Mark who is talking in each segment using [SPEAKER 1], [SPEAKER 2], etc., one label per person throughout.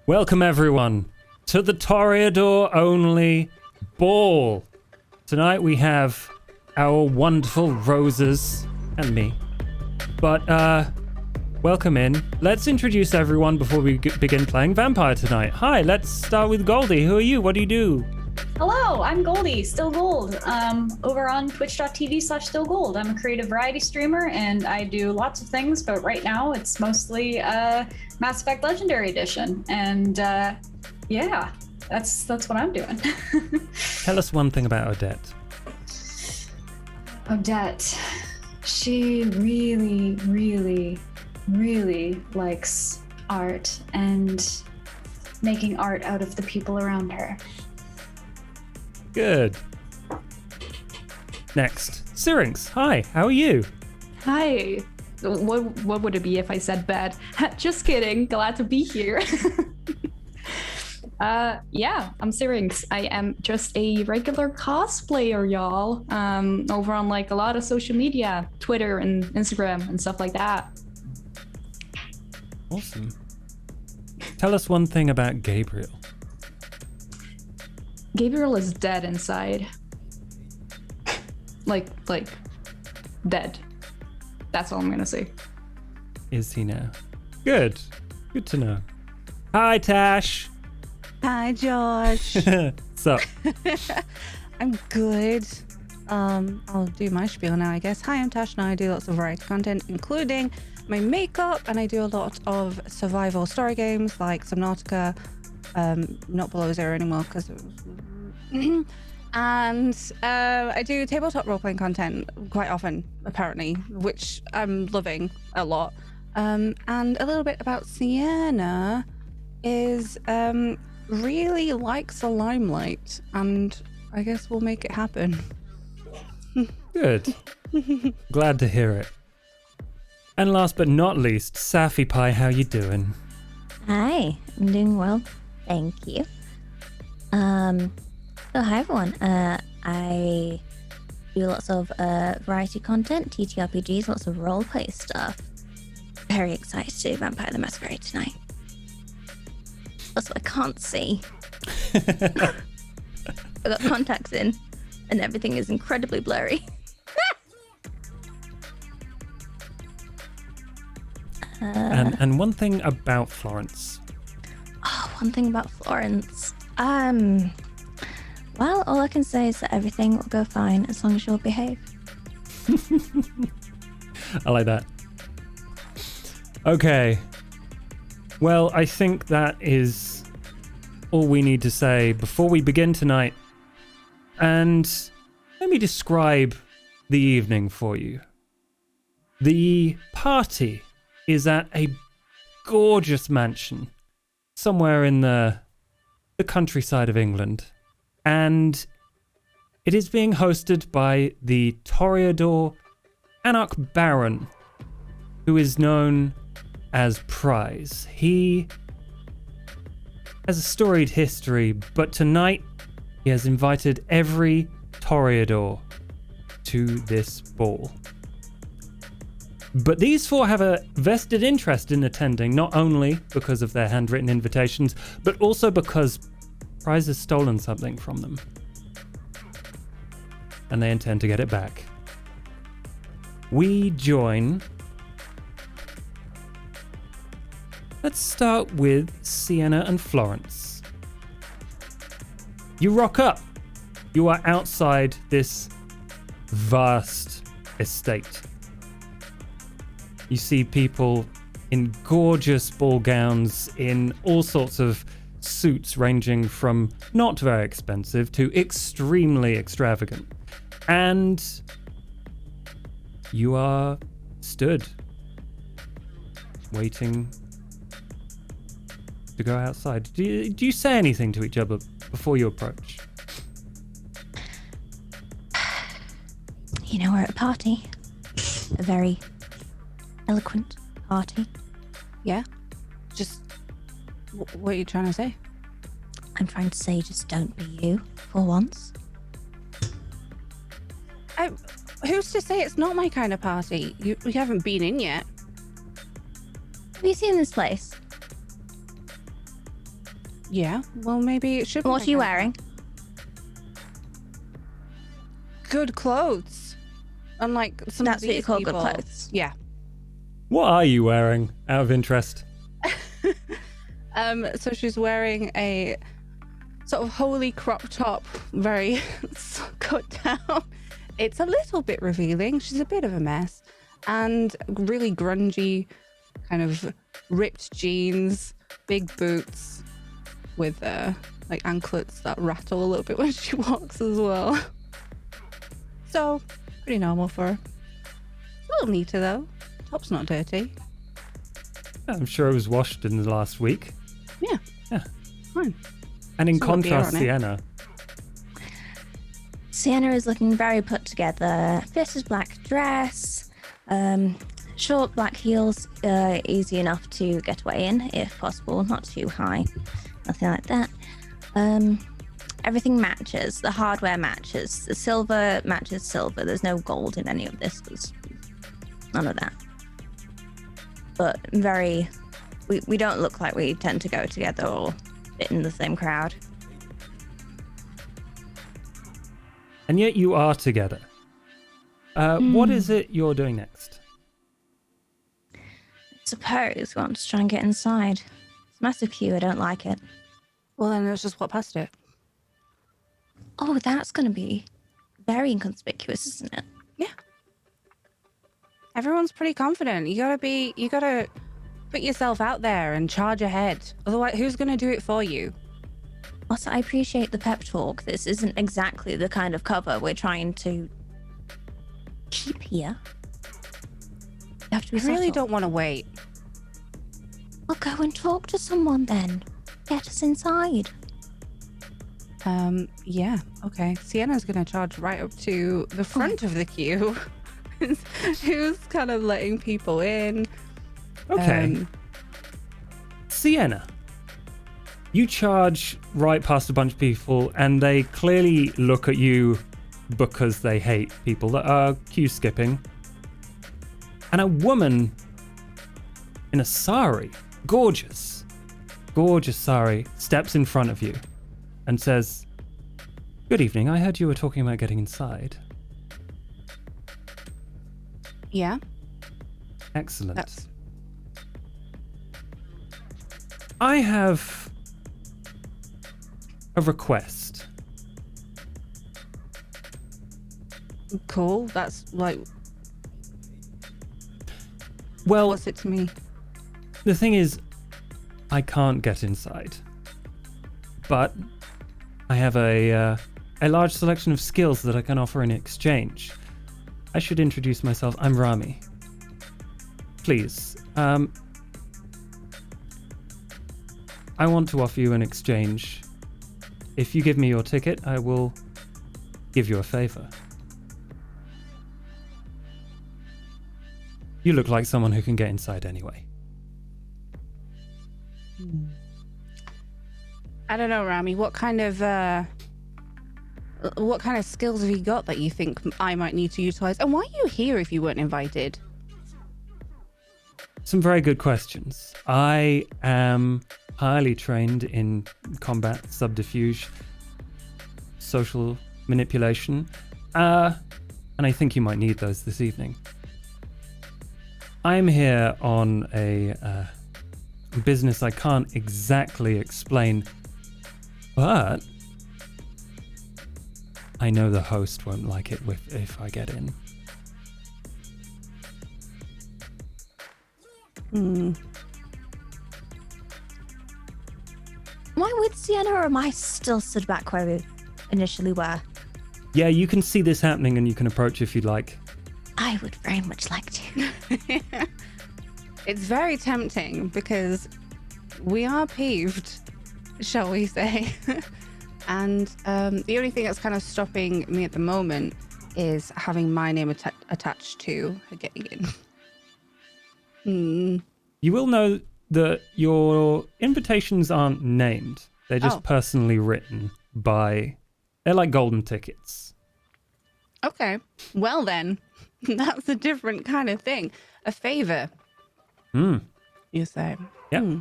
[SPEAKER 1] Welcome everyone to the Toreador only ball. Tonight we have our wonderful Roses and me. But welcome in. Let's introduce everyone before we begin playing Vampire tonight. Hi, let's start with Goldie. Who are you? What do you do?
[SPEAKER 2] Hello, I'm Goldie, Still Gold, over on twitch.tv/stillgold. I'm a creative variety streamer and I do lots of things, but right now it's mostly Mass Effect Legendary Edition. And yeah, that's what I'm doing.
[SPEAKER 1] Tell us one thing about Odette.
[SPEAKER 2] Odette, she really, really, really likes art and making art out of the people around her.
[SPEAKER 1] Good. Next, Syrinx. Hi, how are you?
[SPEAKER 3] Hi. What would it be if I said bad? Just kidding. Glad to be here. Yeah, I'm Syrinx. I am just a regular cosplayer, y'all. Over on like a lot of social media, Twitter and Instagram and stuff like that.
[SPEAKER 1] Awesome. Tell us one thing about Gabriel.
[SPEAKER 3] Gabriel is dead inside. like dead. That's all I'm gonna say.
[SPEAKER 1] Is he now? Good. Good to know. Hi, Tash.
[SPEAKER 4] Hi, Josh.
[SPEAKER 1] What's up?
[SPEAKER 4] I'm good. I'll do my spiel now, I guess. Hi, I'm Tash, and I do lots of variety content, including my makeup, and I do a lot of survival story games like Subnautica. Not below zero anymore because and I do tabletop role-playing content quite often, apparently, which I'm loving a lot. And a little bit about Sienna is really likes the limelight, and I guess we'll make it happen.
[SPEAKER 1] Good. Glad to hear it. And last but not least, Safi Pie, how you doing?
[SPEAKER 5] Hi, I'm doing well. Thank you. So hi everyone. I do lots of variety content, TTRPGs, lots of roleplay stuff. Very excited to do Vampire the Masquerade tonight. Also, I can't see. I got contacts in, and everything is incredibly blurry.
[SPEAKER 1] And one thing about Florence.
[SPEAKER 5] Oh, one thing about Florence. Well, all I can say is that everything will go fine as long as you'll behave.
[SPEAKER 1] I like that. Okay. Well, I think that is all we need to say before we begin tonight. And let me describe the evening for you. The party is at a gorgeous mansion somewhere in the countryside of England. And it is being hosted by the Toreador Anarch Baron, who is known as Prize. He has a storied history, but tonight he has invited every Toreador to this ball. But these four have a vested interest in attending, not only because of their handwritten invitations, but also because Prize has stolen something from them. And they intend to get it back. We join. Let's start with Sienna and Florence. You rock up. You are outside this vast estate. You see people in gorgeous ball gowns, in all sorts of suits ranging from not very expensive to extremely extravagant. And you are stood, waiting to go outside. Do you say anything to each other before you approach?
[SPEAKER 5] You know, we're at a party. A very eloquent party.
[SPEAKER 4] Yeah? Just, what are you trying to say?
[SPEAKER 5] I'm trying to say just don't be you, for once.
[SPEAKER 4] Who's to say it's not my kind of party? We haven't been in yet.
[SPEAKER 5] Have you seen this place?
[SPEAKER 4] Yeah, well, maybe it should be.
[SPEAKER 5] What are you wearing?
[SPEAKER 4] Good clothes. Unlike some
[SPEAKER 5] That's
[SPEAKER 4] of
[SPEAKER 5] what you
[SPEAKER 4] these
[SPEAKER 5] call
[SPEAKER 4] people.
[SPEAKER 5] good clothes.
[SPEAKER 4] Yeah.
[SPEAKER 1] What are you wearing, out of interest?
[SPEAKER 4] So she's wearing a sort of holy crop top, very cut down. It's a little bit revealing. She's a bit of a mess. And really grungy, kind of ripped jeans, big boots with like anklets that rattle a little bit when she walks as well. So, pretty normal for her. A little neater though. Top's not dirty.
[SPEAKER 1] I'm sure it was washed in the last week.
[SPEAKER 4] Yeah.
[SPEAKER 1] Yeah.
[SPEAKER 4] Fine.
[SPEAKER 1] And in
[SPEAKER 4] It's got beer
[SPEAKER 1] contrast,
[SPEAKER 4] on it.
[SPEAKER 1] Sienna.
[SPEAKER 5] Sienna is looking very put together. Fitted black dress, short black heels, easy enough to get away in if possible, not too high, nothing like that. Everything matches. The hardware matches. The silver matches silver. There's no gold in any of this. There's none of that. But we don't look like we tend to go together or fit in the same crowd.
[SPEAKER 1] And yet you are together. What is it you're doing next?
[SPEAKER 5] Suppose we want to try and get inside. It's a massive queue. I don't like it.
[SPEAKER 4] Well, then let's just walk past it.
[SPEAKER 5] Oh, that's going to be very inconspicuous, isn't it?
[SPEAKER 4] Yeah. Everyone's pretty confident. You gotta put yourself out there and charge ahead. Otherwise, who's gonna do it for you?
[SPEAKER 5] Also, I appreciate the pep talk. This isn't exactly the kind of cover we're trying to keep here. You have to be
[SPEAKER 4] I really
[SPEAKER 5] subtle.
[SPEAKER 4] don't want to wait.
[SPEAKER 5] I'll go and talk to someone then. Get us inside.
[SPEAKER 4] Yeah, okay. Sienna's gonna charge right up to the front of the queue. Who's kind of letting people in.
[SPEAKER 1] Okay. Sienna, you charge right past a bunch of people, and they clearly look at you because they hate people that are queue skipping. And a woman in a sari, gorgeous sari, steps in front of you and says, "Good evening, I heard you were talking about getting inside."
[SPEAKER 4] Yeah,
[SPEAKER 1] Excellent.
[SPEAKER 4] that's
[SPEAKER 1] I have a request.
[SPEAKER 4] cool. That's like,
[SPEAKER 1] Well,
[SPEAKER 4] what's it to me?
[SPEAKER 1] the thing is, I can't get inside, but I have a large selection of skills that I can offer in exchange. I should introduce myself. I'm Rami. Please, I want to offer you an exchange. If you give me your ticket, I will give you a favor. You look like someone who can get inside anyway.
[SPEAKER 4] I don't know, Rami. What kind of skills have you got that you think I might need to utilize? And why are you here if you weren't invited?
[SPEAKER 1] Some very good questions. I am highly trained in combat, subterfuge, social manipulation, and I think you might need those this evening. I'm here on a business I can't exactly explain, but I know the host won't like it if I get in.
[SPEAKER 5] Am I with Sienna or am I still stood back where we initially were?
[SPEAKER 1] Yeah, you can see this happening and you can approach if you'd like.
[SPEAKER 5] I would very much like to.
[SPEAKER 4] It's very tempting because we are peeved, shall we say. And the only thing that's kind of stopping me at the moment is having my name attached to her getting in.
[SPEAKER 1] You will know that your invitations aren't named. They're just
[SPEAKER 4] Oh.
[SPEAKER 1] personally written by... They're like golden tickets.
[SPEAKER 4] Okay, well then, that's a different kind of thing. A favor,
[SPEAKER 1] Hmm.
[SPEAKER 4] you say.
[SPEAKER 1] Yeah.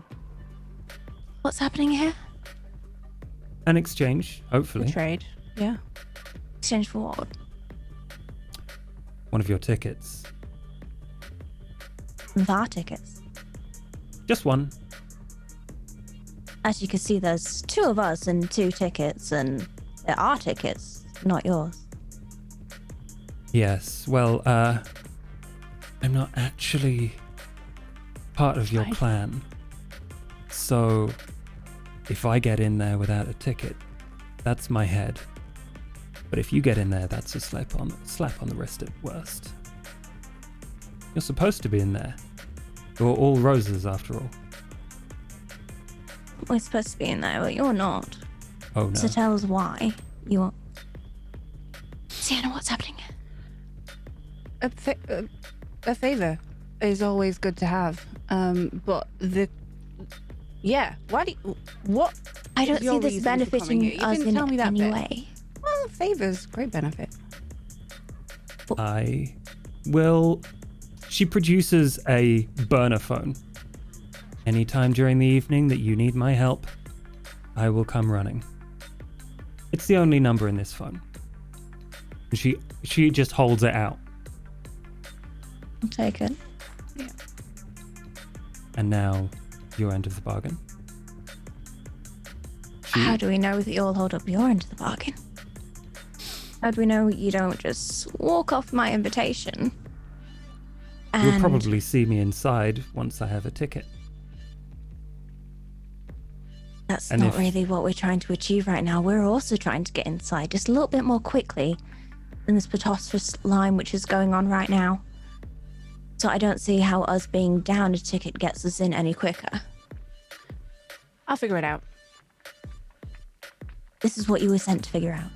[SPEAKER 5] What's happening here?
[SPEAKER 1] An exchange, hopefully.
[SPEAKER 4] A trade. Yeah.
[SPEAKER 5] Exchange for what?
[SPEAKER 1] One of your tickets.
[SPEAKER 5] The tickets.
[SPEAKER 1] Just one.
[SPEAKER 5] As you can see, there's 2 of us and 2 tickets, and they're our tickets, not yours.
[SPEAKER 1] Yes, well, I'm not actually part of your
[SPEAKER 4] Fine.
[SPEAKER 1] clan. So, if I get in there without a ticket, that's my head. But if you get in there, that's a slap on the wrist at worst. You're supposed to be in there. You're all roses, after all.
[SPEAKER 5] We're supposed to be in there, but you're not.
[SPEAKER 1] Oh, no.
[SPEAKER 5] So tell us why you are. Sienna, what's happening?
[SPEAKER 4] A favor is always good to have. But why do you, what?
[SPEAKER 5] I don't
[SPEAKER 4] your
[SPEAKER 5] see this
[SPEAKER 4] reason for coming
[SPEAKER 5] benefiting
[SPEAKER 4] here? You
[SPEAKER 5] us
[SPEAKER 4] didn't
[SPEAKER 5] in
[SPEAKER 4] tell me that
[SPEAKER 5] any
[SPEAKER 4] bit.
[SPEAKER 5] way.
[SPEAKER 4] Well, favors, great benefit.
[SPEAKER 1] I will... She produces a burner phone. Anytime during the evening that you need my help, I will come running. It's the only number in this phone. And she just holds it out.
[SPEAKER 5] I'll take it.
[SPEAKER 1] And now, your end of the bargain.
[SPEAKER 5] How do we know that you'll hold up your end of the bargain? How do we know you don't just walk off my invitation?
[SPEAKER 1] You'll
[SPEAKER 5] And
[SPEAKER 1] probably see me inside once I have a ticket.
[SPEAKER 5] that's
[SPEAKER 1] and
[SPEAKER 5] not
[SPEAKER 1] if-
[SPEAKER 5] really what we're trying to achieve right now. We're also trying to get inside just a little bit more quickly than this preposterous line which is going on right now. So I don't see how us being down a ticket gets us in any quicker.
[SPEAKER 4] I'll figure it out.
[SPEAKER 5] This is what you were sent to figure out.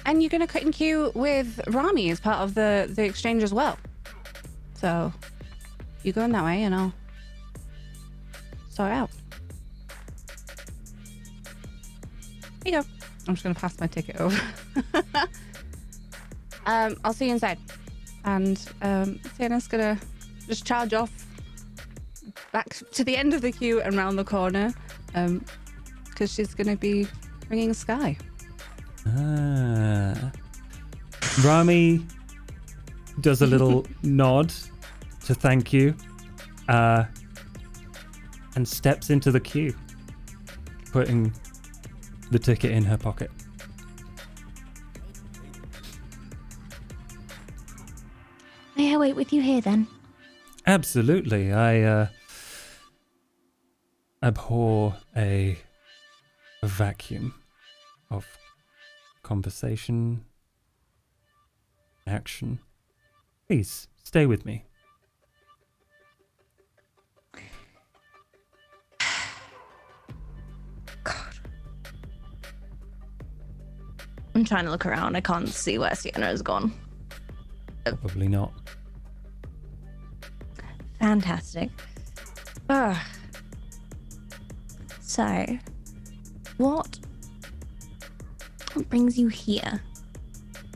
[SPEAKER 4] And you're going to cut in queue with Rami as part of the exchange as well. So you go in that way and I'll sort it out. Here you go. I'm just going to pass my ticket over. I'll see you inside. And Sienna's going to just charge off back to the end of the queue and round the corner because she's going to be ringing Sky.
[SPEAKER 1] Rami does a little nod to thank you and steps into the queue, putting the ticket in her pocket.
[SPEAKER 5] May I wait with you here then?
[SPEAKER 1] Absolutely. I abhor a vacuum of conversation, action. Please, stay with me.
[SPEAKER 5] I'm trying to look around. I can't see where Sienna has gone.
[SPEAKER 1] Probably not.
[SPEAKER 5] Fantastic. Ugh. So, what brings you here?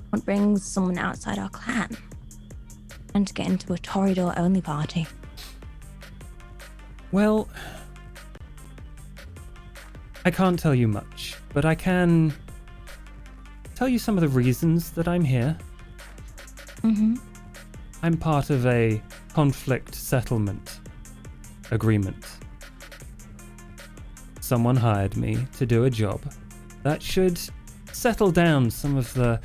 [SPEAKER 5] What brings someone outside our clan? And to get into a Toreador only party?
[SPEAKER 1] Well, I can't tell you much, but I can tell you some of the reasons that I'm here.
[SPEAKER 5] Mm-hmm.
[SPEAKER 1] I'm part of a conflict settlement agreement. Someone hired me to do a job that should settle down some of the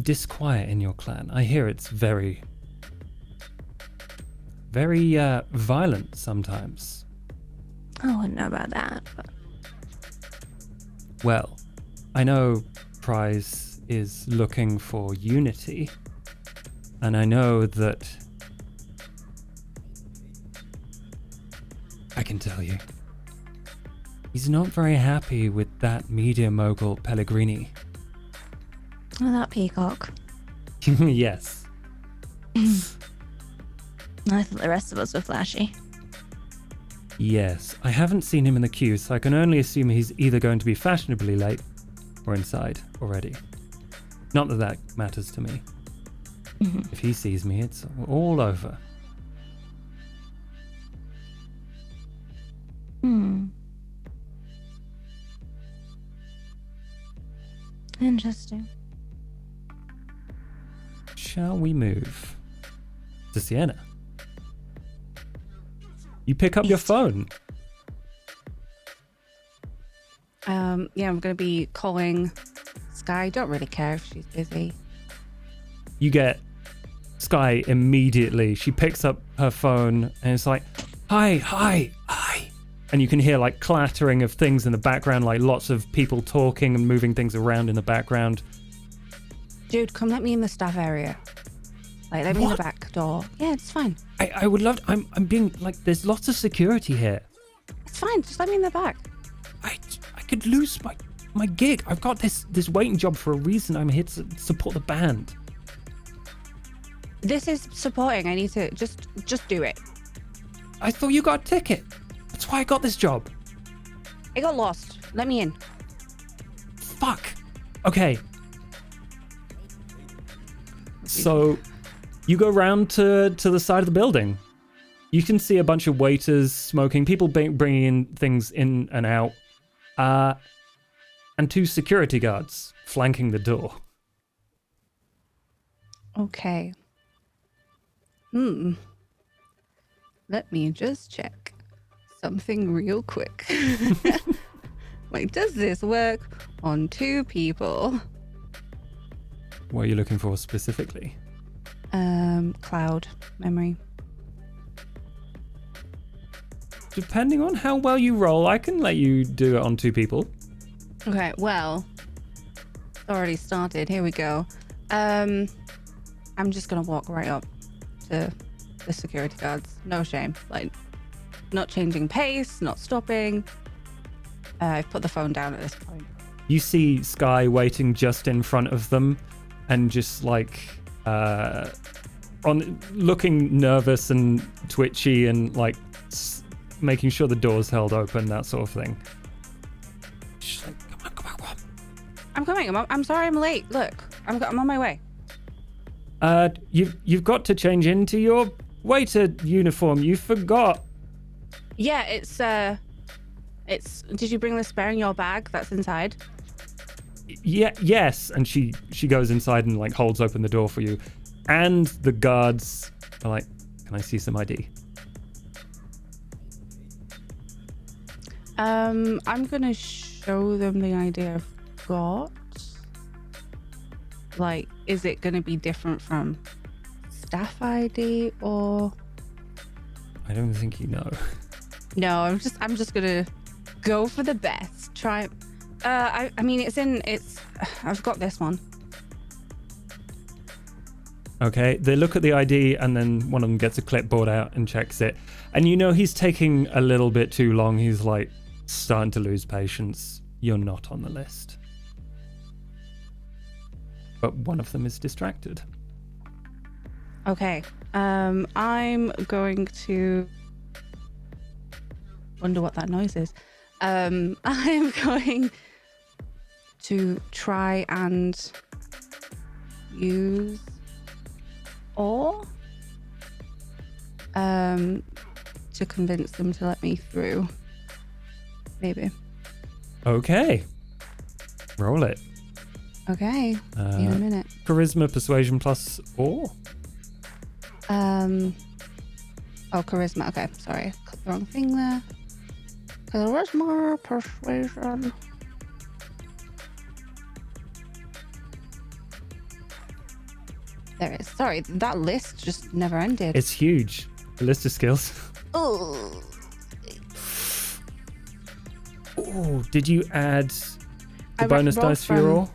[SPEAKER 1] disquiet in your clan. I hear it's very violent sometimes.
[SPEAKER 5] I wouldn't know about that, but
[SPEAKER 1] Well, I know Prize is looking for unity, and I know that I can tell you, he's not very happy with that media mogul Pellegrini.
[SPEAKER 5] oh, that peacock.
[SPEAKER 1] Yes.
[SPEAKER 5] I thought the rest of us were flashy.
[SPEAKER 1] Yes, I haven't seen him in the queue, so I can only assume he's either going to be fashionably late or inside already. Not that that matters to me. If he sees me, it's all over.
[SPEAKER 5] Interesting.
[SPEAKER 1] Shall we move to Sienna? You pick up your phone.
[SPEAKER 4] Yeah, I'm gonna be calling Sky. Don't really care if she's busy.
[SPEAKER 1] You get Sky immediately. She picks up her phone and it's like, hi. And you can hear like clattering of things in the background, like lots of people talking and moving things around in the background.
[SPEAKER 4] Dude, come let me in the staff area. Like, let me in the back door. Yeah, it's fine.
[SPEAKER 1] I would love to, I'm being like, there's lots of security here.
[SPEAKER 4] It's fine. Just let me in the back.
[SPEAKER 1] I could lose my gig. I've got this waiting job for a reason. I'm here to support the band.
[SPEAKER 4] This is supporting. I need to just do it.
[SPEAKER 1] I thought you got a ticket. That's why I got this job.
[SPEAKER 4] I got lost. Let me in.
[SPEAKER 1] Fuck. Okay. So you go round to the side of the building. You can see a bunch of waiters smoking, people bringing in things in and out, and 2 security guards flanking the door.
[SPEAKER 4] Okay. Let me just check something real quick. Wait, does this work on 2 people?
[SPEAKER 1] What are you looking for specifically?
[SPEAKER 4] Cloud memory.
[SPEAKER 1] Depending on how well you roll, I can let you do it on 2 people.
[SPEAKER 4] Okay, well, it's already started. Here we go. I'm just gonna walk right up to the security guards. No shame. Like, not changing pace, not stopping. I've put the phone down at this point.
[SPEAKER 1] You see Sky waiting just in front of them and just like looking nervous and twitchy and like making sure the door's held open, that sort of thing. She's like, come on.
[SPEAKER 4] I'm coming. I'm sorry I'm late. Look, I'm on my way.
[SPEAKER 1] You've got to change into your waiter uniform. You forgot.
[SPEAKER 4] Yeah, it's did you bring the spare in your bag that's inside?
[SPEAKER 1] Yes. And she goes inside and like holds open the door for you. And the guards are like, can I see some ID?
[SPEAKER 4] I'm gonna show them the ID I've got. Like, is it gonna be different from staff ID or?
[SPEAKER 1] I don't think you know.
[SPEAKER 4] No, I'm just gonna go for the best. Try. I mean, I've got this one.
[SPEAKER 1] Okay, they look at the ID and then one of them gets a clipboard out and checks it. And you know he's taking a little bit too long. He's like starting to lose patience. You're not on the list. But one of them is distracted.
[SPEAKER 4] Okay. I'm going to wonder what that noise is. I'm going to try and use to convince them to let me through. Maybe.
[SPEAKER 1] Okay. Roll it.
[SPEAKER 4] Okay. In a minute.
[SPEAKER 1] Charisma, persuasion plus or?
[SPEAKER 4] Oh, charisma. Okay, sorry. Cut the wrong thing there. Charisma, persuasion. There it is. Sorry, that list just never ended.
[SPEAKER 1] It's huge. The list of skills.
[SPEAKER 4] Oh.
[SPEAKER 1] Oh, did you add the
[SPEAKER 4] I
[SPEAKER 1] bonus
[SPEAKER 4] rolled
[SPEAKER 1] dice for your roll?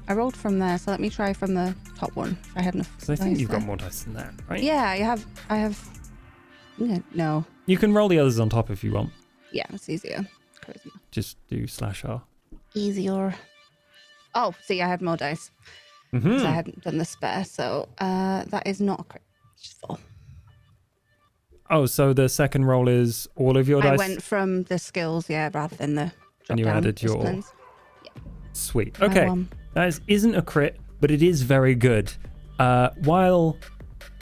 [SPEAKER 4] I rolled from there, so let me try from the top one. If I had enough.
[SPEAKER 1] Because I think
[SPEAKER 4] dice
[SPEAKER 1] you've
[SPEAKER 4] there.
[SPEAKER 1] got more dice than that, right?
[SPEAKER 4] Yeah, I have. No.
[SPEAKER 1] You can roll the others on top if you want.
[SPEAKER 4] Yeah, it's easier. Charisma.
[SPEAKER 1] Just do /R.
[SPEAKER 4] Easier. Oh, see, I had more dice.
[SPEAKER 1] Mm-hmm.
[SPEAKER 4] So I hadn't done the spare, so that is not a crit. Just 4.
[SPEAKER 1] Oh, so the second roll is all of your dice?
[SPEAKER 4] I went from the skills, yeah, rather than the drop
[SPEAKER 1] And you
[SPEAKER 4] down
[SPEAKER 1] added your-
[SPEAKER 4] disciplines.
[SPEAKER 1] Sweet.
[SPEAKER 4] My
[SPEAKER 1] Okay.
[SPEAKER 4] one.
[SPEAKER 1] That isn't a crit, but it is very good. While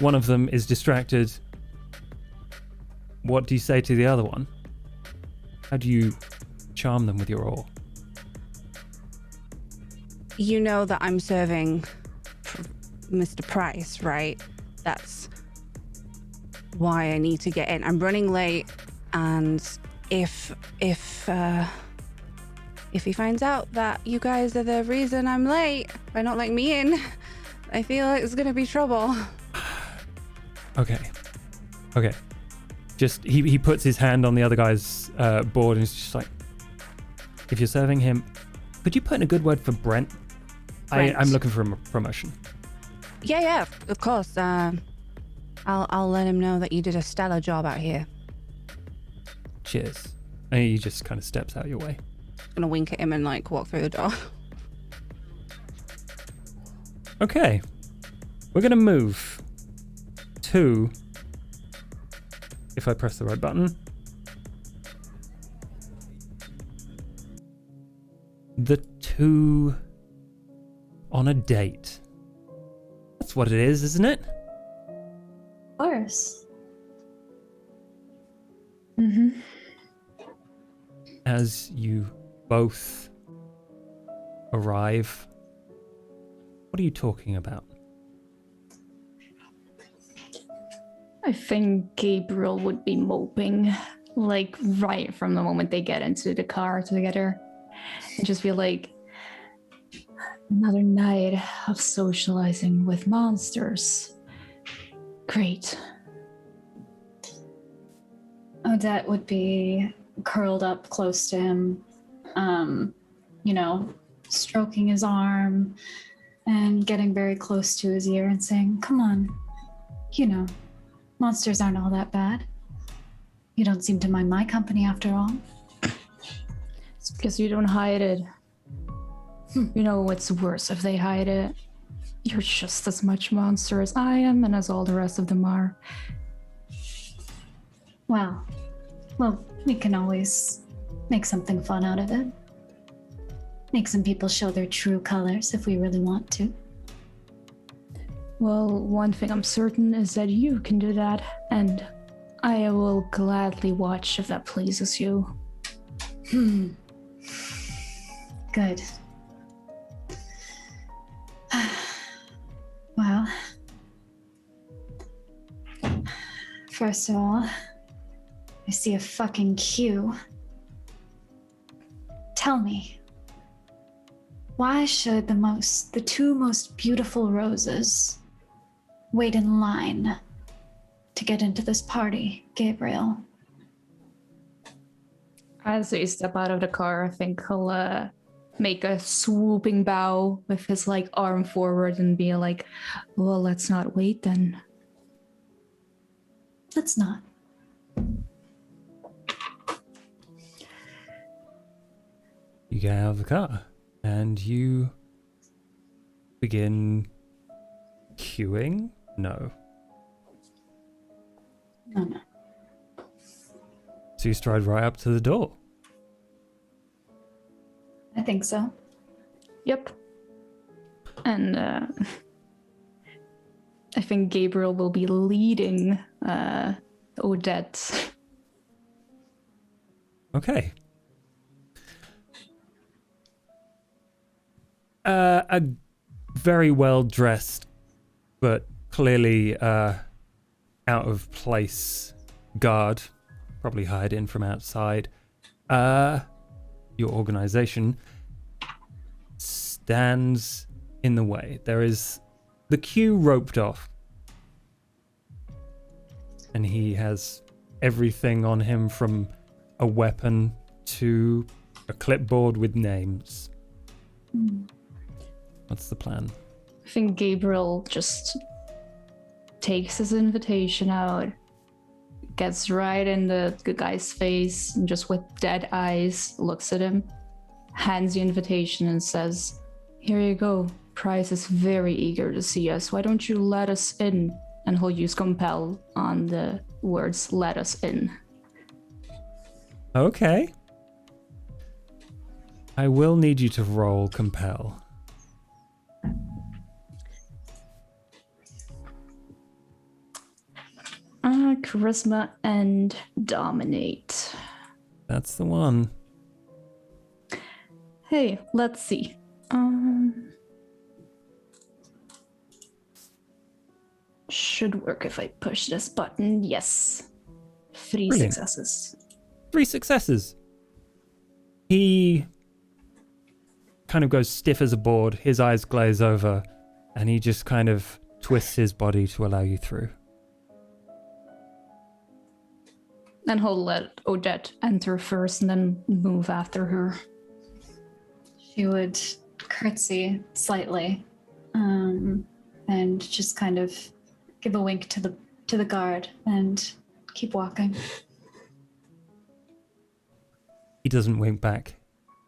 [SPEAKER 1] one of them is distracted, what do you say to the other one? How do you charm them with your oar?
[SPEAKER 4] you know that I'm serving Mr. Price, right? That's why I need to get in. I'm running late, and if he finds out that you guys are the reason I'm late by not letting me in, I feel like it's gonna be trouble.
[SPEAKER 1] Okay. Just he puts his hand on the other guy's board and he's just like, if you're serving him, could you put in a good word for Brent? I'm looking for a promotion.
[SPEAKER 4] Yeah, of course. I'll let him know that you did a stellar job out here.
[SPEAKER 1] Cheers. And he just kind of steps out your way.
[SPEAKER 4] Gonna wink at him and like walk through the door.
[SPEAKER 1] Okay. We're gonna move to, if I press the right button, the two on a date. That's what it is, isn't it?
[SPEAKER 2] Of course. Mm-hmm.
[SPEAKER 1] As you both arrive, what are you talking about?
[SPEAKER 3] I think Gabriel would be moping, like right from the moment they get into the car together, and just feel like another night of socializing with monsters. Great.
[SPEAKER 2] Odette would be curled up close to him, stroking his arm and getting very close to his ear and saying, come on, monsters aren't all that bad. You don't seem to mind my company after all.
[SPEAKER 3] It's because you don't hide it. You know what's worse if they hide it. You're just as much monster as I am and as all the rest of them are.
[SPEAKER 2] Well, we can always make something fun out of it. Make some people show their true colors if we really want to.
[SPEAKER 3] Well, one thing I'm certain is that you can do that, and I will gladly watch if that pleases you.
[SPEAKER 2] Good. Well, first of all, I see a fucking queue. Tell me, why should the two most beautiful roses wait in line to get into this party, Gabriel?
[SPEAKER 3] As they step out of the car, I think he'll make a swooping bow with his arm forward and be like, well, let's not wait then.
[SPEAKER 2] Let's not.
[SPEAKER 1] You get out of the car and you begin queuing? No.
[SPEAKER 2] No.
[SPEAKER 1] So you stride right up to the door.
[SPEAKER 2] I think so.
[SPEAKER 3] Yep. And I think Gabriel will be leading Odette.
[SPEAKER 1] Okay. A very well-dressed, but clearly out of place guard, probably hired in from outside, your organization, stands in the way. There is the queue roped off, and he has everything on him from a weapon to a clipboard with names. What's the plan?
[SPEAKER 3] I think Gabriel just takes his invitation out, gets right in the good guy's face, and just with dead eyes looks at him, hands the invitation and says, here you go. Price is very eager to see us. Why don't you let us in? And he'll use compel on the words, let us in.
[SPEAKER 1] Okay. I will need you to roll compel.
[SPEAKER 3] Charisma and dominate.
[SPEAKER 1] That's the one.
[SPEAKER 3] Hey, let's see. should work if I push this button. Yes. 3
[SPEAKER 1] Brilliant.
[SPEAKER 3] successes.
[SPEAKER 1] 3 successes. He kind of goes stiff as a board, his eyes glaze over, and he just kind of twists his body to allow you through.
[SPEAKER 3] And he'll let Odette enter first and then move after her.
[SPEAKER 2] She would curtsy slightly, and just kind of give a wink to the guard and keep walking.
[SPEAKER 1] He doesn't wink back.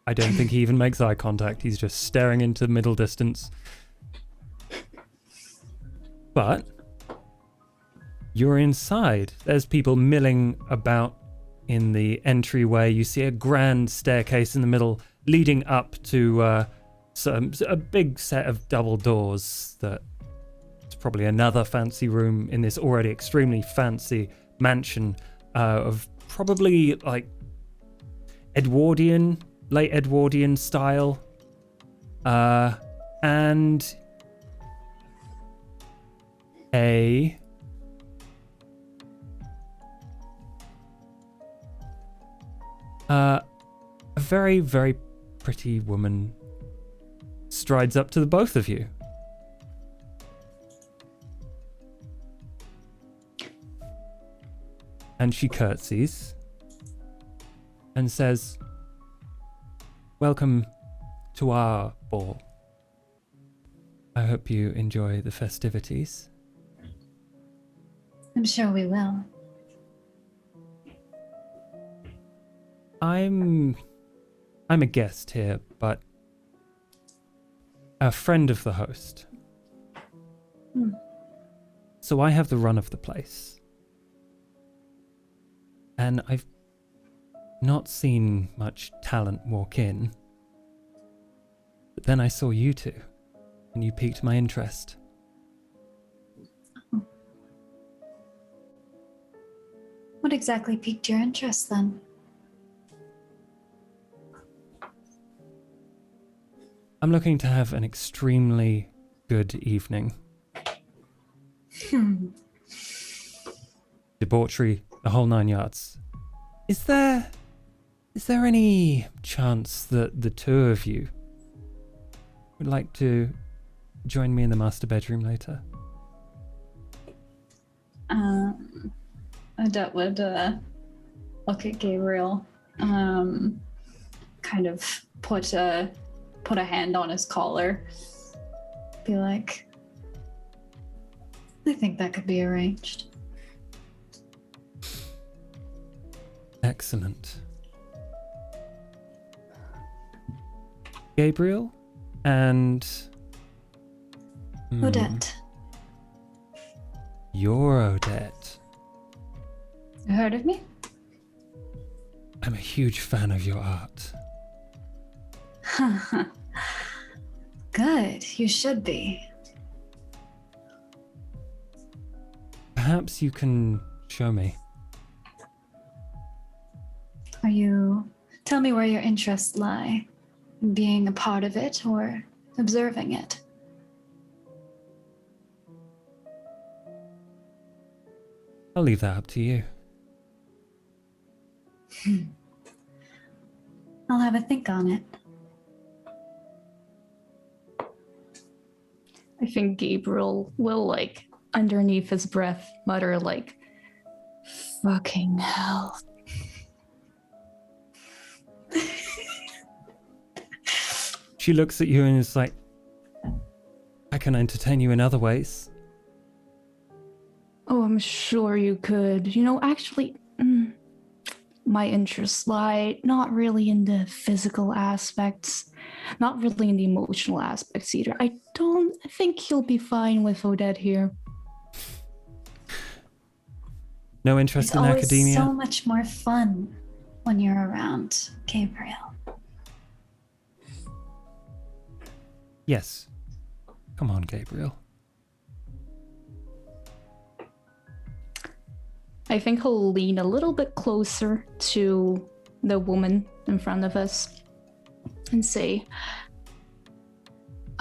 [SPEAKER 1] I don't think he even makes eye contact. He's just staring into the middle distance. But you're inside. There's people milling about in the entryway. You see a grand staircase in the middle leading up to a big set of double doors that it's probably another fancy room in this already extremely fancy mansion of probably like Edwardian, late Edwardian style. And a very, very pretty woman strides up to the both of you. And she curtsies and says, "Welcome to our ball. I hope you enjoy the festivities."
[SPEAKER 2] I'm sure we will.
[SPEAKER 1] I'm a guest here, but a friend of the host. So I have the run of the place. And I've not seen much talent walk in. But then I saw you two, and you piqued my interest.
[SPEAKER 2] What exactly piqued your interest then?
[SPEAKER 1] I'm looking to have an extremely good evening. Debauchery, the whole 9 yards. Is there any chance that the two of you would like to join me in the master bedroom later?
[SPEAKER 2] Odette would look at Gabriel, kind of put a hand on his collar, be like, I think that could be arranged.
[SPEAKER 1] Excellent. Gabriel and
[SPEAKER 2] Odette.
[SPEAKER 1] You're Odette.
[SPEAKER 2] You heard of me?
[SPEAKER 1] I'm a huge fan of your art.
[SPEAKER 2] Good, you should be.
[SPEAKER 1] Perhaps you can show me.
[SPEAKER 2] Tell me where your interests lie. In being a part of it or observing it?
[SPEAKER 1] I'll leave that up to you.
[SPEAKER 2] I'll have a think on it.
[SPEAKER 3] I think Gabriel will, like, underneath his breath, mutter, like, fucking hell.
[SPEAKER 1] She looks at you and is like, I can entertain you in other ways.
[SPEAKER 3] Oh, I'm sure you could. You know, actually, my interests lie not really in the physical aspects, not really in the emotional aspects either. I don't think you'll be fine with Odette here.
[SPEAKER 1] No interest
[SPEAKER 2] It's
[SPEAKER 1] in
[SPEAKER 2] always
[SPEAKER 1] academia?
[SPEAKER 2] so much more fun when you're around Gabriel.
[SPEAKER 1] Yes. Come on, Gabriel.
[SPEAKER 3] I think he'll lean a little bit closer to the woman in front of us and say,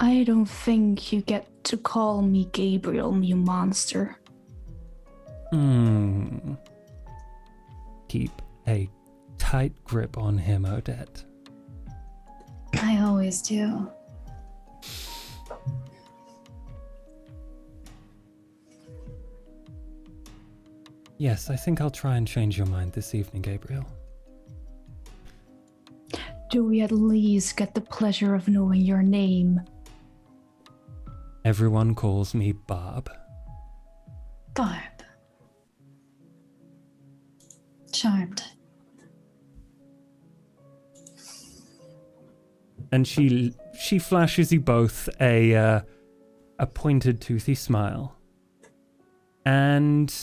[SPEAKER 3] I don't think you get to call me Gabriel, you monster.
[SPEAKER 1] Keep a tight grip on him, Odette.
[SPEAKER 2] I always do.
[SPEAKER 1] Yes, I think I'll try and change your mind this evening, Gabriel.
[SPEAKER 3] Do we at least get the pleasure of knowing your name?
[SPEAKER 1] Everyone calls me Barb.
[SPEAKER 2] Barb. Charmed.
[SPEAKER 1] And she flashes you both a pointed, toothy smile, and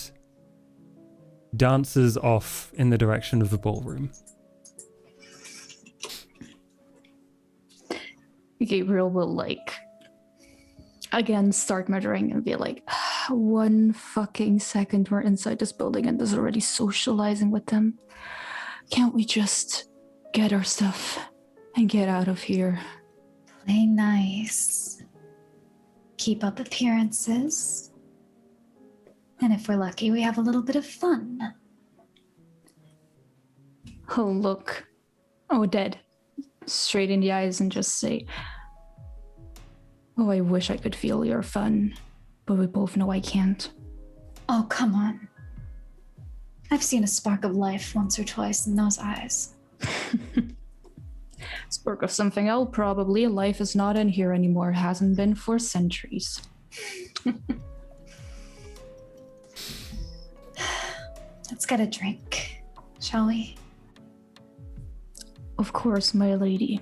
[SPEAKER 1] dances off in the direction of the ballroom.
[SPEAKER 3] Gabriel will, again start muttering and be like, 1 fucking second we're inside this building and there's already socializing with them. Can't we just get our stuff and get out of here?
[SPEAKER 2] Play nice. Keep up appearances. And if we're lucky, we have a little bit of fun.
[SPEAKER 3] He'll look Odette straight in the eyes and just say, oh, I wish I could feel your fun, but we both know I can't.
[SPEAKER 2] Oh, come on. I've seen a spark of life once or twice in those eyes.
[SPEAKER 3] Spark of something else, probably. Life is not in here anymore. Hasn't been for centuries.
[SPEAKER 2] Let's get a drink, shall we?
[SPEAKER 3] Of course, my lady.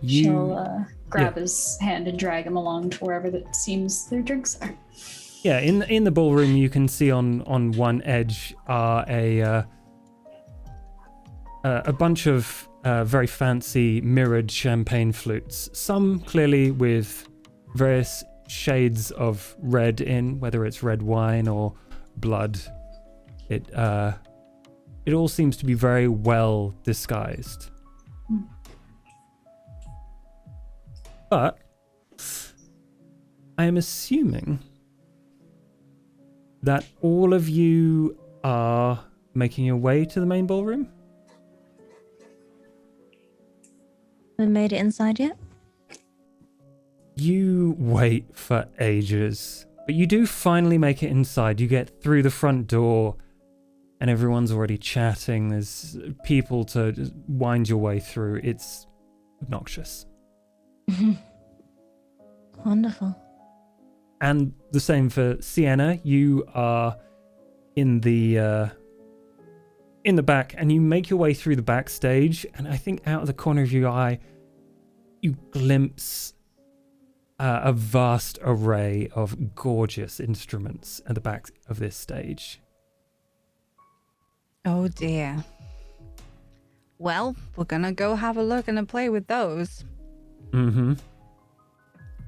[SPEAKER 2] She'll grab his hand and drag him along to wherever it seems their drinks are.
[SPEAKER 1] Yeah, in the ballroom, you can see on one edge are a bunch of very fancy mirrored champagne flutes. Some clearly with various shades of red in, whether it's red wine or blood. It all seems to be very well disguised. But I am assuming that all of you are making your way to the main ballroom?
[SPEAKER 5] We made it inside yet?
[SPEAKER 1] You wait for ages, but you do finally make it inside. You get through the front door and everyone's already chatting. There's people to just wind your way through. It's obnoxious.
[SPEAKER 5] Wonderful.
[SPEAKER 1] And the same for Sienna. You are in the back, and you make your way through the backstage, and I think out of the corner of your eye, you glimpse a vast array of gorgeous instruments at the back of this stage.
[SPEAKER 4] Oh dear. Well, we're gonna go have a look and a play with those.
[SPEAKER 1] Mm-hmm.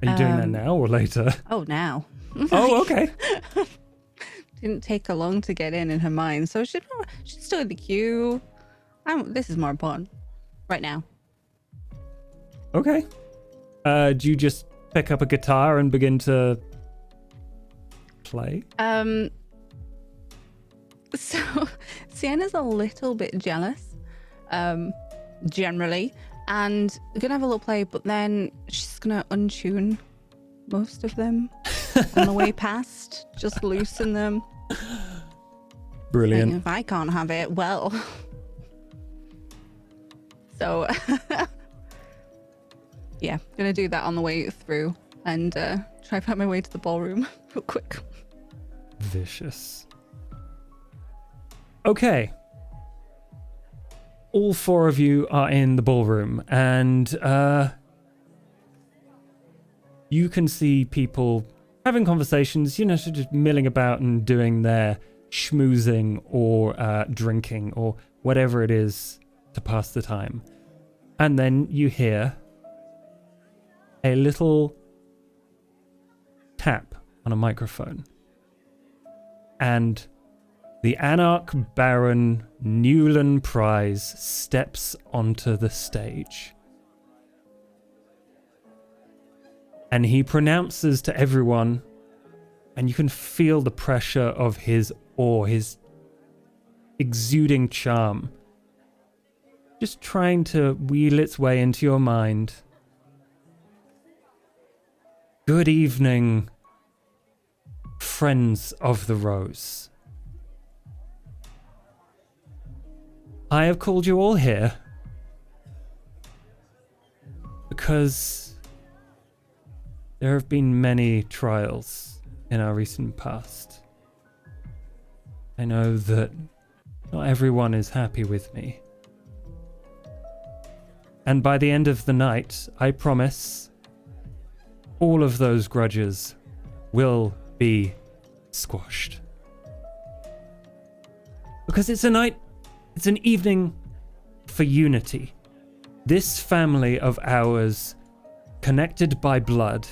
[SPEAKER 1] Are you doing that now or later?
[SPEAKER 4] Oh, now.
[SPEAKER 1] Oh, okay.
[SPEAKER 4] Didn't take her long to get in her mind, so she's still in the queue. This is more important right now.
[SPEAKER 1] Okay. Do you just pick up a guitar and begin to play?
[SPEAKER 4] So Sienna's a little bit jealous, generally, and we're gonna have a little play, but then she's gonna untune most of them on the way past, just loosen them.
[SPEAKER 1] Brilliant.
[SPEAKER 4] And if I can't have it, well. So, yeah, gonna do that on the way through and try to find my way to the ballroom real quick.
[SPEAKER 1] Vicious. Okay. All four of you are in the ballroom, and you can see people having conversations, just milling about and doing their schmoozing or drinking or whatever it is to pass the time. And then you hear a little tap on a microphone. And the Anarch Baron Newland Prize steps onto the stage. And he pronounces to everyone, and you can feel the pressure of his awe, his exuding charm, just trying to wheel its way into your mind. Good evening, friends of the Rose. I have called you all here because there have been many trials in our recent past. I know that not everyone is happy with me. And by the end of the night, I promise, all of those grudges will be squashed. Because it's an evening for unity. This family of ours, connected by blood,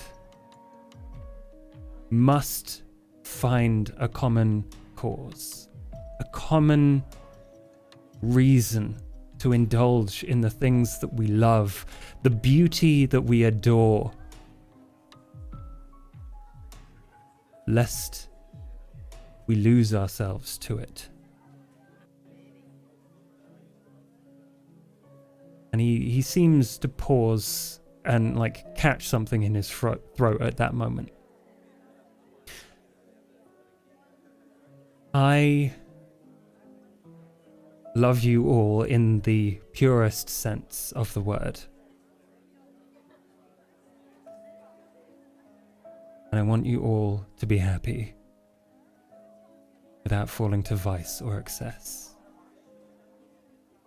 [SPEAKER 1] must find a common cause, a common reason to indulge in the things that we love, the beauty that we adore, lest we lose ourselves to it. And he seems to pause and like catch something in his throat at that moment. I love you all in the purest sense of the word. And I want you all to be happy without falling to vice or excess.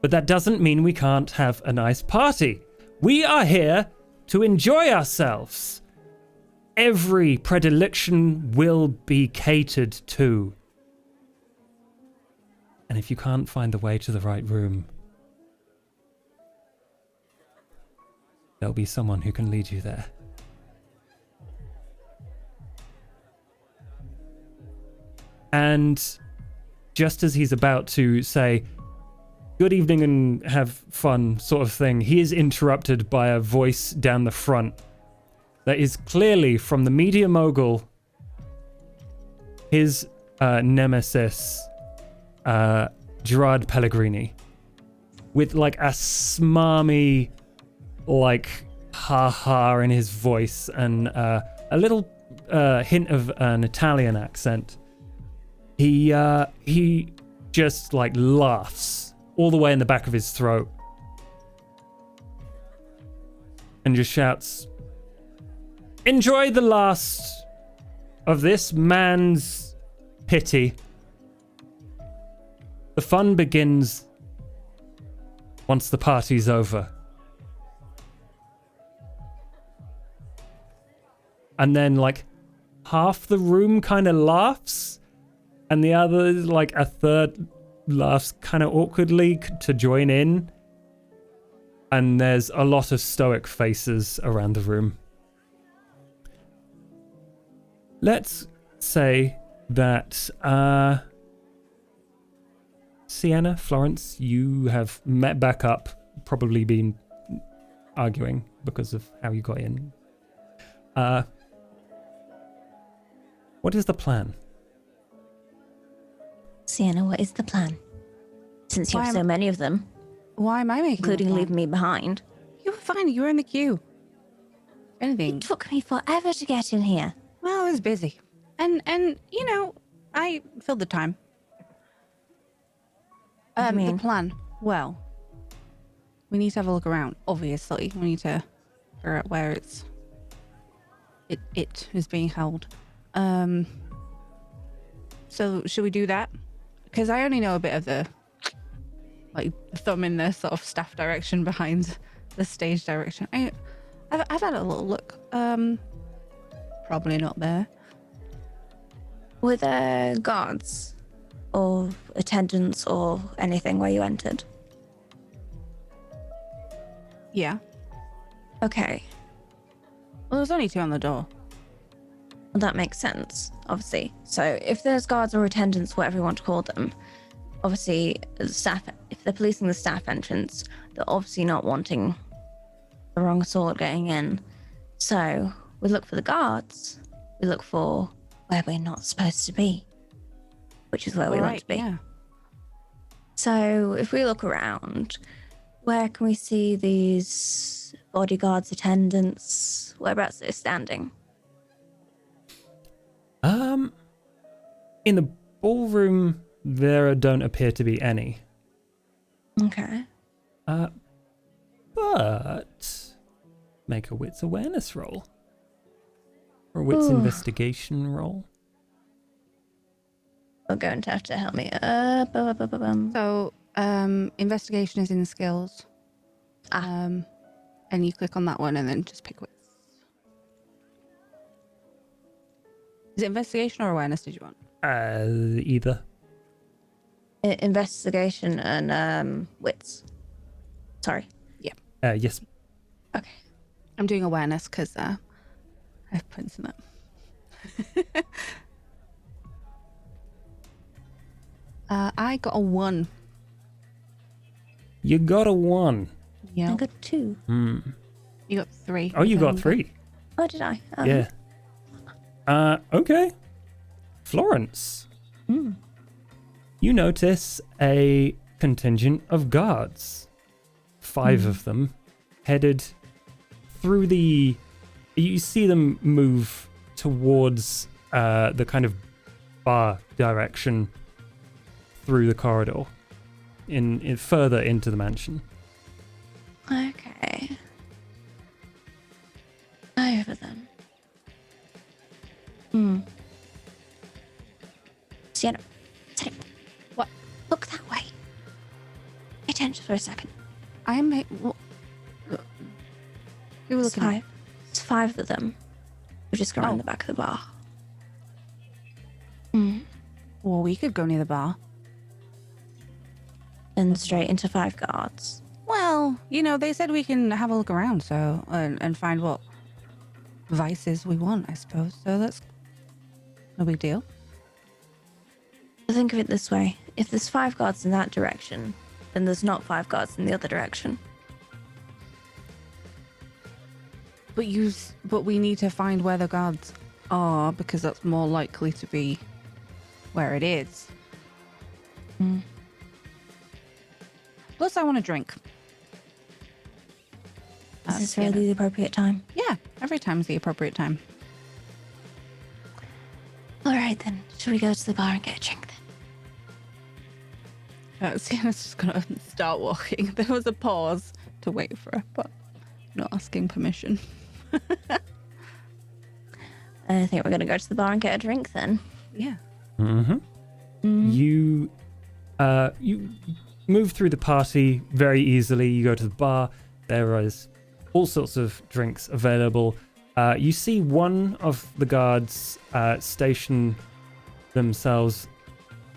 [SPEAKER 1] But that doesn't mean we can't have a nice party. We are here to enjoy ourselves. Every predilection will be catered to. And if you can't find the way to the right room, there'll be someone who can lead you there. And just as he's about to say, good evening and have fun sort of thing, he is interrupted by a voice down the front that is clearly from the media mogul, his nemesis, Gerard Pellegrini, with like a smarmy, like ha-ha in his voice and a little hint of an Italian accent. He just like laughs all the way in the back of his throat and just shouts, "Enjoy the last of this man's pity. The fun begins once the party's over." And then like half the room kind of laughs and the other, like a third, laughs kind of awkwardly to join in. And there's a lot of stoic faces around the room. Let's say that Sienna, Florence, you have met back up, probably been arguing because of how you got in. What is the plan?
[SPEAKER 5] Sienna, what is the plan? Since you have so many of them,
[SPEAKER 4] Why am I making
[SPEAKER 5] including leaving me behind.
[SPEAKER 4] You were fine. You were in the queue. Anything.
[SPEAKER 5] It took me forever to get in here.
[SPEAKER 4] Well, I was busy. And you know, I filled the time.
[SPEAKER 5] What do you mean?
[SPEAKER 4] The plan. Well, we need to have a look around, obviously. We need to figure out where it is being held. So should we do that? Because I only know a bit of the like thumb in the sort of staff direction behind the stage direction. I've had a little look. Probably not there.
[SPEAKER 5] Were there guards or attendants or anything where you entered?
[SPEAKER 4] Yeah.
[SPEAKER 5] Okay.
[SPEAKER 4] Well, there's only two on the door.
[SPEAKER 5] Well, that makes sense, obviously. So if there's guards or attendants, whatever you want to call them, obviously staff, if they're policing the staff entrance, they're obviously not wanting the wrong sort getting in. So we look for the guards. We look for where we're not supposed to be, which is where we want to be.
[SPEAKER 4] Yeah.
[SPEAKER 5] So if we look around, where can we see these bodyguards, attendants, whereabouts they're standing?
[SPEAKER 1] In the ballroom, there don't appear to be any.
[SPEAKER 5] Okay.
[SPEAKER 1] But make a wits awareness roll. Or a wits
[SPEAKER 5] Ooh.
[SPEAKER 1] investigation roll.
[SPEAKER 5] You're going to have to help me up.
[SPEAKER 4] So, investigation is in skills. And you click on that one and then just pick wits. Is it investigation or awareness did you want?
[SPEAKER 1] Either.
[SPEAKER 5] Investigation and wits. Sorry.
[SPEAKER 1] Yes.
[SPEAKER 5] Okay.
[SPEAKER 4] I'm doing awareness because I have points in that. I got a 1.
[SPEAKER 1] You got a 1.
[SPEAKER 5] I got 2.
[SPEAKER 4] You got 3.
[SPEAKER 1] Oh, you got 3.
[SPEAKER 5] Oh, did I? Oh.
[SPEAKER 1] Yeah. Okay. Florence. You notice a contingent of guards. 5 of them headed through the... You see them move towards the kind of bar direction through the corridor in further into the mansion.
[SPEAKER 5] Okay. Over them. Sienna.
[SPEAKER 4] What?
[SPEAKER 5] Look that way. Pay attention for a second.
[SPEAKER 4] I am... Who are we
[SPEAKER 5] It's
[SPEAKER 4] looking at?
[SPEAKER 5] 5. It's 5 of them. We've just gone around
[SPEAKER 4] Oh.
[SPEAKER 5] the back of the bar.
[SPEAKER 4] Well, we could go near the bar.
[SPEAKER 5] And straight into 5 guards.
[SPEAKER 4] Well, you know, they said we can have a look around, so and find what vices we want, I suppose. So that's no big deal.
[SPEAKER 5] Think of it this way. If there's 5 guards in that direction, then there's not 5 guards in the other direction.
[SPEAKER 4] But we need to find where the guards are because that's more likely to be where it is. Plus, I want a drink.
[SPEAKER 5] Is this really the appropriate time?
[SPEAKER 4] Yeah, every time's the appropriate time.
[SPEAKER 5] Alright then. Should we go to the bar and get a drink then?
[SPEAKER 4] Sienna's just gonna start walking. There was a pause to wait for her, but not asking permission.
[SPEAKER 5] I think we're going to go to the bar and get a drink then.
[SPEAKER 4] Yeah.
[SPEAKER 1] You move through the party very easily. You go to the bar. There is all sorts of drinks available. You see one of the guards station themselves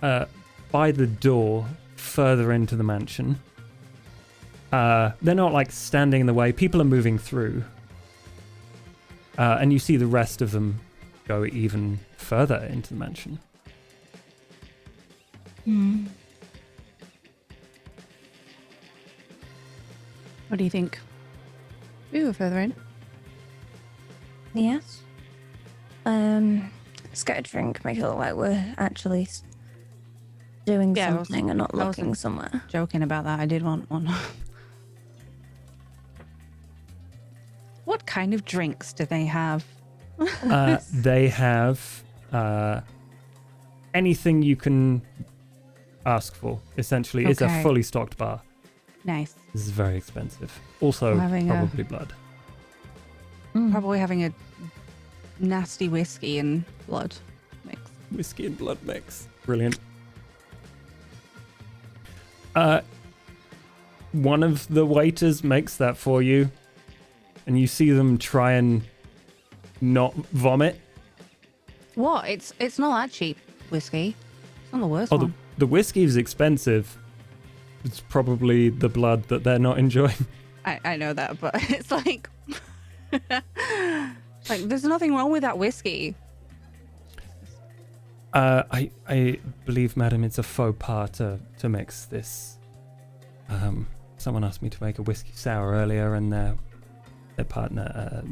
[SPEAKER 1] by the door further into the mansion. They're not like standing in the way. People are moving through. And you see the rest of them go even further into the mansion.
[SPEAKER 4] What do you think? We go further in.
[SPEAKER 5] Yes. Let's get a drink. Make it look like we're actually doing
[SPEAKER 4] Yeah,
[SPEAKER 5] something and not
[SPEAKER 4] I wasn't-
[SPEAKER 5] looking somewhere.
[SPEAKER 4] Joking about that. I did want one. What kind of drinks do they have?
[SPEAKER 1] They have anything you can ask for, essentially. It's a
[SPEAKER 4] Okay.
[SPEAKER 1] fully stocked bar.
[SPEAKER 4] Nice.
[SPEAKER 1] This is very expensive. Also,
[SPEAKER 4] Having a-
[SPEAKER 1] probably blood.
[SPEAKER 4] Probably having a nasty whiskey and blood mix.
[SPEAKER 1] Whiskey and blood mix. Brilliant. One of the waiters makes that for you, and you see them try and not vomit.
[SPEAKER 4] What? It's not that cheap whiskey. It's not the worst
[SPEAKER 1] Oh,
[SPEAKER 4] one.
[SPEAKER 1] the whiskey is expensive. It's probably the blood that they're not enjoying.
[SPEAKER 4] I know that, but it's like like there's nothing wrong with that whiskey.
[SPEAKER 1] I believe, madam, it's a faux pas to mix this. Someone asked me to make a whiskey sour earlier, and their partner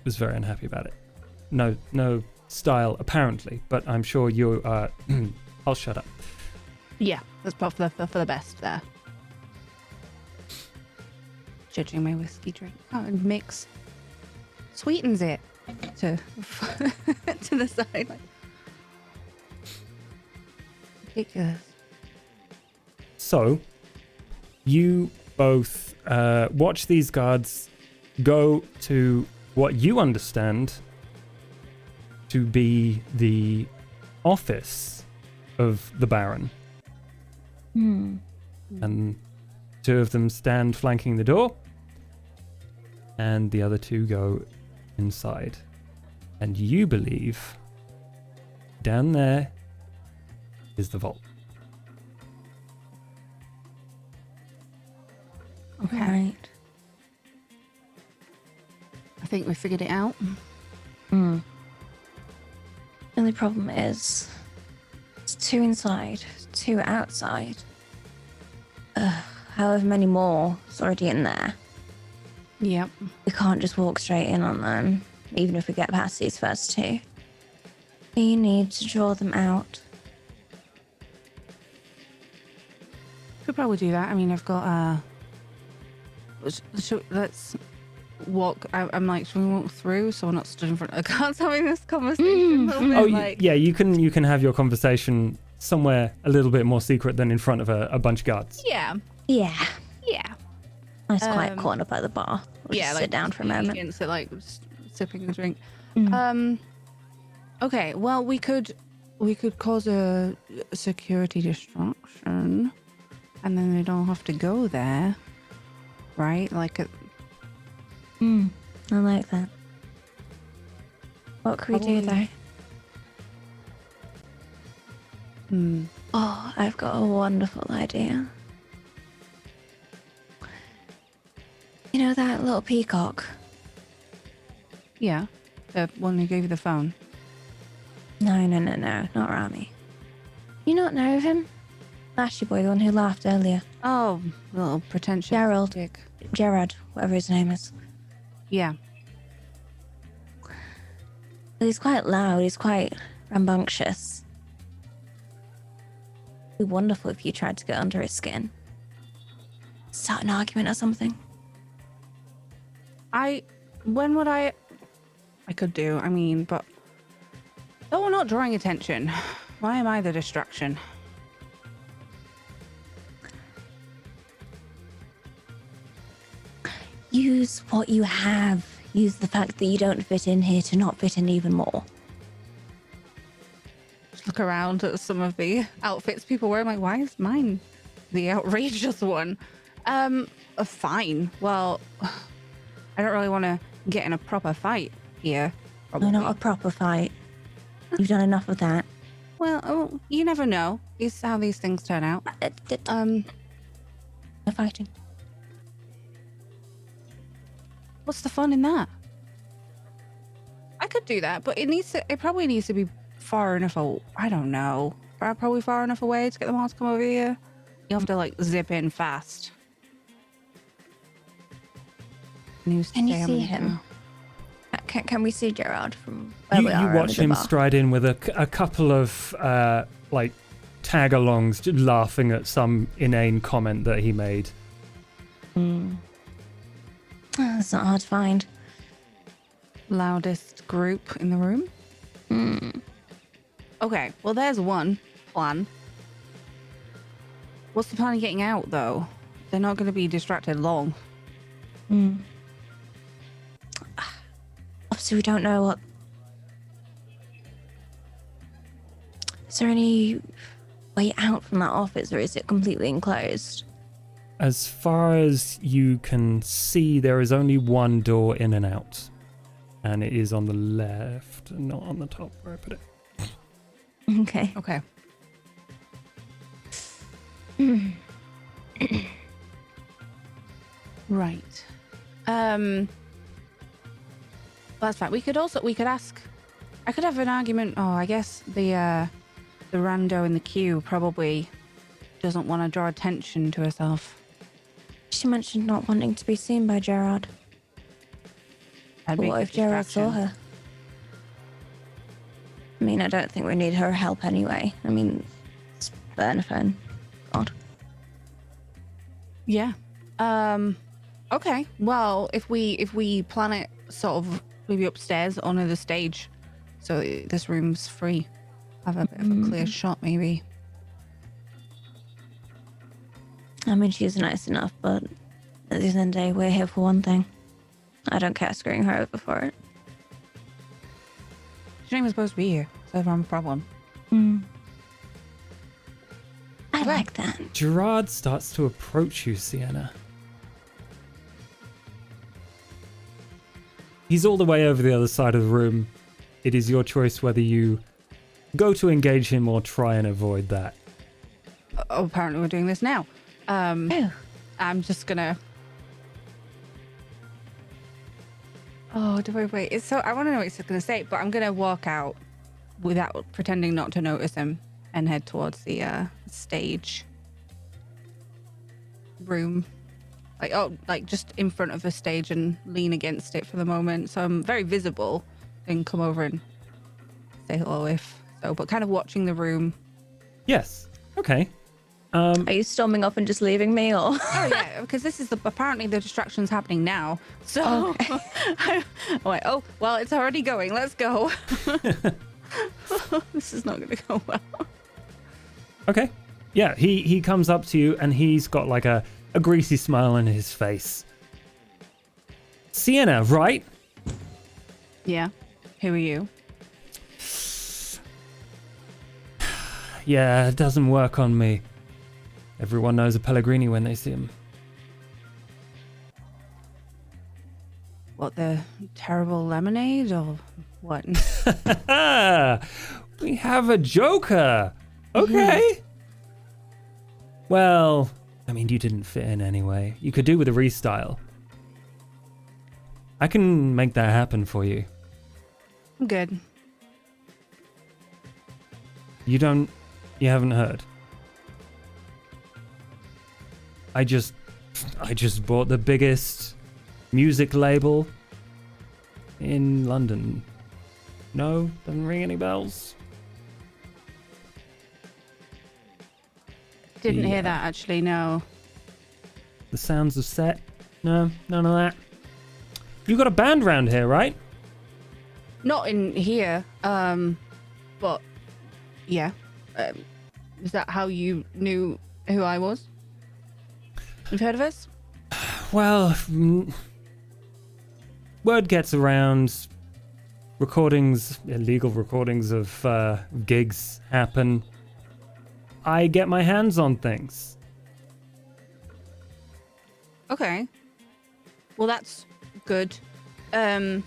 [SPEAKER 1] was very unhappy about it. No style, apparently, but I'm sure you are... I'll shut up.
[SPEAKER 4] Yeah, that's probably for the best there. Judging my whiskey drink. Oh, and mix. Sweetens it to to the side. Like. Ridiculous.
[SPEAKER 1] So, you both watch these guards go to what you understand to be the office of the Baron. And two of them stand flanking the door, and the other two go inside. And you believe down there is the vault.
[SPEAKER 4] Okay.
[SPEAKER 5] Right.
[SPEAKER 4] I think we figured it out.
[SPEAKER 5] The only problem is, it's 2 inside, 2 outside. However many more is already in there.
[SPEAKER 4] Yep.
[SPEAKER 5] We can't just walk straight in on them, even if we get past these first 2. We need to draw them out.
[SPEAKER 4] Could probably do that. I mean, I've got let's walk. I'm like, should we walk through so we're not stood in front of the guards having this conversation?
[SPEAKER 1] Yeah, you can have your conversation somewhere a little bit more secret than in front of a bunch of guards.
[SPEAKER 4] Yeah.
[SPEAKER 5] Yeah. Nice quiet
[SPEAKER 4] Um,
[SPEAKER 5] corner by the bar. We'll just sit down for a moment.
[SPEAKER 4] Against it, like just sipping a drink. Okay. Well, we could cause a security distraction, and then they don't have to go there, right? Like
[SPEAKER 5] I like that. What could we do though? Oh, I've got a wonderful idea. You know that little peacock?
[SPEAKER 4] Yeah, the one who gave you the phone.
[SPEAKER 5] No, not Rami. You not know of him? Lashy boy, the one who laughed earlier.
[SPEAKER 4] Oh, little pretentious
[SPEAKER 5] Gerald.
[SPEAKER 4] dick.
[SPEAKER 5] Gerard, whatever his name is.
[SPEAKER 4] Yeah.
[SPEAKER 5] He's quite loud, he's quite rambunctious. It'd be wonderful if you tried to get under his skin. Start an argument or something.
[SPEAKER 4] I could do, I mean, but... Oh, we're not drawing attention. Why am I the distraction?
[SPEAKER 5] Use what you have. Use the fact that you don't fit in here to not fit in even more.
[SPEAKER 4] Just look around at some of the outfits people wear. I'm like, why is mine the outrageous one? Fine. Well, I don't really want to get in a proper fight here. Probably.
[SPEAKER 5] No, not a proper fight. You've done enough of that.
[SPEAKER 4] Well, you never know. It's how these things turn out.
[SPEAKER 5] No fighting.
[SPEAKER 4] What's the fun in that? I could do that, but it probably needs to be far enough I don't know. Probably far enough away to get them all to come over here. You have to like zip in fast.
[SPEAKER 5] Can you see him? Can we see Gerard from where
[SPEAKER 1] You
[SPEAKER 5] we are?
[SPEAKER 1] watch him stride in with a couple of like tag-alongs, just laughing at some inane comment that he made.
[SPEAKER 5] It's not hard to find.
[SPEAKER 4] Loudest group in the room. Okay, well there's one plan. What's the plan of getting out though? They're not going to be distracted long.
[SPEAKER 5] Obviously, we don't know what. Is there any way out from that office, or is it completely enclosed?
[SPEAKER 1] As far as you can see, there is only one door in and out. And it is on the left, not on the top where I put it.
[SPEAKER 5] Okay.
[SPEAKER 4] Okay. Right. That's fine. We could ask. I could have an argument. Oh, I guess the rando in the queue probably doesn't want to draw attention to herself.
[SPEAKER 5] She mentioned not wanting to be seen by Gerard.
[SPEAKER 4] That'd be a
[SPEAKER 5] What
[SPEAKER 4] good
[SPEAKER 5] if Gerald saw
[SPEAKER 4] distraction.
[SPEAKER 5] her? I mean, I don't think we need her help anyway. I mean, it's burner phone. God.
[SPEAKER 4] Yeah. Okay. Well, if we plan it sort of maybe upstairs onto the stage, so this room's free, have a bit of a clear shot, maybe.
[SPEAKER 5] I mean, she's nice enough, but at the end of the day, we're here for one thing. I don't care screwing her over for it.
[SPEAKER 4] She's not even supposed to be here, so I'm a problem.
[SPEAKER 5] I like that.
[SPEAKER 1] Gerard starts to approach you, Sienna. He's all the way over the other side of the room. It is your choice whether you go to engage him or try and avoid that.
[SPEAKER 4] Oh, apparently we're doing this now.
[SPEAKER 5] Oh.
[SPEAKER 4] I'm just gonna. Oh, do I wait? It's so I want to know what he's gonna say, but I'm gonna walk out without pretending not to notice him and head towards the stage room. Like just in front of the stage and lean against it for the moment, so I'm very visible. And come over and say hello if so, but kind of watching the room.
[SPEAKER 1] Yes. Okay.
[SPEAKER 5] Are you storming off and just leaving me, or?
[SPEAKER 4] Oh yeah, because this is apparently the distraction's happening now. So I'm like, oh well, it's already going. Let's go. This is not going to go well.
[SPEAKER 1] Okay. Yeah, he comes up to you and he's got like a greasy smile on his face. Sienna, right?
[SPEAKER 4] Yeah. Who are you?
[SPEAKER 1] Yeah, it doesn't work on me. Everyone knows a Pellegrini when they see him.
[SPEAKER 4] What, the terrible lemonade or what?
[SPEAKER 1] We have a Joker. Okay. Well, I mean, you didn't fit in anyway. You could do with a restyle. I can make that happen for you.
[SPEAKER 4] I'm good.
[SPEAKER 1] You haven't heard. I just bought the biggest music label in London. No, doesn't ring any bells.
[SPEAKER 4] Didn't
[SPEAKER 1] Yeah.
[SPEAKER 4] hear that actually, no.
[SPEAKER 1] The sounds of set. No, none of that. You got a band round here, right?
[SPEAKER 4] Not in here, but yeah. Is that how you knew who I was? You've heard of us?
[SPEAKER 1] Well, word gets around. Illegal recordings of gigs happen. I get my hands on things.
[SPEAKER 4] Okay. Well, that's good. I'm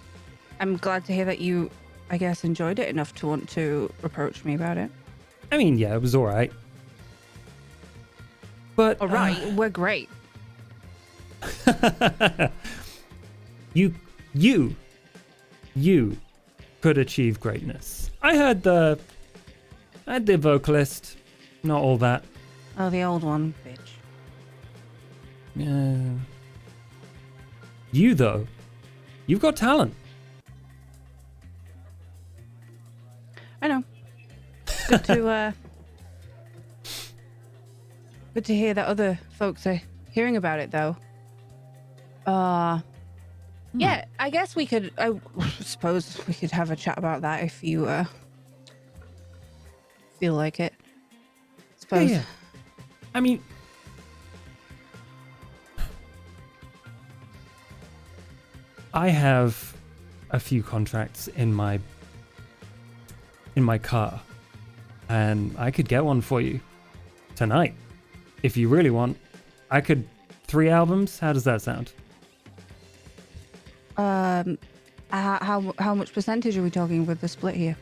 [SPEAKER 4] glad to hear that you, I guess, enjoyed it enough to want to approach me about it.
[SPEAKER 1] I mean, yeah, it was all right. But
[SPEAKER 4] All right, we're great.
[SPEAKER 1] you could achieve greatness. I heard the vocalist, not all that.
[SPEAKER 4] Oh, the old one, bitch.
[SPEAKER 1] Yeah. You though, you've got talent.
[SPEAKER 4] I know. Good to good to hear that other folks are hearing about it, though. Yeah, I guess we could. I suppose we could have a chat about that if you feel like it. Suppose.
[SPEAKER 1] Yeah. I mean, I have a few contracts in my car, and I could get one for you tonight if you really want. I could 3 albums. How does that sound?
[SPEAKER 4] How much percentage are we talking with the split here?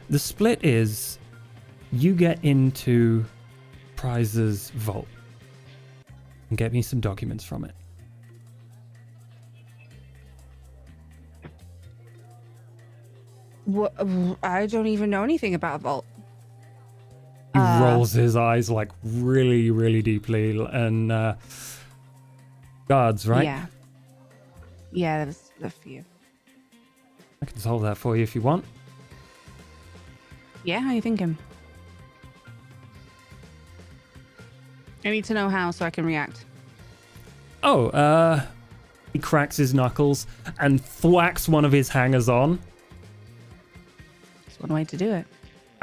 [SPEAKER 1] The split is you get into Prizes vault and get me some documents from it.
[SPEAKER 4] What? I don't even know anything about Vault.
[SPEAKER 1] He rolls his eyes like really, really deeply and guards, right?
[SPEAKER 4] Yeah. Yeah, there's a few.
[SPEAKER 1] I can solve that for you if you want.
[SPEAKER 4] Yeah, how you thinking? I need to know how so I can react.
[SPEAKER 1] Oh, he cracks his knuckles and thwacks one of his hangers on
[SPEAKER 4] That's one way to do it.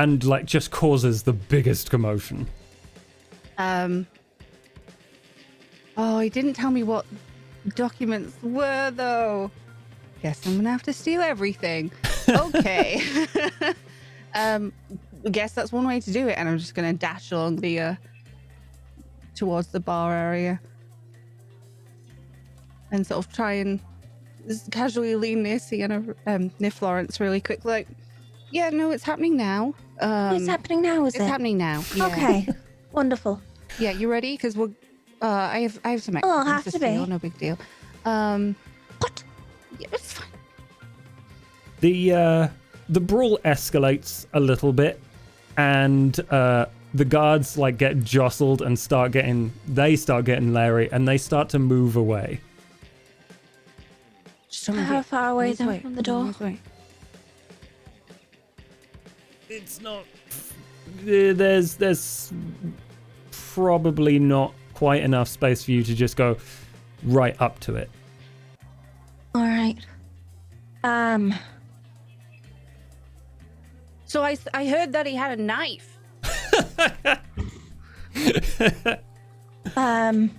[SPEAKER 1] and like just causes the biggest commotion.
[SPEAKER 4] Oh, he didn't tell me what documents were though. Guess I'm gonna have to steal everything. Okay. Guess that's one way to do it, and I'm just gonna dash along the towards the bar area and sort of try and just casually lean near Sienna, near Florence really quick, like, yeah, no, it's happening now.
[SPEAKER 5] It's happening now, is
[SPEAKER 4] It's
[SPEAKER 5] it?
[SPEAKER 4] happening now. Yeah.
[SPEAKER 5] Okay. Wonderful.
[SPEAKER 4] Yeah, you ready? Because we're. I have some.
[SPEAKER 5] Oh, I'll
[SPEAKER 4] extra
[SPEAKER 5] have
[SPEAKER 4] things
[SPEAKER 5] to be.
[SPEAKER 4] steal, no big deal.
[SPEAKER 5] What?
[SPEAKER 4] Yeah, it's fine.
[SPEAKER 1] The brawl escalates a little bit, and the guards like get jostled and start getting leery, and they start to move away.
[SPEAKER 4] Just don't move
[SPEAKER 5] How
[SPEAKER 4] yet.
[SPEAKER 5] far away
[SPEAKER 4] Move
[SPEAKER 5] is it
[SPEAKER 4] away.
[SPEAKER 5] from the door?
[SPEAKER 4] Move away.
[SPEAKER 1] It's not. There's probably not quite enough space for you to just go right up to it.
[SPEAKER 5] All right.
[SPEAKER 4] So I heard that he had a knife.
[SPEAKER 5] I'm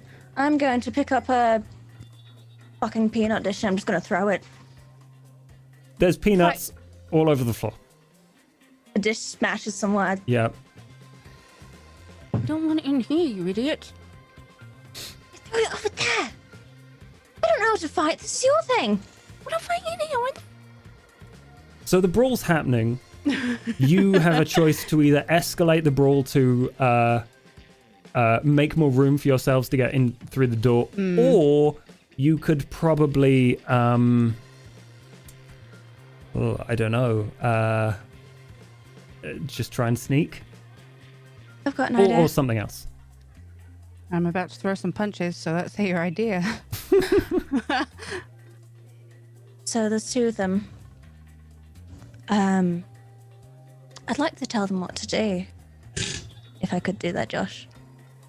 [SPEAKER 5] going to pick up a fucking peanut dish and I'm just going to throw it.
[SPEAKER 1] There's peanuts all over the floor.
[SPEAKER 5] The dish smashes somewhere.
[SPEAKER 1] Yeah.
[SPEAKER 4] I don't want it in here, you idiot.
[SPEAKER 5] Throw it over there. I don't know how to fight. This is your thing.
[SPEAKER 4] We're not fighting in here.
[SPEAKER 1] So the brawl's happening. You have a choice to either escalate the brawl to make more room for yourselves to get in through the door, or you could probably, I don't know, just try and sneak,
[SPEAKER 5] I've got an idea.
[SPEAKER 1] or something else.
[SPEAKER 4] I'm about to throw some punches, so that's your idea.
[SPEAKER 5] So there's two of them. I'd like to tell them what to do. If I could do that, Josh.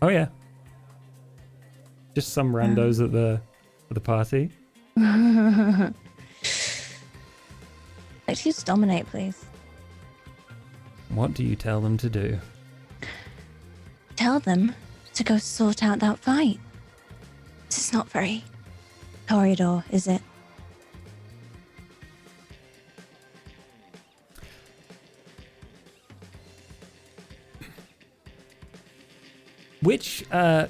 [SPEAKER 1] Oh yeah, just some randos at the party.
[SPEAKER 5] Excuse dominate, please.
[SPEAKER 1] What do you tell them to do?
[SPEAKER 5] Tell them to go sort out that fight. This is not very Toreador, is it?
[SPEAKER 1] Which, I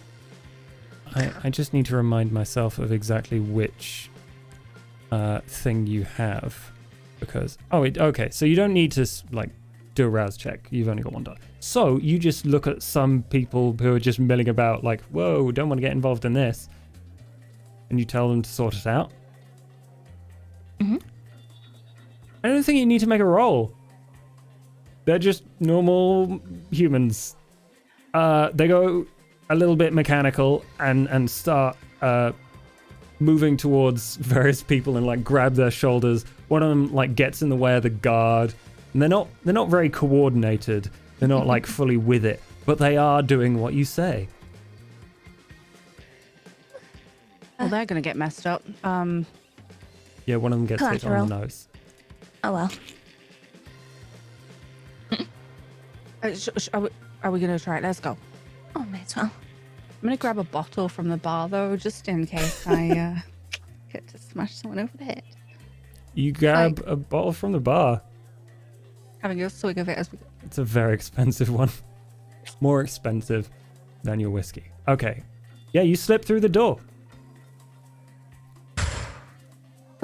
[SPEAKER 1] just need to remind myself of exactly which thing you have. Because, okay, so you don't need to, like, do a rouse check. You've only got one die. So you just look at some people who are just milling about, like, whoa, don't want to get involved in this. And you tell them to sort it out.
[SPEAKER 5] Mm-hmm.
[SPEAKER 1] I don't think you need to make a roll. They're just normal humans. They go a little bit mechanical and start moving towards various people and like grab their shoulders. One of them like gets in the way of the guard, and they're not very coordinated. They're not like fully with it, but they are doing what you say.
[SPEAKER 4] Well, they're gonna get messed up.
[SPEAKER 1] Yeah, one of them gets hit
[SPEAKER 5] Collateral.
[SPEAKER 1] on the nose.
[SPEAKER 5] Oh well.
[SPEAKER 4] Are we gonna try it? Let's go.
[SPEAKER 5] Oh, may as well.
[SPEAKER 4] I'm gonna grab a bottle from the bar though, just in case I get to smash someone over the head.
[SPEAKER 1] You grab a bottle from the bar.
[SPEAKER 4] Having a swig of it as we go.
[SPEAKER 1] It's a very expensive one. More expensive than your whiskey. Okay. Yeah, you slip through the door.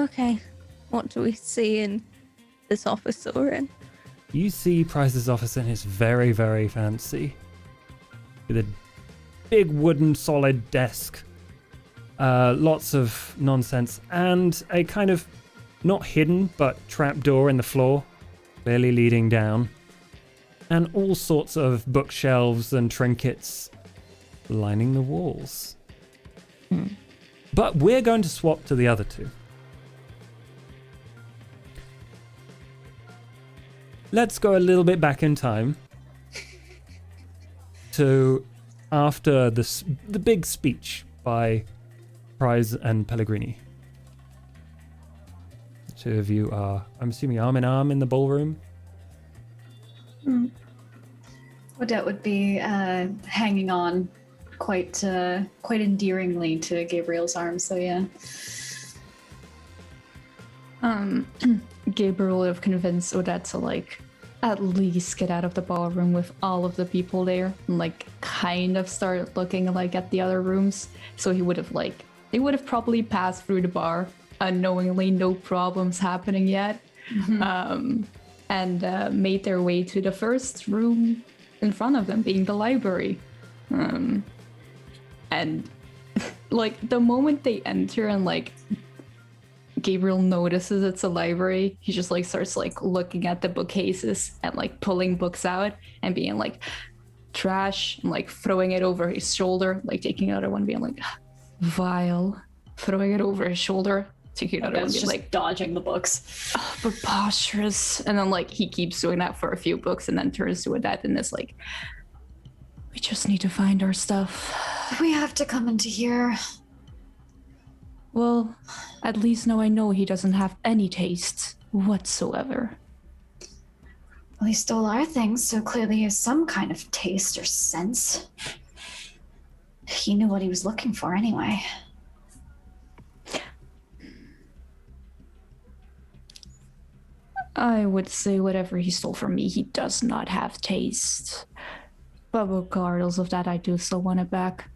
[SPEAKER 5] Okay. What do we see in this office that we're in?
[SPEAKER 1] You see Price's office, and it's very, very fancy. With a big wooden solid desk. Lots of nonsense. And a kind of, not hidden, but trap door in the floor. Clearly leading down. And all sorts of bookshelves and trinkets lining the walls. But we're going to swap to the other two. let's go a little bit back in time to after the big speech by Prize and Pellegrini. The two of you are, I'm assuming, arm in arm in the ballroom.
[SPEAKER 2] Odette would be hanging on quite endearingly to Gabriel's arm. So yeah.
[SPEAKER 3] Gabriel would have convinced Odette to like at least get out of the ballroom with all of the people there and like kind of start looking like at the other rooms. So he would have like, they would have probably passed through the bar unknowingly, no problems happening yet, and made their way to the first room in front of them, being the library. And like the moment they enter and like Gabriel notices it's a library, he just like starts like looking at the bookcases and like pulling books out and being like trash and like throwing it over his shoulder, like taking another one, being like vile, throwing it over his shoulder, taking another one, being like
[SPEAKER 2] dodging the books.
[SPEAKER 3] Preposterous. And then like he keeps doing that for a few books and then turns to Odette and is like, we just need to find our stuff.
[SPEAKER 2] We have to come into here.
[SPEAKER 3] Well, at least now I know he doesn't have any taste whatsoever.
[SPEAKER 2] Well, he stole our things, so clearly he has some kind of taste or sense. He knew what he was looking for anyway.
[SPEAKER 3] I would say whatever he stole from me, he does not have taste. But regardless of that, I do still want it back.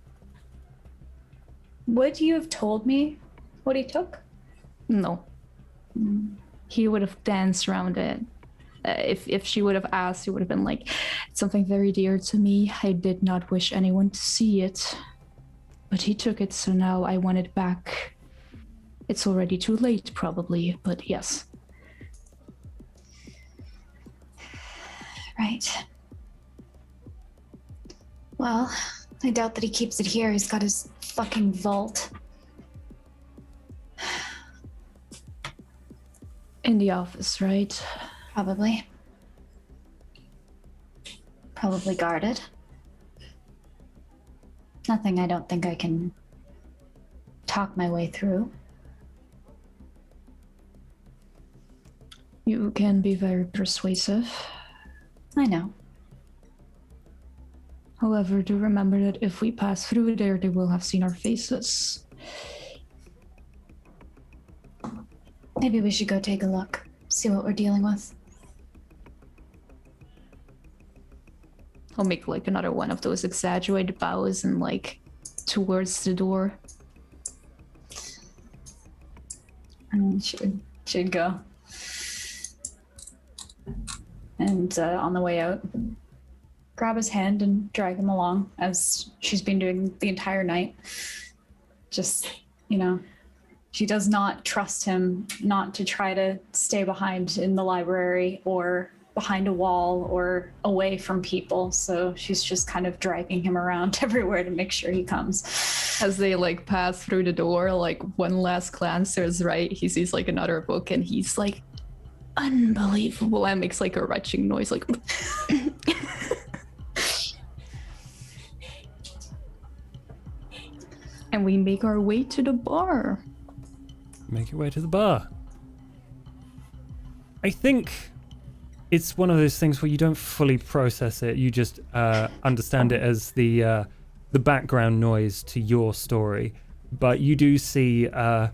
[SPEAKER 2] Would you have told me what he took?
[SPEAKER 3] No. He would have danced around it. If she would have asked, he would have been like, it's something very dear to me. I did not wish anyone to see it. But he took it, so now I want it back. It's already too late, probably, but yes.
[SPEAKER 2] Right. Well, I doubt that he keeps it here. He's got his fucking vault.
[SPEAKER 3] In the office, right?
[SPEAKER 2] Probably. Probably guarded. Nothing I don't think I can talk my way through.
[SPEAKER 3] You can be very persuasive.
[SPEAKER 2] I know.
[SPEAKER 3] However, do remember that if we pass through there, they will have seen our faces.
[SPEAKER 2] Maybe we should go take a look, see what we're dealing with.
[SPEAKER 3] I'll make like another one of those exaggerated bows and like towards the door.
[SPEAKER 2] Should go. And on the way out, grab his hand and drag him along, as she's been doing the entire night. Just, you know, she does not trust him not to try to stay behind in the library or behind a wall or away from people. So she's just kind of dragging him around everywhere to make sure he comes.
[SPEAKER 3] As they like pass through the door, like one last glance to his right, he sees like another book and he's like, unbelievable, and makes like a retching noise, like and we make our way to the bar.
[SPEAKER 1] Make your way to the bar. I think it's one of those things where you don't fully process it. You just understand it as the background noise to your story. But you do see a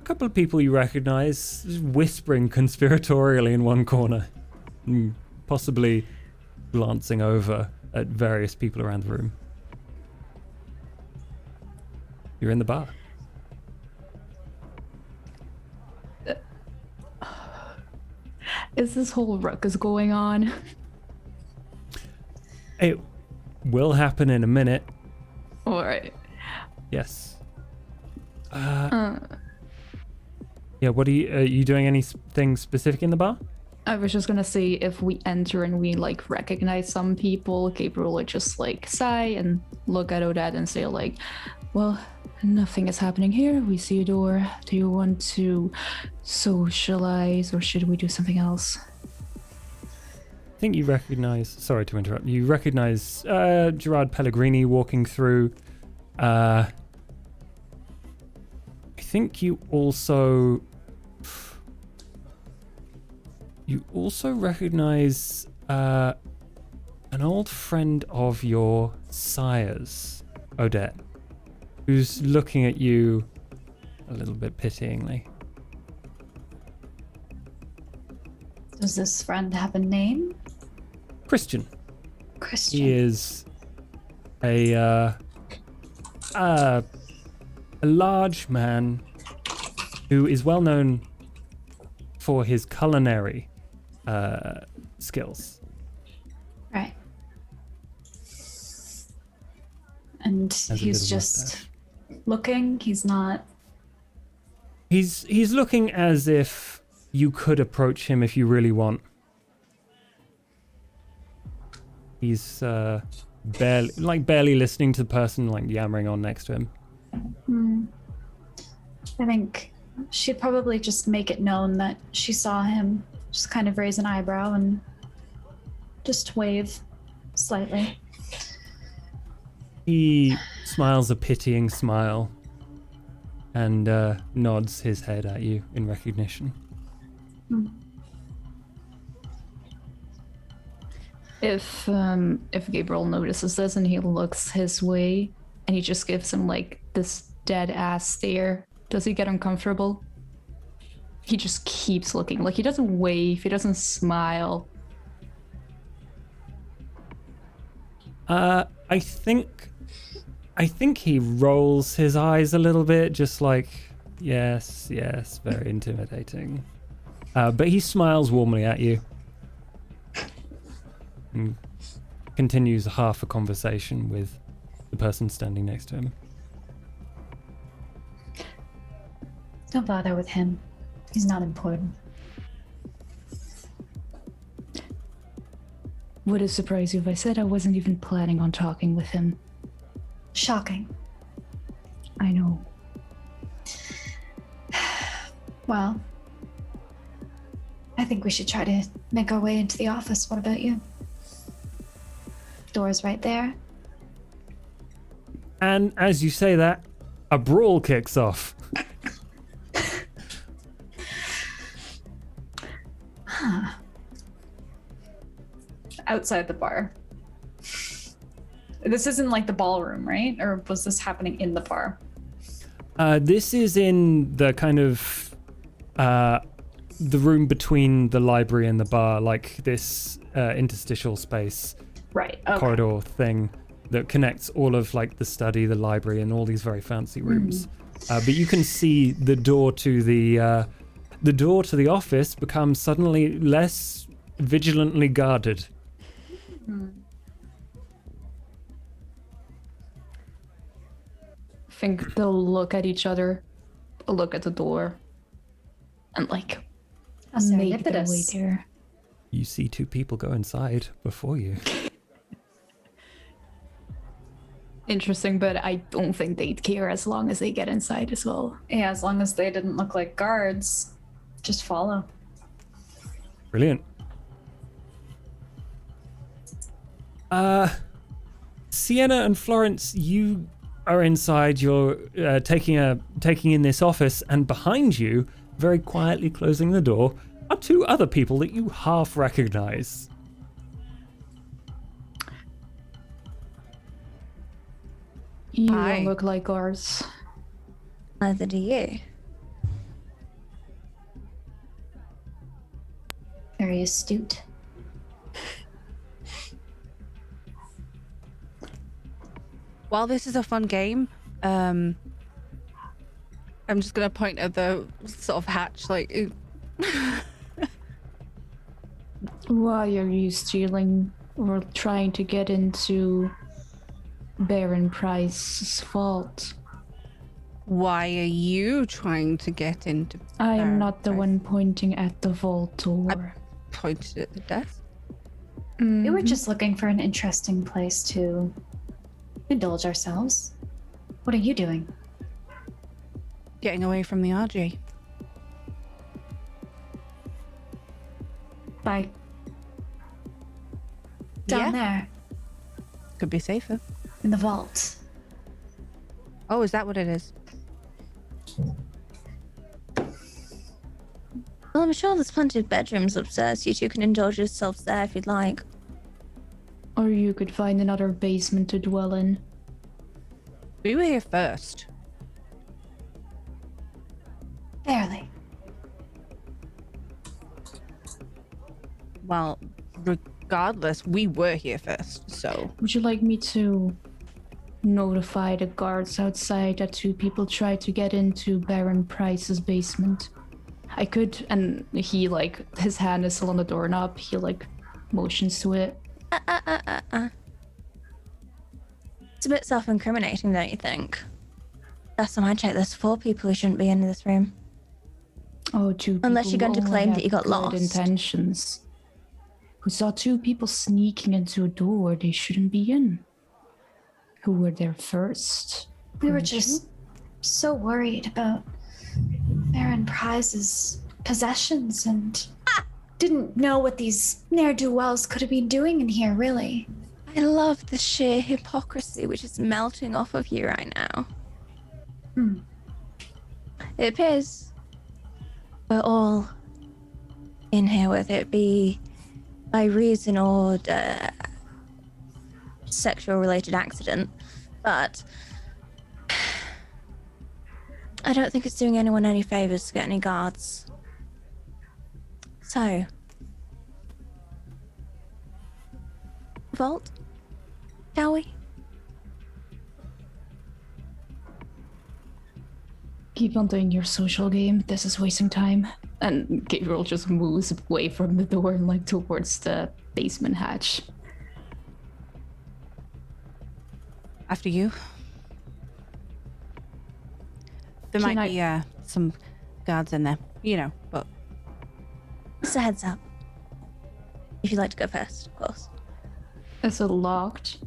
[SPEAKER 1] couple of people you recognize whispering conspiratorially in one corner, possibly glancing over at various people around the room. You're in the bar.
[SPEAKER 3] Is this whole ruckus going on?
[SPEAKER 1] It will happen in a minute.
[SPEAKER 3] All right.
[SPEAKER 1] Yes. Yeah, what are you doing anything specific in the bar?
[SPEAKER 3] I was just gonna say, if we enter and we like recognize some people, Gabriel would just like sigh and look at Odette and say like, well, Nothing is happening here. We see a door. Do you want to socialize or should we do something else?
[SPEAKER 1] I think you recognize, sorry to interrupt, you recognize Gerard Pellegrini walking through. I think you also recognize an old friend of your sire's, Odette, who's looking at you a little bit pityingly.
[SPEAKER 2] Does this friend have a name?
[SPEAKER 1] Christian.
[SPEAKER 2] Christian.
[SPEAKER 1] He is a large man who is well known for his culinary skills.
[SPEAKER 2] Right. And
[SPEAKER 1] Has a
[SPEAKER 2] he's
[SPEAKER 1] little
[SPEAKER 2] just
[SPEAKER 1] mustache.
[SPEAKER 2] looking. He's not.
[SPEAKER 1] He's looking as if you could approach him if you really want. He's barely listening to the person yammering on next to him.
[SPEAKER 2] I think she'd probably just make it known that she saw him, just kind of raise an eyebrow and just wave slightly.
[SPEAKER 1] He smiles a pitying smile and nods his head at you in recognition.
[SPEAKER 3] If Gabriel notices this and he looks his way and he just gives him this dead ass stare, does he get uncomfortable? He just keeps looking. He doesn't wave, he doesn't smile.
[SPEAKER 1] I think he rolls his eyes a little bit, just yes, very intimidating. But he smiles warmly at you and continues half a conversation with the person standing next to him.
[SPEAKER 2] Don't bother with him. He's not important.
[SPEAKER 3] Would it surprise you if I said I wasn't even planning on talking with him?
[SPEAKER 2] Shocking.
[SPEAKER 3] I know.
[SPEAKER 2] Well, I think we should try to make our way into the office. What about you? Door's right there.
[SPEAKER 1] And as you say that, a brawl kicks off.
[SPEAKER 2] Outside the bar. This isn't the ballroom, right? Or was this happening in the bar?
[SPEAKER 1] This is in the kind of the room between the library and the bar, this interstitial space.
[SPEAKER 2] Right. Okay.
[SPEAKER 1] Corridor thing that connects all of the study, the library, and all these very fancy rooms. But you can see the door to the office become suddenly less vigilantly guarded.
[SPEAKER 3] I think they'll look at each other, look at the door, and make their way
[SPEAKER 2] Serendipitous.
[SPEAKER 3] there.
[SPEAKER 1] You see two people go inside before you.
[SPEAKER 3] Interesting, but I don't think they'd care as long as they get inside as well.
[SPEAKER 2] Yeah, as long as they didn't look like guards, just follow.
[SPEAKER 1] Brilliant. Sienna and Florence, you are inside. You're taking in this office, and behind you, very quietly closing the door, are two other people that you half recognize.
[SPEAKER 3] You
[SPEAKER 4] Hi.
[SPEAKER 3] don't look like ours.
[SPEAKER 5] Neither do you.
[SPEAKER 2] Very astute.
[SPEAKER 4] While this is a fun game, I'm just gonna point at the sort of hatch,
[SPEAKER 3] Why are you stealing or trying to get into Baron Price's vault?
[SPEAKER 4] why are you trying to get into?
[SPEAKER 3] I am
[SPEAKER 4] Baron
[SPEAKER 3] not the
[SPEAKER 4] Price?
[SPEAKER 3] one pointing at the vault door.
[SPEAKER 4] Pointed at the desk.
[SPEAKER 2] We were
[SPEAKER 3] Mhm.
[SPEAKER 2] just looking for an interesting place to indulge ourselves. What are you doing?
[SPEAKER 4] Getting away from the RJ.
[SPEAKER 2] By down there
[SPEAKER 4] Could be safer.
[SPEAKER 2] in the vault.
[SPEAKER 4] Oh, is that what it is?
[SPEAKER 5] Well, I'm sure there's plenty of bedrooms upstairs. You two can indulge yourselves there if you'd like.
[SPEAKER 3] Or you could find another basement to dwell in.
[SPEAKER 4] We were here first.
[SPEAKER 2] Barely.
[SPEAKER 4] Well, regardless, we were here first, so...
[SPEAKER 3] Would you like me to notify the guards outside that 2 people tried to get into Baron Price's basement? I could, and he, like, his hand is still on the doorknob. He, like, motions to it.
[SPEAKER 5] It's a bit self-incriminating, don't you think? Last time I checked, there's 4 people who shouldn't be in this room.
[SPEAKER 3] Oh, 2 people
[SPEAKER 5] Unless you're going to
[SPEAKER 3] who
[SPEAKER 5] claim
[SPEAKER 3] only
[SPEAKER 5] that you got
[SPEAKER 3] have good
[SPEAKER 5] lost.
[SPEAKER 3] intentions. Who saw 2 people sneaking into a door they shouldn't be in. Who were there first?
[SPEAKER 2] We were
[SPEAKER 3] Weren't
[SPEAKER 2] just
[SPEAKER 3] you?
[SPEAKER 2] so worried about Baron Prize's possessions and didn't know what these ne'er-do-wells could have been doing in here, really.
[SPEAKER 5] I love the sheer hypocrisy which is melting off of you right now. It appears we're all in here, whether it be by reason or sexual related accident, but I don't think it's doing anyone any favors to get any guards. So, vault, shall we?
[SPEAKER 3] Keep on doing your social game. This is wasting time. And Gabriel just moves away from the door and like towards the basement hatch.
[SPEAKER 4] After you. There
[SPEAKER 3] Can
[SPEAKER 4] might be some guards in there, you know, but...
[SPEAKER 5] Just a heads up. If you'd like to go first, of course.
[SPEAKER 3] Is it locked?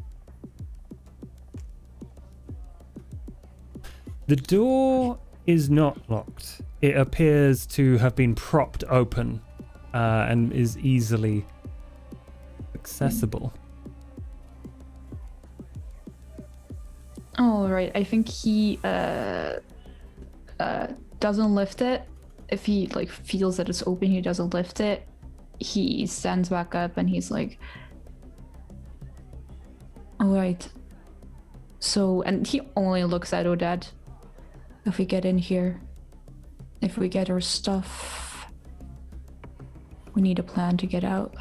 [SPEAKER 1] The door is not locked. It appears to have been propped open and is easily accessible.
[SPEAKER 3] Oh, right. I think he doesn't lift it. If he like feels that it's open, he doesn't lift it. He stands back up and he's like, all right. So, and he only looks at Odette. If we get in here, if we get our stuff, we need a plan to get out.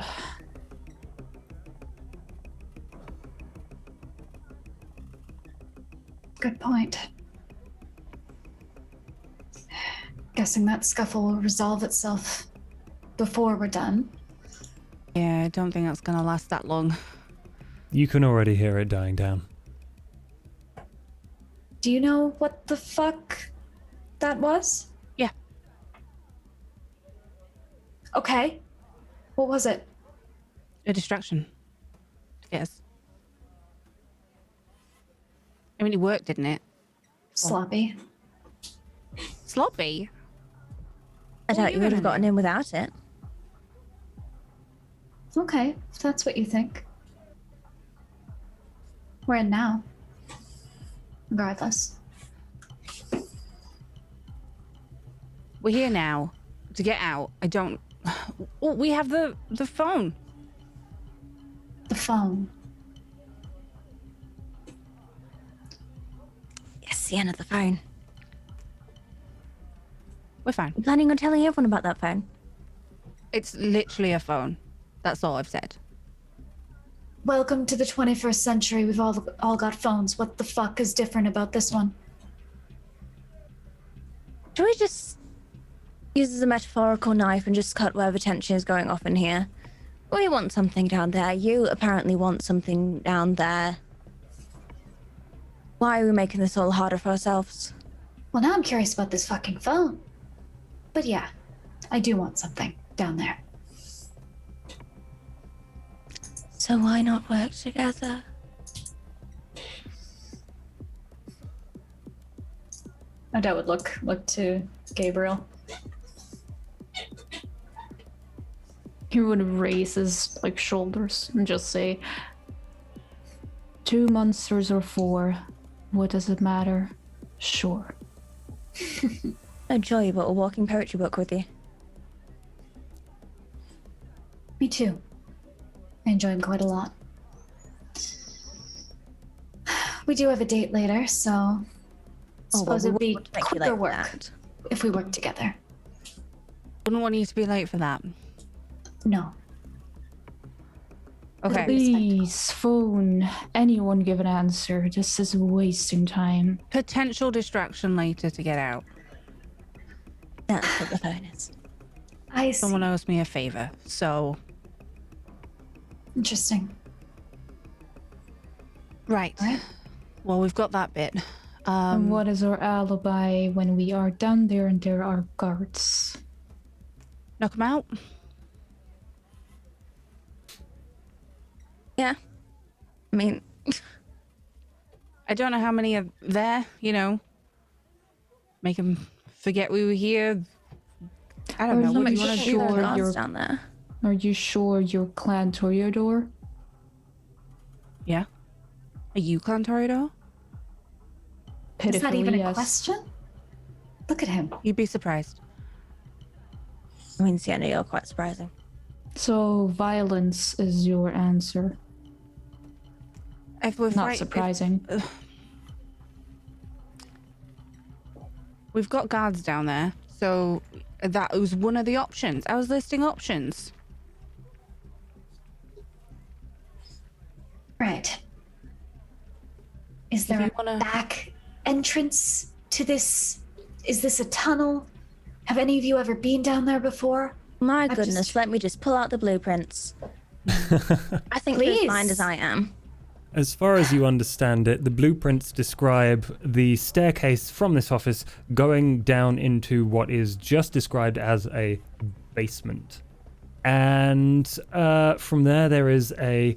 [SPEAKER 2] Good point. Guessing that scuffle will resolve itself before we're done.
[SPEAKER 4] Yeah, I don't think that's gonna last that long.
[SPEAKER 1] You can already hear it dying down.
[SPEAKER 2] Do you know what the fuck that was?
[SPEAKER 4] Yeah.
[SPEAKER 2] Okay. What was it?
[SPEAKER 4] A distraction. Yes. I mean, it worked, didn't it?
[SPEAKER 2] Sloppy.
[SPEAKER 4] Sloppy?
[SPEAKER 5] I doubt
[SPEAKER 4] you
[SPEAKER 5] you would have
[SPEAKER 4] gonna
[SPEAKER 5] gotten in without it.
[SPEAKER 2] Okay, if that's what you think. We're in now. Regardless.
[SPEAKER 4] We're here now. To get out, I don't... Oh, we have the phone.
[SPEAKER 2] The phone.
[SPEAKER 5] Yes, Sienna, the phone.
[SPEAKER 4] We're fine.
[SPEAKER 5] You planning on telling everyone about that phone?
[SPEAKER 4] It's literally a phone. That's all I've said.
[SPEAKER 2] Welcome to the 21st century. We've all got phones. What the fuck is different about this one?
[SPEAKER 5] Should we just use it as a metaphorical knife and just cut wherever tension is going off in here? We want something down there. You apparently want something down there. Why are we making this all harder for ourselves?
[SPEAKER 2] Well, now I'm curious about this fucking phone. But yeah, I do want something down there.
[SPEAKER 5] So why not work together?
[SPEAKER 2] Odette would look to Gabriel.
[SPEAKER 3] He would raise his shoulders and just say, 2 monsters or 4, what does it matter? Sure.
[SPEAKER 5] No joy about a walking poetry book with you.
[SPEAKER 2] Me too. I enjoy him quite a lot. We do have a date later, so suppose it'd be quicker work if we work together.
[SPEAKER 4] Wouldn't want you to be late for that.
[SPEAKER 2] No.
[SPEAKER 4] Okay.
[SPEAKER 3] Please phone anyone, give an answer. This is wasting time.
[SPEAKER 4] Potential distraction later to get out.
[SPEAKER 5] That's what the phone is.
[SPEAKER 2] I see.
[SPEAKER 4] Someone owes me a favor, so...
[SPEAKER 2] Interesting.
[SPEAKER 4] Right. Well, we've got that bit.
[SPEAKER 3] And what is our alibi when we are down there and there are guards?
[SPEAKER 4] Knock them out?
[SPEAKER 5] Yeah. I mean...
[SPEAKER 4] I don't know how many are there, Make them forget we were here. I don't know. What do you want to do?
[SPEAKER 5] Guards down there.
[SPEAKER 3] Are you sure you're Clan Toreador?
[SPEAKER 4] Yeah. Are you Clan Toreador?
[SPEAKER 2] Is that even a
[SPEAKER 3] yes.
[SPEAKER 2] question? Look at him.
[SPEAKER 4] You'd be surprised.
[SPEAKER 5] I mean, Sienna, you're quite surprising.
[SPEAKER 3] So violence is your answer.
[SPEAKER 4] If we're
[SPEAKER 3] Not surprising.
[SPEAKER 4] We've got guards down there, so that was one of the options. I was listing options.
[SPEAKER 2] Right. Is there
[SPEAKER 4] you
[SPEAKER 2] a
[SPEAKER 4] wanna-
[SPEAKER 2] back entrance to this? Is this a tunnel? Have any of you ever been down there before?
[SPEAKER 5] My
[SPEAKER 2] I've
[SPEAKER 5] goodness,
[SPEAKER 2] just-
[SPEAKER 5] let me just pull out the blueprints. I think you're as
[SPEAKER 2] Please.
[SPEAKER 5] blind as I am.
[SPEAKER 1] As far as you understand it, the blueprints describe the staircase from this office going down into what is just described as a basement. And from there is a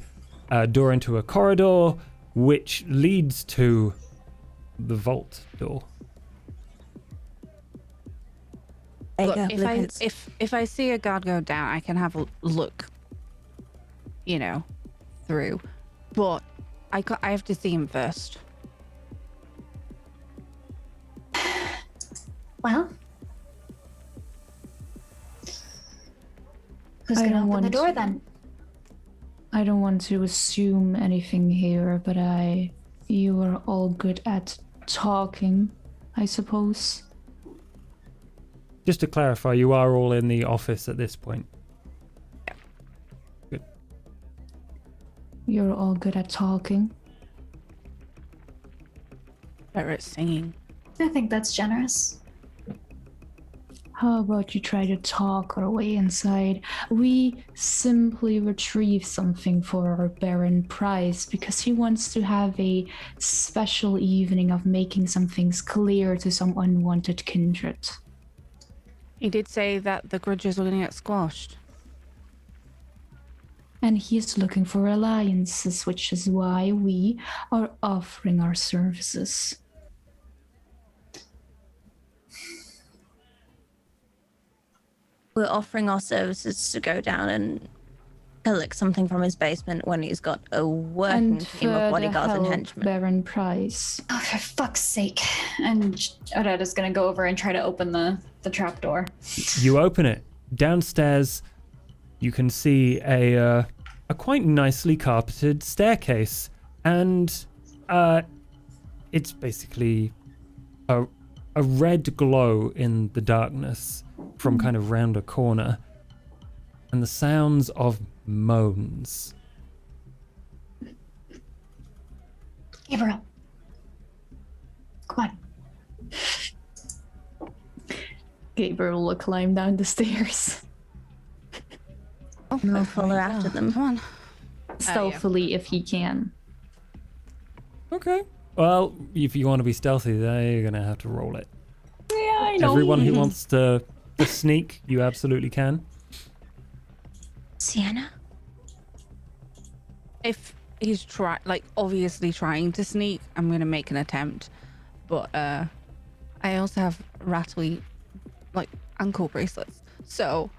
[SPEAKER 1] door into a corridor, which leads to the vault door.
[SPEAKER 5] There you
[SPEAKER 4] Look,
[SPEAKER 5] go, blueprints.
[SPEAKER 4] if I see a guard go down, I can have a look, through. But I have to see him first.
[SPEAKER 2] Well, who's
[SPEAKER 3] I
[SPEAKER 2] gonna
[SPEAKER 3] don't
[SPEAKER 2] open the
[SPEAKER 3] want
[SPEAKER 2] door
[SPEAKER 3] to.
[SPEAKER 2] then?
[SPEAKER 3] I don't want to assume anything here, but you are all good at talking, I suppose.
[SPEAKER 1] Just to clarify, you are all in the office at this point. Good.
[SPEAKER 3] You're all good at talking.
[SPEAKER 4] Better at singing.
[SPEAKER 2] I think that's generous.
[SPEAKER 3] How about you try to talk our way inside? We simply retrieve something for our Baron Price because he wants to have a special evening of making some things clear to some unwanted kindred.
[SPEAKER 4] He did say that the grudges were going to get squashed.
[SPEAKER 3] And he is looking for alliances, which is why we are offering our services.
[SPEAKER 5] We're offering our services to go down and collect something from his basement when he's got a working
[SPEAKER 3] And
[SPEAKER 5] team of
[SPEAKER 3] further
[SPEAKER 5] bodyguards and
[SPEAKER 3] help
[SPEAKER 5] henchmen.
[SPEAKER 3] Baron Price.
[SPEAKER 2] Oh, for fuck's sake. And Odette is gonna go over and try to open the trapdoor.
[SPEAKER 1] You open it. Downstairs, you can see a quite nicely carpeted staircase, and it's basically a red glow in the darkness from kind of round a corner, and the sounds of moans.
[SPEAKER 2] Gabriel. Come on.
[SPEAKER 3] Gabriel will climb down the stairs
[SPEAKER 4] Oh,
[SPEAKER 5] And we'll follow after them.
[SPEAKER 4] Come on.
[SPEAKER 3] stealthily if he can.
[SPEAKER 1] Okay. Well, if you want to be stealthy, then you're gonna have to roll it.
[SPEAKER 3] Yeah, I know.
[SPEAKER 1] Everyone who wants to sneak, you absolutely can.
[SPEAKER 5] Sienna?
[SPEAKER 4] If he's obviously trying to sneak, I'm going to make an attempt. But I I also have rattly, like, ankle bracelets. So,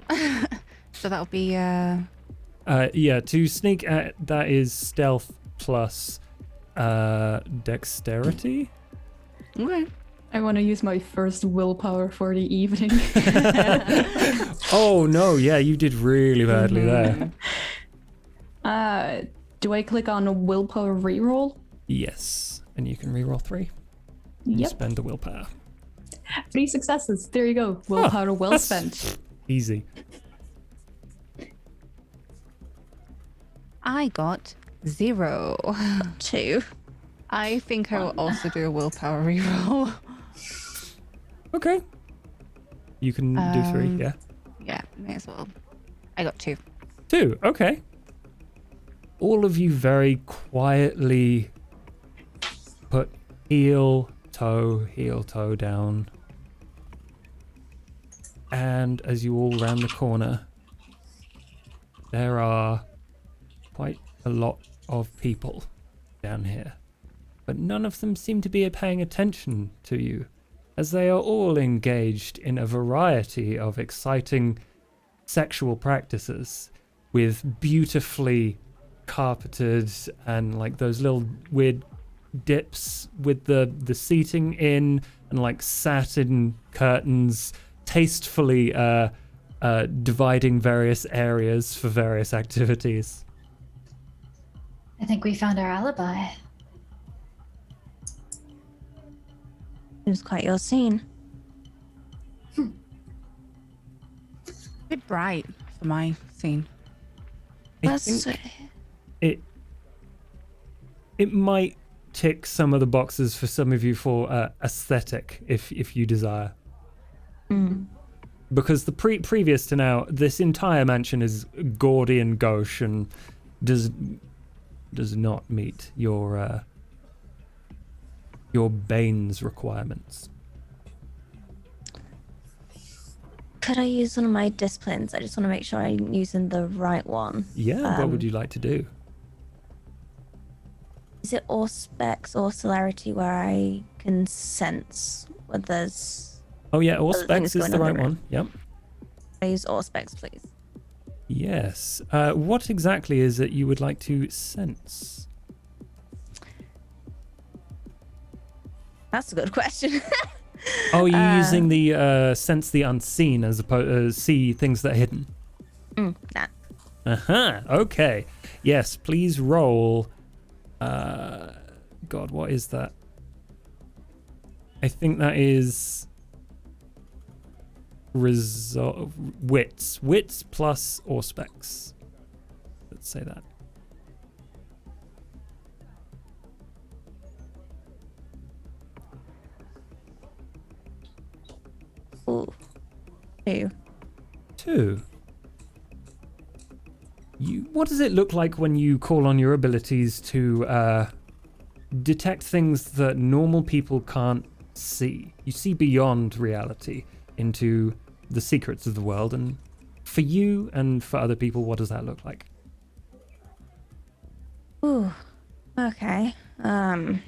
[SPEAKER 4] so that'll be,
[SPEAKER 1] Yeah, to sneak at, that is stealth plus dexterity.
[SPEAKER 4] okay.
[SPEAKER 3] I want to use my first willpower for the evening.
[SPEAKER 1] Oh no, yeah, you did really badly there.
[SPEAKER 3] Do I click on a willpower reroll?
[SPEAKER 1] Yes, and you can reroll 3 and
[SPEAKER 3] Yep.
[SPEAKER 1] spend the willpower.
[SPEAKER 3] 3 successes. There you go. Willpower well
[SPEAKER 1] that's
[SPEAKER 3] spent.
[SPEAKER 1] Easy.
[SPEAKER 4] I got 0.
[SPEAKER 5] 2.
[SPEAKER 4] I think I will also do a willpower reroll.
[SPEAKER 1] Okay. You can do 3, yeah.
[SPEAKER 4] Yeah, may as well. I got 2.
[SPEAKER 1] 2, okay. All of you very quietly put heel, toe down. And as you all round the corner, there are quite a lot of people down here. But none of them seem to be paying attention to you, as they are all engaged in a variety of exciting sexual practices with beautifully carpeted and like those little weird dips with the seating in and like satin curtains tastefully dividing various areas for various activities.
[SPEAKER 2] I think we found our alibi.
[SPEAKER 5] It was quite your scene.
[SPEAKER 4] A bit bright for my scene.
[SPEAKER 1] I
[SPEAKER 5] That's
[SPEAKER 1] think it might tick some of the boxes for some of you for aesthetic if you desire. Because the previous to now, this entire mansion is gaudy and gauche and does not meet your Bane's requirements.
[SPEAKER 5] Could I use one of my disciplines? I just want to make sure I'm using the right one.
[SPEAKER 1] Yeah, what would you like to do?
[SPEAKER 5] Is it Auspex or Celerity where I can sense whether there's...
[SPEAKER 1] Oh yeah,
[SPEAKER 5] other things
[SPEAKER 1] Auspex is
[SPEAKER 5] going
[SPEAKER 1] the
[SPEAKER 5] on in
[SPEAKER 1] right
[SPEAKER 5] the
[SPEAKER 1] one. Yep.
[SPEAKER 5] I use Auspex, please.
[SPEAKER 1] Yes. What exactly is it you would like to sense?
[SPEAKER 5] That's a good question.
[SPEAKER 1] Oh, you're using the sense the unseen as opposed see things that are hidden.
[SPEAKER 5] Nah.
[SPEAKER 1] Uh-huh. Okay. Yes, please roll. God, what is that? I think that is wits. Wits plus Auspex. Let's say that.
[SPEAKER 5] Ooh. 2.
[SPEAKER 1] 2. What does it look like when you call on your abilities to detect things that normal people can't see? You see beyond reality into the secrets of the world, and for you and for other people, what does that look like?
[SPEAKER 5] Ooh. Okay. A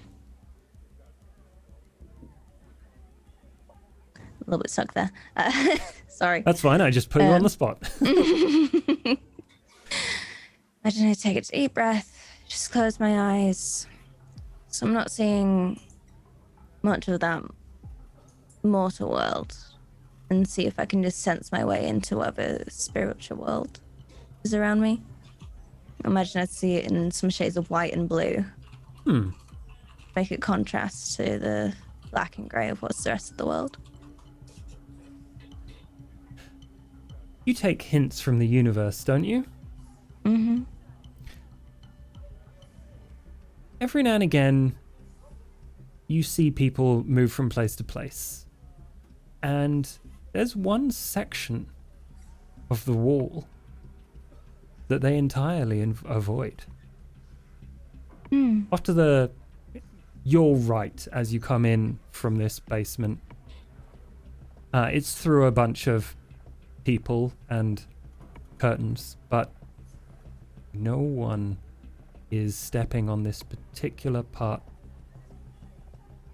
[SPEAKER 5] little bit stuck there. Sorry.
[SPEAKER 1] That's fine, I just put you on the spot.
[SPEAKER 5] I don't know, take a deep breath, just close my eyes. So I'm not seeing much of that mortal world, and see if I can just sense my way into whatever spiritual world is around me. I imagine I'd see it in some shades of white and blue. Make it contrast to the black and grey of what's the rest of the world.
[SPEAKER 1] You take hints from the universe, don't you?
[SPEAKER 5] Mm-hmm.
[SPEAKER 1] Every now and again, you see people move from place to place. And there's one section of the wall that they entirely avoid. Off to your right as you come in from this basement. It's through a bunch of people and curtains, but no one is stepping on this particular part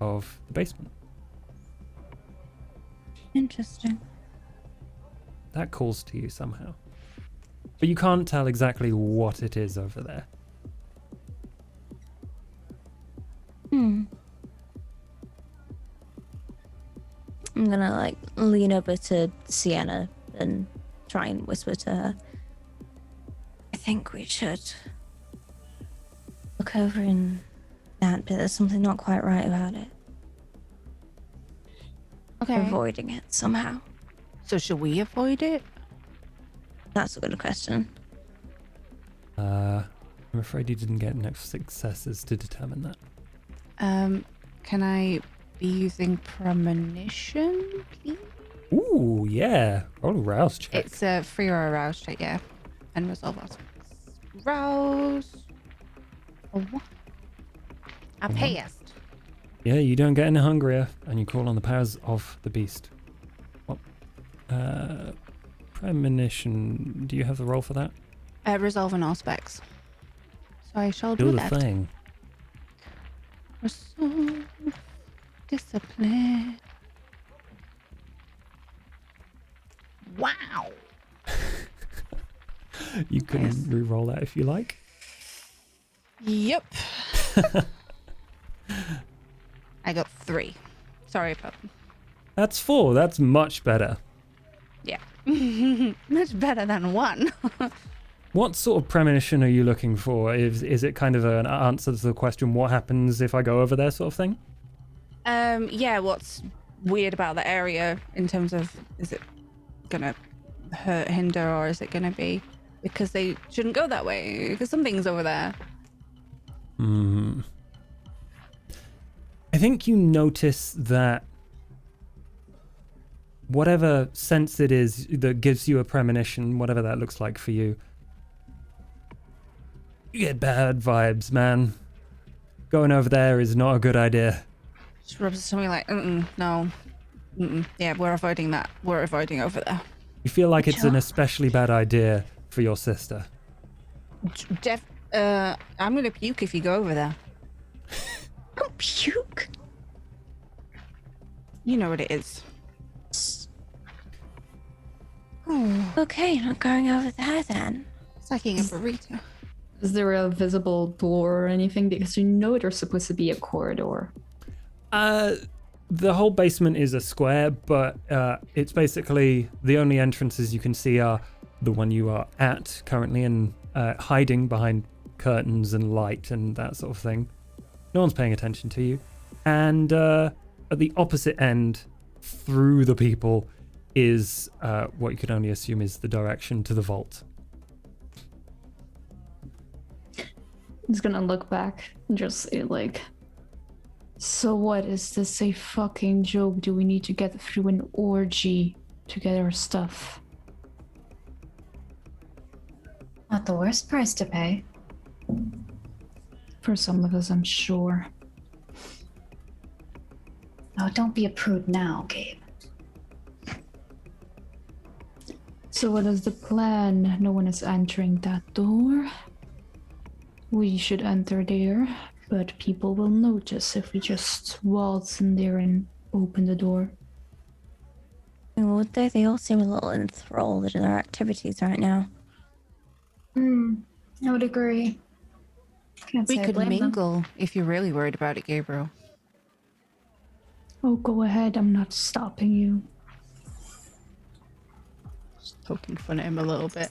[SPEAKER 1] of the basement.
[SPEAKER 5] Interesting.
[SPEAKER 1] That calls to you somehow. But you can't tell exactly what it is over there.
[SPEAKER 5] I'm gonna like lean over to Sienna and try and whisper to her. I think we should look over in that, but there's something not quite right about it.
[SPEAKER 4] Okay.
[SPEAKER 5] Avoiding it somehow.
[SPEAKER 4] So should we avoid it?
[SPEAKER 5] That's a good question.
[SPEAKER 1] I'm afraid you didn't get enough successes to determine that.
[SPEAKER 4] Can I be using premonition, please?
[SPEAKER 1] Ooh, yeah. Roll a rouse check.
[SPEAKER 4] It's a free or a rouse check, yeah. And resolve aspects. Rouse. Oh, what? I passed.
[SPEAKER 1] Yeah, you don't get any hungrier, and you call on the powers of the beast. What? Premonition. Do you have the roll for that?
[SPEAKER 4] Resolve and aspects. So I shall
[SPEAKER 1] Do
[SPEAKER 4] do
[SPEAKER 1] the
[SPEAKER 4] that.
[SPEAKER 1] thing.
[SPEAKER 4] Resolve. Discipline. Wow.
[SPEAKER 1] You can re-roll that if you like.
[SPEAKER 4] Yep. I got 3. Sorry about
[SPEAKER 1] That's 4. That's much better.
[SPEAKER 4] Yeah. Much better than 1.
[SPEAKER 1] What sort of premonition are you looking for? Is it kind of an answer to the question, what happens if I go over there sort of thing?
[SPEAKER 4] Yeah, what's weird about the area in terms of, is it gonna hurt, hinder, or is it gonna be because they shouldn't go that way? Because something's over there.
[SPEAKER 1] I think you notice that whatever sense it is that gives you a premonition, whatever that looks like for you, you get bad vibes, man. Going over there is not a good idea.
[SPEAKER 4] Just rubs something like, no. Yeah, we're avoiding that. We're avoiding over there.
[SPEAKER 1] You feel like it's an especially bad idea for your sister.
[SPEAKER 4] I'm gonna puke if you go over there.
[SPEAKER 5] Don't puke.
[SPEAKER 4] You know what it is.
[SPEAKER 5] Okay, not going over there then.
[SPEAKER 4] It's like eating a burrito.
[SPEAKER 3] Is there a visible door or anything? Because you know there's supposed to be a corridor.
[SPEAKER 1] The whole basement is a square, but it's basically the only entrances you can see are the one you are at currently and hiding behind curtains and light and that sort of thing. No one's paying attention to you. And at the opposite end, through the people, is what you could only assume is the direction to the vault.
[SPEAKER 3] He's gonna look back and just say like, so what, is this a fucking joke? Do we need to get through an orgy to get our stuff?
[SPEAKER 2] Not the worst price to pay.
[SPEAKER 3] For some of us, I'm sure.
[SPEAKER 2] Oh, don't be a prude now, Gabe.
[SPEAKER 3] So what is the plan? No one is entering that door. We should enter there, but people will notice if we just waltz in there and open the door.
[SPEAKER 5] Would they? They all seem a little enthralled in their activities right now.
[SPEAKER 2] I would agree. Can't
[SPEAKER 4] We
[SPEAKER 2] say I
[SPEAKER 4] could
[SPEAKER 2] blame them.
[SPEAKER 4] mingle if you're really worried about it, Gabriel.
[SPEAKER 3] Oh, go ahead, I'm not stopping you.
[SPEAKER 4] Just poking fun at him a little bit.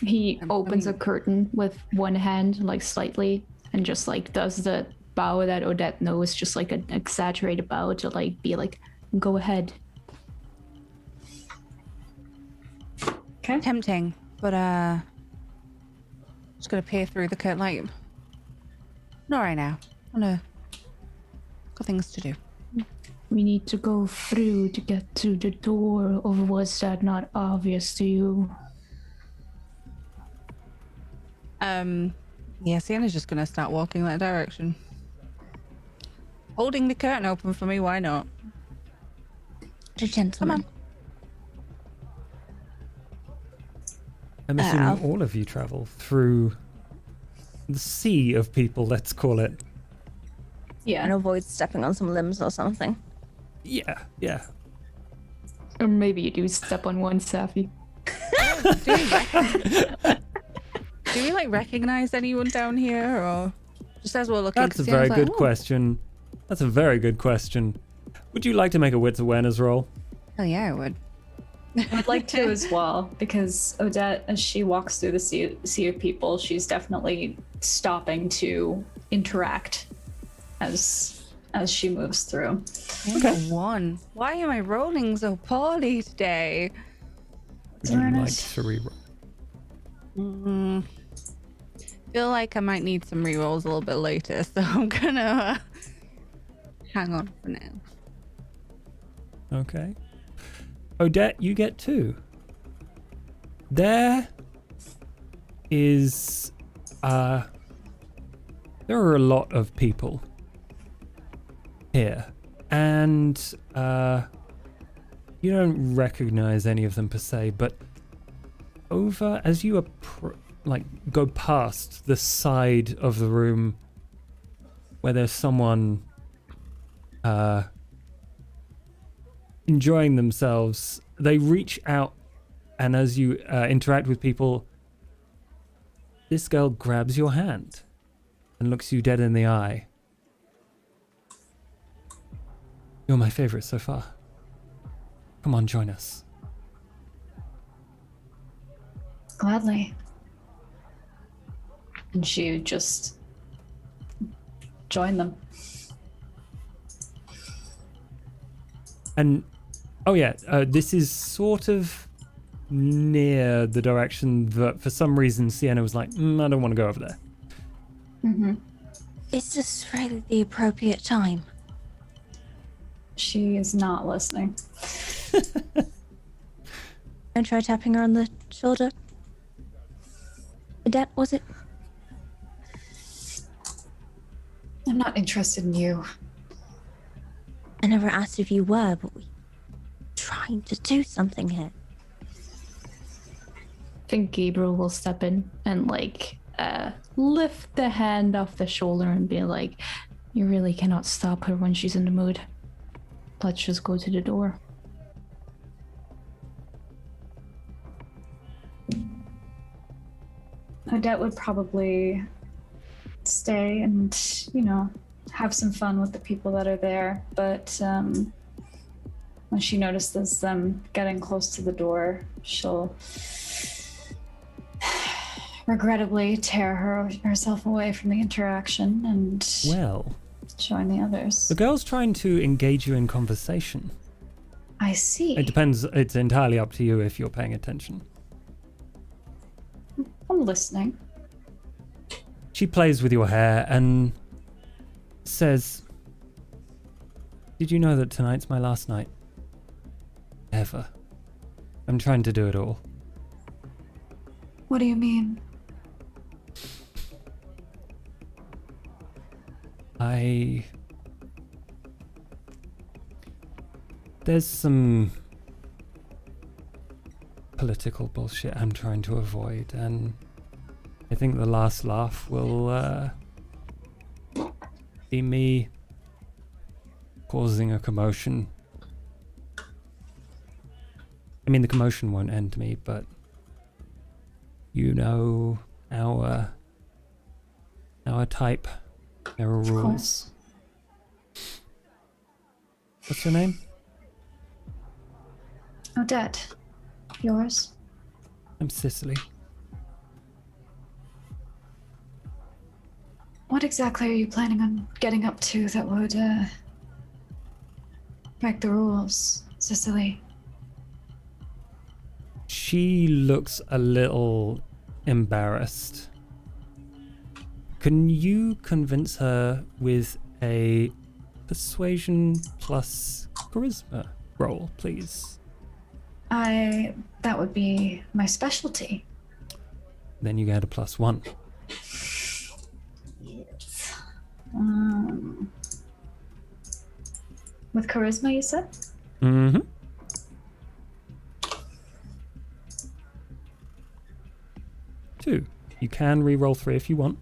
[SPEAKER 3] He opens a curtain with one hand, like slightly, and just like does the bow that Odette knows, just like an exaggerated bow to like be like, go ahead.
[SPEAKER 2] Okay.
[SPEAKER 4] Tempting, but just gonna peer through the curtain like, not right now. Got things to do.
[SPEAKER 3] We need to go through to get to the door, or was that not obvious to you?
[SPEAKER 4] Yeah, Sienna's just gonna start walking that direction. Holding the curtain open for me, why not?
[SPEAKER 5] A gentleman.
[SPEAKER 1] I'm assuming all of you travel through the sea of people, let's call it.
[SPEAKER 2] Yeah.
[SPEAKER 5] and avoid stepping on some limbs or something.
[SPEAKER 1] Yeah, yeah.
[SPEAKER 3] Or maybe you do step on one, Safi.
[SPEAKER 4] Do we like recognize anyone down here, or just as we're looking?
[SPEAKER 1] That's a
[SPEAKER 4] 'cause
[SPEAKER 1] very
[SPEAKER 4] Sienna's
[SPEAKER 1] good
[SPEAKER 4] like, "Oh,
[SPEAKER 1] question. That's a very good question. Would you like to make a wits awareness roll?
[SPEAKER 4] hell yeah, I would.
[SPEAKER 2] I'd like to as well, because Odette, as she walks through the sea of people, she's definitely stopping to interact as she moves through.
[SPEAKER 4] Okay. One. Why am I rolling so poorly today?
[SPEAKER 1] Would you like
[SPEAKER 2] Awareness.
[SPEAKER 1] to reroll?
[SPEAKER 4] Feel like I might need some rerolls a little bit later, so I'm gonna hang on for now.
[SPEAKER 1] Okay. Odette, you get 2. There is there are a lot of people here, and you don't recognize any of them per se, but over as you go past the side of the room where there's someone enjoying themselves, they reach out, and as you interact with people, this girl grabs your hand and looks you dead in the eye. You're my favorite so far. Come on, join us.
[SPEAKER 2] Gladly. And she just joined them.
[SPEAKER 1] And oh yeah, this is sort of near the direction that for some reason Sienna was like, I don't want to go over there.
[SPEAKER 2] Mm-hmm.
[SPEAKER 5] Is this really the appropriate time?
[SPEAKER 2] She is not listening.
[SPEAKER 5] And try tapping her on the shoulder. Odette, was it?
[SPEAKER 2] I'm not interested in you.
[SPEAKER 5] I never asked if you were, but we're trying to do something here.
[SPEAKER 3] I think Gabriel will step in and lift the hand off the shoulder and be like, you really cannot stop her when she's in the mood. Let's just go to the door.
[SPEAKER 2] Odette would probably stay and, have some fun with the people that are there. But when she notices them getting close to the door, she'll regrettably tear herself away from the interaction and
[SPEAKER 1] Well,
[SPEAKER 2] join the others.
[SPEAKER 1] the girl's trying to engage you in conversation.
[SPEAKER 2] I see.
[SPEAKER 1] It depends. It's entirely up to you if you're paying attention.
[SPEAKER 2] I'm listening.
[SPEAKER 1] She plays with your hair and says, did you know that tonight's my last night? Ever. I'm trying to do it all.
[SPEAKER 2] What do you mean?
[SPEAKER 1] There's some political bullshit I'm trying to avoid, and I think the last laugh will be me causing a commotion. I mean, the commotion won't end me, but you know our type. There are rules. What's your name?
[SPEAKER 2] Odette. Yours?
[SPEAKER 1] I'm Cicely.
[SPEAKER 2] What exactly are you planning on getting up to that would break the rules, Cicely?
[SPEAKER 1] She looks a little embarrassed. Can you convince her with a persuasion plus charisma roll, please?
[SPEAKER 2] That would be my specialty.
[SPEAKER 1] Then you get a +1.
[SPEAKER 2] Yes. With charisma, you said?
[SPEAKER 1] Mm-hmm. Two. You can re-roll 3 if you want.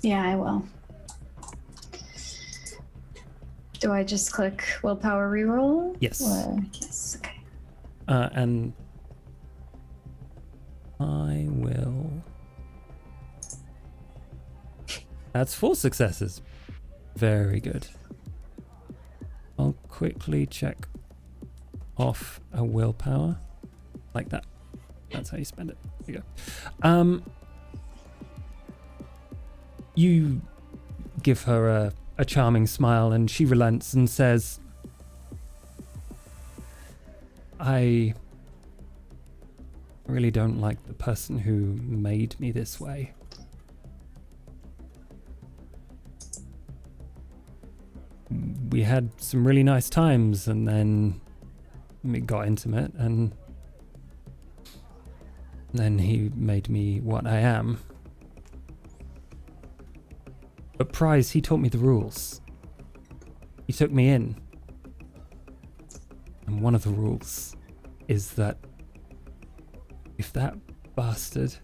[SPEAKER 2] Yeah, I will. Do I just click willpower reroll?
[SPEAKER 1] Yes.
[SPEAKER 2] Or... Yes, okay.
[SPEAKER 1] And I will. That's 4 successes. Very good. I'll quickly check off a willpower. Like that. That's how you spend it. There you go. You give her a charming smile and she relents and says, I really don't like the person who made me this way. We had some really nice times and then we got intimate and then he made me what I am. But Prize, he taught me the rules. He took me in. And one of the rules is that if that bastard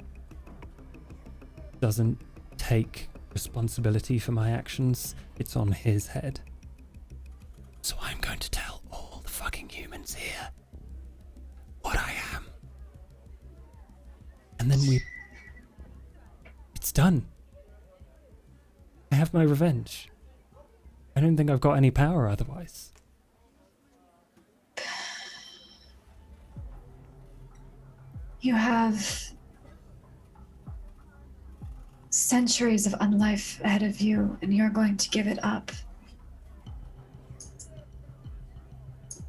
[SPEAKER 1] doesn't take responsibility for my actions, it's on his head. So I'm going to tell all the fucking humans here what I am. And then it's done. I have my revenge. I don't think I've got any power otherwise.
[SPEAKER 2] You have centuries of unlife ahead of you, and you're going to give it up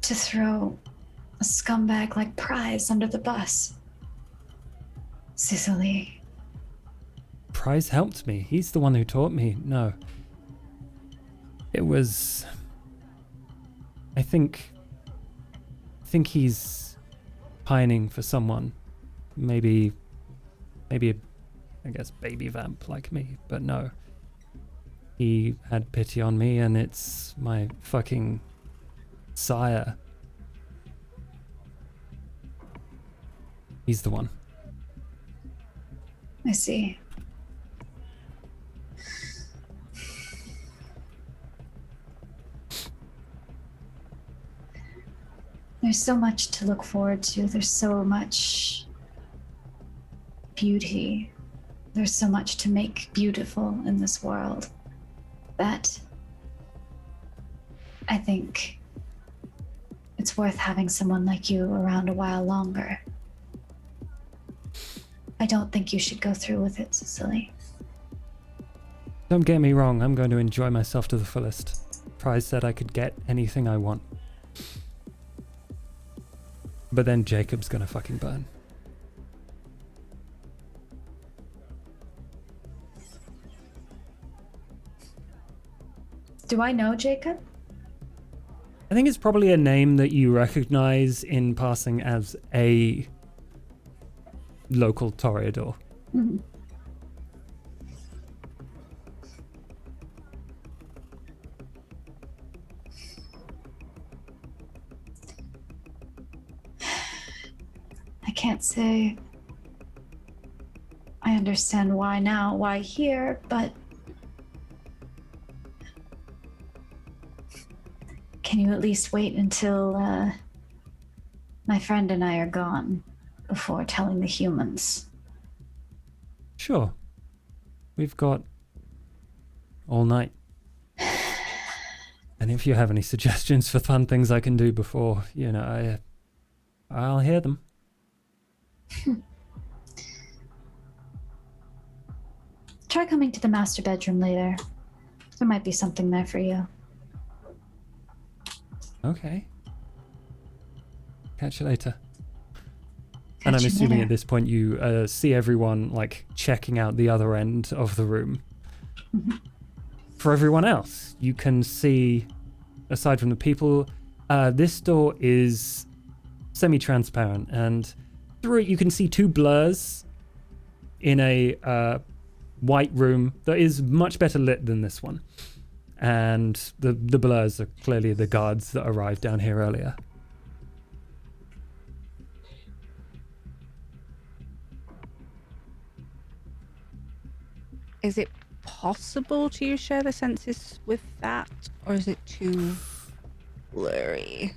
[SPEAKER 2] to throw a scumbag like Prize under the bus. Cicely.
[SPEAKER 1] Prize helped me. He's the one who taught me. No. It was... I think he's pining for someone. Maybe I guess baby vamp like me, but no. He had pity on me and it's my fucking sire. He's the one.
[SPEAKER 2] I see. There's so much to look forward to. There's so much beauty. There's so much to make beautiful in this world that I think it's worth having someone like you around a while longer. I don't think you should go through with it, Cicely.
[SPEAKER 1] Don't get me wrong, I'm going to enjoy myself to the fullest. Prize said I could get anything I want. But then Jacob's gonna fucking burn.
[SPEAKER 2] Do I know Jacob?
[SPEAKER 1] I think it's probably a name that you recognize in passing as a local Toreador.
[SPEAKER 2] Mm-hmm. I can't say I understand why now, why here, but can you at least wait until my friend and I are gone before telling the humans?
[SPEAKER 1] Sure. We've got all night. And if you have any suggestions for fun things I can do before, I'll hear them.
[SPEAKER 2] Try coming to the master bedroom later. There might be something there for you.
[SPEAKER 1] Okay. Catch you later. And I'm
[SPEAKER 2] Catch you
[SPEAKER 1] assuming
[SPEAKER 2] later.
[SPEAKER 1] at this point you see everyone like checking out the other end of the room.
[SPEAKER 2] Mhm.
[SPEAKER 1] For everyone else, you can see, aside from the people, this door is semi-transparent, and through it you can see 2 blurs in a white room that is much better lit than this one. And the blurs are clearly the guards that arrived down here earlier.
[SPEAKER 4] Is it possible to share the senses with that, or is it too blurry?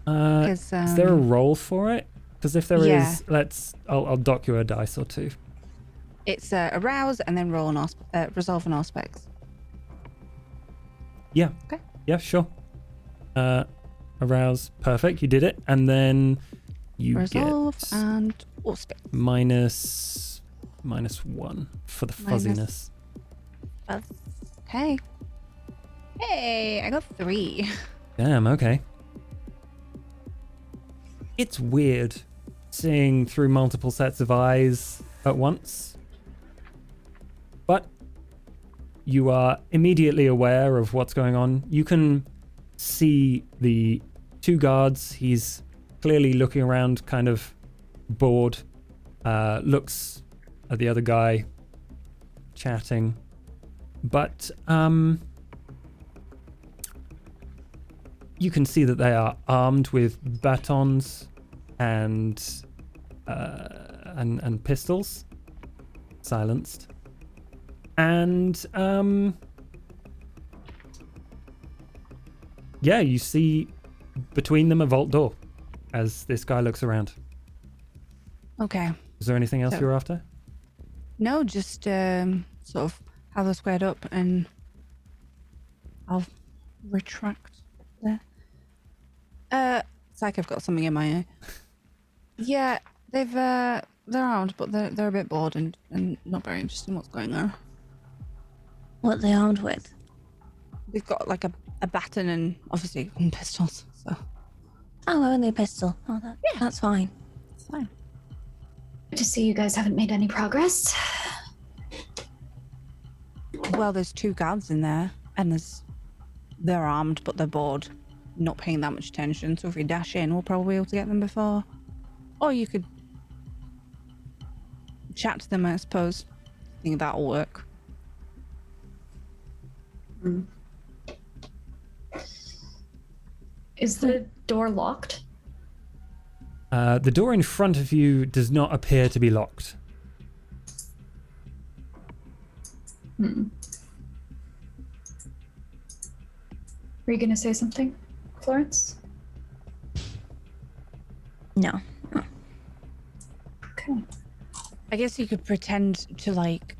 [SPEAKER 1] Is there a roll for it? Because if there
[SPEAKER 4] Yeah.
[SPEAKER 1] is, I'll dock you a dice or two.
[SPEAKER 4] It's arouse and then resolve an aspects.
[SPEAKER 1] Yeah.
[SPEAKER 4] Okay.
[SPEAKER 1] Yeah, sure. Arouse, perfect. You did it, and then you
[SPEAKER 4] Resolve
[SPEAKER 1] get
[SPEAKER 4] and aspects.
[SPEAKER 1] minus 1 for the fuzziness.
[SPEAKER 4] Okay. Hey, I got 3.
[SPEAKER 1] Damn. Okay. It's weird seeing through multiple sets of eyes at once, but you are immediately aware of what's going on. You can see the 2 guards. He's clearly looking around, kind of bored. Looks at the other guy, chatting. But you can see that they are armed with batons and pistols, silenced. And yeah, you see between them a vault door as this guy looks around.
[SPEAKER 4] Okay.
[SPEAKER 1] Is there anything else
[SPEAKER 4] So-
[SPEAKER 1] you're after?
[SPEAKER 4] No, just sort of how they're squared up, and I'll retract there. It's like I've got something in my eye. Yeah, they're armed, but they're a bit bored and not very interested in what's going on.
[SPEAKER 5] What are they armed with?
[SPEAKER 4] They've got like a baton and obviously pistols, so
[SPEAKER 5] Oh, only a pistol. Oh, that's fine.
[SPEAKER 4] it's fine.
[SPEAKER 2] Good to see you guys haven't made any progress.
[SPEAKER 4] Well, there's 2 guards in there, and they're armed, but they're bored, not paying that much attention. So if we dash in, we'll probably be able to get them before. Or you could chat to them, I suppose. I think that'll work.
[SPEAKER 2] Is the door locked?
[SPEAKER 1] The door in front of you does not appear to be locked.
[SPEAKER 2] Were you gonna say something, Florence?
[SPEAKER 5] No.
[SPEAKER 2] Okay.
[SPEAKER 4] I guess you could pretend to like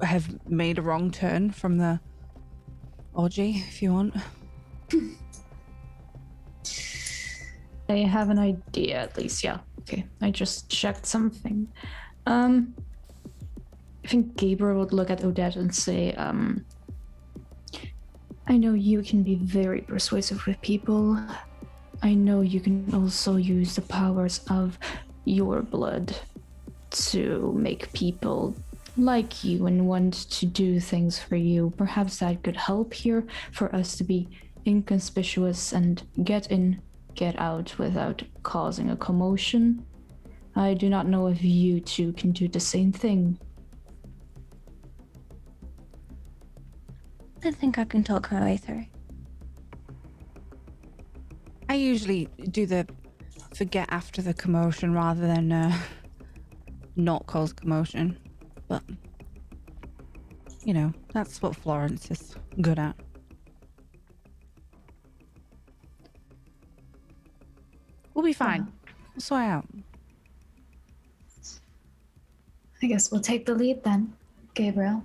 [SPEAKER 4] have made a wrong turn from the orgy if you want.
[SPEAKER 3] I have an idea, at least. Yeah. Okay. I just checked something. I think Gabriel would look at Odette and say, I know you can be very persuasive with people. I know you can also use the powers of your blood to make people like you and want to do things for you. Perhaps that could help here for us to be inconspicuous and get in, get out without causing a commotion. I do not know if you two can do the same thing.
[SPEAKER 5] I think I can talk my way through.
[SPEAKER 4] I usually do the forget after the commotion rather than not cause commotion. But, you know, that's what Florence is good at. We'll be fine. We'll sort it out.
[SPEAKER 2] I guess we'll take the lead then, Gabriel.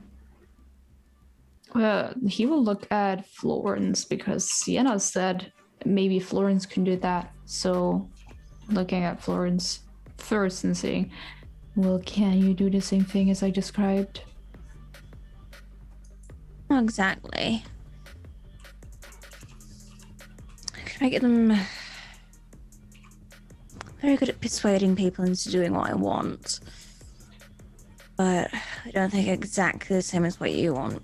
[SPEAKER 3] He will look at Florence because Sienna said maybe Florence can do that. So, looking at Florence first and saying, well, can you do the same thing as I described?
[SPEAKER 5] Not exactly. I get them very good at persuading people into doing what I want. But I don't think exactly the same as what you want.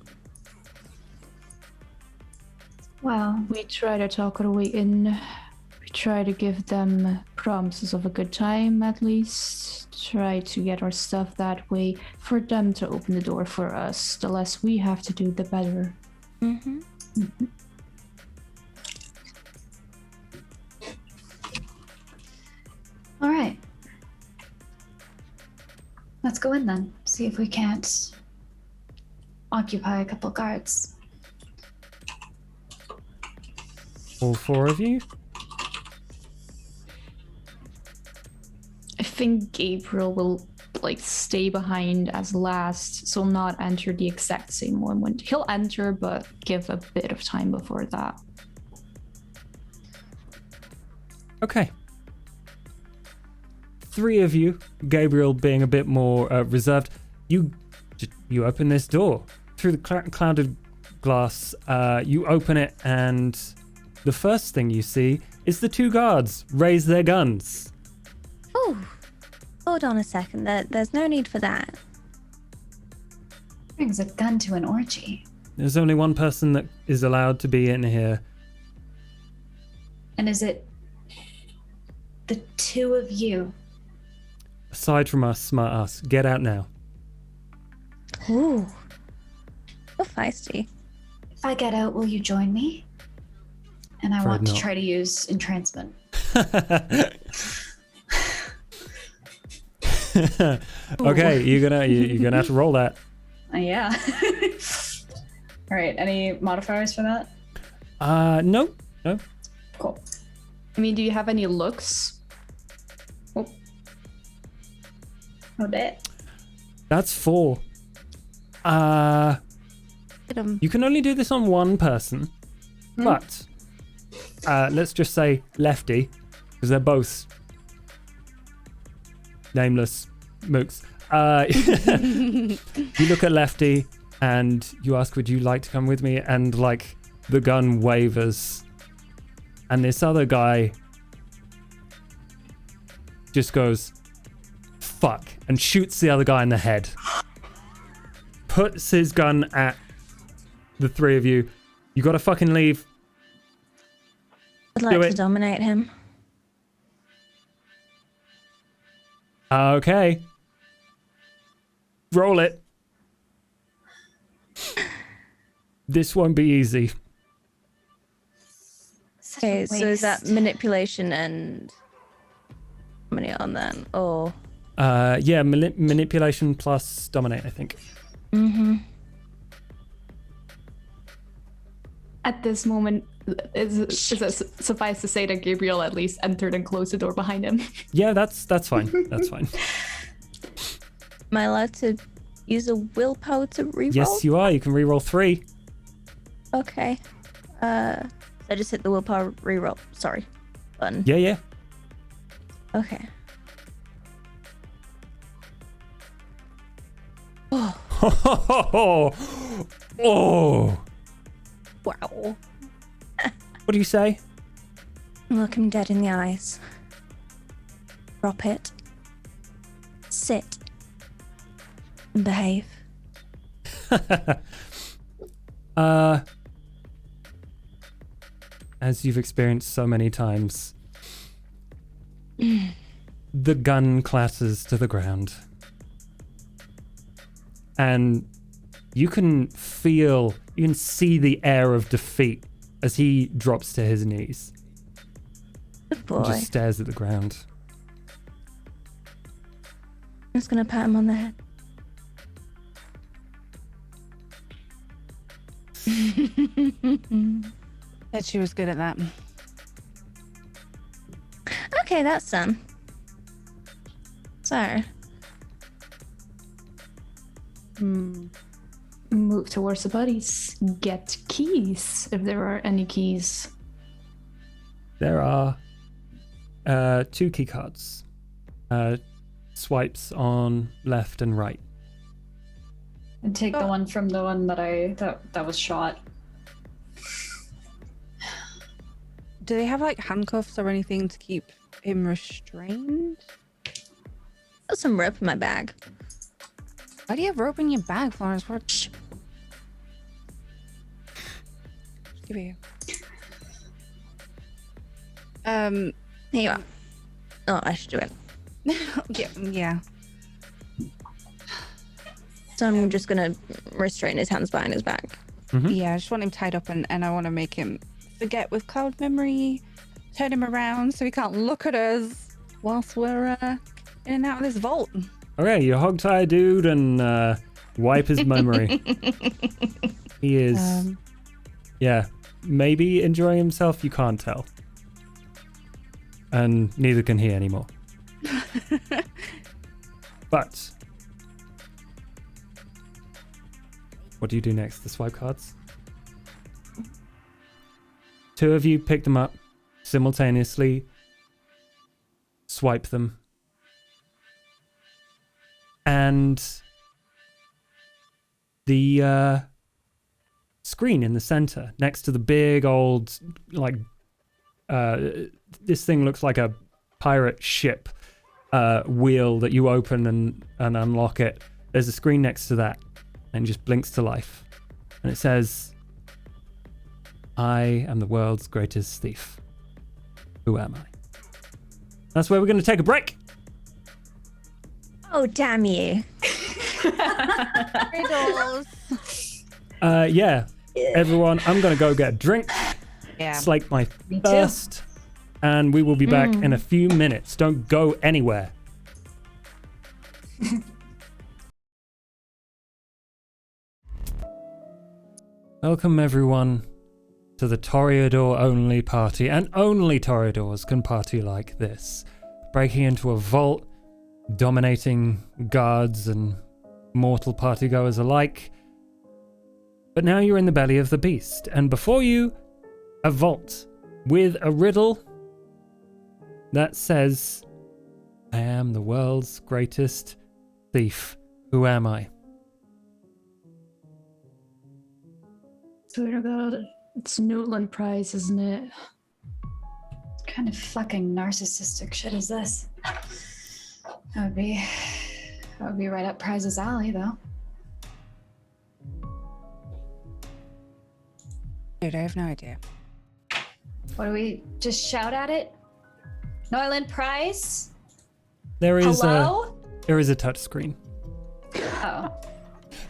[SPEAKER 2] Well,
[SPEAKER 3] We try to talk our way in. We try to give them promises of a good time, at least. Try to get our stuff that way for them to open the door for us. The less we have to do, the better.
[SPEAKER 5] Mm-hmm.
[SPEAKER 2] all right. Let's go in then. See if we can't occupy a couple guards.
[SPEAKER 1] All 4 of you?
[SPEAKER 3] I think Gabriel will stay behind as last, so not enter the exact same moment. He'll enter, but give a bit of time before that.
[SPEAKER 1] Okay. 3 of you, Gabriel being a bit more reserved, you open this door through the clouded glass. You open it, and the first thing you see is the 2 guards raise their guns.
[SPEAKER 5] Oh, hold on a second. There's no need for that.
[SPEAKER 2] Brings a gun to an orgy.
[SPEAKER 1] There's only one person that is allowed to be in here.
[SPEAKER 2] And is it the 2 of you?
[SPEAKER 1] Aside from us, smart ass. Get out now.
[SPEAKER 5] Ooh, you're feisty.
[SPEAKER 2] If I get out, will you join me? And I
[SPEAKER 1] Afraid
[SPEAKER 2] want to
[SPEAKER 1] not.
[SPEAKER 2] try to use entrancement.
[SPEAKER 1] Okay, you're gonna have to roll that.
[SPEAKER 2] Yeah. All right. Any modifiers for that?
[SPEAKER 1] No.
[SPEAKER 2] Cool.
[SPEAKER 3] I mean, do you have any looks?
[SPEAKER 2] Oh, that.
[SPEAKER 1] That's 4. You can only do this on one person, but let's just say Lefty, because they're both nameless mooks. You look at Lefty and you ask, would you like to come with me? And the gun wavers, and this other guy just goes, fuck, and shoots the other guy in the head. Puts his gun at the 3 of you. You gotta fucking leave.
[SPEAKER 5] I'd like
[SPEAKER 1] Do
[SPEAKER 5] to
[SPEAKER 1] it.
[SPEAKER 5] dominate him.
[SPEAKER 1] Okay. Roll it. This won't be easy.
[SPEAKER 2] Such a
[SPEAKER 5] Okay, so is that
[SPEAKER 2] waste.
[SPEAKER 5] manipulation and how many on then? Or
[SPEAKER 1] Yeah, manipulation plus dominate, I think.
[SPEAKER 3] At this moment, is it suffice to say that Gabriel at least entered and closed the door behind him?
[SPEAKER 1] Yeah, that's fine. That's fine.
[SPEAKER 5] am I allowed to use a willpower to reroll?
[SPEAKER 1] Yes, you are. You can reroll 3.
[SPEAKER 5] Okay. So I just hit the willpower reroll. Sorry. Button.
[SPEAKER 1] Yeah.
[SPEAKER 5] Okay.
[SPEAKER 1] Oh.
[SPEAKER 5] Wow.
[SPEAKER 1] What do you say?
[SPEAKER 5] Look him dead in the eyes. Drop it. Sit. And behave.
[SPEAKER 1] As you've experienced so many times, the gun clatters to the ground. And you can see the air of defeat as he drops to his knees
[SPEAKER 5] Good
[SPEAKER 1] and
[SPEAKER 5] boy.
[SPEAKER 1] just stares at the ground.
[SPEAKER 5] I'm just gonna pat him on the head.
[SPEAKER 4] Bet she was good at that.
[SPEAKER 5] Okay, that's done. So,
[SPEAKER 3] Move towards the buddies. Get keys, if there are any keys.
[SPEAKER 1] There are 2 key cards. Swipes on left and right.
[SPEAKER 2] And take the one from the one that was shot.
[SPEAKER 4] Do they have handcuffs or anything to keep him restrained?
[SPEAKER 5] got some rope in my bag.
[SPEAKER 4] Why do you have rope in your bag, Florence? What? Give it here.
[SPEAKER 5] Here you are. Oh, I should do it.
[SPEAKER 4] yeah.
[SPEAKER 5] So I'm just gonna restrain his hands behind his back.
[SPEAKER 4] Yeah, I just want him tied up and I want to make him forget with cloud memory, turn him around so he can't look at us whilst we're in and out of this vault.
[SPEAKER 1] Okay, you hogtie dude and Wipe his memory. He is, yeah, maybe enjoying himself. You can't tell. And neither can he anymore. But what do you do next? The swipe cards? Two of you pick them up simultaneously, swipe them, and the screen in the center next to the big old, like, this thing looks like a pirate ship wheel that you open and unlock it. There's a screen next to that and it just blinks to life. And it says, I am the world's greatest thief. Who am I? That's where we're going to take a break.
[SPEAKER 5] Oh, damn you.
[SPEAKER 4] Riddles.
[SPEAKER 1] Yeah. Everyone, I'm going to go get a drink.
[SPEAKER 4] Yeah.
[SPEAKER 1] Slake my
[SPEAKER 2] Me too.
[SPEAKER 1] thirst. And we will be back in a few minutes. Don't go anywhere. Welcome, everyone, to the Toreador only party. And only Toreadors can party like this. Breaking into a vault, dominating guards and mortal partygoers alike. But now you're in the belly of the beast. And before you, a vault with a riddle that says, I am the world's greatest thief. Who am I?
[SPEAKER 3] Swear to God, it's Newland Prize, isn't it?
[SPEAKER 2] What kind of fucking narcissistic shit is this? That would be right up Prize's alley, though.
[SPEAKER 4] Dude, I have no idea.
[SPEAKER 2] What do we just shout at it? Norland Prize?
[SPEAKER 1] There is
[SPEAKER 2] Hello?
[SPEAKER 1] a touch screen.
[SPEAKER 2] Oh.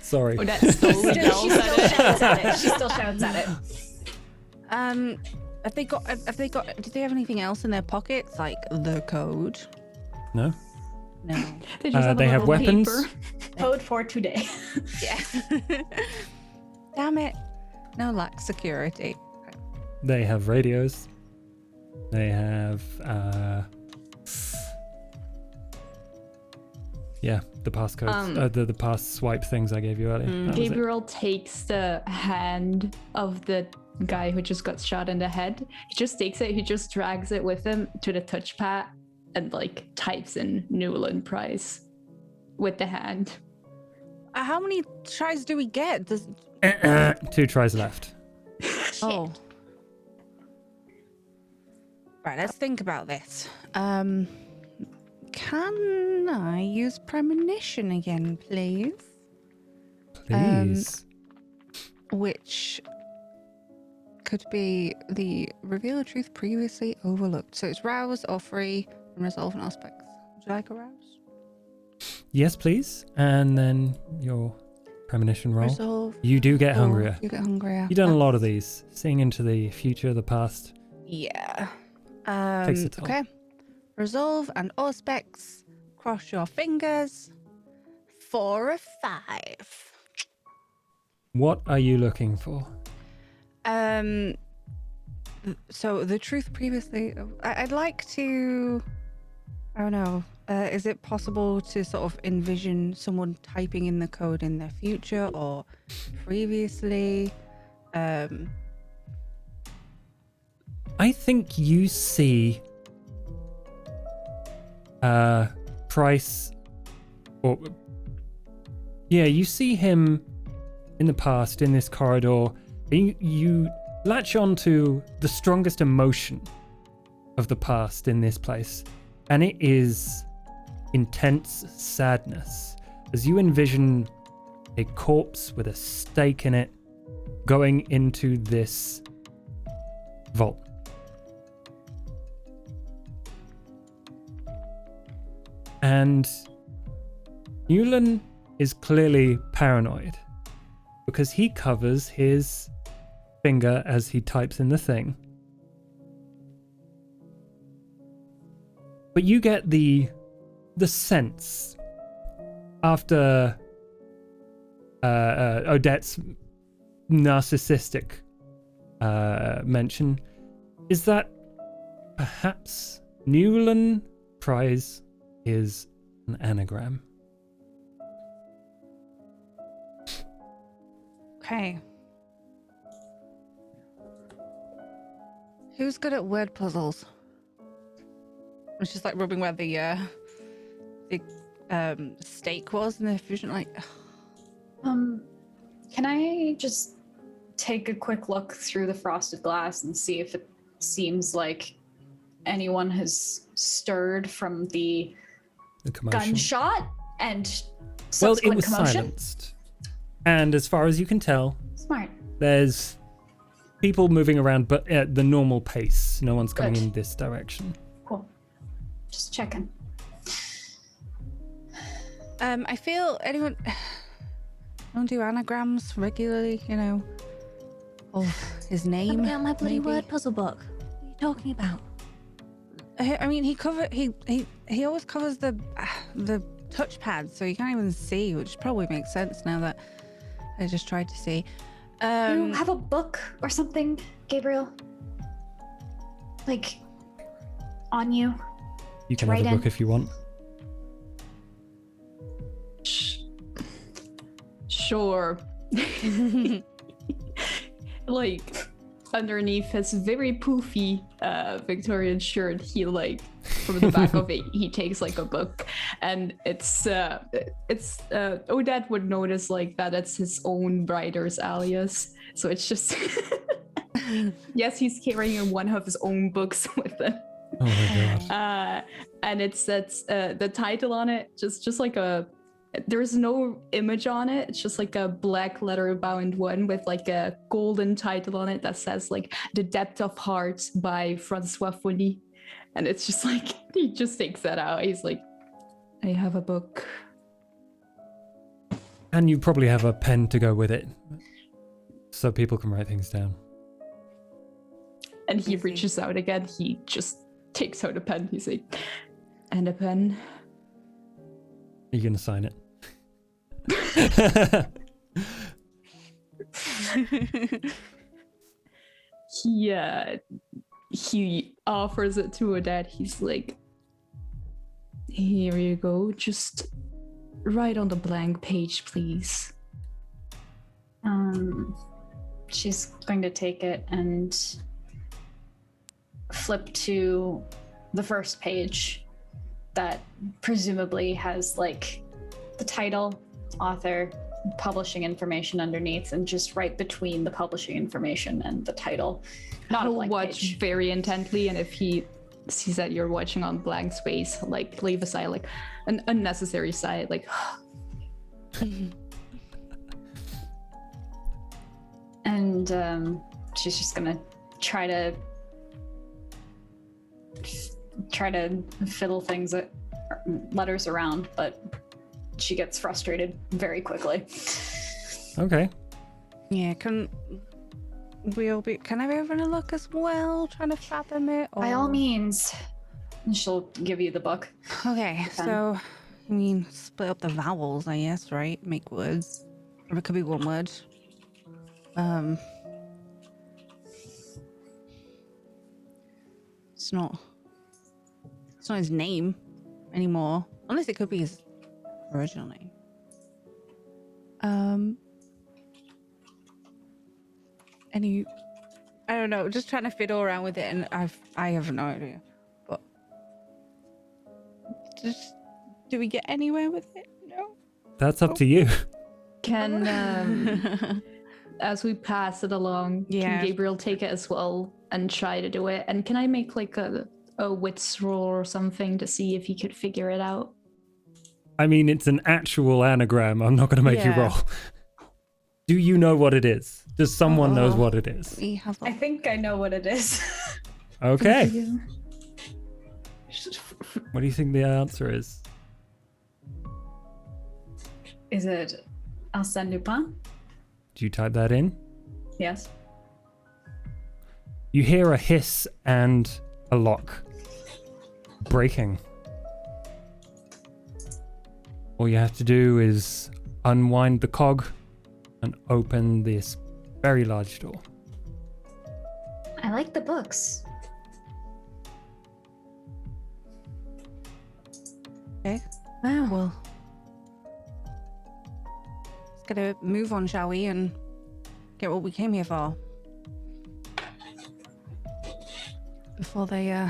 [SPEAKER 1] Sorry.
[SPEAKER 3] Odette slowly
[SPEAKER 2] She
[SPEAKER 3] yells
[SPEAKER 2] still
[SPEAKER 3] at it.
[SPEAKER 2] shouts at it. She still shouts at it.
[SPEAKER 4] Have they got, did they have anything else in their pockets? Like the code?
[SPEAKER 1] No.
[SPEAKER 4] No.
[SPEAKER 3] They just
[SPEAKER 1] They
[SPEAKER 3] a
[SPEAKER 1] have
[SPEAKER 3] little
[SPEAKER 1] weapons.
[SPEAKER 3] paper.
[SPEAKER 2] Code for today.
[SPEAKER 4] Yeah. Damn it. No lack security.
[SPEAKER 1] They have radios. They have yeah, the passcodes, the pass swipe things I gave you earlier. That was it.
[SPEAKER 3] Gabriel takes the hand of the guy who just got shot in the head. He just takes it, he just drags it with him to the touchpad and like types in Newland Prize with the hand.
[SPEAKER 4] How many tries do we get? Does...
[SPEAKER 1] 2 tries left.
[SPEAKER 4] Oh. Right, let's think about this. Can I use premonition again, please?
[SPEAKER 1] Please.
[SPEAKER 4] Which could be the reveal a truth previously overlooked. So it's rouse or free and resolve an aspect. Would you like a rouse?
[SPEAKER 1] Yes, please. And then your premonition roll.
[SPEAKER 4] Resolve.
[SPEAKER 1] You do get
[SPEAKER 4] or
[SPEAKER 1] hungrier.
[SPEAKER 4] You get hungrier.
[SPEAKER 1] You've done a lot of these. Seeing into the future, the past.
[SPEAKER 4] Yeah.
[SPEAKER 1] Takes a toll.
[SPEAKER 4] Okay. Resolve and aspects. Cross your fingers. 4 or 5.
[SPEAKER 1] What are you looking for?
[SPEAKER 4] So the truth previously, I'd like to, I don't know, is it possible to sort of envision someone typing in the code in their future or previously?
[SPEAKER 1] I think you see Price, or yeah, you see him in the past in this corridor. And you latch on to the strongest emotion of the past in this place, and it is intense sadness as you envision a corpse with a stake in it going into this vault. And Newland is clearly paranoid because he covers his finger as he types in the thing. But you get the sense after Odette's narcissistic mention is that perhaps Newland prize is an anagram.
[SPEAKER 4] Okay. Who's good at word puzzles? It's just like rubbing where the steak was in the fusion. Like,
[SPEAKER 2] Can I just take a quick look through the frosted glass and see if it seems like anyone has stirred from the
[SPEAKER 1] commotion.
[SPEAKER 2] gunshot and
[SPEAKER 1] Well,
[SPEAKER 2] subsequent
[SPEAKER 1] it was
[SPEAKER 2] commotion?
[SPEAKER 1] silenced. And as far as you can tell,
[SPEAKER 2] Smart.
[SPEAKER 1] there's people moving around, but at the normal pace. No one's coming
[SPEAKER 2] Good.
[SPEAKER 1] in this direction.
[SPEAKER 2] Cool. Just checking.
[SPEAKER 4] I feel anyone don't do anagrams regularly, you know, of his name.
[SPEAKER 5] Put down my bloody
[SPEAKER 4] maybe.
[SPEAKER 5] word puzzle book. What are you talking about?
[SPEAKER 4] I mean, he always covers the touchpad, so you can't even see, which probably makes sense now that I just tried to see.
[SPEAKER 2] You have a book or something, Gabriel? Like, on you?
[SPEAKER 1] You can
[SPEAKER 2] Right
[SPEAKER 1] have a book
[SPEAKER 2] in.
[SPEAKER 1] if you want.
[SPEAKER 3] Sure. Like, underneath his very poofy Victorian shirt, he like from the back of it, he takes like a book, and it's Odette would notice like that it's his own writer's alias, so it's just yes, he's carrying one of his own books with him.
[SPEAKER 1] Oh my god.
[SPEAKER 3] And it's the title on it, just like there's no image on it. It's just like a black letter bound one with like a golden title on it that says like The Depth of Heart by Francois Folly. And it's just like, he just takes that out. He's like, I have a book.
[SPEAKER 1] And you probably have a pen to go with it, so people can write things down.
[SPEAKER 3] And he reaches out again. He just takes out a pen. He's like, and a pen.
[SPEAKER 1] Are you going to sign it?
[SPEAKER 3] He offers it to Odette. He's like, here you go. Just write on the blank page, please.
[SPEAKER 2] She's going to take it and flip to the first page that presumably has like the title, author, publishing information underneath, and just right between the publishing information and the title, not a
[SPEAKER 3] He'll
[SPEAKER 2] blank
[SPEAKER 3] watch
[SPEAKER 2] page.
[SPEAKER 3] very intently, and if he sees that you're watching on blank space, like leave a sigh, like an unnecessary sigh, like
[SPEAKER 2] And she's just gonna try to fiddle things, letters around, but she gets frustrated very quickly.
[SPEAKER 1] Okay.
[SPEAKER 4] Yeah, can I be having a look as well, trying to fathom it?
[SPEAKER 2] By all
[SPEAKER 4] or-
[SPEAKER 2] means, and she'll give you the book.
[SPEAKER 4] Okay,
[SPEAKER 2] Pen.
[SPEAKER 4] so I mean, split up the vowels, I guess, right? Make words, or it could be one word. It's not his name anymore, unless it could be his original name. I don't know, just trying to fiddle around with it, and I have no idea. But just, do we get anywhere with it? No.
[SPEAKER 1] That's up to you.
[SPEAKER 3] can as we pass it along,
[SPEAKER 4] Yeah.
[SPEAKER 3] can Gabriel take it as well and try to do it? And can I make like a wits roll or something to see if he could figure it out?
[SPEAKER 1] I mean, it's an actual anagram. I'm not going to make you
[SPEAKER 4] Yeah.
[SPEAKER 1] roll. Do you know what it is? Does someone knows what it is?
[SPEAKER 4] We have
[SPEAKER 2] I think I know what it is.
[SPEAKER 1] Okay. What do you think the answer is?
[SPEAKER 2] Is it Arsène Lupin?
[SPEAKER 1] Do you type that in?
[SPEAKER 2] Yes.
[SPEAKER 1] You hear a hiss and a lock breaking. All you have to do is unwind the cog and open this very large door.
[SPEAKER 2] I like the books.
[SPEAKER 4] Okay.
[SPEAKER 5] Wow.
[SPEAKER 4] Well, let's get a move on, shall we, and get what we came here for. Before they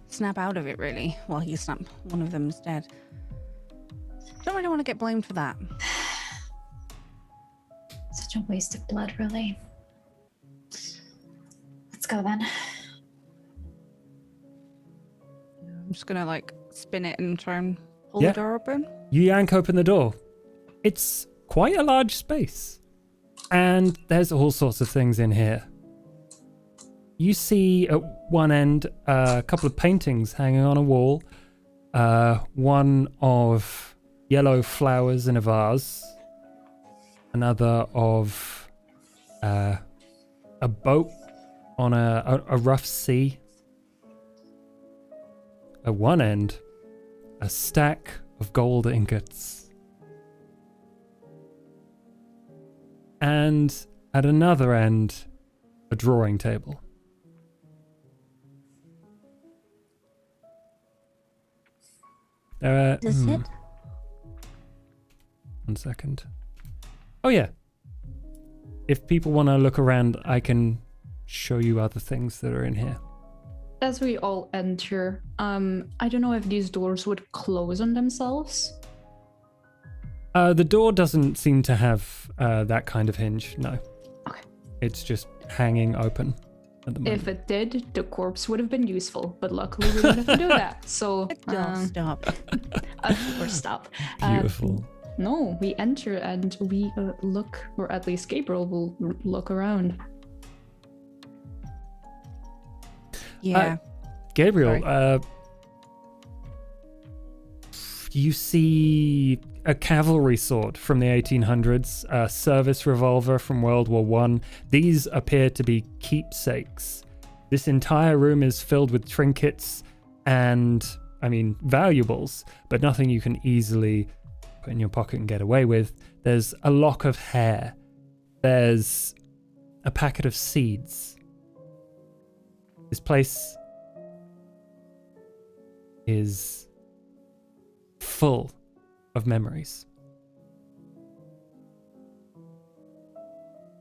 [SPEAKER 4] snap out of it, really. Well, you snap. One of them's dead. Don't really want to get blamed for that.
[SPEAKER 2] Such a waste of blood, really. Let's go then.
[SPEAKER 4] I'm just gonna like spin it and try and pull
[SPEAKER 1] Yeah.
[SPEAKER 4] the door open.
[SPEAKER 1] You yank open the door. It's quite a large space. And there's all sorts of things in here. You see at one end a couple of paintings hanging on a wall. One of yellow flowers in a vase. Another of a boat on a rough sea. At one end, a stack of gold ingots. And at another end, a drawing table.
[SPEAKER 5] Does it?
[SPEAKER 1] 1 second. Oh yeah. If people want to look around, I can show you other things that are in here.
[SPEAKER 3] As we all enter, I don't know if these doors would close on themselves.
[SPEAKER 1] The door doesn't seem to have that kind of hinge, no.
[SPEAKER 3] Okay.
[SPEAKER 1] It's just hanging open at the moment.
[SPEAKER 3] If it did, the corpse would have been useful, but luckily we didn't have to do that. So,
[SPEAKER 4] Don't stop.
[SPEAKER 3] or stop.
[SPEAKER 1] Beautiful.
[SPEAKER 3] No, we enter and we look, or at least Gabriel will look around.
[SPEAKER 4] Yeah.
[SPEAKER 1] Gabriel, you see a cavalry sword from the 1800s, a service revolver from World War One. These appear to be keepsakes. This entire room is filled with trinkets and, valuables, but nothing you can easily put in your pocket and get away with. There's a lock of hair. There's a packet of seeds. This place is full of memories.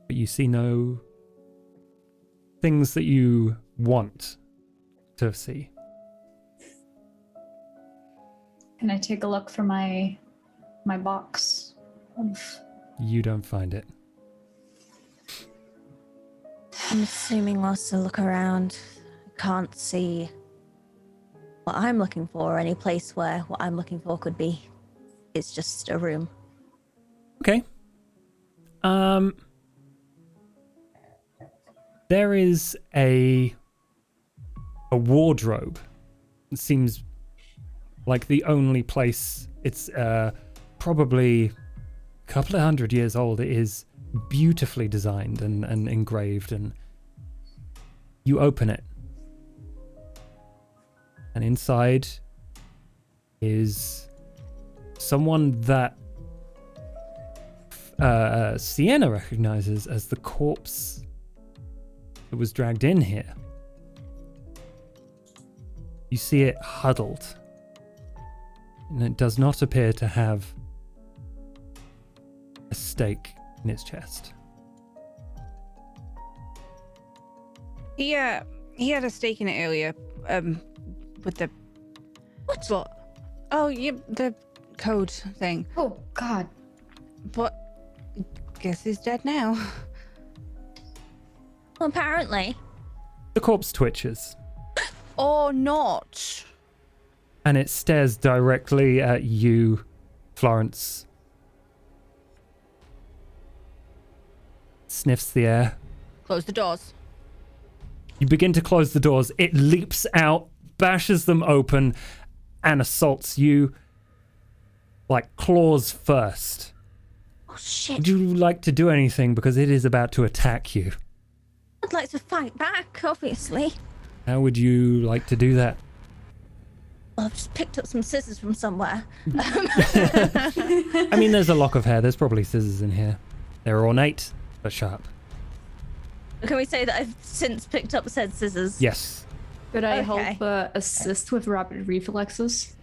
[SPEAKER 1] But you see no things that you want to see.
[SPEAKER 2] Can I take a look for my box?
[SPEAKER 1] You don't find it.
[SPEAKER 5] I'm assuming whilst I look around, I can't see what I'm looking for, or any place where what I'm looking for could be. It's just a room.
[SPEAKER 1] Okay. There is a wardrobe. It seems like the only place. It's probably a couple of 100 years old. It is beautifully designed and engraved, and you open it. And inside is someone that Sienna recognizes as the corpse that was dragged in here. You see it huddled, and it does not appear to have a stake in its chest.
[SPEAKER 4] He had a stake in it earlier, with the
[SPEAKER 5] What?
[SPEAKER 4] But, oh, yeah, the code thing.
[SPEAKER 2] Oh, God.
[SPEAKER 4] But guess he's dead now.
[SPEAKER 5] Well, apparently.
[SPEAKER 1] The corpse twitches,
[SPEAKER 4] Or not.
[SPEAKER 1] and it stares directly at you, Florence. Sniffs the air.
[SPEAKER 4] Close the doors.
[SPEAKER 1] You begin to close the doors. It leaps out, bashes them open, and assaults you. Like claws first.
[SPEAKER 5] Oh shit.
[SPEAKER 1] Would you like to do anything, because it is about to attack you?
[SPEAKER 5] I'd like to fight back, obviously.
[SPEAKER 1] How would you like to do that?
[SPEAKER 5] I've just picked up some scissors from somewhere.
[SPEAKER 1] I mean, there's a lock of hair. There's probably scissors in here. They're ornate, but sharp.
[SPEAKER 5] Can we say that I've since picked up said scissors?
[SPEAKER 1] Yes.
[SPEAKER 3] Could I
[SPEAKER 5] Okay.
[SPEAKER 3] help assist with rapid reflexes?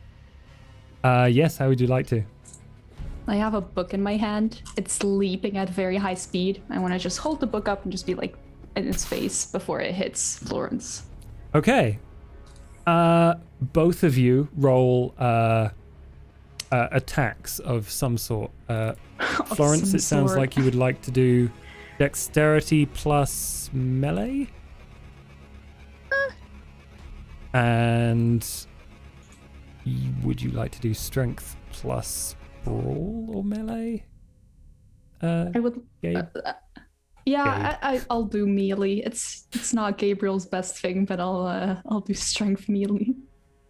[SPEAKER 1] Yes, how would you like to?
[SPEAKER 3] I have a book in my hand. It's leaping at very high speed. I want to just hold the book up and just be like in its face before it hits Florence.
[SPEAKER 1] Okay. Both of you roll attacks of some sort. Florence,
[SPEAKER 3] some
[SPEAKER 1] it sounds
[SPEAKER 3] sort.
[SPEAKER 1] like you would like to do dexterity plus melee. And would you like to do strength plus brawl or melee?
[SPEAKER 3] I would.
[SPEAKER 1] Gabe?
[SPEAKER 3] I'll do melee. It's not Gabriel's best thing, but I'll do strength melee.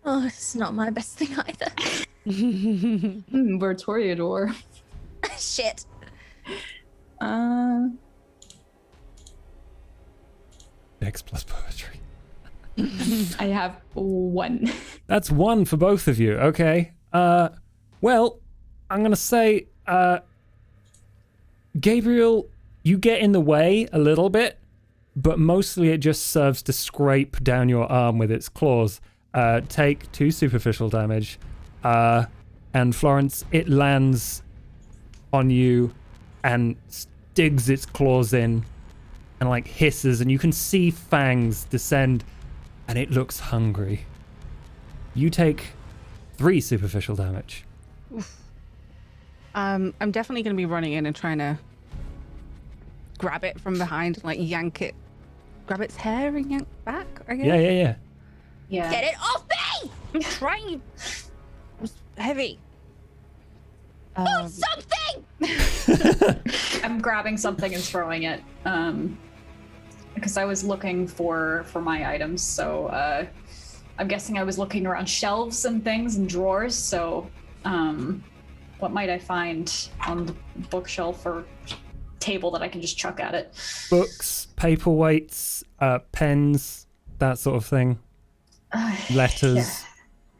[SPEAKER 5] Oh, it's not my best thing either.
[SPEAKER 3] We're Toreador.
[SPEAKER 5] Shit.
[SPEAKER 1] Dex plus poetry.
[SPEAKER 3] I have 1.
[SPEAKER 1] That's 1 for both of you. Okay. Well, I'm gonna say, Gabriel, you get in the way a little bit, but mostly it just serves to scrape down your arm with its claws. Take 2 superficial damage. And Florence, it lands on you and digs its claws in and like hisses, and you can see fangs descend, and it looks hungry. You take 3 superficial damage.
[SPEAKER 4] I'm definitely going to be running in and trying to grab it from behind, like yank it, grab its hair and yank back, I guess.
[SPEAKER 1] Yeah.
[SPEAKER 2] Yeah.
[SPEAKER 5] Get it off me!
[SPEAKER 4] I'm trying. It's heavy.
[SPEAKER 5] Do something!
[SPEAKER 2] I'm grabbing something and throwing it. Because I was looking for my items, so I'm guessing I was looking around shelves and things and drawers, so what might I find on the bookshelf or table that I can just chuck at it?
[SPEAKER 1] Books, paperweights, pens, that sort of thing. Letters,
[SPEAKER 2] Yeah.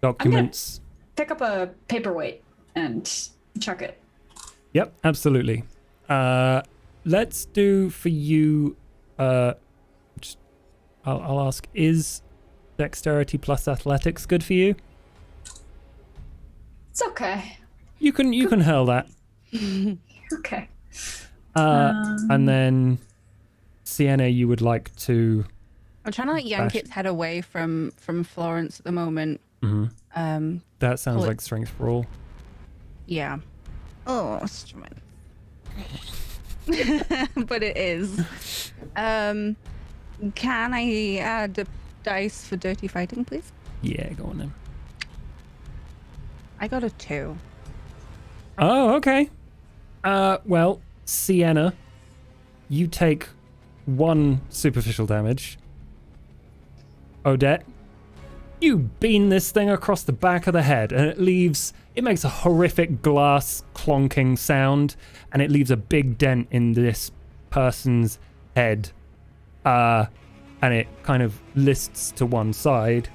[SPEAKER 1] documents.
[SPEAKER 2] Pick up a paperweight and chuck it.
[SPEAKER 1] Yep, absolutely. Let's do for you. I'll ask: is dexterity plus athletics good for you?
[SPEAKER 2] It's okay.
[SPEAKER 1] You can hurl that.
[SPEAKER 2] Okay.
[SPEAKER 1] And then Sienna, you would like to.
[SPEAKER 4] I'm trying to like yank
[SPEAKER 1] Bash.
[SPEAKER 4] its head away from Florence at the moment.
[SPEAKER 1] That sounds
[SPEAKER 4] Pull it.
[SPEAKER 1] like strength brawl.
[SPEAKER 4] Yeah. Oh, strength. But it is. Can I add a dice for dirty fighting, please?
[SPEAKER 1] Yeah, go on then.
[SPEAKER 4] I got a 2.
[SPEAKER 1] Oh, okay. Well, Sienna, you take 1 superficial damage. Odette, you beam this thing across the back of the head, and it makes a horrific glass clonking sound, and it leaves a big dent in this person's head. And it kind of lists to one side.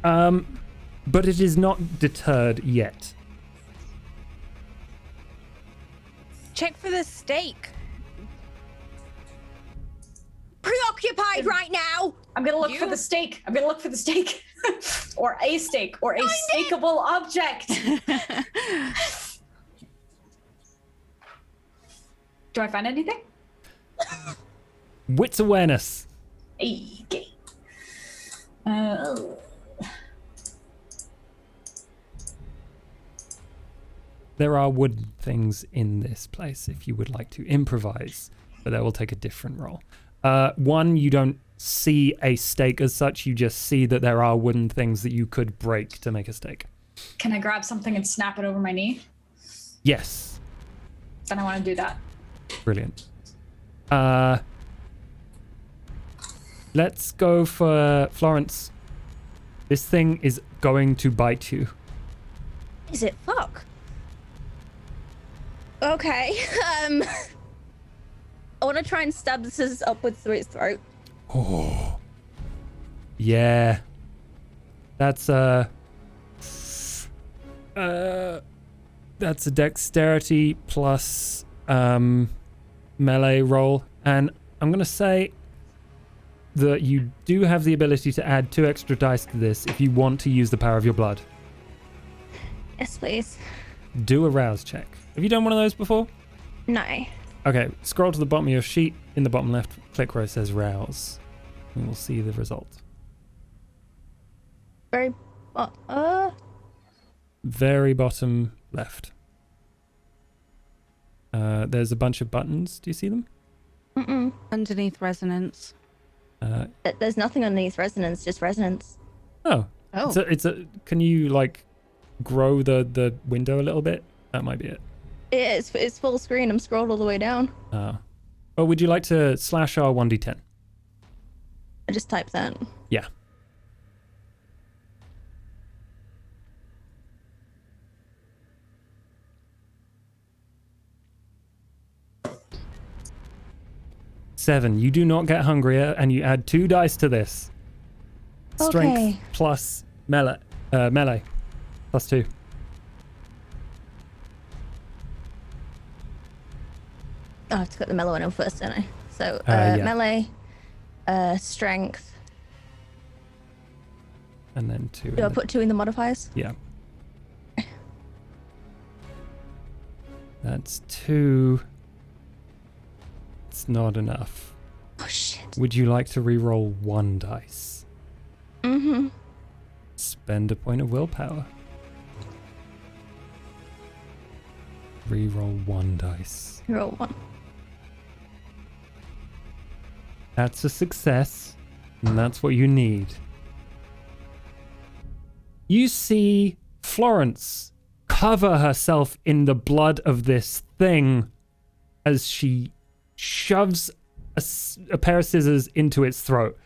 [SPEAKER 1] But it is not deterred yet.
[SPEAKER 4] Check for the steak.
[SPEAKER 5] Preoccupied right now!
[SPEAKER 2] I'm gonna look for the steak. I'm gonna look for the steak. Or a steak. Or a steakable object. Do I find anything?
[SPEAKER 1] Wits awareness.
[SPEAKER 2] Okay.
[SPEAKER 1] There are wooden things in this place if you would like to improvise, but that will take a different roll. 1, you don't see a stake as such, you just see that there are wooden things that you could break to make a stake.
[SPEAKER 2] Can I grab something and snap it over my knee?
[SPEAKER 1] Yes.
[SPEAKER 2] Then I want to do that.
[SPEAKER 1] Brilliant. Let's go for Florence. This thing is going to bite you.
[SPEAKER 5] Is it fuck? Okay. I want to try and stab the scissors upwards through its throat.
[SPEAKER 1] Oh. Yeah. That's a dexterity plus melee roll, and I'm gonna say that you do have the ability to add 2 extra dice to this if you want to use the power of your blood.
[SPEAKER 5] Yes, please.
[SPEAKER 1] Do a rouse check. Have you done one of those before?
[SPEAKER 5] No.
[SPEAKER 1] Okay, scroll to the bottom of your sheet. In the bottom left, click where it says rouse, and we'll see the result.
[SPEAKER 5] Very.
[SPEAKER 1] Very bottom left. There's a bunch of buttons. Do you see them?
[SPEAKER 5] Mm-mm.
[SPEAKER 4] Underneath resonance.
[SPEAKER 5] There's nothing underneath resonance, just resonance.
[SPEAKER 1] Oh.
[SPEAKER 4] Oh.
[SPEAKER 1] It's a. Can you like grow the window a little bit? That might be it.
[SPEAKER 5] It's full screen. I'm scrolled all the way down.
[SPEAKER 1] Oh, would you like to slash R 1d10?
[SPEAKER 5] I just typed that.
[SPEAKER 1] Yeah. Seven. You do not get hungrier, and you add 2 dice to this. Strength
[SPEAKER 5] Okay.
[SPEAKER 1] plus melee plus 2.
[SPEAKER 5] Oh, I have to put the mellow one on first, don't I? So,
[SPEAKER 1] Yeah.
[SPEAKER 5] melee, strength.
[SPEAKER 1] And then 2.
[SPEAKER 5] Do I put 2 in the modifiers?
[SPEAKER 1] Yeah. That's 2. It's not enough.
[SPEAKER 5] Oh, shit.
[SPEAKER 1] Would you like to re-roll 1 dice?
[SPEAKER 5] Mm-hmm.
[SPEAKER 1] Spend a point of willpower. Re-roll 1 dice.
[SPEAKER 5] Roll 1.
[SPEAKER 1] That's a success, and that's what you need. You see Florence cover herself in the blood of this thing as she shoves a pair of scissors into its throat,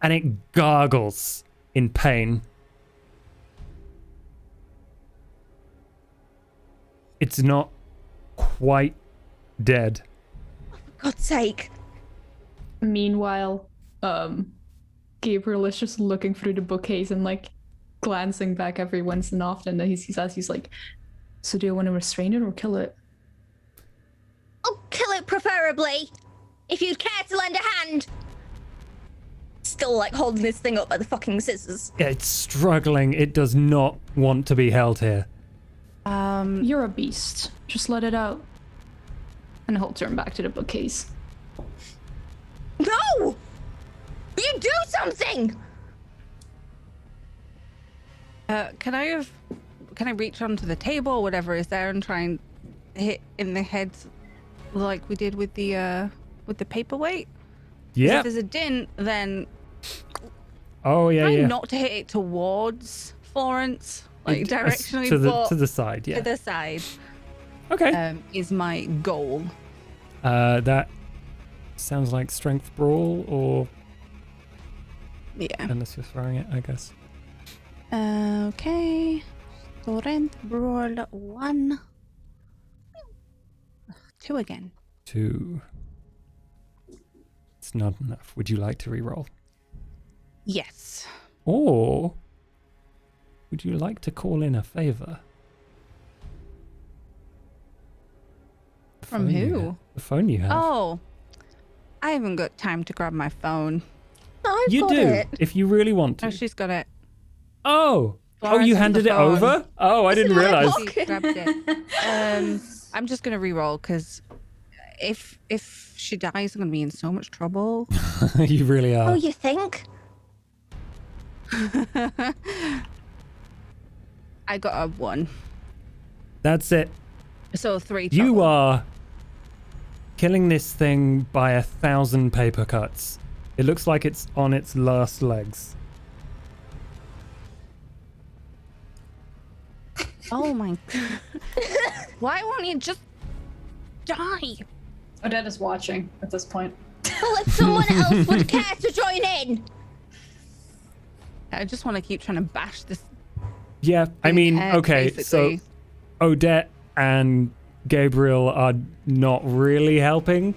[SPEAKER 1] and it gargles in pain. It's not quite dead.
[SPEAKER 5] For God's sake.
[SPEAKER 3] Meanwhile, Gabriel is just looking through the bookcase and like glancing back every once and often. And he's like, so do you want to restrain it or kill it?
[SPEAKER 5] Oh, kill it preferably. If you'd care to lend a hand. Still like holding this thing up by the fucking scissors.
[SPEAKER 1] It's struggling. It does not want to be held here.
[SPEAKER 3] You're a beast. Just let it out. And he'll turn back to the bookcase.
[SPEAKER 5] No! You do something!
[SPEAKER 4] Can I reach onto the table or whatever is there and try and hit in the head like we did with the paperweight? 'Cause
[SPEAKER 1] Yeah.
[SPEAKER 4] if there's a dint, then
[SPEAKER 1] Oh yeah,
[SPEAKER 4] try
[SPEAKER 1] yeah.
[SPEAKER 4] not to hit it towards Florence, like directionally,
[SPEAKER 1] to
[SPEAKER 4] but
[SPEAKER 1] the side. Yeah.
[SPEAKER 4] to the side
[SPEAKER 1] Okay.
[SPEAKER 4] is my goal.
[SPEAKER 1] That sounds like strength brawl, or
[SPEAKER 4] Yeah.
[SPEAKER 1] unless you're throwing it, I guess.
[SPEAKER 4] Okay. Strength brawl 1. 2 again.
[SPEAKER 1] 2. It's not enough. Would you like to re-roll?
[SPEAKER 4] Yes.
[SPEAKER 1] Or would you like to call in a favor? The
[SPEAKER 4] From
[SPEAKER 1] phone you
[SPEAKER 4] who?
[SPEAKER 1] have. The phone you have.
[SPEAKER 4] Oh, I haven't got time to grab my phone.
[SPEAKER 5] I've
[SPEAKER 1] you
[SPEAKER 5] got
[SPEAKER 1] do,
[SPEAKER 5] it.
[SPEAKER 1] if you really want to.
[SPEAKER 4] Oh, she's got it.
[SPEAKER 1] Oh,
[SPEAKER 4] Florence
[SPEAKER 1] you
[SPEAKER 4] has
[SPEAKER 1] handed
[SPEAKER 4] the
[SPEAKER 1] it
[SPEAKER 4] phone.
[SPEAKER 1] over? Oh, I didn't
[SPEAKER 5] in my
[SPEAKER 1] realize.
[SPEAKER 5] pocket.
[SPEAKER 4] She grabbed it. I'm just gonna re-roll because if she dies, I'm gonna be in so much trouble.
[SPEAKER 1] You really are.
[SPEAKER 5] Oh, you think?
[SPEAKER 4] I got a 1,
[SPEAKER 1] That's it.
[SPEAKER 4] so 3.
[SPEAKER 1] You
[SPEAKER 4] total.
[SPEAKER 1] are killing this thing by 1,000 paper cuts. It looks like it's on its last legs.
[SPEAKER 4] Oh my! Why won't you just die?
[SPEAKER 2] Odette is watching at this point.
[SPEAKER 5] Well, if someone else would care to join in.
[SPEAKER 4] I just want to keep trying to bash this.
[SPEAKER 1] Yeah, I
[SPEAKER 4] Big
[SPEAKER 1] mean,
[SPEAKER 4] head,
[SPEAKER 1] okay,
[SPEAKER 4] basically.
[SPEAKER 1] so Odette and Gabriel are not really helping,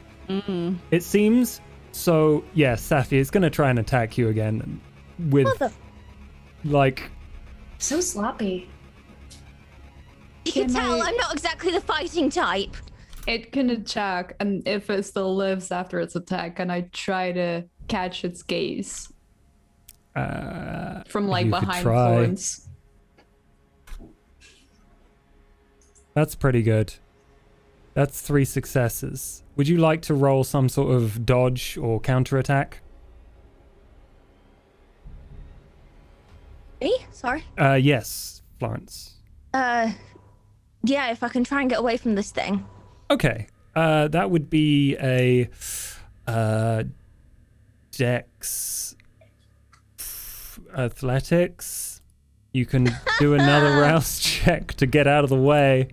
[SPEAKER 1] it seems. So, yeah, Safi is going to try and attack you again with,
[SPEAKER 5] Mother.
[SPEAKER 1] like,
[SPEAKER 2] So sloppy.
[SPEAKER 5] You can
[SPEAKER 3] Can
[SPEAKER 5] tell
[SPEAKER 3] I-
[SPEAKER 5] I'm not exactly the fighting type.
[SPEAKER 3] It can attack, and if it still lives after its attack, can I try to catch its gaze from like
[SPEAKER 1] You could
[SPEAKER 3] behind
[SPEAKER 1] try.
[SPEAKER 3] Florence?
[SPEAKER 1] That's pretty good. That's 3 successes. Would you like to roll some sort of dodge or counterattack?
[SPEAKER 5] Me? Sorry.
[SPEAKER 1] Yes, Florence.
[SPEAKER 5] Yeah, if I can try and get away from this thing.
[SPEAKER 1] Okay. That would be a Dex athletics. You can do another rouse check to get out of the way.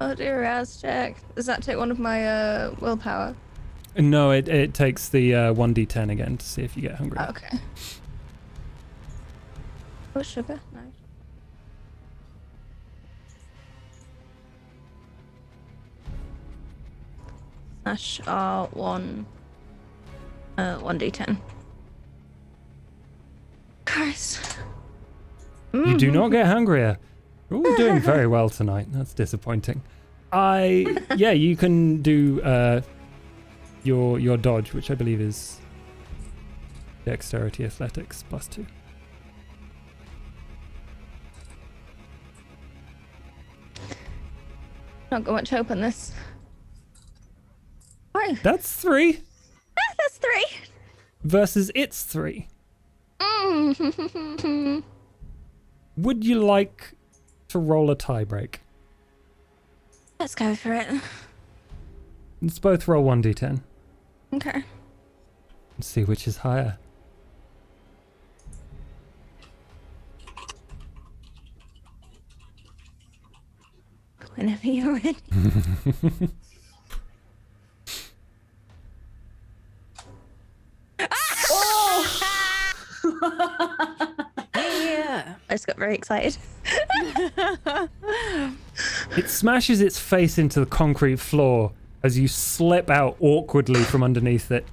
[SPEAKER 5] Oh dear, rouse check. Does that take one of my willpower?
[SPEAKER 1] No, it takes the 1d10 again to see if you get hungry.
[SPEAKER 5] Oh, okay. Oh, sugar. Nice. Slash R1. 1d10. Christ.
[SPEAKER 1] You do not get hungrier. You're all doing very well tonight. That's disappointing. Yeah, you can do your dodge, which I believe is dexterity athletics +2.
[SPEAKER 5] Not got much hope on this. Oh,
[SPEAKER 1] That's 3
[SPEAKER 5] that's 3.
[SPEAKER 1] versus its 3.
[SPEAKER 5] Mm.
[SPEAKER 1] Would you like to roll a tiebreak?
[SPEAKER 5] Let's go for it.
[SPEAKER 1] Let's both roll 1d10
[SPEAKER 5] Okay.
[SPEAKER 1] and see which is higher.
[SPEAKER 5] Whenever you're ready.
[SPEAKER 4] Yeah.
[SPEAKER 5] I just got very excited.
[SPEAKER 1] It smashes its face into the concrete floor as you slip out awkwardly from underneath it.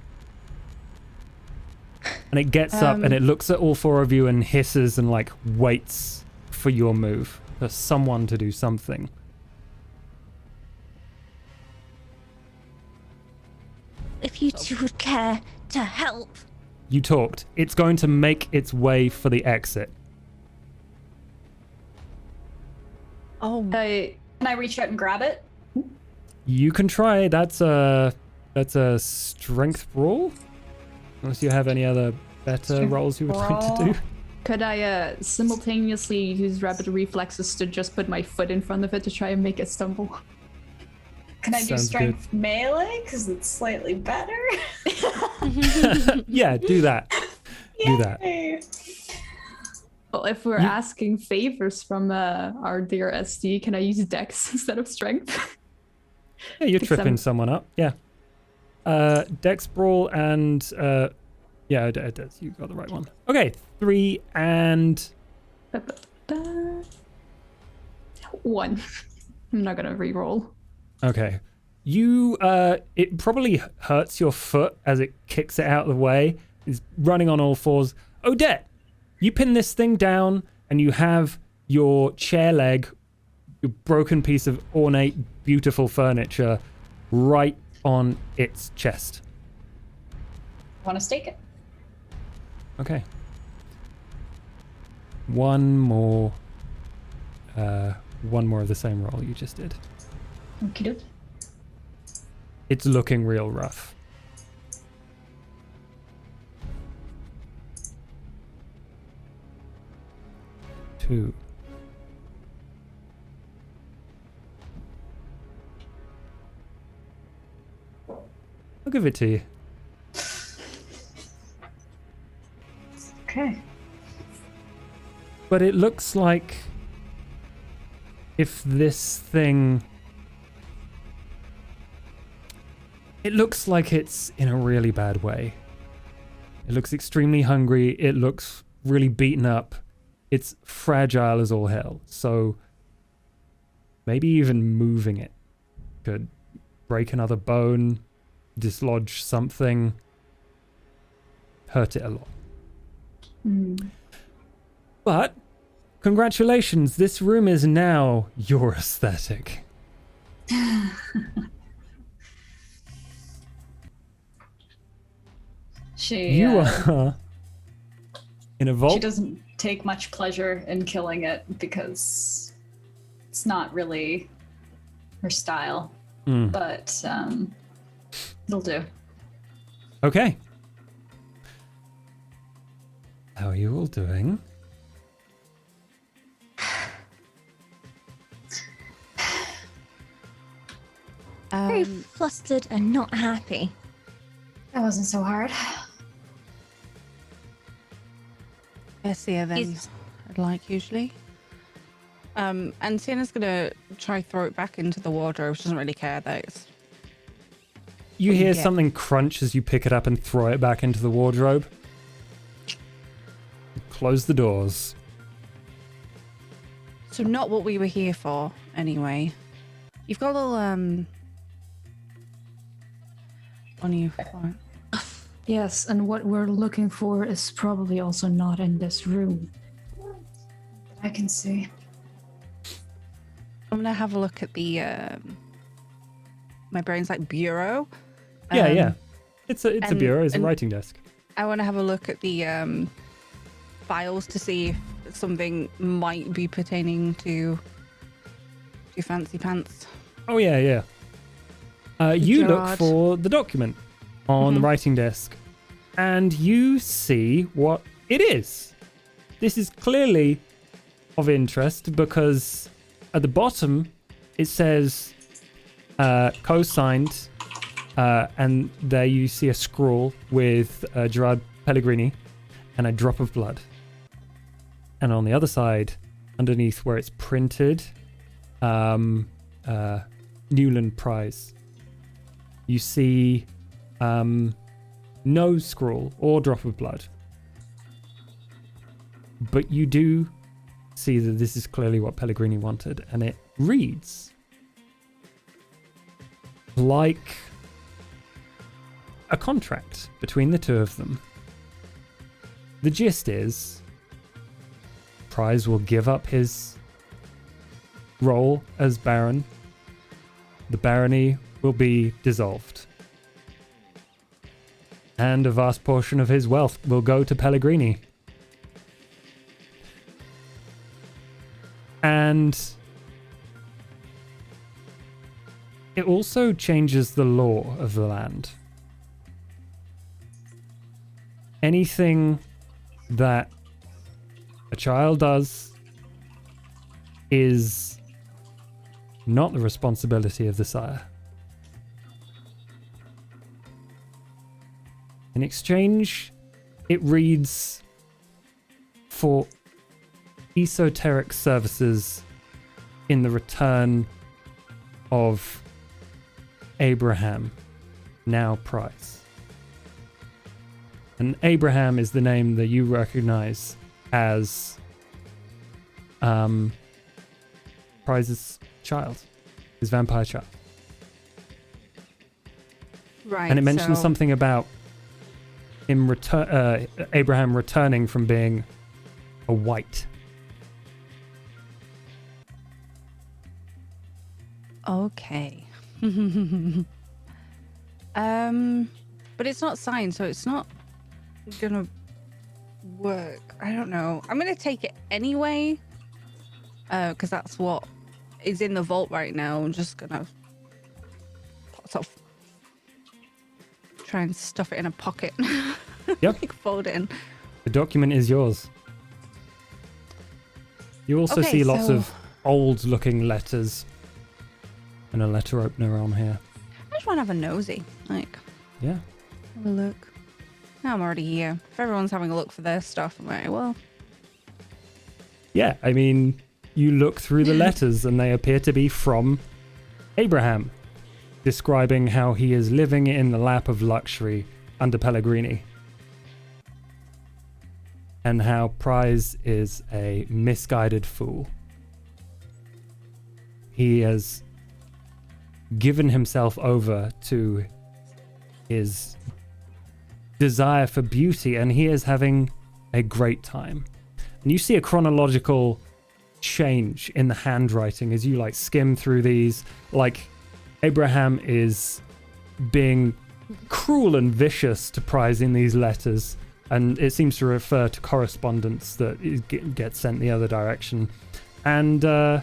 [SPEAKER 1] And it gets up and it looks at all 4 of you and hisses and like waits for your move, for someone to do something.
[SPEAKER 5] If you two would care to help.
[SPEAKER 1] You talked. It's going to make its way for the exit.
[SPEAKER 4] Oh,
[SPEAKER 3] I
[SPEAKER 2] Can I reach out and grab it?
[SPEAKER 1] You can try. That's a strength roll. Unless you have any other better
[SPEAKER 3] Strength
[SPEAKER 1] rolls you would like to do.
[SPEAKER 3] could I simultaneously use rapid reflexes to just put my foot in front of it to try and make it stumble?
[SPEAKER 2] Can I do
[SPEAKER 1] Sounds
[SPEAKER 2] strength melee? Because it's slightly better.
[SPEAKER 1] Yeah, do that. Do that.
[SPEAKER 2] Yay.
[SPEAKER 3] Well, if we're asking favors from our dear SD, can I use Dex instead of Strength?
[SPEAKER 1] Yeah, you're
[SPEAKER 3] Except-
[SPEAKER 1] tripping someone up. Yeah. Dex brawl and yeah, it does. You got the right one. Okay, 3 and
[SPEAKER 3] 1. I'm not gonna re-roll.
[SPEAKER 1] okay. You it probably hurts your foot as it kicks it out of the way. It's running on all 4s. Odette, you pin this thing down and you have your chair leg, your broken piece of ornate, beautiful furniture, right on its chest.
[SPEAKER 2] Want to stake it?
[SPEAKER 1] Okay. One more of the same roll you just did.
[SPEAKER 2] Okie dokie.
[SPEAKER 1] It's looking real rough. Two. I'll give it to you.
[SPEAKER 2] Okay.
[SPEAKER 1] But it looks like if this thing... It looks like it's in a really bad way. It looks extremely hungry. It looks really beaten up. It's fragile as all hell. So maybe even moving it could break another bone, dislodge something, hurt it a lot. But congratulations, this room is now your aesthetic. You are in a vault.
[SPEAKER 2] She doesn't take much pleasure in killing it because it's not really her style. But it'll do.
[SPEAKER 1] Okay. How are you all doing?
[SPEAKER 5] Very flustered and not happy.
[SPEAKER 2] That wasn't so hard.
[SPEAKER 4] Messier than I'd like usually. And Sienna's gonna try throw it back into the wardrobe. She doesn't really care that it's...
[SPEAKER 1] You hear something crunch as you pick it up and throw it back into the wardrobe. Close the doors.
[SPEAKER 4] So not what we were here for, anyway. You've got a little, on you. Florence.
[SPEAKER 3] Yes, and what we're looking for is probably also not in this room.
[SPEAKER 2] I can see.
[SPEAKER 4] I'm gonna have a look at the, my brain's like bureau.
[SPEAKER 1] Yeah. It's a bureau, it's a writing desk.
[SPEAKER 4] I want to have a look at the, files to see if something might be pertaining to Fancy Pants.
[SPEAKER 1] Oh, yeah. You look
[SPEAKER 4] Gerard.
[SPEAKER 1] for the document on the writing desk, and you see what it is. This is clearly of interest because at the bottom it says co-signed, and there you see a scrawl with Gerard Pellegrini and a drop of blood. And on the other side, underneath where it's printed, Newland Prize, you see no scrawl or drop of blood. But you do see that this is clearly what Pellegrini wanted, and it reads like a contract between the two of them. The gist is Prize will give up his role as Baron. The barony will be dissolved. And a vast portion of his wealth will go to Pellegrini. And it also changes the law of the land. Anything that a child does is not the responsibility of the sire. In exchange, it reads for esoteric services in the return of Abraham, now Price. And Abraham is the name that you recognize as Price's child, his vampire child.
[SPEAKER 4] Right.
[SPEAKER 1] And it mentions
[SPEAKER 4] so-
[SPEAKER 1] something about him Abraham returning from being a white.
[SPEAKER 4] Okay. But it's not signed, so it's not gonna work. I don't know. I'm gonna take it anyway, because that's what is in the vault right now. I'm just gonna sort of try and stuff it in a pocket.
[SPEAKER 1] Yep.
[SPEAKER 4] Like fold it in.
[SPEAKER 1] The document is yours. You also
[SPEAKER 4] Okay,
[SPEAKER 1] see lots
[SPEAKER 4] so-
[SPEAKER 1] of old-looking letters and a letter opener on here.
[SPEAKER 4] I just want to have a nosy. Like,
[SPEAKER 1] Yeah.
[SPEAKER 4] have a look. Now I'm already here. If everyone's having a look for their stuff, I'm like, well,
[SPEAKER 1] Yeah, I mean, you look through the letters and they appear to be from Abraham, describing how he is living in the lap of luxury under Pellegrini. And how Prize is a misguided fool. He has given himself over to his desire for beauty, and he is having a great time. And you see a chronological change in the handwriting as you like skim through these. Like Abraham is being cruel and vicious to Prize in these letters, and it seems to refer to correspondence that gets sent the other direction. And the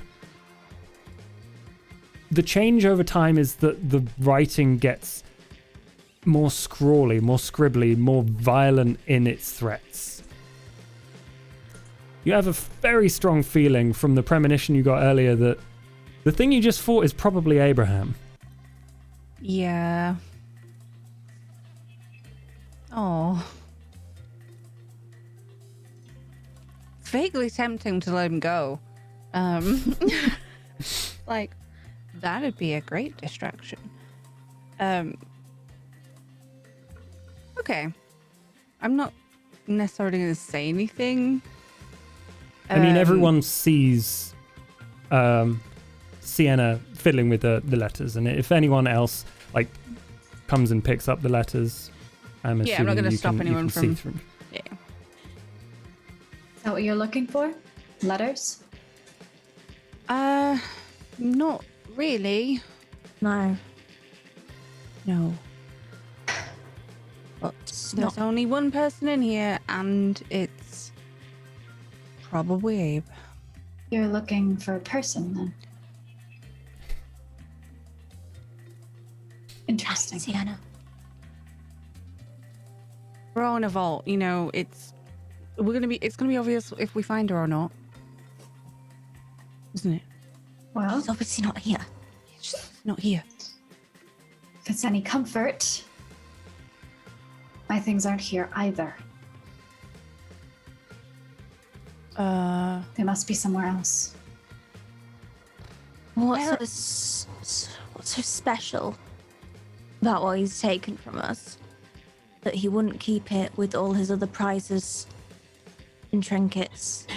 [SPEAKER 1] change over time is that the writing gets more scrawly, more scribbly, more violent in its threats. You have a very strong feeling from the premonition you got earlier that the thing you just fought is probably Abraham.
[SPEAKER 4] Yeah. Oh. It's vaguely tempting to let him go. Like, that'd be a great distraction. Okay. I'm not necessarily going to say anything.
[SPEAKER 1] I mean, everyone sees Sienna fiddling with the letters, and if anyone else like comes and picks up the letters, I'm assuming
[SPEAKER 4] I'm not going to stop anyone
[SPEAKER 1] from.
[SPEAKER 4] Yeah.
[SPEAKER 2] Is that what you're looking for? Letters?
[SPEAKER 4] Not really.
[SPEAKER 5] No.
[SPEAKER 4] No. But there's only one person in here, and it's probably Abe.
[SPEAKER 2] You're looking for a person then. Interesting.
[SPEAKER 5] Sienna.
[SPEAKER 4] We're all in a vault, you know. It's gonna be obvious if we find her or not, isn't it?
[SPEAKER 2] Well,
[SPEAKER 5] She's obviously not here.
[SPEAKER 4] She's not here.
[SPEAKER 2] if it's any comfort, my things aren't here either. They must be somewhere else.
[SPEAKER 5] What's so special about what he's taken from us that he wouldn't keep it with all his other prizes and trinkets?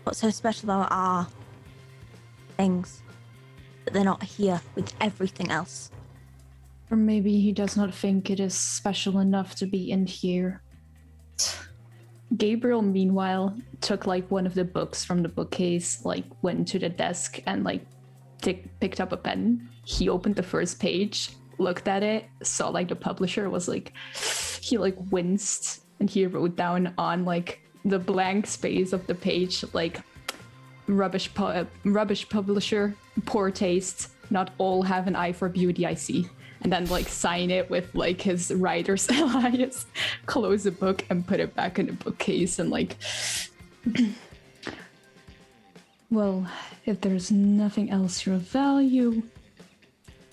[SPEAKER 5] What's so special about our things that they're not here with everything else?
[SPEAKER 3] Or maybe he does not think it is special enough to be in here. Gabriel, meanwhile, took like one of the books from the bookcase, like went to the desk and like picked up a pen. He opened the first page, looked at it, saw like the publisher was like, he like winced, and he wrote down on like the blank space of the page like rubbish publisher, poor taste, not all have an eye for beauty, I see. And then like sign it with like his writer's alias, close the book and put it back in the bookcase and like well, if there's nothing else here of value,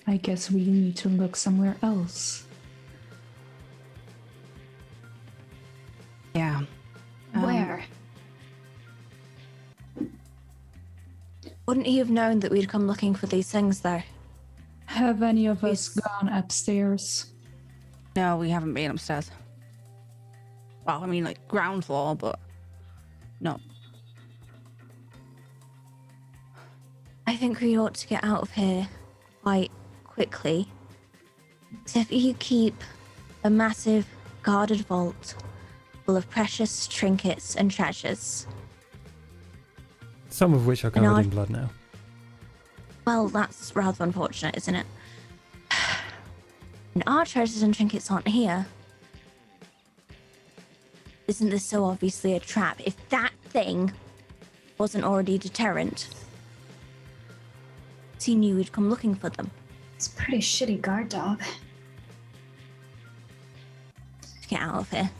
[SPEAKER 3] I guess we need to look somewhere else.
[SPEAKER 4] Yeah.
[SPEAKER 2] Where?
[SPEAKER 5] Wouldn't he have known that we'd come looking for these things, though?
[SPEAKER 3] Have any of us gone upstairs?
[SPEAKER 4] No, we haven't been upstairs. Well, I mean, like ground floor, but no.
[SPEAKER 5] I think we ought to get out of here quite quickly. So if you keep a massive guarded vault full of precious trinkets and treasures.
[SPEAKER 1] Some of which are covered in blood now.
[SPEAKER 5] Well, that's rather unfortunate, isn't it? And our treasures and trinkets aren't here. Isn't this so obviously a trap? If that thing wasn't already a deterrent, he knew we'd come looking for them.
[SPEAKER 2] It's a pretty shitty guard dog.
[SPEAKER 5] Get out of here.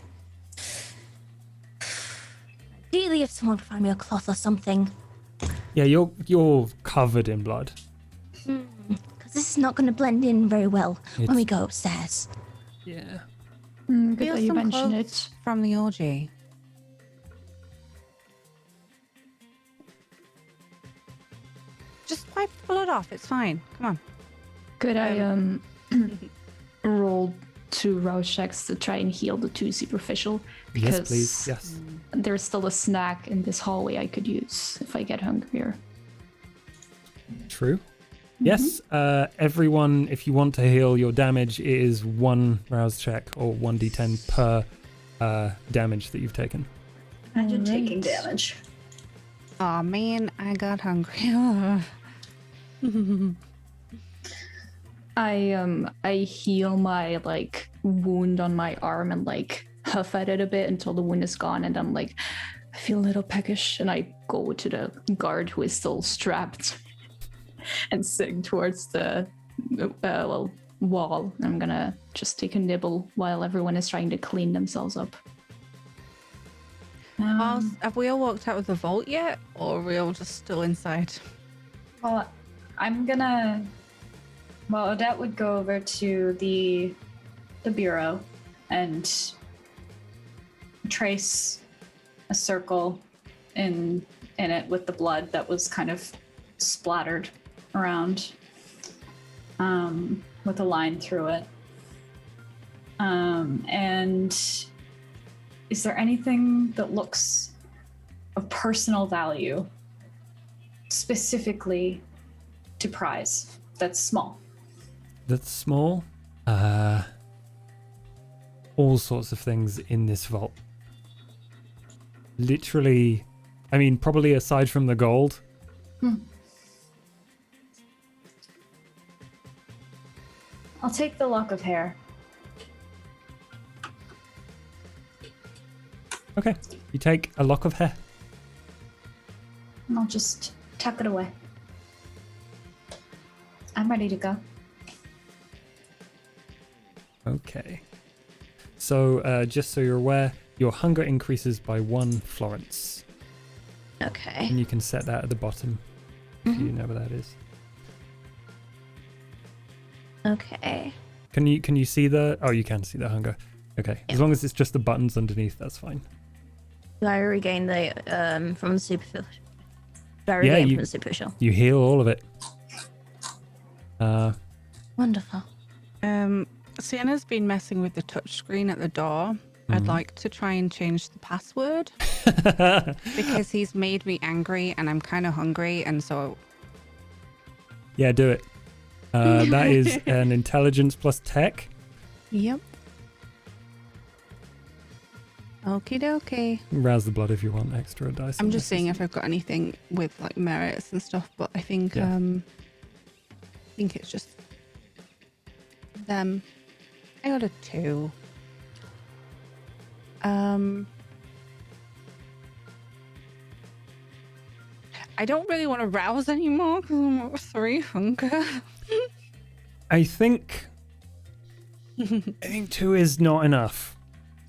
[SPEAKER 5] Ideally, if someone could find me a cloth or something.
[SPEAKER 1] Yeah, you're covered in blood.
[SPEAKER 5] Because this is not going to blend in very well when we go upstairs.
[SPEAKER 1] Yeah.
[SPEAKER 3] Good
[SPEAKER 4] Feel
[SPEAKER 3] that you
[SPEAKER 4] some
[SPEAKER 3] mention
[SPEAKER 4] clothes
[SPEAKER 3] it.
[SPEAKER 4] from the orgy. Just wipe the blood off. It's fine. Come on.
[SPEAKER 3] Could I roll 2 rouse checks to try and heal the 2 superficial? Because
[SPEAKER 1] Yes, please. Yes.
[SPEAKER 3] there's still a snack in this hallway I could use if I get hungrier.
[SPEAKER 1] True. Yes, everyone, if you want to heal your damage, it is 1 rouse check or 1d10 per damage that you've taken.
[SPEAKER 2] Imagine
[SPEAKER 3] Alright.
[SPEAKER 2] taking damage.
[SPEAKER 4] Oh man, I got hungry.
[SPEAKER 3] I heal my like wound on my arm and like huff at it a bit until the wound is gone, and I'm like, I feel a little peckish, and I go to the guard who is still strapped and sitting towards the wall. I'm gonna just take a nibble while everyone is trying to clean themselves up.
[SPEAKER 4] Have we all walked out of the vault yet, or are we all just still inside?
[SPEAKER 2] Well, I'm gonna. Well, Odette would go over to the bureau and trace a circle in it with the blood that was kind of splattered around, with a line through it. And is there anything that looks of personal value, specifically to prize, that's small?
[SPEAKER 1] That's small. All sorts of things in this vault. Literally, I mean, probably aside from the gold.
[SPEAKER 2] I'll take the lock of hair.
[SPEAKER 1] Okay, you take a lock of hair.
[SPEAKER 2] And I'll just tuck it away. I'm ready to go.
[SPEAKER 1] Okay. So, just so you're aware, your hunger increases by 1 Florence.
[SPEAKER 5] Okay.
[SPEAKER 1] And you can set that at the bottom. Do you know what that is?
[SPEAKER 5] Okay.
[SPEAKER 1] Can you see the... Oh, you can see the hunger. Okay. As long as it's just the buttons underneath, that's fine.
[SPEAKER 5] Do I regain the from the superficial? Do I
[SPEAKER 1] Yeah,
[SPEAKER 5] regain from the superficial?
[SPEAKER 1] You heal all of it.
[SPEAKER 5] Wonderful.
[SPEAKER 4] Sienna's been messing with the touchscreen at the door. I'd like to try and change the password because he's made me angry and I'm kind of hungry, and so...
[SPEAKER 1] Yeah, do it. That is an intelligence plus tech.
[SPEAKER 4] Yep. Okie dokie.
[SPEAKER 1] Rouse the blood if you want extra dice.
[SPEAKER 4] I'm just seeing if I've got anything with like merits and stuff, but I think
[SPEAKER 1] Yeah.
[SPEAKER 4] I think it's just them. I got a 2. I don't really want to rouse anymore because I'm at 3 hunger.
[SPEAKER 1] I think 2 is not enough.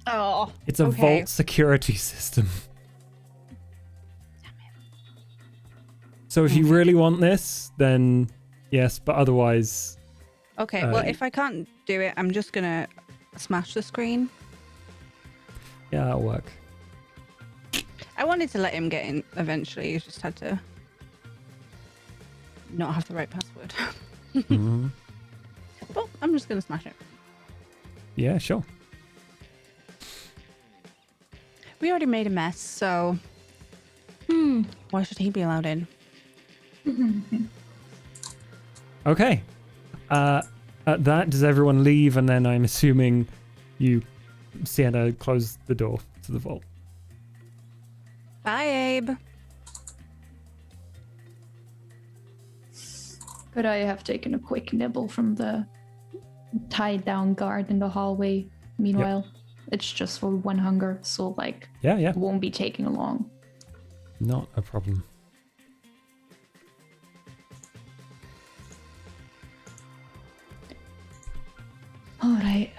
[SPEAKER 4] Oh,
[SPEAKER 1] It's a
[SPEAKER 4] okay.
[SPEAKER 1] vault security system. So if you really want this, then yes, but otherwise...
[SPEAKER 4] Okay, well, if I can't do it, I'm just gonna smash the screen.
[SPEAKER 1] Yeah, that'll work.
[SPEAKER 4] I wanted to let him get in eventually. You just had to not have the right password.
[SPEAKER 1] Mhm.
[SPEAKER 4] Well, I'm just gonna smash it.
[SPEAKER 1] Yeah, sure.
[SPEAKER 4] We already made a mess, so why should he be allowed in?
[SPEAKER 1] Okay. At that, does everyone leave? And then I'm assuming you, Sienna, close the door to the vault.
[SPEAKER 4] Bye, Abe.
[SPEAKER 3] Could I have taken a quick nibble from the tied down guard in the hallway? Meanwhile, it's just for 1 hunger, so like
[SPEAKER 1] Yeah, yeah.
[SPEAKER 3] it won't be taking long.
[SPEAKER 1] Not a problem.
[SPEAKER 3] All right.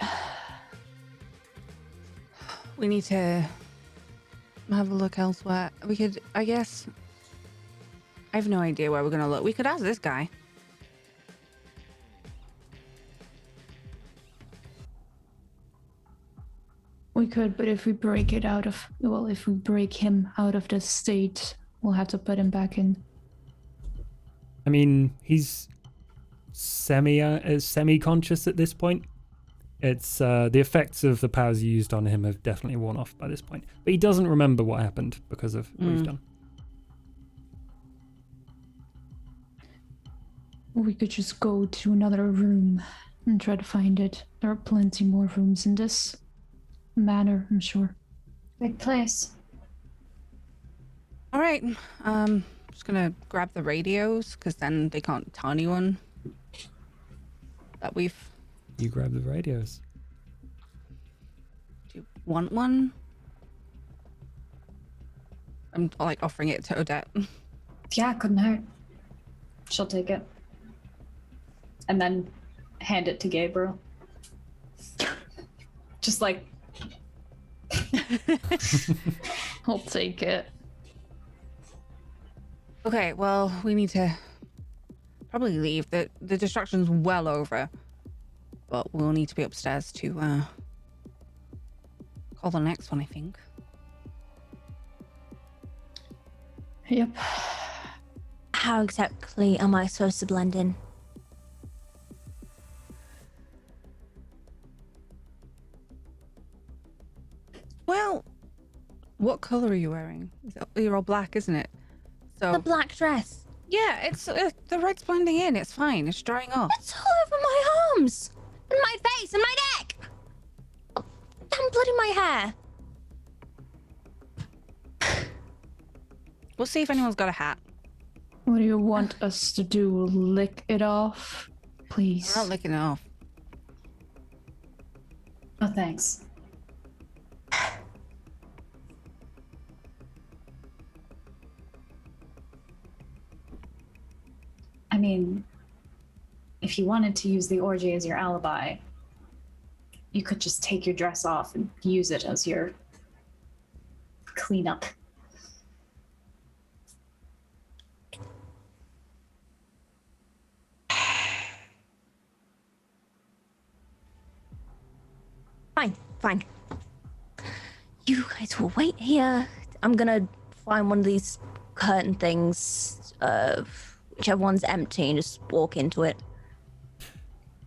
[SPEAKER 4] We need to have a look elsewhere. We could, I guess. I have no idea where we're gonna look. We could ask this guy.
[SPEAKER 3] We could, but if we break it out of, well, if we break him out of the state, we'll have to put him back in.
[SPEAKER 1] I mean, he's semi-conscious at this point. It's the effects of the powers you used on him have definitely worn off by this point. But he doesn't remember what happened because of what you've done.
[SPEAKER 3] We could just go to another room and try to find it. There are plenty more rooms in this manor, I'm sure.
[SPEAKER 2] Big place.
[SPEAKER 4] All right. Just gonna grab the radios because then they can't tell anyone that we've.
[SPEAKER 1] You grab the radios.
[SPEAKER 4] Do you want one? I'm like offering it to Odette.
[SPEAKER 2] Yeah, couldn't hurt. She'll take it. And then hand it to Gabriel. Just like.
[SPEAKER 3] I'll take it.
[SPEAKER 4] Okay, well, we need to probably leave. The distraction's well over. But we'll need to be upstairs to call the next one, I think.
[SPEAKER 3] Yep.
[SPEAKER 5] How exactly am I supposed to blend in?
[SPEAKER 4] Well, what color are you wearing? You're all black, isn't it?
[SPEAKER 5] The
[SPEAKER 4] So
[SPEAKER 5] black dress.
[SPEAKER 4] yeah, it's the red's blending in. It's fine. It's drying off.
[SPEAKER 5] It's all over my arms, and my face, and my neck. Oh, damn blood in my hair.
[SPEAKER 4] We'll see if anyone's got a hat.
[SPEAKER 3] What do you want us to do? Lick it off? Please.
[SPEAKER 4] We're not licking it off.
[SPEAKER 2] Oh, thanks. I mean, if you wanted to use the orgy as your alibi, you could just take your dress off and use it as your cleanup.
[SPEAKER 5] Fine. You guys will wait here. I'm gonna find one of these curtain things, whichever one's empty, and just walk into it.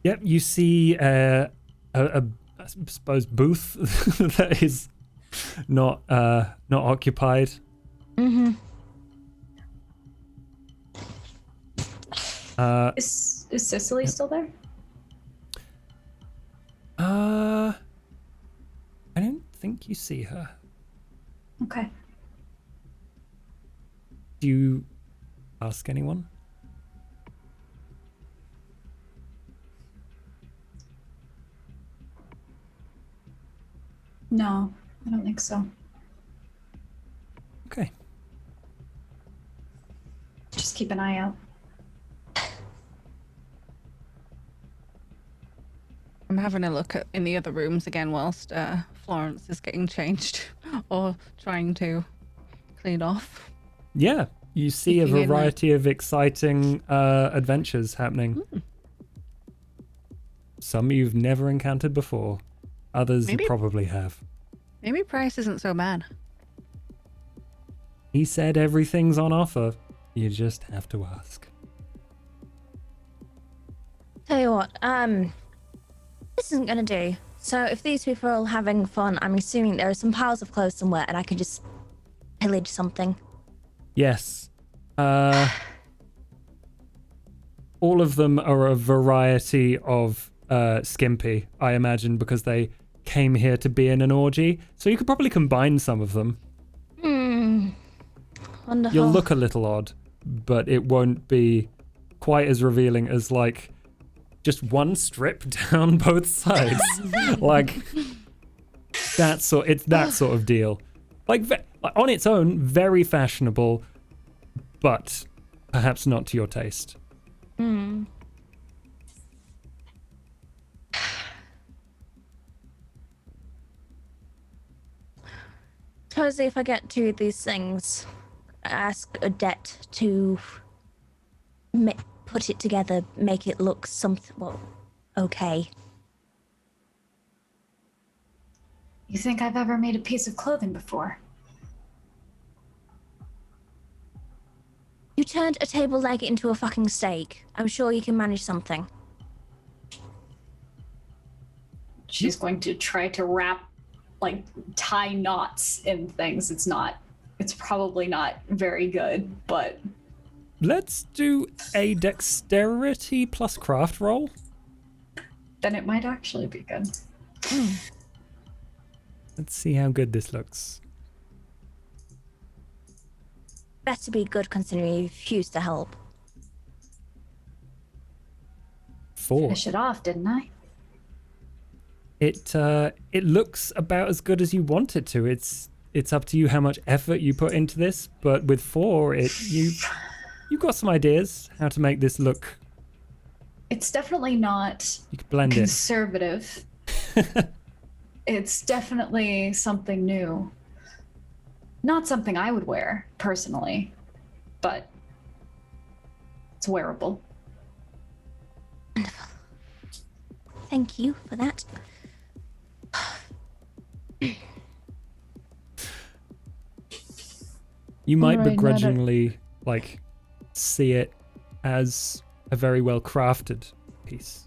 [SPEAKER 1] Yep, you see a I suppose booth that is not occupied.
[SPEAKER 5] Mm-hmm.
[SPEAKER 2] Is Cicely still there?
[SPEAKER 1] I don't think you see her.
[SPEAKER 2] Okay.
[SPEAKER 1] Do you ask anyone?
[SPEAKER 2] No, I don't think so.
[SPEAKER 1] Okay.
[SPEAKER 2] Just keep an eye out.
[SPEAKER 4] I'm having a look in the other rooms again whilst Florence is getting changed or trying to clean off.
[SPEAKER 1] Yeah, you see a
[SPEAKER 4] Peeking in, like-
[SPEAKER 1] variety of exciting adventures happening. Some you've never encountered before. Others
[SPEAKER 4] Maybe-
[SPEAKER 1] you probably have.
[SPEAKER 4] Maybe price isn't so bad.
[SPEAKER 1] He said everything's on offer. You just have to ask.
[SPEAKER 5] Tell you what, this isn't gonna do. So if these people are all having fun, I'm assuming there are some piles of clothes somewhere, and I can just pillage something.
[SPEAKER 1] Yes. All of them are a variety of skimpy, I imagine, because they came here to be in an orgy. So you could probably combine some of them.
[SPEAKER 5] Wonderful.
[SPEAKER 1] You'll look a little odd, but it won't be quite as revealing as like just one strip down both sides. Like it's that sort of deal. Like on its own, very fashionable, but perhaps not to your taste.
[SPEAKER 5] Suppose if I get two of these things, ask Odette to put it together, make it look okay.
[SPEAKER 2] You think I've ever made a piece of clothing before?
[SPEAKER 5] You turned a table leg into a fucking steak. I'm sure you can manage something.
[SPEAKER 2] She's going to try to tie knots in things. It's probably not very good, but
[SPEAKER 1] let's do a dexterity plus craft roll.
[SPEAKER 2] Then it might actually be good.
[SPEAKER 1] Let's see how good this looks.
[SPEAKER 5] Better be good considering you refused to help.
[SPEAKER 1] 4.
[SPEAKER 2] Finish it off, didn't I?
[SPEAKER 1] It looks about as good as you want it to. It's up to you how much effort you put into this, but with 4, you've got some ideas how to make this look.
[SPEAKER 2] It's definitely not
[SPEAKER 1] You could blend it.
[SPEAKER 2] conservative. It's definitely something new. Not something I would wear, personally, but it's wearable.
[SPEAKER 5] Thank you for that.
[SPEAKER 1] You might
[SPEAKER 3] Alright, now that-
[SPEAKER 1] begrudgingly see it as a very well crafted piece.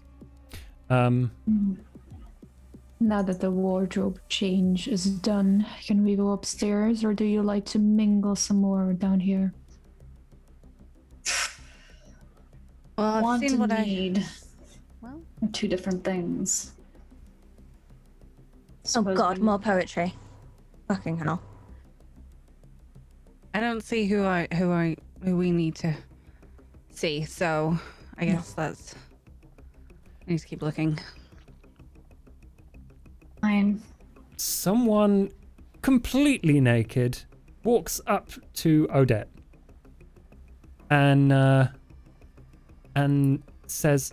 [SPEAKER 3] Now that the wardrobe change is done, can we go upstairs, or do you like to mingle some more down here?
[SPEAKER 4] Well, I've
[SPEAKER 2] Want
[SPEAKER 4] seen
[SPEAKER 2] and
[SPEAKER 4] what
[SPEAKER 2] need
[SPEAKER 4] Well,
[SPEAKER 2] are two different things.
[SPEAKER 5] Oh
[SPEAKER 2] Suppose
[SPEAKER 5] god,
[SPEAKER 2] we-
[SPEAKER 5] more poetry. Fucking hell.
[SPEAKER 4] I don't see who we need to see, so I guess I need to keep looking.
[SPEAKER 2] Fine.
[SPEAKER 1] Someone completely naked walks up to Odette and says,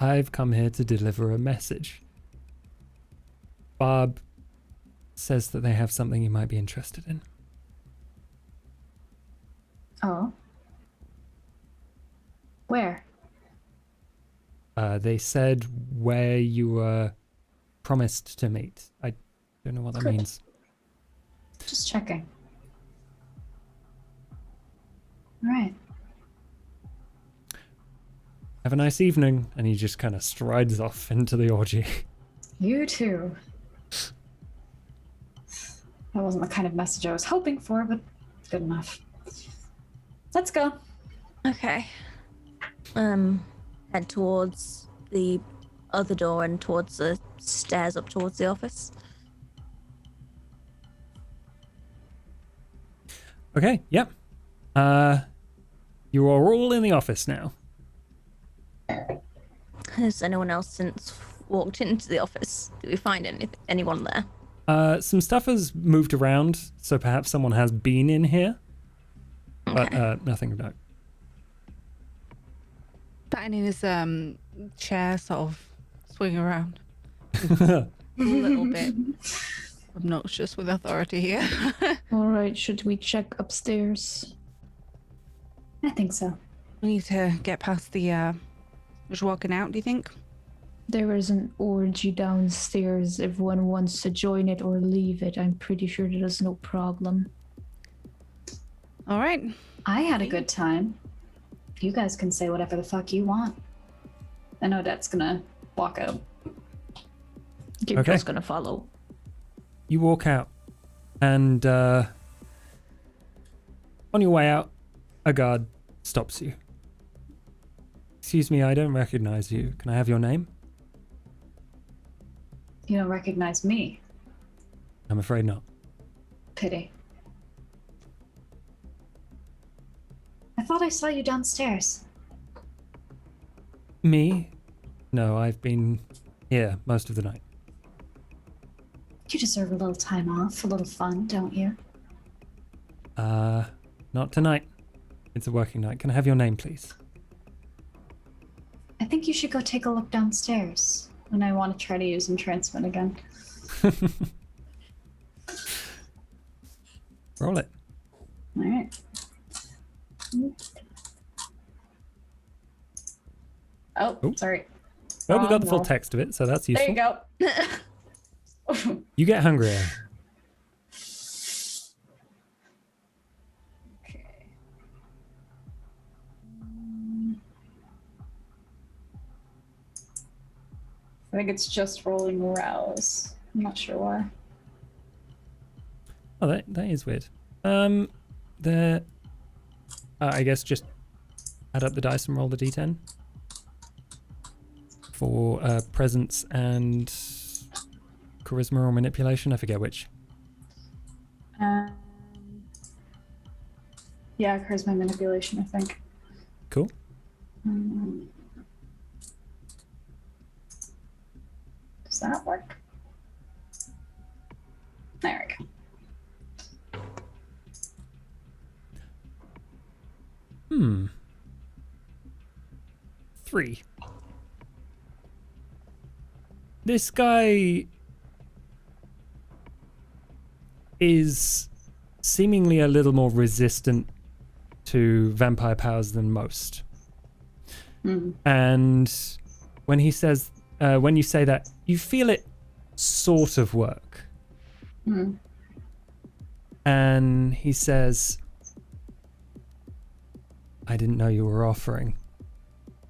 [SPEAKER 1] "I've come here to deliver a message. Barb says that they have something you might be interested in."
[SPEAKER 2] Oh. Where?
[SPEAKER 1] They said where you were promised to meet. I don't know what that
[SPEAKER 2] Good.
[SPEAKER 1] means.
[SPEAKER 2] Just checking. All right.
[SPEAKER 1] Have a nice evening. And he just kind of strides off into the orgy.
[SPEAKER 2] You too. That wasn't the kind of message I was hoping for, but good enough. Let's go.
[SPEAKER 5] Okay. Head towards the other door and towards the stairs up towards the office.
[SPEAKER 1] Okay, yep. You are all in the office now.
[SPEAKER 5] Has anyone else since walked into the office? Do we find anyone there?
[SPEAKER 1] Some stuff has moved around, so perhaps someone has been in here. But nothing of note.
[SPEAKER 4] Batting in his chair, sort of swing around. A little bit obnoxious with authority here.
[SPEAKER 3] All right, should we check upstairs?
[SPEAKER 2] I think so.
[SPEAKER 4] We need to get past the just walking out, do you think?
[SPEAKER 3] There is an orgy downstairs. If one wants to join it or leave it, I'm pretty sure there's no problem.
[SPEAKER 4] All right.
[SPEAKER 2] I had a good time. You guys can say whatever the fuck you want. And Odette's gonna walk out.
[SPEAKER 3] Gabriel's gonna follow.
[SPEAKER 1] You walk out, and on your way out, a guard stops you. "Excuse me, I don't recognize you. Can I have your name?"
[SPEAKER 2] You don't recognize me.
[SPEAKER 1] "I'm afraid not."
[SPEAKER 2] Pity. I thought I saw you downstairs.
[SPEAKER 1] "Me? No, I've been here most of the night."
[SPEAKER 2] You deserve a little time off, a little fun, don't you?
[SPEAKER 1] Not tonight. It's a working night. Can I have your name, please?
[SPEAKER 2] I think you should go take a look downstairs. And I want to try to use entrancement again.
[SPEAKER 1] Roll it.
[SPEAKER 2] All right. Oh,
[SPEAKER 1] Oh.
[SPEAKER 2] sorry.
[SPEAKER 1] Well, we got
[SPEAKER 2] Wrong
[SPEAKER 1] the full
[SPEAKER 2] roll.
[SPEAKER 1] text of it, so that's
[SPEAKER 2] There
[SPEAKER 1] useful.
[SPEAKER 2] you go.
[SPEAKER 1] You get hungrier.
[SPEAKER 2] Okay. I think it's just rolling rouse. I'm not sure why.
[SPEAKER 1] Oh, that is weird. I guess just add up the dice and roll the d10 for presence and charisma or manipulation. I forget which.
[SPEAKER 2] Yeah, charisma manipulation, I think.
[SPEAKER 1] Cool.
[SPEAKER 2] Does that work? There we go.
[SPEAKER 1] 3. This guy is seemingly a little more resistant to vampire powers than most. And when he says, when you say that, you feel it sort of work. And he says, I didn't know you were offering,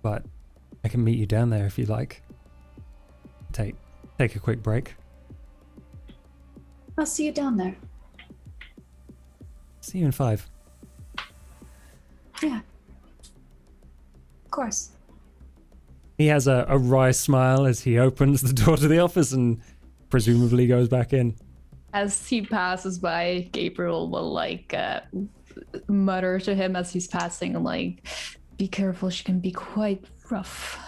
[SPEAKER 1] but I can meet you down there if you like. Take a quick break.
[SPEAKER 2] I'll see you down there.
[SPEAKER 1] See you in 5.
[SPEAKER 2] Yeah. Of course.
[SPEAKER 1] He has a wry smile as he opens the door to the office and presumably goes back in.
[SPEAKER 3] As he passes by, Gabriel will like mutter to him as he's passing, like, "Be careful, she can be quite rough."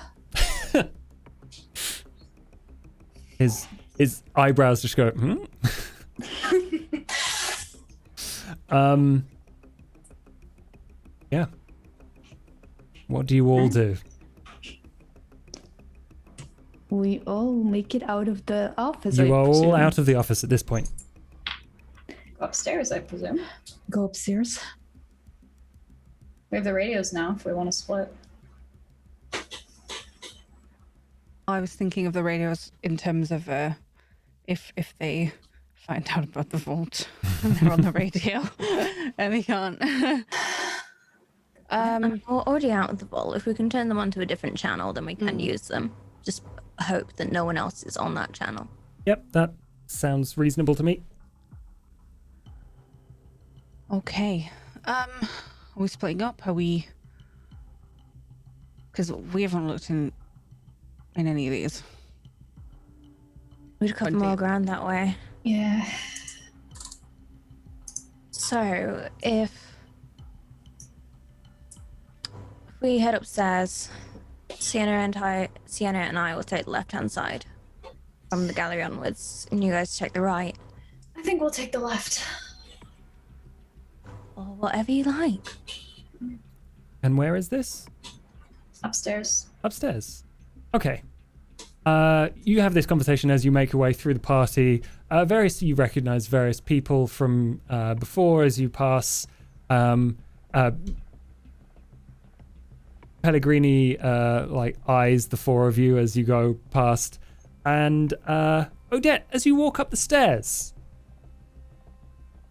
[SPEAKER 1] His eyebrows just go, hmm? Yeah. What do you all do?
[SPEAKER 3] We all make it out of the office.
[SPEAKER 1] You
[SPEAKER 3] I
[SPEAKER 1] are all
[SPEAKER 3] presume.
[SPEAKER 1] out of the office at this point.
[SPEAKER 2] Go upstairs, I presume.
[SPEAKER 3] Go upstairs.
[SPEAKER 2] We have the radios now if we want to split.
[SPEAKER 4] I was thinking of the radios in terms of if they find out about the vault and they're on the radio and they can't.
[SPEAKER 5] We're already out of the vault. If we can turn them onto a different channel, then we can use them. Just hope that no one else is on that channel.
[SPEAKER 1] Yep, that sounds reasonable to me.
[SPEAKER 4] Okay. Are we splitting up? Are we? Because we haven't looked in any of these.
[SPEAKER 5] We'd cover more ground that way.
[SPEAKER 2] Yeah.
[SPEAKER 5] So, if we head upstairs, Sienna and I will take the left-hand side from the gallery onwards, and you guys take the right.
[SPEAKER 2] I think we'll take the left.
[SPEAKER 5] Or whatever you like.
[SPEAKER 1] And where is this?
[SPEAKER 2] Upstairs.
[SPEAKER 1] Upstairs. Okay. You have this conversation as you make your way through the party. You recognize various people from before as you pass. Pellegrini eyes the four of you as you go past. And Odette, as you walk up the stairs,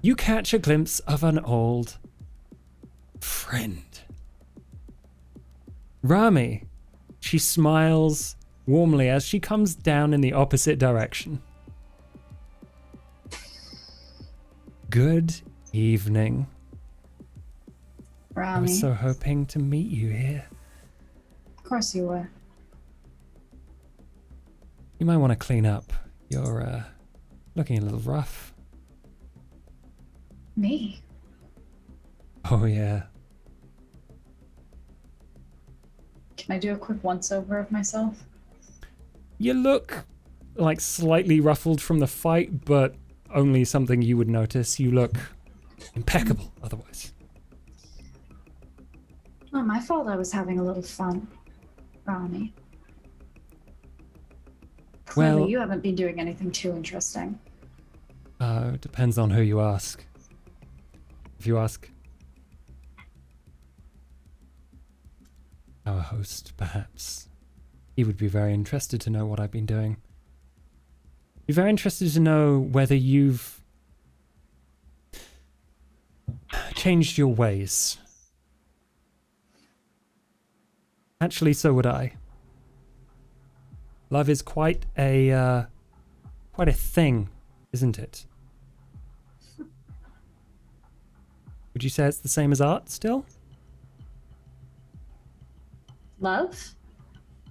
[SPEAKER 1] you catch a glimpse of an old friend. Rami. She smiles warmly as she comes down in the opposite direction. Good evening. I
[SPEAKER 2] Rami.
[SPEAKER 1] was so hoping to meet you here.
[SPEAKER 2] Of course you were.
[SPEAKER 1] You might want to clean up. You're looking a little rough.
[SPEAKER 2] Me?
[SPEAKER 1] Oh yeah.
[SPEAKER 2] Can I do a quick once-over of myself?
[SPEAKER 1] You look like slightly ruffled from the fight, but only something you would notice. You look impeccable otherwise.
[SPEAKER 2] Not my fault I was having a little fun, Rami. Clearly
[SPEAKER 1] Well-
[SPEAKER 2] you haven't been doing anything too interesting.
[SPEAKER 1] Depends on who you ask. If you ask our host, perhaps, he would be very interested to know what I've been doing. Be very interested to know whether you've changed your ways. Actually, so would I. Love is quite a thing, isn't it? Would you say it's the same as art still?
[SPEAKER 2] Love?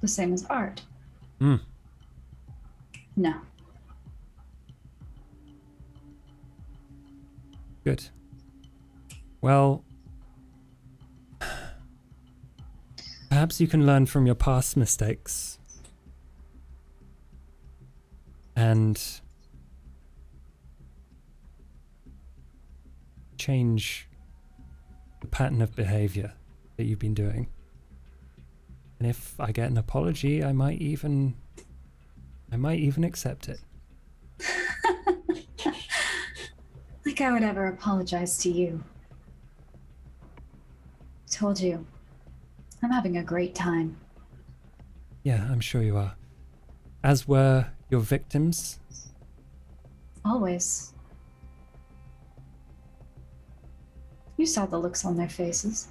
[SPEAKER 2] The same as art?
[SPEAKER 1] Hmm.
[SPEAKER 2] No.
[SPEAKER 1] Good. Well, perhaps you can learn from your past mistakes and change the pattern of behavior that you've been doing. And if I get an apology, I might even accept it.
[SPEAKER 2] Like I would ever apologize to you. I told you, I'm having a great time.
[SPEAKER 1] Yeah, I'm sure you are. As were your victims.
[SPEAKER 2] Always. You saw the looks on their faces.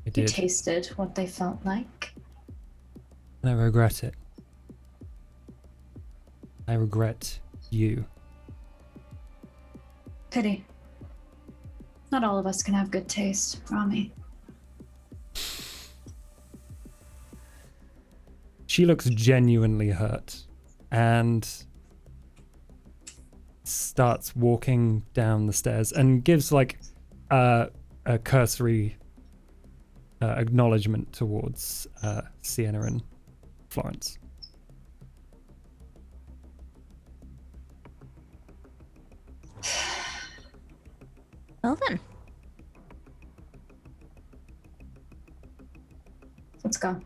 [SPEAKER 1] I
[SPEAKER 2] You
[SPEAKER 1] did.
[SPEAKER 2] tasted what they felt like.
[SPEAKER 1] And I regret it. I regret you.
[SPEAKER 2] Pity. Not all of us can have good taste, Rami.
[SPEAKER 1] She looks genuinely hurt and starts walking down the stairs and gives like a cursory acknowledgement towards Sienna and Florence.
[SPEAKER 5] Well then.
[SPEAKER 2] Let's go.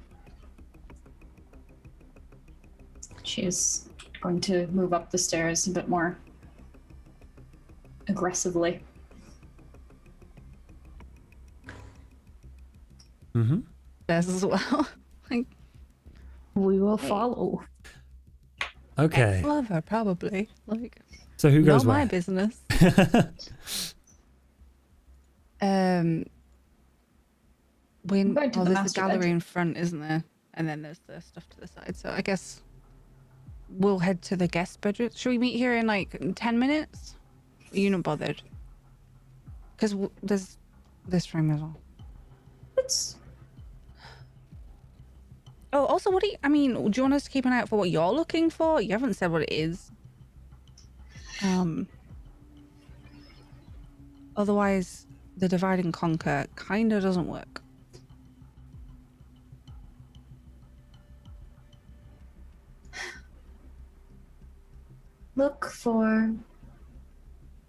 [SPEAKER 2] She is going to move up the stairs a bit more aggressively.
[SPEAKER 1] Mm-hmm.
[SPEAKER 4] There's as well. Like,
[SPEAKER 3] We will follow.
[SPEAKER 1] Okay.
[SPEAKER 4] clever, probably. Like,
[SPEAKER 1] So who goes
[SPEAKER 4] not my
[SPEAKER 1] where?
[SPEAKER 4] business.
[SPEAKER 2] I'm going to the
[SPEAKER 4] there's the
[SPEAKER 2] master
[SPEAKER 4] gallery
[SPEAKER 2] bedroom.
[SPEAKER 4] in front, isn't there? And then there's the stuff to the side. So I guess we'll head to the guest bedroom. Should we meet here in like 10 minutes? Are you not bothered? Because there's this room as well.
[SPEAKER 2] It's
[SPEAKER 4] Oh, also, do you want us to keep an eye out for what you're looking for? You haven't said what it is. Otherwise, the divide and conquer kind of doesn't work.
[SPEAKER 2] look for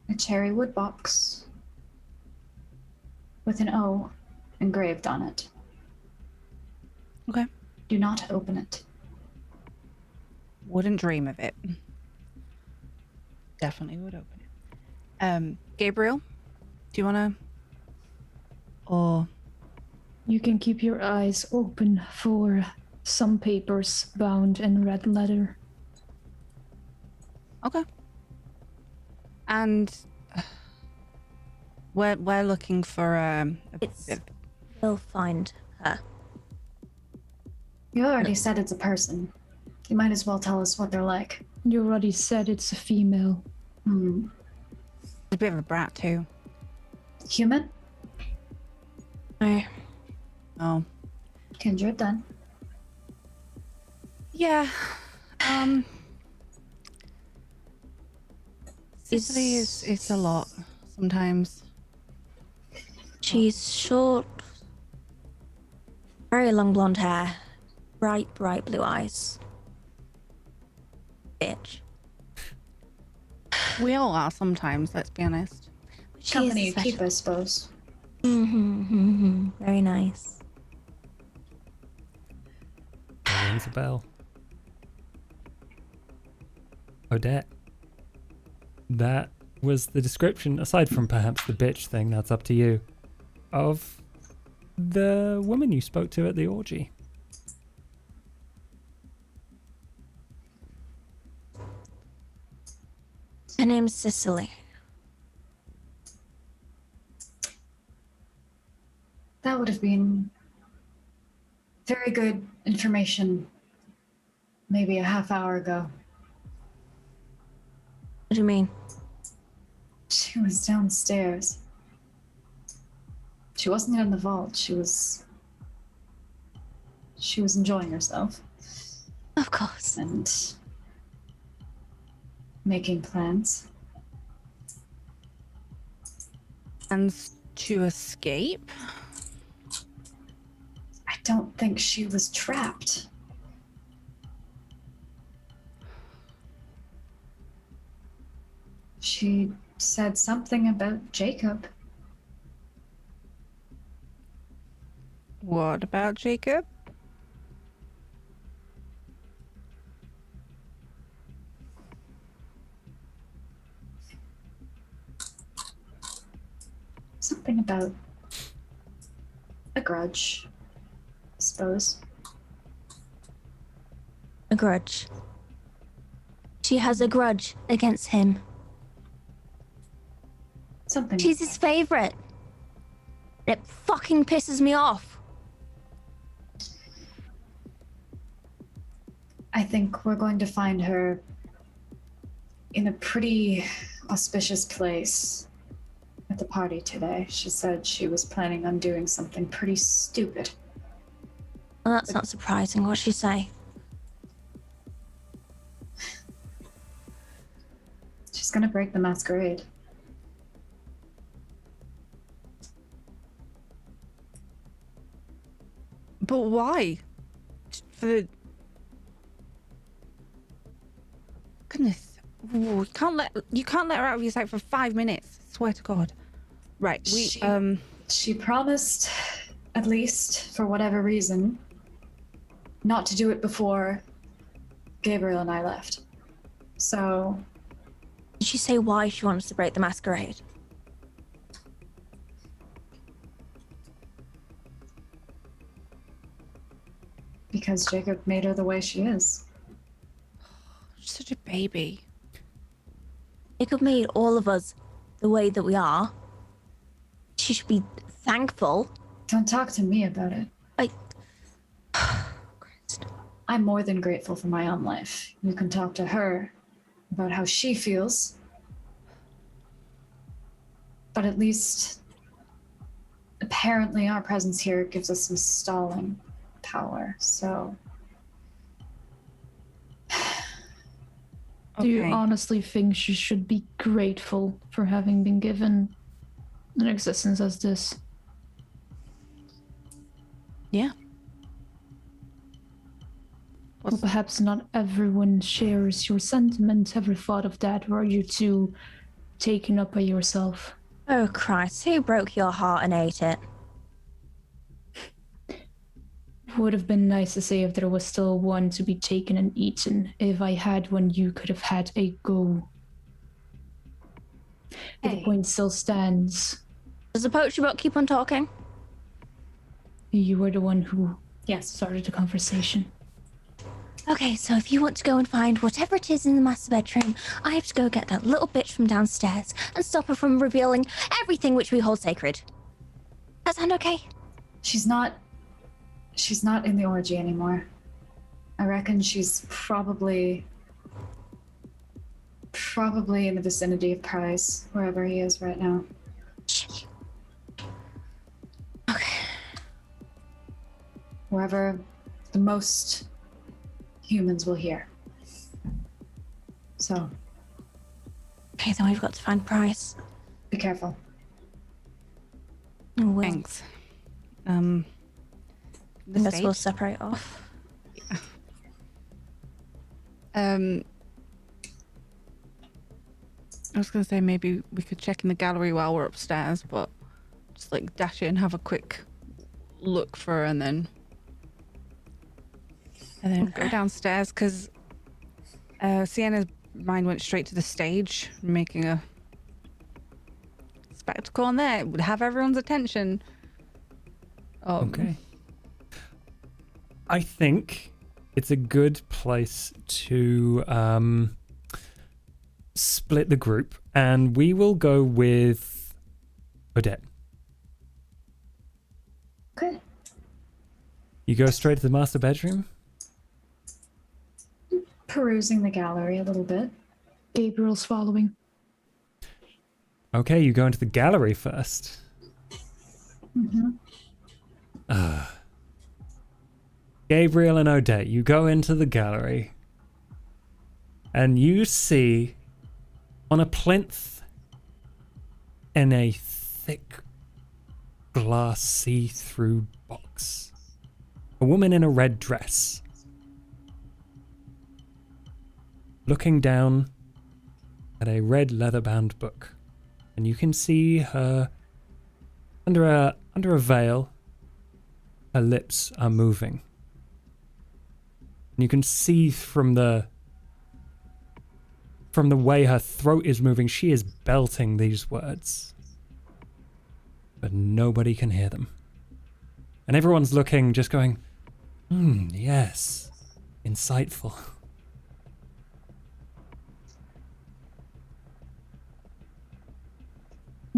[SPEAKER 2] a cherry wood box with an O engraved on it.
[SPEAKER 4] Okay.
[SPEAKER 2] Do not open it.
[SPEAKER 4] Wouldn't dream of it. Definitely would open it. Gabriel, do you want to? Or
[SPEAKER 3] You can keep your eyes open for some papers bound in red leather.
[SPEAKER 4] okay. And we're looking for
[SPEAKER 5] It's- We'll find her.
[SPEAKER 2] You already said it's a person. You might as well tell us what they're like.
[SPEAKER 3] You already said it's a female.
[SPEAKER 4] a bit of a brat too.
[SPEAKER 2] Human?
[SPEAKER 4] Oh.
[SPEAKER 2] Kindred, then.
[SPEAKER 4] Yeah. Sicily is a lot sometimes.
[SPEAKER 5] She's short, very long blonde hair, bright blue eyes. Bitch.
[SPEAKER 4] We all are sometimes, let's be honest.
[SPEAKER 5] She
[SPEAKER 2] Company
[SPEAKER 5] is
[SPEAKER 2] you keep,
[SPEAKER 5] special.
[SPEAKER 2] I suppose.
[SPEAKER 5] Very nice.
[SPEAKER 1] That rings a bell. Odette. That was the description, aside from perhaps the bitch thing, that's up to you, of the woman you spoke to at the orgy.
[SPEAKER 5] Her name's Cicely.
[SPEAKER 2] That would have been very good information maybe a half hour ago.
[SPEAKER 5] What do you mean?
[SPEAKER 2] She was downstairs. She wasn't in the vault. She was she was enjoying herself
[SPEAKER 5] Of course.
[SPEAKER 2] and making plans.
[SPEAKER 4] And to escape?
[SPEAKER 2] I don't think she was trapped. She said something about Jacob.
[SPEAKER 4] What about Jacob?
[SPEAKER 2] Something about a grudge, I suppose.
[SPEAKER 5] A grudge. She has a grudge against him.
[SPEAKER 2] Something.
[SPEAKER 5] She's his favorite. It fucking pisses me off.
[SPEAKER 2] I think we're going to find her in a pretty auspicious place at the party today. She said she was planning on doing something pretty stupid.
[SPEAKER 5] Well, that's not surprising. What'd she say?
[SPEAKER 2] She's gonna break the masquerade.
[SPEAKER 4] But why? For the... Goodness. Ooh, you can't let her out of your sight for 5 minutes. Swear to God. Right,
[SPEAKER 2] She promised, at least for whatever reason, not to do it before Gabriel and I left. So
[SPEAKER 5] Did she say why she wants to break the masquerade?
[SPEAKER 2] because Jacob made her the way she is.
[SPEAKER 4] She's such a baby.
[SPEAKER 5] Jacob made all of us the way that we are. She should be thankful.
[SPEAKER 2] Don't talk to me about it.
[SPEAKER 5] Christ.
[SPEAKER 2] I'm more than grateful for my own life. You can talk to her about how she feels. But at least, apparently, our presence here gives us some stalling power, so...
[SPEAKER 3] Do you
[SPEAKER 4] Okay.
[SPEAKER 3] honestly think she should be grateful for having been given an existence as this?
[SPEAKER 4] Yeah.
[SPEAKER 3] Well, perhaps not everyone shares your sentiment. Ever thought of that? Or are you too taken up by yourself?
[SPEAKER 5] Oh Christ, who broke your heart and ate it?
[SPEAKER 3] Would have been nice to say if there was still one to be taken and eaten. If I had one, you could have had a go. But the
[SPEAKER 2] Hey.
[SPEAKER 3] point still stands.
[SPEAKER 5] Does the poetry book keep on talking?
[SPEAKER 3] You were the one who
[SPEAKER 2] Yes.
[SPEAKER 3] started the conversation.
[SPEAKER 5] Okay, so if you want to go and find whatever it is in the master bedroom, I have to go get that little bitch from downstairs and stop her from revealing everything which we hold sacred. That sound okay?
[SPEAKER 2] She's not in the orgy anymore. I reckon she's probably in the vicinity of Price, wherever he is right now.
[SPEAKER 5] Shit. Okay.
[SPEAKER 2] Wherever the most humans will hear. So,
[SPEAKER 5] Okay, then we've got to find Price.
[SPEAKER 2] be careful.
[SPEAKER 5] Oh, well,
[SPEAKER 4] Thanks.
[SPEAKER 5] I guess we'll separate off.
[SPEAKER 4] I was gonna say maybe we could check in the gallery while we're upstairs, but just like dash in, have a quick look for her, and then go downstairs because Sienna's mind went straight to the stage, making a spectacle on there. It would have everyone's attention.
[SPEAKER 1] Okay. I think it's a good place to split the group, and we will go with Odette.
[SPEAKER 2] Okay.
[SPEAKER 1] You go straight to the master bedroom?
[SPEAKER 2] Perusing the gallery a little bit.
[SPEAKER 3] Gabriel's following.
[SPEAKER 1] Okay, you go into the gallery first.
[SPEAKER 2] Mm-hmm.
[SPEAKER 1] Gabriel and Odette, you go into the gallery and you see on a plinth in a thick glass see-through box a woman in a red dress looking down at a red leather-bound book, and you can see her under a veil. Her lips are moving. And you can see from the way her throat is moving, she is belting these words. But nobody can hear them. And everyone's looking, just going, yes, insightful.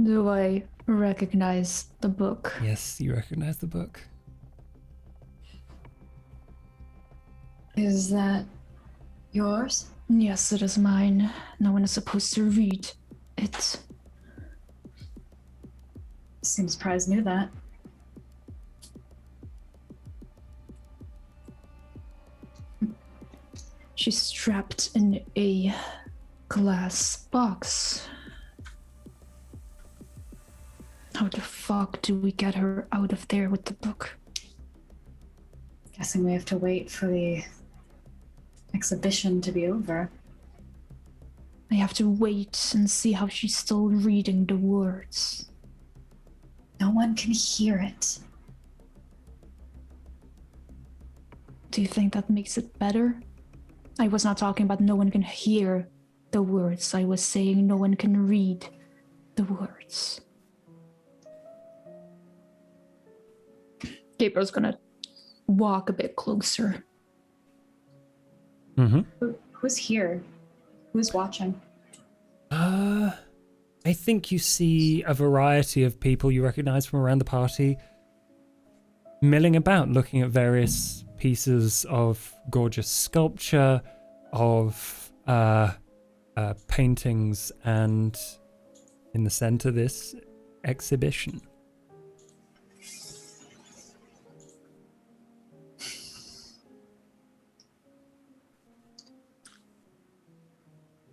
[SPEAKER 3] Do I recognize the book?
[SPEAKER 1] Yes, you recognize the book.
[SPEAKER 2] Is that yours?
[SPEAKER 3] Yes, it is mine. No one is supposed to read it.
[SPEAKER 2] Seems Prize knew that.
[SPEAKER 3] She's strapped in a glass box. How the fuck do we get her out of there with the book?
[SPEAKER 2] Guessing we have to wait for the exhibition to be over.
[SPEAKER 3] I have to wait and see how she's still reading the words.
[SPEAKER 2] No one can hear it.
[SPEAKER 3] Do you think that makes it better? I was not talking about no one can hear the words. I was saying no one can read the words. Gabriel's gonna walk a bit closer.
[SPEAKER 2] Who's here? Who's watching?
[SPEAKER 1] I think you see a variety of people you recognize from around the party milling about, looking at various pieces of gorgeous sculpture, of paintings, and in the center, this exhibition.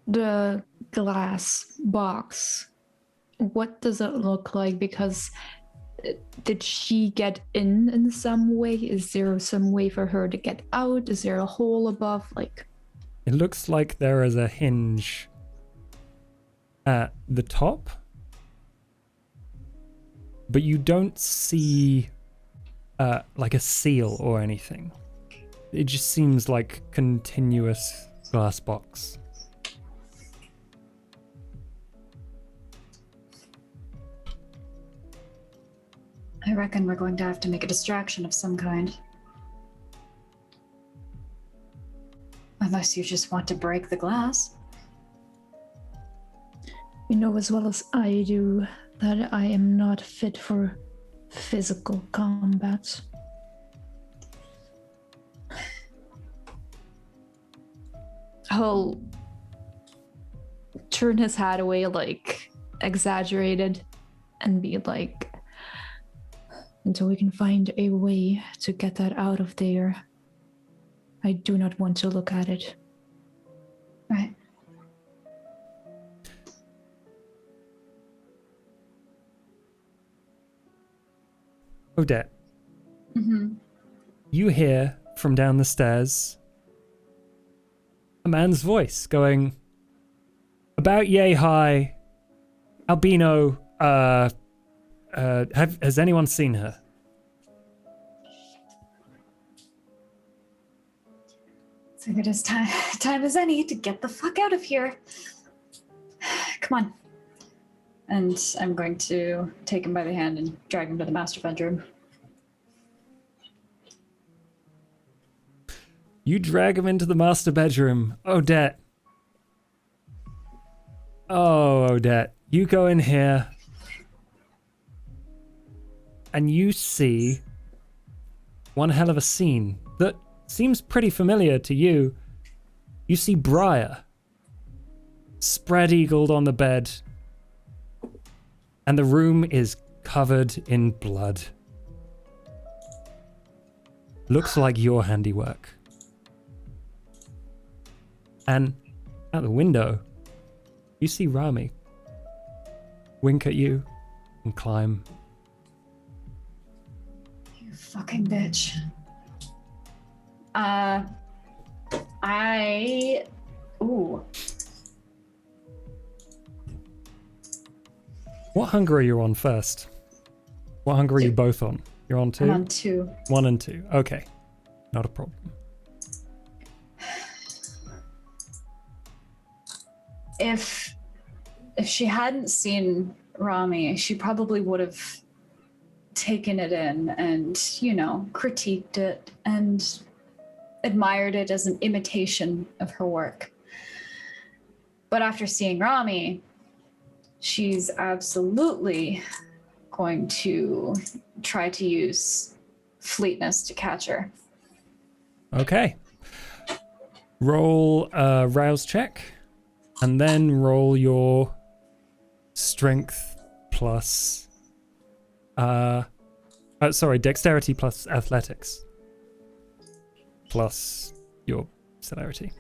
[SPEAKER 3] The glass box, what does it look like? Because did she get in some way? Is there some way for her to get out? Is there a hole above? Like,
[SPEAKER 1] it looks like there is a hinge at the top, but you don't see like a seal or anything. It just seems like continuous glass box.
[SPEAKER 2] I reckon we're going to have to make a distraction of some kind. Unless you just want to break the glass.
[SPEAKER 3] you know as well as I do that I am not fit for physical combat. He'll turn his hat away, like, exaggerated, and be like, until we can find a way to get that out of there, I do not want to look at it.
[SPEAKER 2] Right.
[SPEAKER 1] Odette,
[SPEAKER 2] Mm-hmm.
[SPEAKER 1] you hear from down the stairs a man's voice going, about yay high, albino, has anyone seen her?
[SPEAKER 2] It's a good as time as any to get the fuck out of here. Come on. And I'm going to take him by the hand and drag him to the master bedroom.
[SPEAKER 1] You drag him into the master bedroom. Odette. Oh, Odette. You go in here and you see one hell of a scene that seems pretty familiar to you. You see Briar spread-eagled on the bed, and the room is covered in blood. looks like your handiwork. And out the window, you see Rami wink at you and climb.
[SPEAKER 2] You fucking bitch. Ooh.
[SPEAKER 1] What hunger are you on first? What hunger are you both on? You're on 2?
[SPEAKER 2] I'm on 2.
[SPEAKER 1] 1 and 2. Okay. Not a problem.
[SPEAKER 2] If she hadn't seen Rami, she probably would have taken it in and, critiqued it and admired it as an imitation of her work. But after seeing Rami, she's absolutely going to try to use fleetness to catch her.
[SPEAKER 1] Okay. Roll a rouse check, and then roll your strength plus... dexterity plus athletics. Plus your celerity.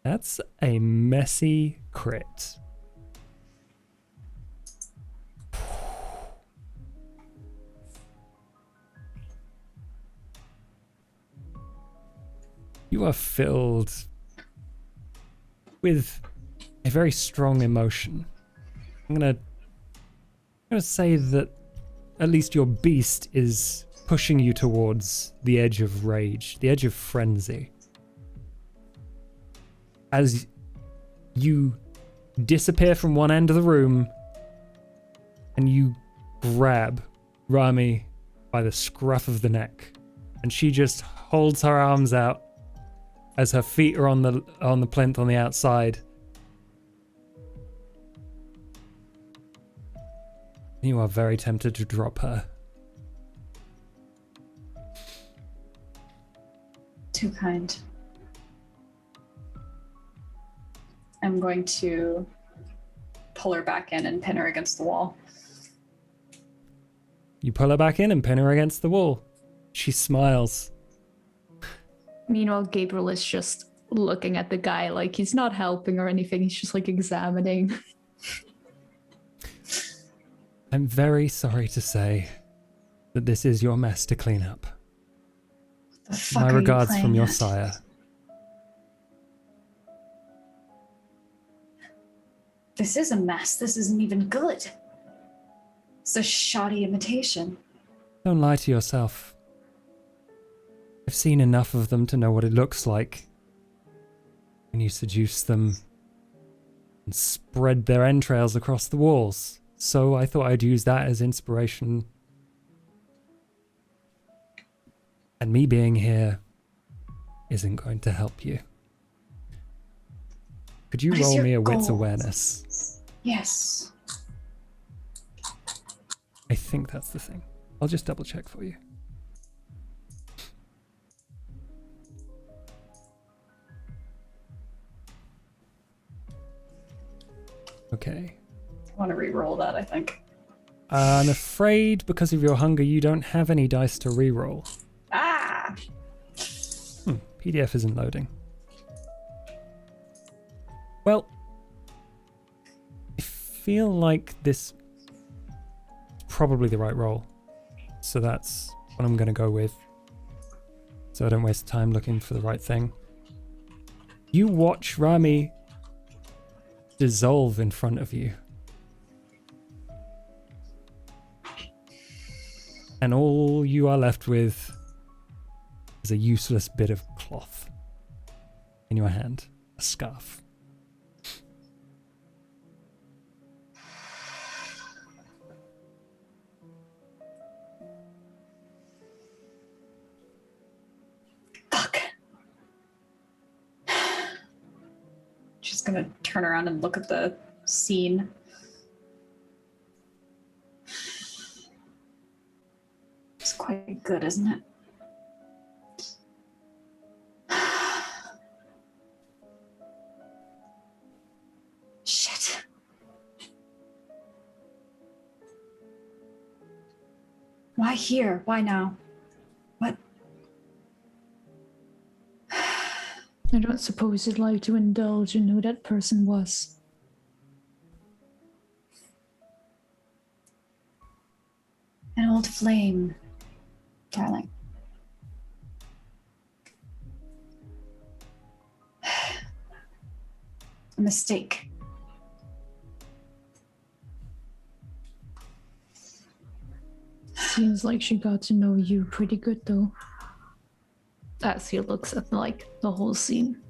[SPEAKER 1] That's a messy crit. You are filled with a very strong emotion. I'm gonna say that at least your beast is pushing you towards the edge of rage, the edge of frenzy. As you disappear from one end of the room and you grab Rami by the scruff of the neck, and she just holds her arms out as her feet are on the plinth on the outside. You are very tempted to drop her.
[SPEAKER 2] Too kind. I'm going to pull her back in and pin her against the wall.
[SPEAKER 1] You pull her back in and pin her against the wall. She smiles.
[SPEAKER 3] Meanwhile, Gabriel is just looking at the guy like he's not helping or anything. He's just like examining.
[SPEAKER 1] I'm very sorry to say that this is your mess to clean up.
[SPEAKER 2] The fuck
[SPEAKER 1] My
[SPEAKER 2] are you
[SPEAKER 1] regards
[SPEAKER 2] playing
[SPEAKER 1] from your
[SPEAKER 2] at?
[SPEAKER 1] sire.
[SPEAKER 2] This is a mess. This isn't even good. It's a shoddy imitation.
[SPEAKER 1] Don't lie to yourself. I've seen enough of them to know what it looks like when you seduce them and spread their entrails across the walls. So I thought I'd use that as inspiration. And me being here isn't going to help you. Could you
[SPEAKER 2] What is
[SPEAKER 1] roll
[SPEAKER 2] your
[SPEAKER 1] me a wits
[SPEAKER 2] goal?
[SPEAKER 1] awareness?
[SPEAKER 2] Yes.
[SPEAKER 1] I think that's the thing. I'll just double check for you. Okay.
[SPEAKER 2] I want to re-roll that, I think.
[SPEAKER 1] I'm afraid because of your hunger, you don't have any dice to re-roll.
[SPEAKER 2] Ah!
[SPEAKER 1] PDF isn't loading. Well, I feel like this is probably the right roll. So that's what I'm going to go with. So I don't waste time looking for the right thing. You watch Rami dissolve in front of you. And all you are left with is a useless bit of cloth in your hand. A scarf.
[SPEAKER 2] Fuck. Just gonna turn around and look at the scene. It's quite good, isn't it? Why here? Why now? What?
[SPEAKER 3] I don't suppose you'd like to indulge in who that person was.
[SPEAKER 2] An old flame, darling. A mistake.
[SPEAKER 3] Seems like she got to know you pretty good, though. As he looks at, like, the whole scene.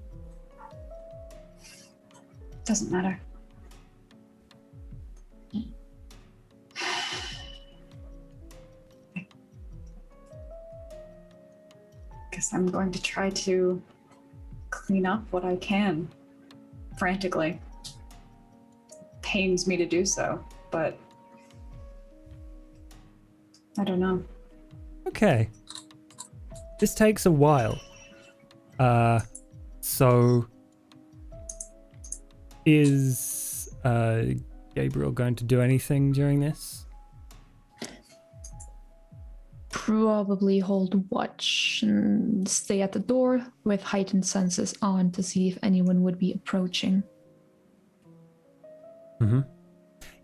[SPEAKER 2] Doesn't matter. Guess I'm going to try to clean up what I can, frantically. Pains me to do so, but I don't know.
[SPEAKER 1] Okay. This takes a while. So is Gabriel going to do anything during this?
[SPEAKER 3] Probably hold watch and stay at the door with heightened senses on to see if anyone would be approaching.
[SPEAKER 1] Mm-hmm.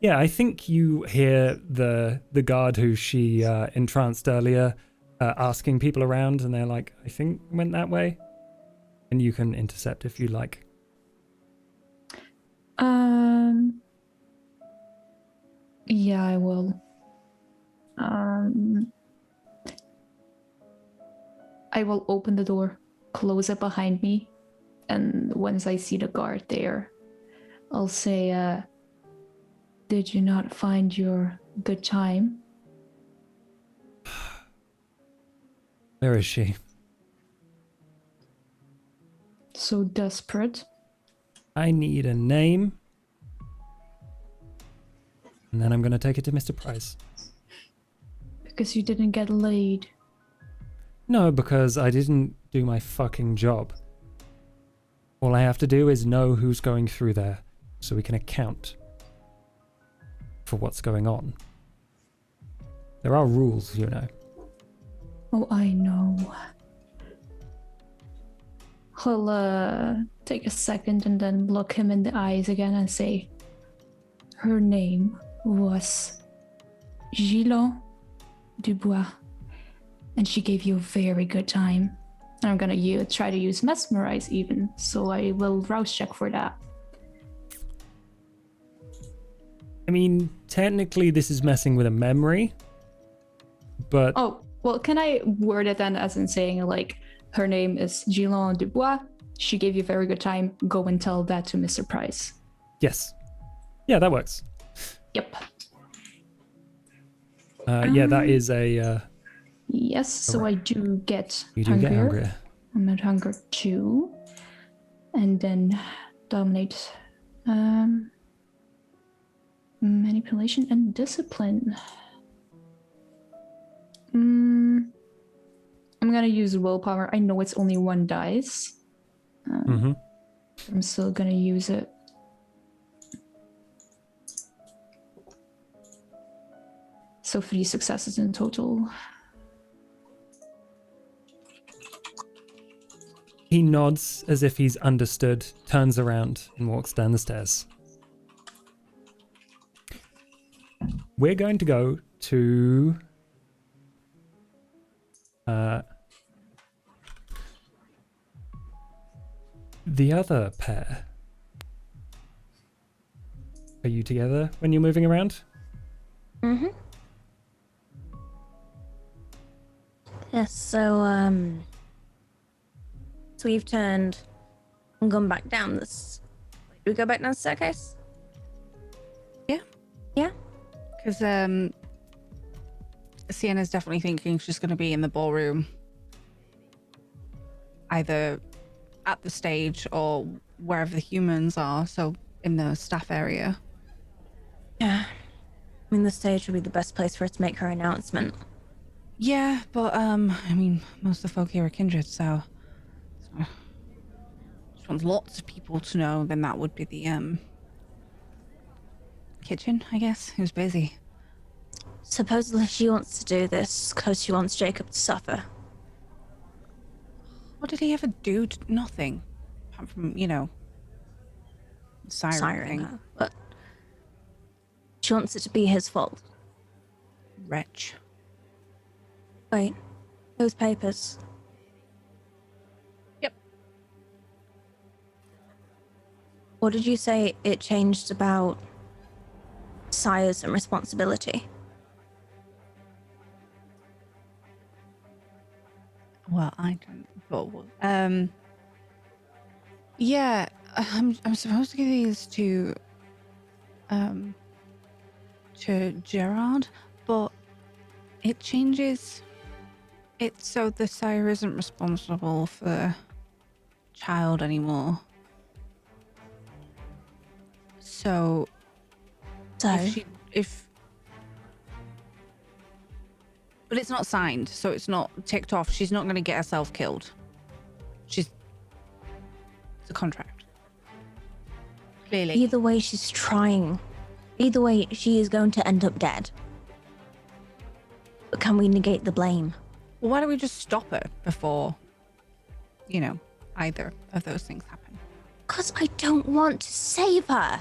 [SPEAKER 1] Yeah, I think you hear the guard who she entranced earlier asking people around, and they're like, I think went that way. And you can intercept if you like.
[SPEAKER 3] Yeah, I will. I will open the door, close it behind me, and once I see the guard there, I'll say, did you not find your good time?
[SPEAKER 1] Where is she?
[SPEAKER 3] So desperate.
[SPEAKER 1] I need a name. And then I'm going to take it to Mr. Price.
[SPEAKER 3] Because you didn't get laid.
[SPEAKER 1] No, because I didn't do my fucking job. All I have to do is know who's going through there, so we can account for what's going on. There are rules, you know.
[SPEAKER 3] Oh, I know. He'll take a second and then look him in the eyes again and say, her name was Gillon Dubois, and she gave you a very good time. And I'm gonna try to use mesmerize even, so I will rouse check for that.
[SPEAKER 1] I mean, technically this is messing with a memory, but...
[SPEAKER 3] Oh, well, can I word it then as in saying, like, her name is Gillon Dubois, she gave you a very good time, go and tell that to Mr. Price.
[SPEAKER 1] Yes. Yeah, that works.
[SPEAKER 3] Yep.
[SPEAKER 1] Yeah, that is a...
[SPEAKER 3] Yes, so I do get
[SPEAKER 1] You do
[SPEAKER 3] hungrier.
[SPEAKER 1] get hungrier.
[SPEAKER 3] I'm at hunger 2. And then dominate manipulation and discipline. I'm gonna use willpower. I know it's only 1 dice. I'm still gonna use it. So 3 successes in total.
[SPEAKER 1] He nods as if he's understood, turns around, and walks down the stairs. We're going to go to... the other pair. Are you together when you're moving around?
[SPEAKER 5] Mm-hmm. Yes, so we've turned and gone back down this... Do we go back down the staircase?
[SPEAKER 4] Yeah.
[SPEAKER 5] Yeah?
[SPEAKER 4] Because Sienna's definitely thinking she's going to be in the ballroom. Either at the stage or wherever the humans are, so in the staff area.
[SPEAKER 5] Yeah. I mean, the stage would be the best place for her to make her announcement.
[SPEAKER 4] Yeah, but I mean, most of the folk here are kindred, so she wants lots of people to know. Then that would be the kitchen, I guess. Who's busy?
[SPEAKER 5] Supposedly she wants to do this because she wants Jacob to suffer.
[SPEAKER 4] What did he ever do? Nothing. Apart from, siren thing.
[SPEAKER 5] Her. But she wants it to be his fault.
[SPEAKER 4] Wretch.
[SPEAKER 5] Wait, those papers.
[SPEAKER 4] Yep.
[SPEAKER 5] What did you say it changed about sires and responsibility?
[SPEAKER 4] Well, I don't. But, yeah, I'm supposed to give these to Gerard, but it changes. It's so the sire isn't responsible for the child anymore. So but it's not signed, so it's not ticked off. She's not going to get herself killed. It's a contract. Clearly.
[SPEAKER 5] Either way, she's trying. Either way, she is going to end up dead. But can we negate the blame?
[SPEAKER 4] Well, why don't we just stop her before, either of those things happen?
[SPEAKER 5] Because I don't want to save her.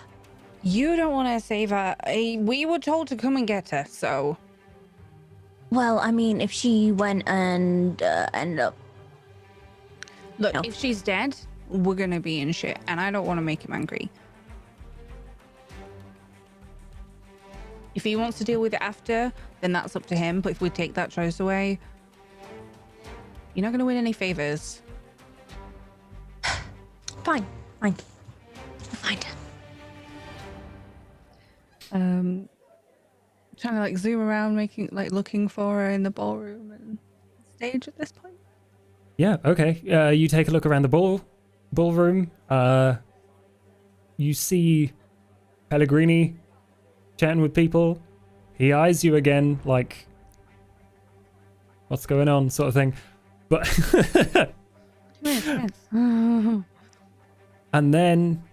[SPEAKER 4] You don't want to save her. We were told to come and get her, so...
[SPEAKER 5] Well, I mean, if she went and ended up...
[SPEAKER 4] Look,
[SPEAKER 5] No.
[SPEAKER 4] if she's dead, we're going to be in shit, and I don't want to make him angry. If he wants to deal with it after, then that's up to him, but if we take that choice away, you're not going to win any favors.
[SPEAKER 5] Fine. We'll find her.
[SPEAKER 4] Trying to zoom around, looking for her in the ballroom and stage at this point.
[SPEAKER 1] Yeah, okay. You take a look around the ballroom. You see Pellegrini chatting with people. He eyes you again, like, what's going on, sort of thing. But and then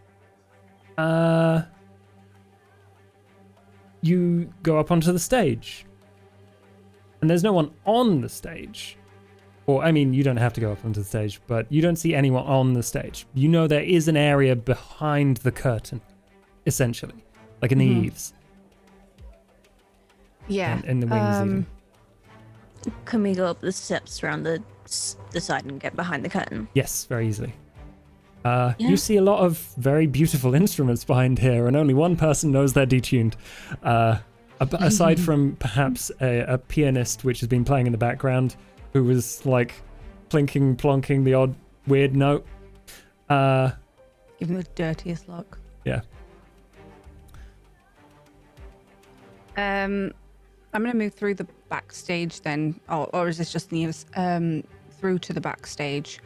[SPEAKER 1] you go up onto the stage. And there's no one on the stage. Or, I mean, you don't have to go up onto the stage, but you don't see anyone on the stage. You know there is an area behind the curtain, essentially. Like in the eaves.
[SPEAKER 4] Yeah.
[SPEAKER 1] And in the wings, even.
[SPEAKER 5] Can we go up the steps around the side and get behind the curtain?
[SPEAKER 1] Yes, very easily. You see a lot of very beautiful instruments behind here, and only one person knows they're detuned. Aside from perhaps a pianist, which has been playing in the background, who was like plinking, plonking the odd weird note.
[SPEAKER 4] Give him the dirtiest look.
[SPEAKER 1] Yeah.
[SPEAKER 4] I'm gonna move through the backstage then, or is this just news? Through to the backstage,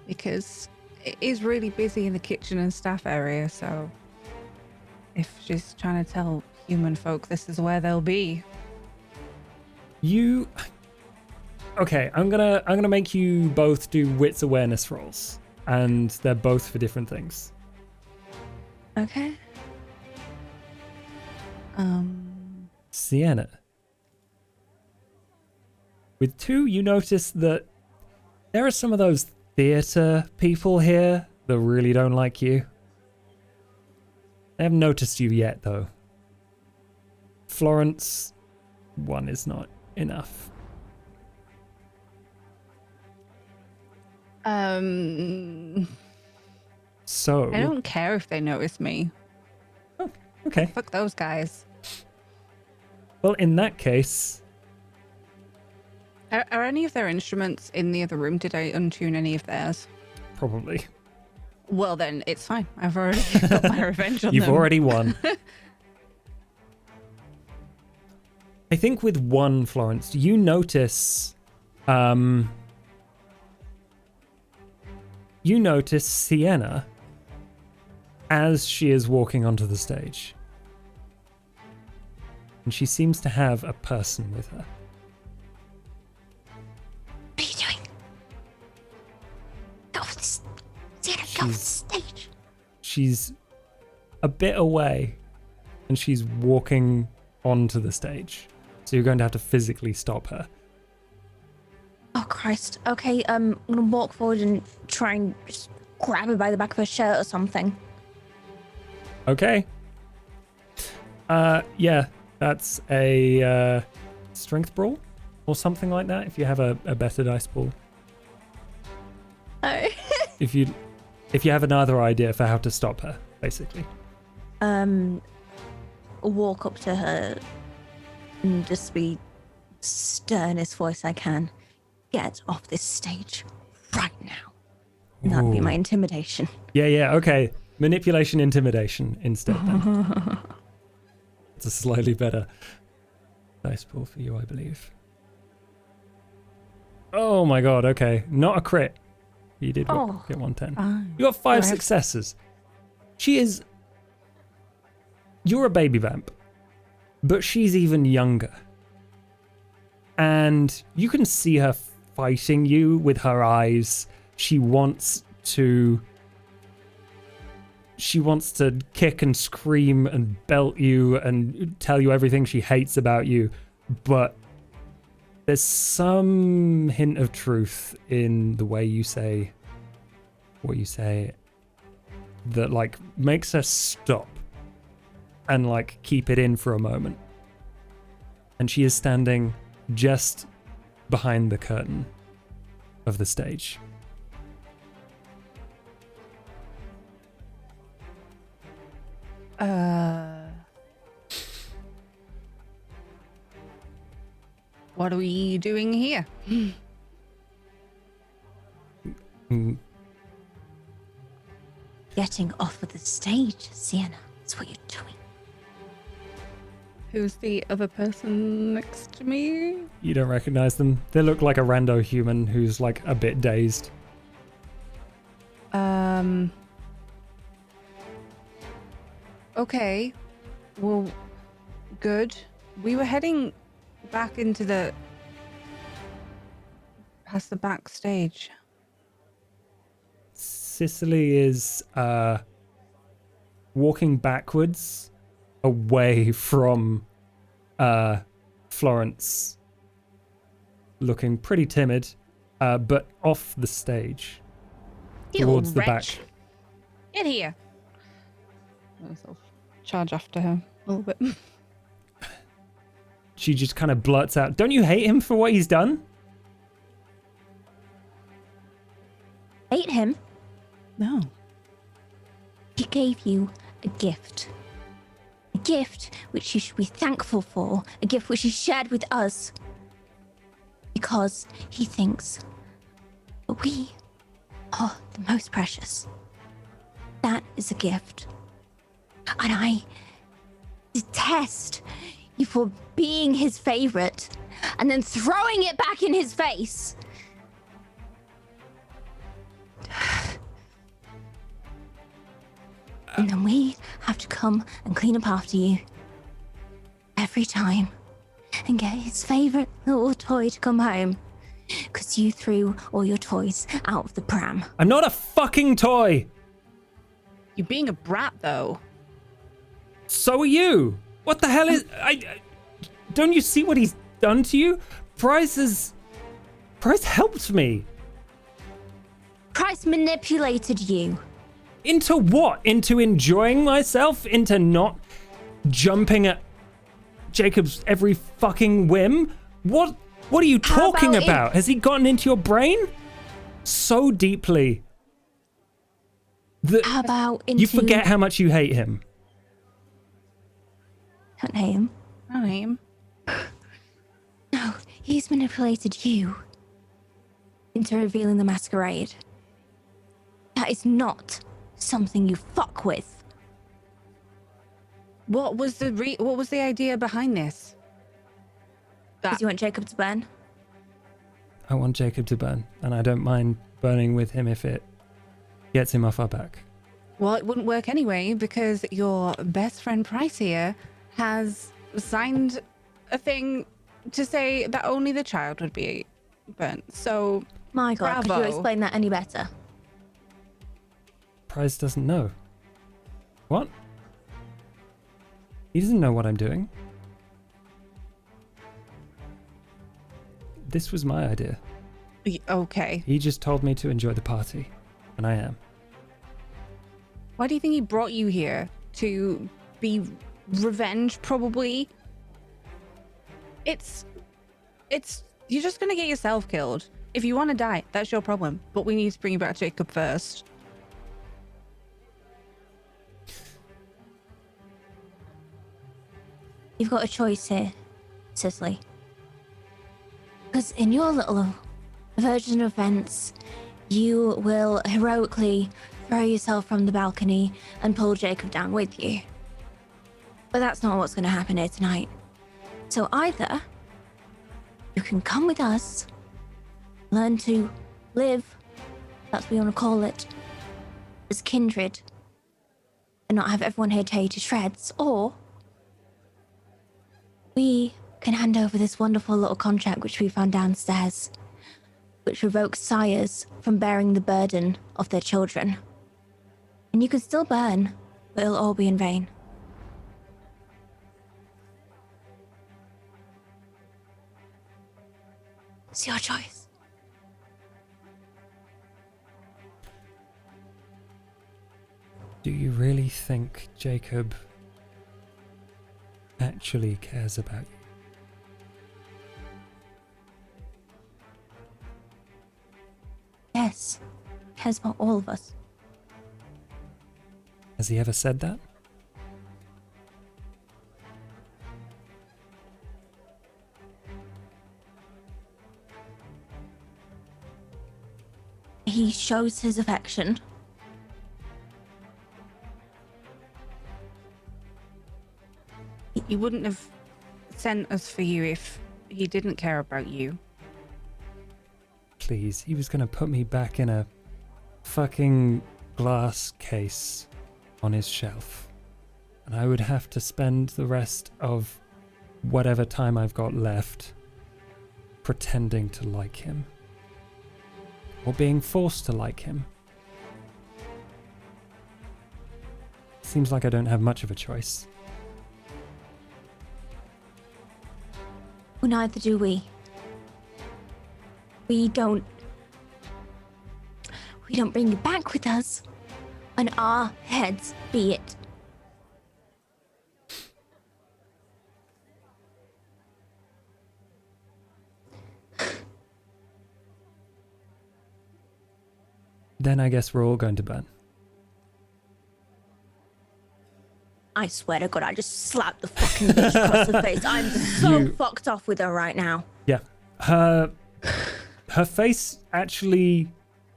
[SPEAKER 4] because it is really busy in the kitchen and staff area. So if she's trying to tell human folk this is where they'll be,
[SPEAKER 1] Okay, I'm gonna make you both do wits awareness rolls, and they're both for different things.
[SPEAKER 5] Okay.
[SPEAKER 1] Sienna. With 2, you notice that there are some of those theatre people here that really don't like you. They haven't noticed you yet, though. Florence, 1 is not enough. So...
[SPEAKER 4] I don't care if they notice me.
[SPEAKER 1] Oh, okay.
[SPEAKER 4] Fuck those guys.
[SPEAKER 1] Well, in that case...
[SPEAKER 4] Are any of their instruments in the other room? Did I untune any of theirs?
[SPEAKER 1] Probably.
[SPEAKER 4] Well, then it's fine. I've already got my revenge on
[SPEAKER 1] You've
[SPEAKER 4] them.
[SPEAKER 1] already won. I think with 1, Florence, you notice... you notice Sienna as she is walking onto the stage. And she seems to have a person with her.
[SPEAKER 5] What are you doing? Go for this. Sienna, go for the stage.
[SPEAKER 1] She's a bit away, and she's walking onto the stage. So you're going to have to physically stop her.
[SPEAKER 5] Oh, Christ. Okay, I'm gonna walk forward and try and just grab her by the back of her shirt or something.
[SPEAKER 1] Okay. Yeah, that's a strength brawl or something like that if you have a better dice pool.
[SPEAKER 5] Oh.
[SPEAKER 1] If you have another idea for how to stop her, basically.
[SPEAKER 5] Walk up to her and just be sternest voice I can. Get off this stage right now. And that'd be
[SPEAKER 1] Ooh.
[SPEAKER 5] my intimidation.
[SPEAKER 1] Yeah, okay. Manipulation, intimidation instead then. It's a slightly better dice pool for you, I believe. Oh my god, okay. Not a crit. You did get 110. You got 5 successes. You're a baby vamp, but she's even younger. And you can see her fighting you with her eyes. She wants to kick and scream and belt you and tell you everything she hates about you, but there's some hint of truth in the way you say what you say that like makes her stop and like keep it in for a moment. And she is standing just behind the curtain of the stage.
[SPEAKER 4] What are we doing here?
[SPEAKER 1] Mm,
[SPEAKER 5] Getting off of the stage, Sienna. That's what you're doing.
[SPEAKER 4] Who's the other person next to me?
[SPEAKER 1] You don't recognize them. They look like a rando human who's like a bit dazed.
[SPEAKER 4] Okay. Well, good. We were heading back into past the backstage.
[SPEAKER 1] Cicely is walking backwards away from Florence, looking pretty timid, but off the stage
[SPEAKER 4] You
[SPEAKER 1] towards the
[SPEAKER 4] wretch.
[SPEAKER 1] back.
[SPEAKER 4] Get here. I'll charge after her a little bit.
[SPEAKER 1] She just kind of blurts out, "Don't you hate him for what he's done?"
[SPEAKER 5] Hate him?
[SPEAKER 4] No.
[SPEAKER 5] He gave you a gift. A gift which you should be thankful for. A gift which he shared with us. Because he thinks that we are the most precious. That is a gift. And I detest you for being his favorite and then throwing it back in his face. And then we have to come and clean up after you every time and get his favorite little toy to come home because you threw all your toys out of the pram.
[SPEAKER 1] I'm not a fucking toy.
[SPEAKER 4] You're being a brat, though.
[SPEAKER 1] So are you. What the hell is... don't you see what he's done to you? Price helped me.
[SPEAKER 5] Price manipulated you.
[SPEAKER 1] Into what? Into enjoying myself? Into not jumping at Jacob's every fucking whim? What are you talking about? Has he gotten into your brain? So deeply.
[SPEAKER 5] How about into...
[SPEAKER 1] You forget how much you hate him.
[SPEAKER 5] Don't hate him.
[SPEAKER 4] I am.
[SPEAKER 5] No, he's manipulated you into revealing the masquerade. That is not something you fuck with.
[SPEAKER 4] What was the idea behind this?
[SPEAKER 5] Because you want Jacob to burn?
[SPEAKER 1] I want Jacob to burn, and I don't mind burning with him if it gets him off our back.
[SPEAKER 4] Well, it wouldn't work anyway because your best friend Price here has signed a thing to say that only the child would be burnt. So,
[SPEAKER 5] My God, could you
[SPEAKER 4] bravo.
[SPEAKER 5] explain that any better?
[SPEAKER 1] Price doesn't know. What? He doesn't know what I'm doing. This was my idea.
[SPEAKER 4] Okay.
[SPEAKER 1] He just told me to enjoy the party, and I am.
[SPEAKER 4] Why do you think he brought you here? To be revenge, probably? It's you're just gonna get yourself killed. If you want to die, that's your problem. But we need to bring you back to Jacob first.
[SPEAKER 5] You've got a choice here, Cicely. Because in your little version of events, you will heroically throw yourself from the balcony and pull Jacob down with you. But that's not what's going to happen here tonight. So either you can come with us, learn to live, that's what we want to call it, as kindred, and not have everyone here tear you to shreds, or we can hand over this wonderful little contract which we found downstairs, which revokes sires from bearing the burden of their children. And you can still burn, but it'll all be in vain. It's your choice.
[SPEAKER 1] Do you really think Jacob actually cares about you?
[SPEAKER 5] Yes, he cares about all of us.
[SPEAKER 1] Has he ever said that?
[SPEAKER 5] He shows his affection.
[SPEAKER 4] He wouldn't have sent us for you if he didn't care about you.
[SPEAKER 1] Please, he was gonna put me back in a fucking glass case on his shelf. And I would have to spend the rest of whatever time I've got left pretending to like him. Or being forced to like him. Seems like I don't have much of a choice.
[SPEAKER 5] Well, neither do we. We don't bring you back with us. On our heads be it.
[SPEAKER 1] Then I guess we're all going to burn.
[SPEAKER 5] I swear to God, I just slapped the fucking bitch across the face. I'm so fucked off with her right now.
[SPEAKER 1] Yeah. Her face actually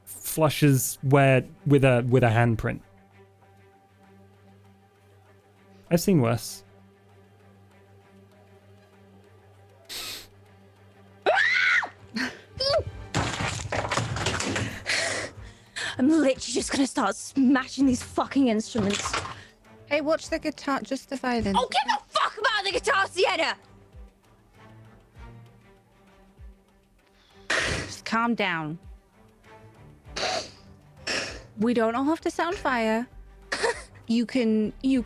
[SPEAKER 1] flushes with a handprint. I've seen worse.
[SPEAKER 5] I'm literally just gonna start smashing these fucking instruments.
[SPEAKER 4] Hey, watch the guitar. Just the violin.
[SPEAKER 5] Oh, give a fuck about the guitar, Sienna!
[SPEAKER 4] Just calm down. We don't all have to sound fire. You can. We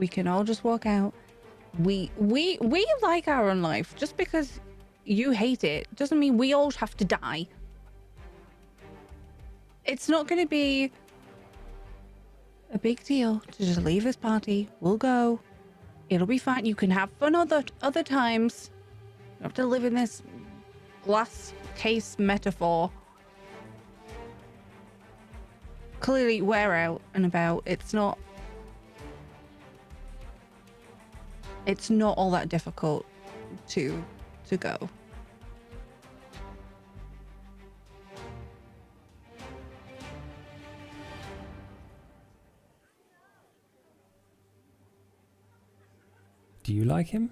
[SPEAKER 4] can all just walk out. We like our own life. Just because you hate it doesn't mean we all have to die. It's not going to be a big deal to just leave this party. We'll go. It'll be fine. You can have fun other times. You don't have to live in this glass case metaphor. Clearly, we're out and about. It's not all that difficult to go.
[SPEAKER 1] Do you like him?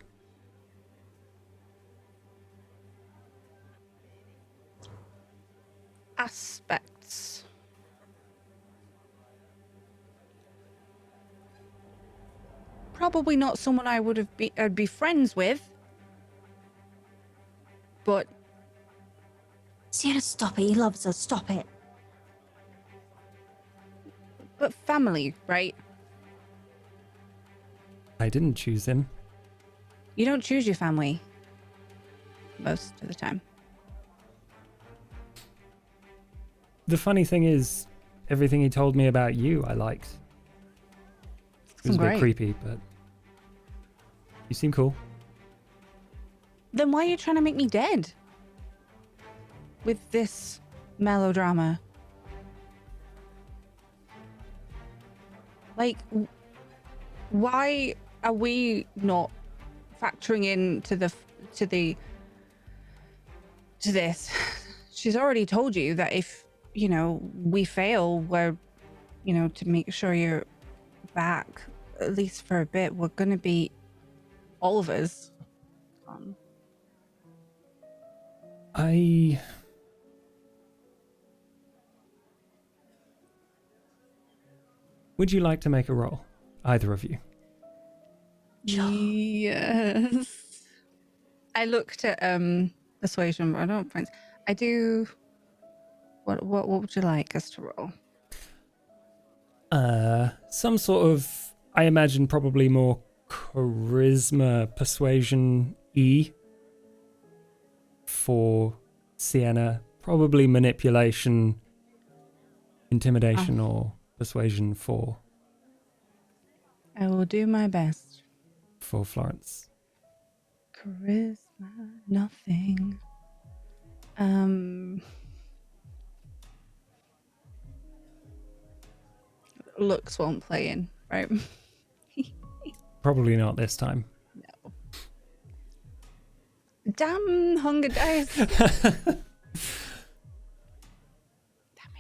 [SPEAKER 4] Aspects. Probably not someone I'd be friends with. But
[SPEAKER 5] Sienna, stop it. He loves us. Stop it.
[SPEAKER 4] family, right?
[SPEAKER 1] I didn't choose him.
[SPEAKER 4] You don't choose your family most of the time.
[SPEAKER 1] The funny thing is, everything he told me about you, I liked. It was a bit
[SPEAKER 4] Great.
[SPEAKER 1] creepy, but you seem cool.
[SPEAKER 4] Then why are you trying to make me dead? With this melodrama. Like, why are we not factoring in to this? She's already told you that if, we fail, we're, to make sure you're back, at least for a bit, we're gonna be all of us.
[SPEAKER 1] Would you like to make a roll? Either of you.
[SPEAKER 4] Yes. I looked at persuasion, but I don't have friends. I do. What would you like us to roll?
[SPEAKER 1] Some sort of, I imagine probably more charisma, persuasion E for Sienna. Probably manipulation, intimidation, or persuasion for
[SPEAKER 4] I will do my best.
[SPEAKER 1] Florence.
[SPEAKER 4] Charisma, nothing. Looks won't play in, right?
[SPEAKER 1] Probably not this time.
[SPEAKER 4] No. Damn hunger dice. Damn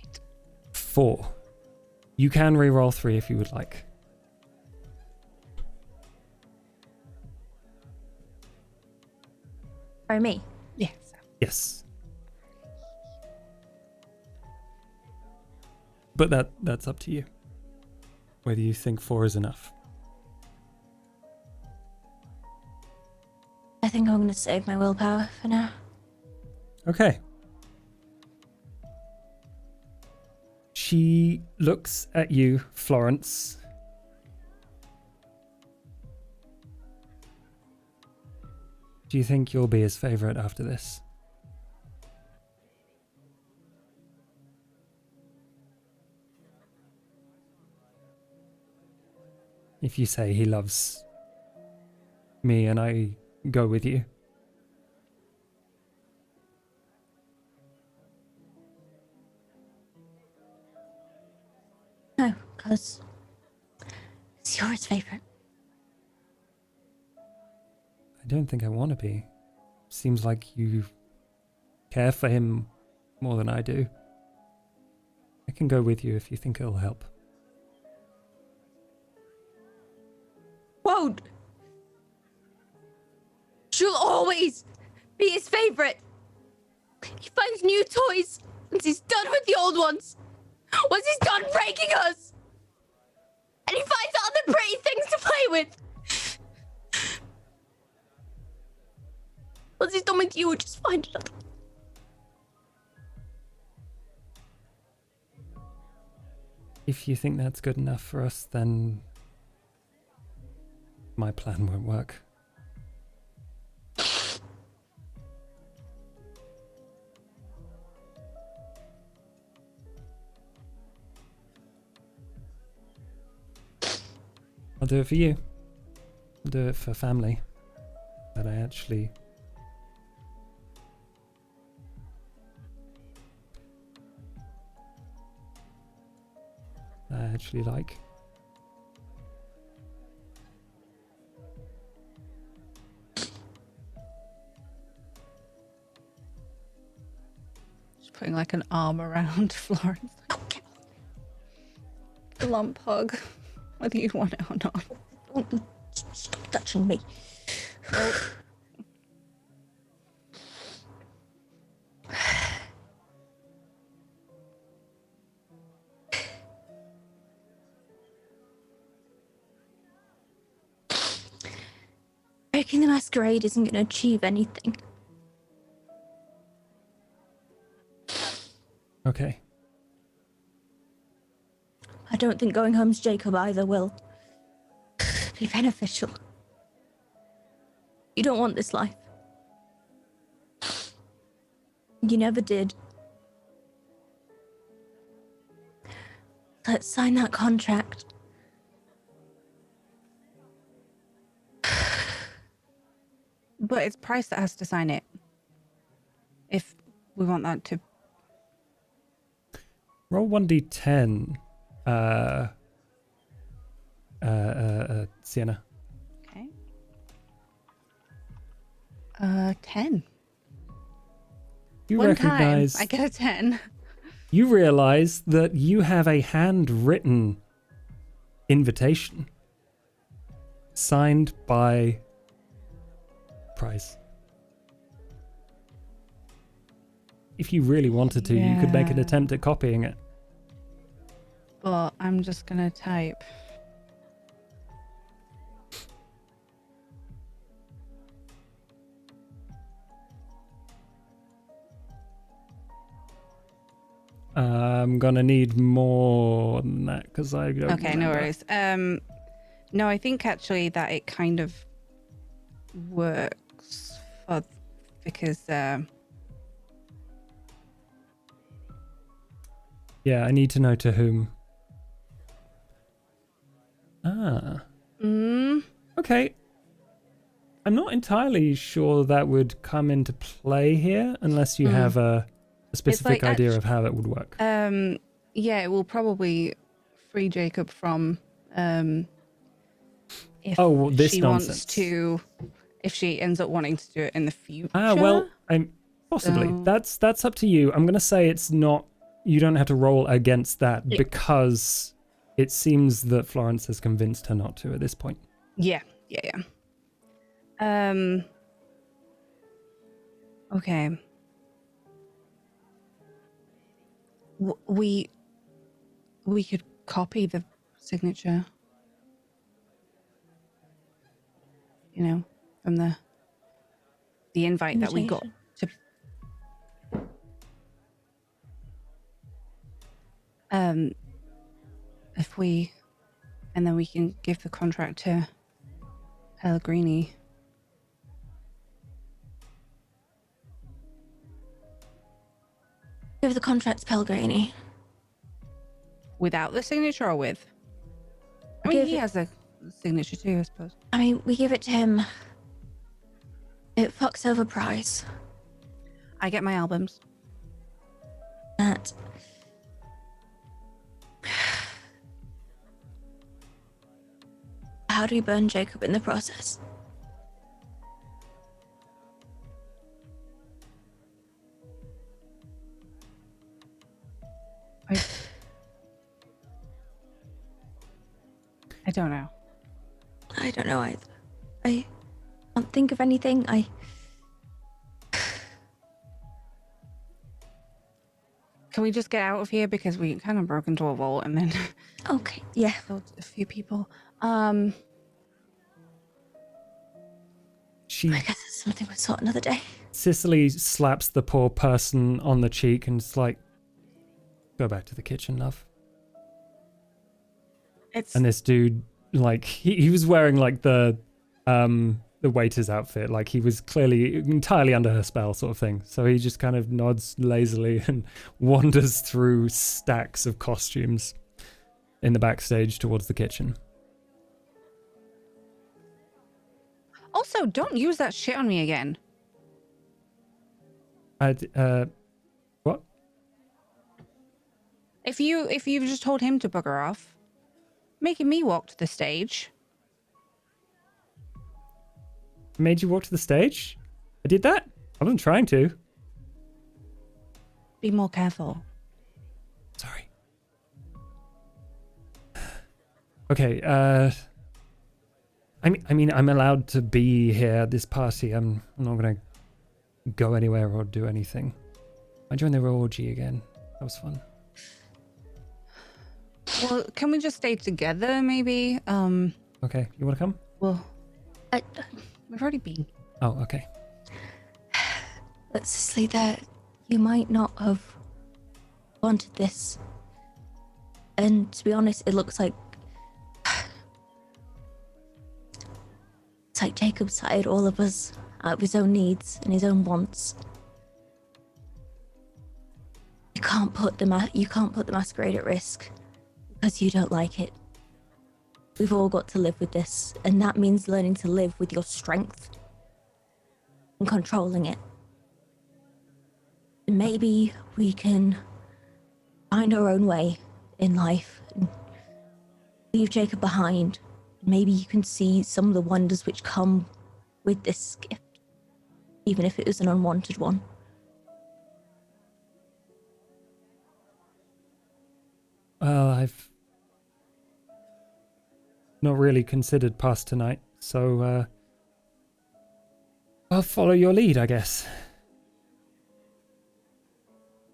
[SPEAKER 4] it.
[SPEAKER 1] 4. You can re-roll 3 if you would like.
[SPEAKER 5] Or me.
[SPEAKER 4] Yes.
[SPEAKER 1] Yes. But that's up to you. Whether you think 4 is enough.
[SPEAKER 5] I think I'm going to save my willpower for now.
[SPEAKER 1] Okay. She looks at you, Florence. Do you think you'll be his favorite after this? If you say he loves me and I go with you.
[SPEAKER 5] No, because you're his favorite.
[SPEAKER 1] I don't think I want to be. Seems like you care for him more than I do. I can go with you if you think it'll help.
[SPEAKER 5] Won't. She'll always be his favorite. He finds new toys once he's done with the old ones. Once he's done breaking us. And he finds other pretty things to play with. Once he's done with you, just find another.
[SPEAKER 1] If you think that's good enough for us, then my plan won't work. I'll do it for you. I'll do it for family. That I actually like.
[SPEAKER 4] Just putting like an arm around Florence. A lump hug, whether you want it or not.
[SPEAKER 5] Stop touching me. Breaking the masquerade isn't going to achieve anything.
[SPEAKER 1] Okay.
[SPEAKER 5] I don't think going home to Jacob either will be beneficial. You don't want this life. You never did. Let's sign that contract.
[SPEAKER 4] But it's Price that has to sign it. If we want that to...
[SPEAKER 1] Roll 1d10. Sienna.
[SPEAKER 4] Okay. 10.
[SPEAKER 1] You
[SPEAKER 4] One
[SPEAKER 1] recognize.
[SPEAKER 4] time I get a 10.
[SPEAKER 1] You realize that you have a handwritten invitation signed by Price. If you really wanted to, you could make an
[SPEAKER 4] Yeah.
[SPEAKER 1] attempt at copying it.
[SPEAKER 4] But I'm just gonna type.
[SPEAKER 1] I'm gonna need more than that because I don't.
[SPEAKER 4] Okay, no
[SPEAKER 1] remember.
[SPEAKER 4] worries. No, I think actually that it kind of works for because
[SPEAKER 1] Yeah, I need to know to whom. Ah. Okay. I'm not entirely sure that would come into play here unless you have a specific
[SPEAKER 4] like
[SPEAKER 1] idea of how it would work.
[SPEAKER 4] yeah, it will probably free Jacob from if
[SPEAKER 1] This
[SPEAKER 4] she
[SPEAKER 1] nonsense.
[SPEAKER 4] wants to, if she ends up wanting to do it in the future.
[SPEAKER 1] I'm possibly.
[SPEAKER 4] So-
[SPEAKER 1] That's up to you. I'm gonna say it's not. You don't have to roll against that because it seems that Florence has convinced her not to at this point.
[SPEAKER 4] Yeah. Okay. We could copy the signature, you know, from the invite that we got to. If we, and then we can give the contract to Pellegrini.
[SPEAKER 5] Give the contract to Pellegrini.
[SPEAKER 4] Without the signature or with? I mean,
[SPEAKER 5] Give
[SPEAKER 4] he
[SPEAKER 5] it-
[SPEAKER 4] has a signature too, I suppose.
[SPEAKER 5] I mean, we give it to him. It fucks over Price.
[SPEAKER 4] I get my albums.
[SPEAKER 5] That. How do we burn Jacob in the process?
[SPEAKER 4] I don't know.
[SPEAKER 5] I don't know either. I can't think of anything.
[SPEAKER 4] Can we just get out of here because we kind of broke into a vault and then
[SPEAKER 5] Okay, yeah.
[SPEAKER 4] killed a few people?
[SPEAKER 1] She
[SPEAKER 5] I guess it's something we'll sort another day.
[SPEAKER 1] Cicely slaps the poor person on the cheek and it's like, go back to the kitchen, love.
[SPEAKER 4] It's
[SPEAKER 1] And this dude, like, he was wearing like the waiter's outfit, like he was clearly entirely under her spell, sort of thing. So he just kind of nods lazily and wanders through stacks of costumes in the backstage towards the kitchen.
[SPEAKER 4] also don't use that shit on me again.
[SPEAKER 1] What?
[SPEAKER 4] If you've just told him to bugger off, making me walk to the stage.
[SPEAKER 1] Made you walk to the stage? I did that? I wasn't trying to.
[SPEAKER 4] Be more careful.
[SPEAKER 1] Sorry. Okay, I mean, I'm allowed to be here at this party. I'm not gonna go anywhere or do anything. I joined the orgy again. That was fun.
[SPEAKER 4] Well, can we just stay together, maybe?
[SPEAKER 1] Okay, you wanna come?
[SPEAKER 4] Well,
[SPEAKER 5] I,
[SPEAKER 4] we've already been.
[SPEAKER 1] Oh, okay.
[SPEAKER 5] let's just leave that. You might not have wanted this. And to be honest, it looks like It's like Jacob started all of us out of his own needs and his own wants. You can't put the masquerade at risk because you don't like it. We've all got to live with this, and that means learning to live with your strength and controlling it. And maybe we can find our own way in life and leave Jacob behind. Maybe you can see some of the wonders which come with this gift, even if it was an unwanted one.
[SPEAKER 1] Well, I've not really considered past tonight, so I'll follow your lead, I guess.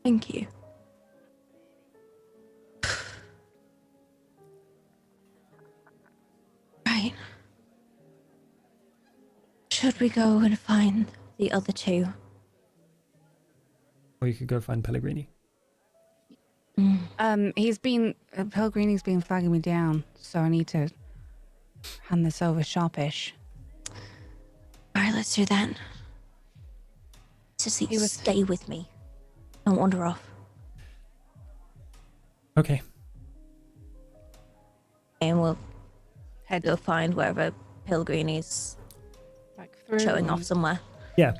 [SPEAKER 5] Thank you. Right. Should we go and find the other two?
[SPEAKER 1] Or you could go find Pellegrini.
[SPEAKER 4] Pellegrini's been flagging me down, so I need to hand this over sharpish.
[SPEAKER 5] Alright, let's do that. Just stay with me. Don't wander off.
[SPEAKER 1] Okay.
[SPEAKER 5] And we'll go find wherever Pellegrini's showing off somewhere.
[SPEAKER 1] Yeah.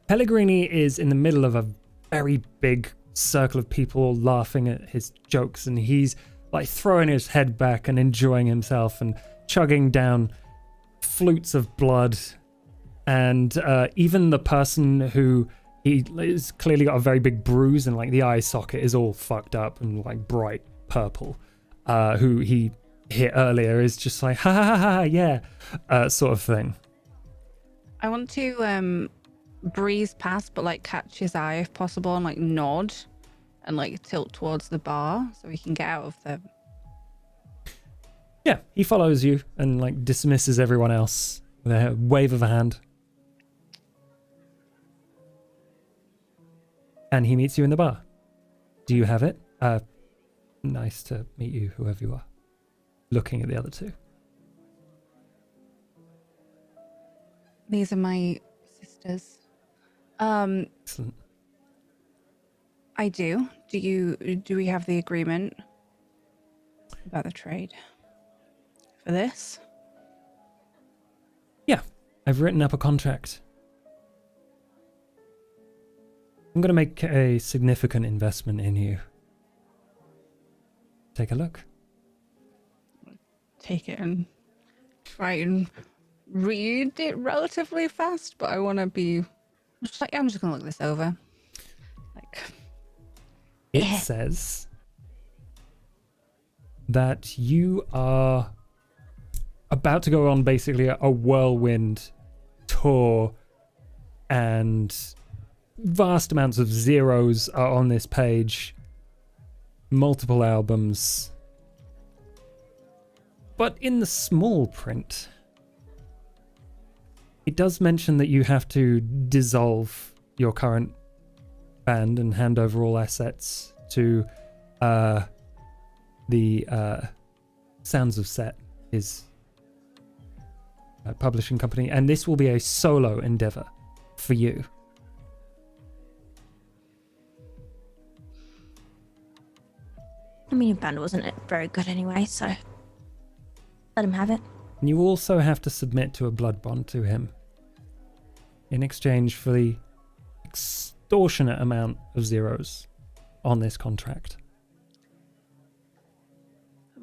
[SPEAKER 1] Pellegrini is in the middle of a very big circle of people laughing at his jokes, and he's like throwing his head back and enjoying himself and chugging down flutes of blood. And even the person who he's clearly got a very big bruise and like the eye socket is all fucked up and like bright purple, who he hit earlier is just like ha ha ha, ha yeah, sort of thing.
[SPEAKER 4] I want to breeze past, but like catch his eye if possible, and like nod and like tilt towards the bar so we can get out of the.
[SPEAKER 1] Yeah, he follows you and like dismisses everyone else with a wave of a hand. And he meets you in the bar. Do you have it? Nice to meet you, whoever you are. Looking at the other two.
[SPEAKER 4] These are my sisters.
[SPEAKER 1] Excellent.
[SPEAKER 4] I do. Do we have the agreement about the trade for this?
[SPEAKER 1] Yeah, I've written up a contract. I'm going to make a significant investment in you. Take a look.
[SPEAKER 4] Take it and try and read it relatively fast, but I want to be just like, I'm just going to look this over. Like,
[SPEAKER 1] it says that you are about to go on basically a whirlwind tour, and vast amounts of zeros are on this page. Multiple albums. But in the small print, it does mention that you have to dissolve your current band and hand over all assets to the Sounds of Set, his publishing company, and this will be a solo endeavor for you.
[SPEAKER 5] I mean, your band wasn't very good anyway, so let him have it.
[SPEAKER 1] And you also have to submit to a blood bond to him in exchange for the extortionate amount of zeros on this contract.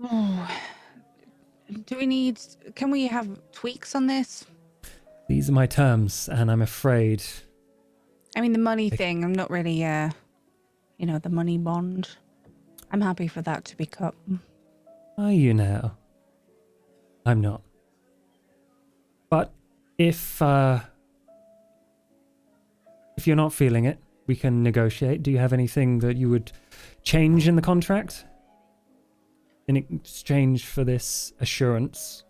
[SPEAKER 4] oh, can we have tweaks on this?
[SPEAKER 1] These are my terms, and I'm afraid...
[SPEAKER 4] I mean, the money thing, I'm not really, the money bond. I'm happy for that to be cut.
[SPEAKER 1] Are you now? I'm not. But if you're not feeling it, we can negotiate. Do you have anything that you would change in the contract in exchange for this assurance?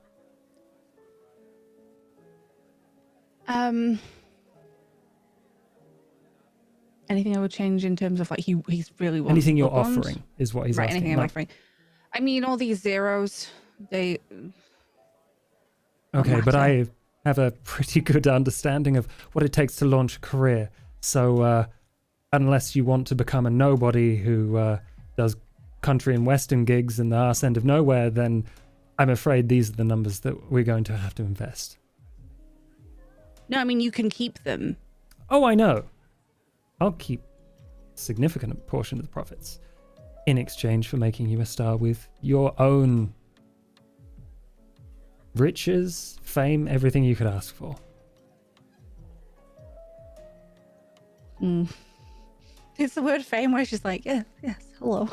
[SPEAKER 4] Anything I would change in terms of like he's really wants
[SPEAKER 1] anything you're
[SPEAKER 4] blood bond?
[SPEAKER 1] offering is what he's
[SPEAKER 4] right,
[SPEAKER 1] asking.
[SPEAKER 4] anything I'm offering. I mean, all these zeros, they.
[SPEAKER 1] Okay, but
[SPEAKER 4] matter.
[SPEAKER 1] have a pretty good understanding of what it takes to launch a career. So unless you want to become a nobody who does country and western gigs in the arse end of nowhere, then I'm afraid these are the numbers that we're going to have to invest.
[SPEAKER 4] No, I mean, you can keep them.
[SPEAKER 1] Oh, I know. I'll keep a significant portion of the profits in exchange for making you a star with your own riches, fame, everything you could ask for.
[SPEAKER 4] It's the word fame where she's like, yes, hello.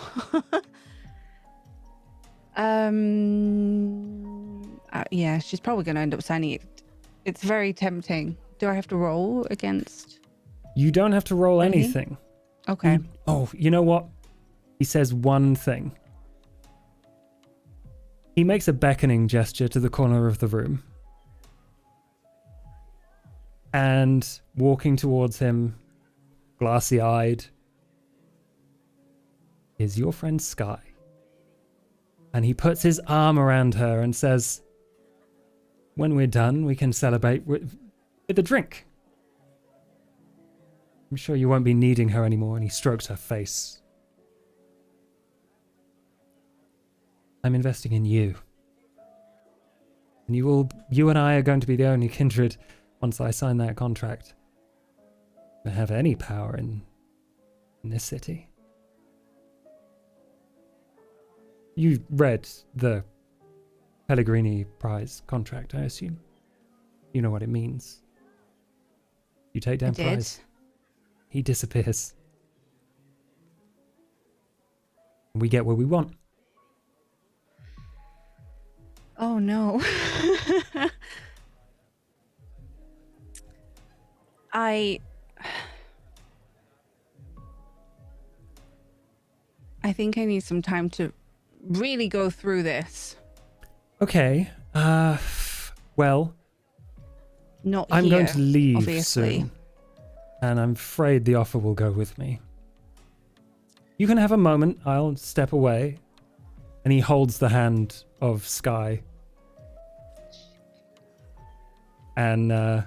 [SPEAKER 4] Yeah, she's probably going to end up signing it. It's very tempting. Do I have to roll against?
[SPEAKER 1] You don't have to roll anything.
[SPEAKER 4] Okay.
[SPEAKER 1] You know what? He says one thing. He makes a beckoning gesture to the corner of the room. And walking towards him, glassy-eyed, is your friend Sky. And he puts his arm around her and says, when we're done, we can celebrate with a drink. I'm sure you won't be needing her anymore. And he strokes her face. I'm investing in you. And you and I are going to be the only kindred, once I sign that contract, to have any power in this city. You read the Pellegrini Prize contract, I assume. You know what it means. You take down prize. He disappears. We get what we want.
[SPEAKER 4] Oh no. I think I need some time to really go through this.
[SPEAKER 1] Okay. Well, I'm
[SPEAKER 4] here,
[SPEAKER 1] going to leave
[SPEAKER 4] obviously.
[SPEAKER 1] soon. And I'm afraid the offer will go with me. You can have a moment. I'll step away. And he holds the hand of Sky. And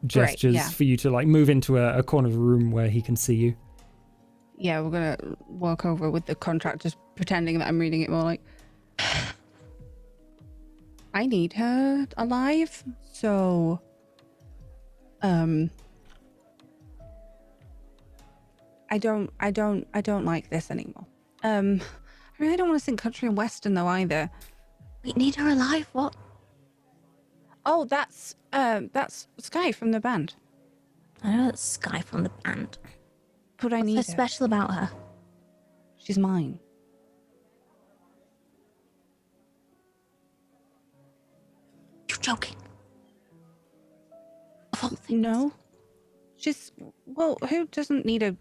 [SPEAKER 1] gestures for you to move into a corner of the room where he can see you.
[SPEAKER 4] Yeah, we're gonna walk over with the contract, just pretending that I'm reading it more like, I need her alive, so I don't like this anymore. I really don't want to sing country and western though either.
[SPEAKER 5] We need her alive. What?
[SPEAKER 4] Oh, that's Sky from the band.
[SPEAKER 5] I know that's Sky from the band.
[SPEAKER 4] But I need
[SPEAKER 5] What's so
[SPEAKER 4] her.
[SPEAKER 5] special about her?
[SPEAKER 4] She's mine.
[SPEAKER 5] You're joking. Of all things.
[SPEAKER 4] No. Who doesn't need a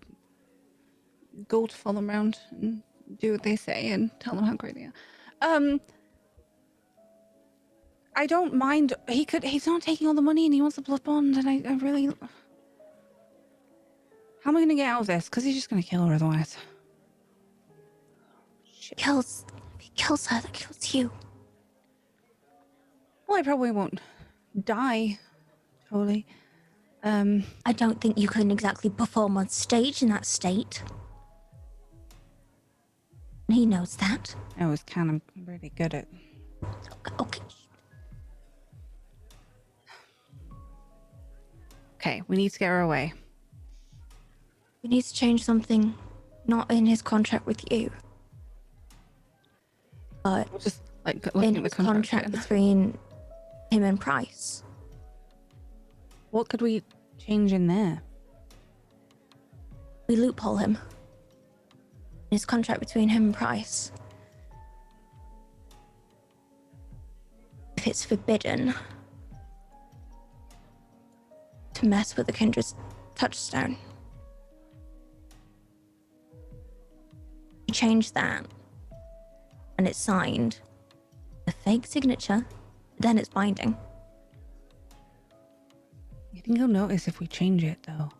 [SPEAKER 4] goal to follow them around and do what they say and tell them how great they are? I don't mind. He's not taking all the money and he wants the blood bond, and I really... How am I going to get out of this? Because he's just going to kill her otherwise. Shit.
[SPEAKER 5] If he kills her, that kills you.
[SPEAKER 4] Well, I probably won't die. Totally.
[SPEAKER 5] I don't think you can exactly perform on stage in that state. And he knows that.
[SPEAKER 4] I was kind of really good at...
[SPEAKER 5] Okay.
[SPEAKER 4] Okay, we need to get her away.
[SPEAKER 5] We need to change something not in his contract with you, but
[SPEAKER 4] We'll just
[SPEAKER 5] in
[SPEAKER 4] looking at the
[SPEAKER 5] his contract
[SPEAKER 4] again.
[SPEAKER 5] between him and Price.
[SPEAKER 4] What could we change in there?
[SPEAKER 5] We loophole him. In his contract between him and Price. If it's forbidden to mess with the Kindred's touchstone. We change that and it's signed. A fake signature, then it's binding.
[SPEAKER 4] You think he'll notice if we change it, though?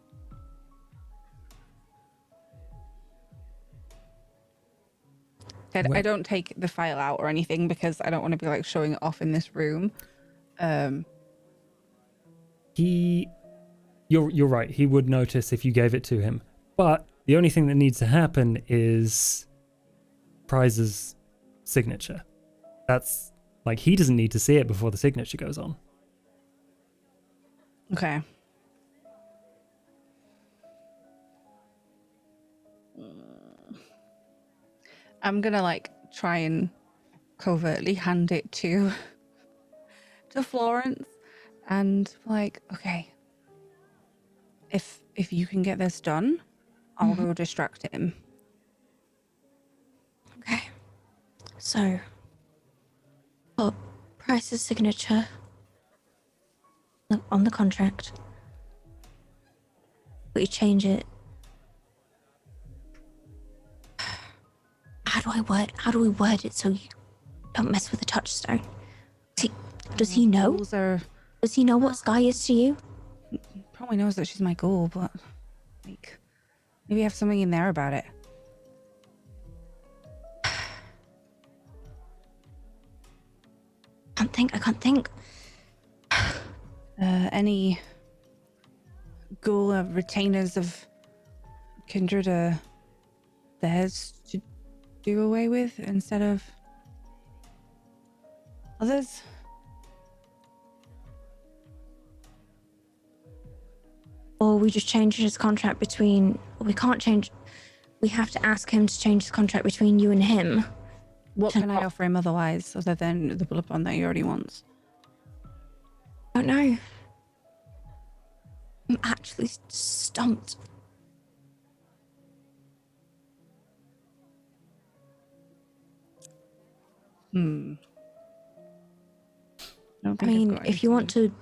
[SPEAKER 4] I don't take the file out or anything because I don't want to be showing it off in this room.
[SPEAKER 1] You're right. He would notice if you gave it to him. But the only thing that needs to happen is Prize's signature. That's like, he doesn't need to see it before the signature goes on.
[SPEAKER 4] Okay. I'm gonna like try and covertly hand it to Florence and like, okay, if you can get this done, I'll go distract him.
[SPEAKER 5] Okay. So, put Price's signature on the contract. But you change it. How do we word it so you don't mess with the touchstone? Does he know? Does he know what Sky is to you?
[SPEAKER 4] Probably knows that she's my goal, but like, maybe have something in there about it.
[SPEAKER 5] I can't think.
[SPEAKER 4] Any ghoul retainers of kindred theirs to do away with instead of others?
[SPEAKER 5] Or we just change his contract between... We can't change... We have to ask him to change his contract between you and him.
[SPEAKER 4] What can I offer him otherwise, other than the bullet bond that he already wants?
[SPEAKER 5] I don't know. I'm actually stumped.
[SPEAKER 4] I
[SPEAKER 5] mean, if you want to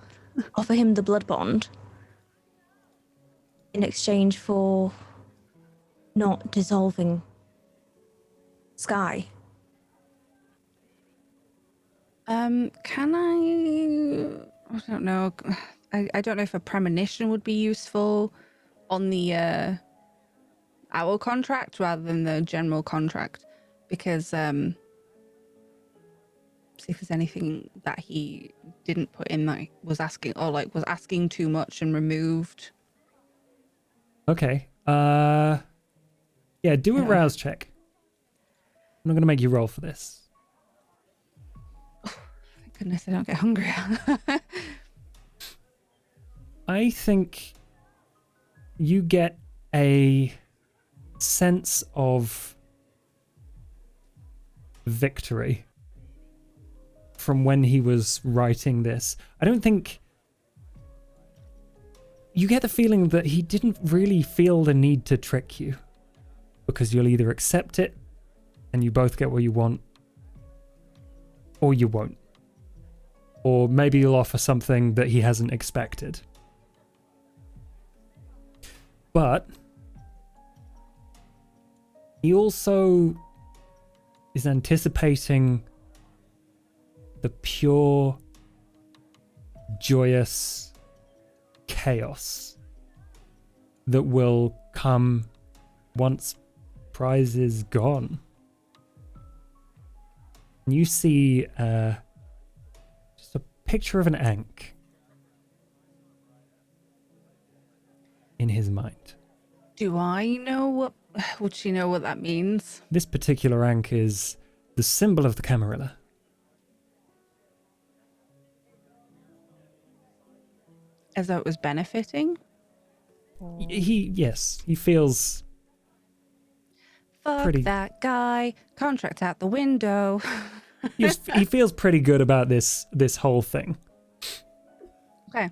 [SPEAKER 5] offer him the blood bond in exchange for not dissolving Sky.
[SPEAKER 4] Can I don't know. I don't know if a premonition would be useful on the our contract rather than the general contract, because see if there's anything that he didn't put in that was asking, or like was asking too much and removed.
[SPEAKER 1] Okay. Yeah, do a rouse check. I'm not going to make you roll for this.
[SPEAKER 4] Thank goodness I don't get hungry.
[SPEAKER 1] I think you get a sense of victory from when he was writing this. I don't think... You get the feeling that he didn't really feel the need to trick you, because you'll either accept it and you both get what you want, or you won't. Or maybe you'll offer something that he hasn't expected. But he also is anticipating the pure, joyous chaos that will come once Prize is gone. And you see just a picture of an Ankh in his mind.
[SPEAKER 4] Do I know what? Would she know what that means?
[SPEAKER 1] This particular Ankh is the symbol of the Camarilla.
[SPEAKER 4] As though it was benefiting?
[SPEAKER 1] He feels
[SPEAKER 4] Fuck
[SPEAKER 1] pretty...
[SPEAKER 4] that guy. Contract out the window.
[SPEAKER 1] he feels pretty good about this whole thing.
[SPEAKER 4] Okay.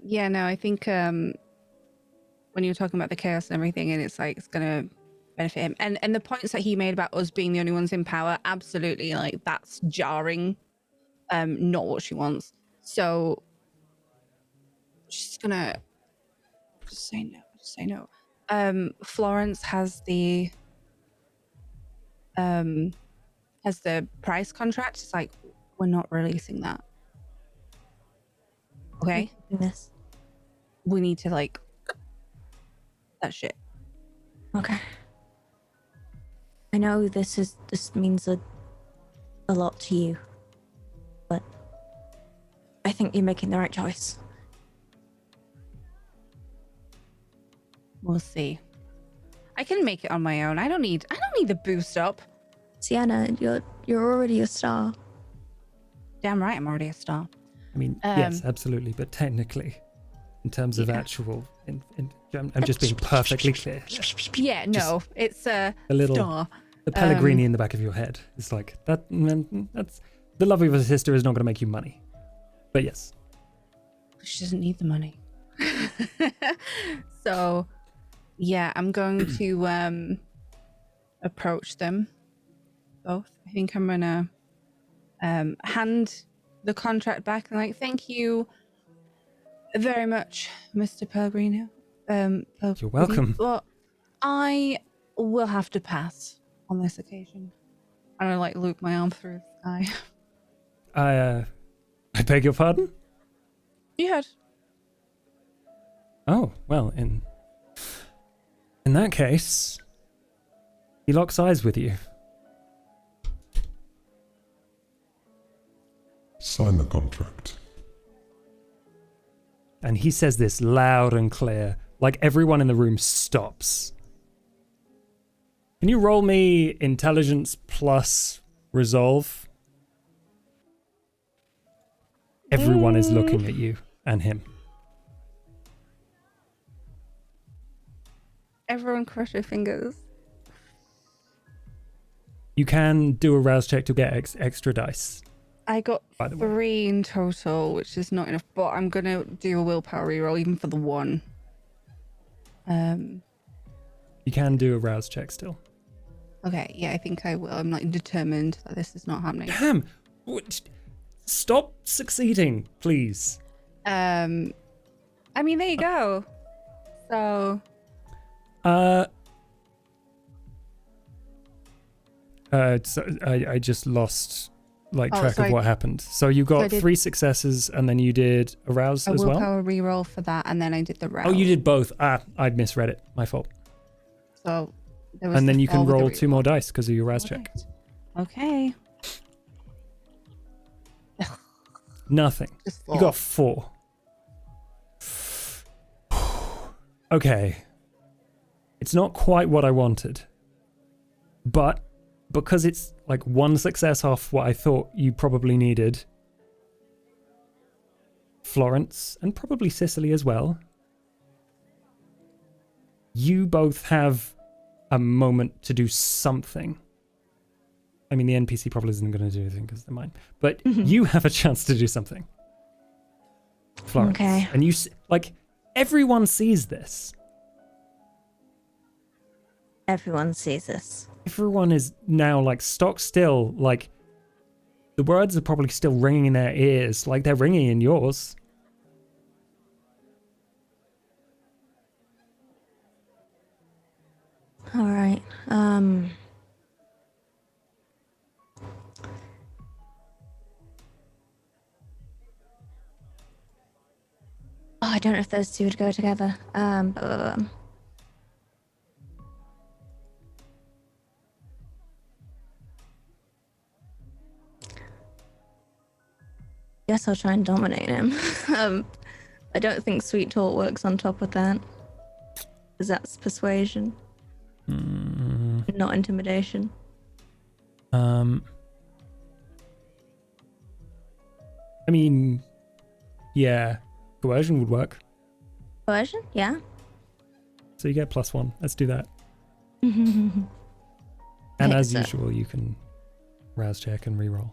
[SPEAKER 4] Yeah, no, I think when you were talking about the chaos and everything, and it's like it's gonna benefit him, and the points that he made about us being the only ones in power, absolutely, like that's jarring. Not what she wants. So she's gonna just say no. Just say no. Florence has the price contract. It's like, we're not releasing that. Okay?
[SPEAKER 5] This.
[SPEAKER 4] We need to like that shit.
[SPEAKER 5] Okay. I know this means a lot to you, but I think you're making the right choice.
[SPEAKER 4] We'll see. I can make it on my own. I don't need the boost up.
[SPEAKER 5] Sienna, you're already a star.
[SPEAKER 4] Damn right, I'm already a star.
[SPEAKER 1] I mean, yes, absolutely, but technically, in terms of actual, I'm just being perfectly clear.
[SPEAKER 4] Yeah, no, it's a
[SPEAKER 1] little
[SPEAKER 4] star.
[SPEAKER 1] The Pellegrini in the back of your head is like that. That's the love of a sister is not going to make you money, but yes,
[SPEAKER 4] She doesn't need the money. So, yeah, I'm going to approach them both. I think I'm gonna hand the contract back and like, thank you very much, Mr. Pellegrino.
[SPEAKER 1] you're welcome.
[SPEAKER 4] But I will have to pass on this occasion. And I like loop my arm through the sky.
[SPEAKER 1] I beg your pardon?
[SPEAKER 4] You heard.
[SPEAKER 1] Oh, well, in that case, he locks eyes with you.
[SPEAKER 6] Sign the contract.
[SPEAKER 1] And he says this loud and clear, like everyone in the room stops. Can you roll me intelligence plus resolve? Everyone is looking at you and him.
[SPEAKER 4] Everyone cross your fingers.
[SPEAKER 1] You can do a rouse check to get extra dice.
[SPEAKER 4] I got
[SPEAKER 1] By the way.
[SPEAKER 4] 3 in total, which is not enough, but I'm going to do a willpower reroll even for the 1.
[SPEAKER 1] You can do a rouse check still.
[SPEAKER 4] Okay, yeah, I think I will. I'm like determined that this is not happening.
[SPEAKER 1] Damn! Stop succeeding, please.
[SPEAKER 4] I mean, there you go. So,
[SPEAKER 1] I just lost track
[SPEAKER 4] so
[SPEAKER 1] of what happened. So you got
[SPEAKER 4] I did-
[SPEAKER 1] 3 successes, and then you did a rouse
[SPEAKER 4] a
[SPEAKER 1] as well?
[SPEAKER 4] willpower reroll for that, and then I did the rouse.
[SPEAKER 1] Oh, you did both. I'd misread it. My fault.
[SPEAKER 4] So, there was
[SPEAKER 1] And then
[SPEAKER 4] the
[SPEAKER 1] you can
[SPEAKER 4] 4 with the
[SPEAKER 1] roll 2
[SPEAKER 4] reroll.
[SPEAKER 1] more dice because of your rouse check.
[SPEAKER 4] Okay.
[SPEAKER 1] Nothing.
[SPEAKER 4] Just 4.
[SPEAKER 1] You got 4. Okay. It's not quite what I wanted. But because it's like 1 success off what I thought you probably needed, Florence, and probably Sicily as well, you both have a moment to do something. I mean, the NPC probably isn't going to do anything because they're mine. But you have a chance to do something. Florence.
[SPEAKER 5] Okay.
[SPEAKER 1] And you, everyone sees this.
[SPEAKER 5] Everyone sees this.
[SPEAKER 1] Everyone is now, stock still. The words are probably still ringing in their ears. They're ringing in yours.
[SPEAKER 5] All right. Oh, I don't know if those two would go together. Guess I'll try and dominate him. I don't think sweet talk works on top of that. Because that's persuasion, not intimidation.
[SPEAKER 1] I mean, yeah, coercion would work.
[SPEAKER 5] Coercion? Yeah.
[SPEAKER 1] So you get +1. Let's do that.
[SPEAKER 5] And
[SPEAKER 1] And as usual, you can rouse check and reroll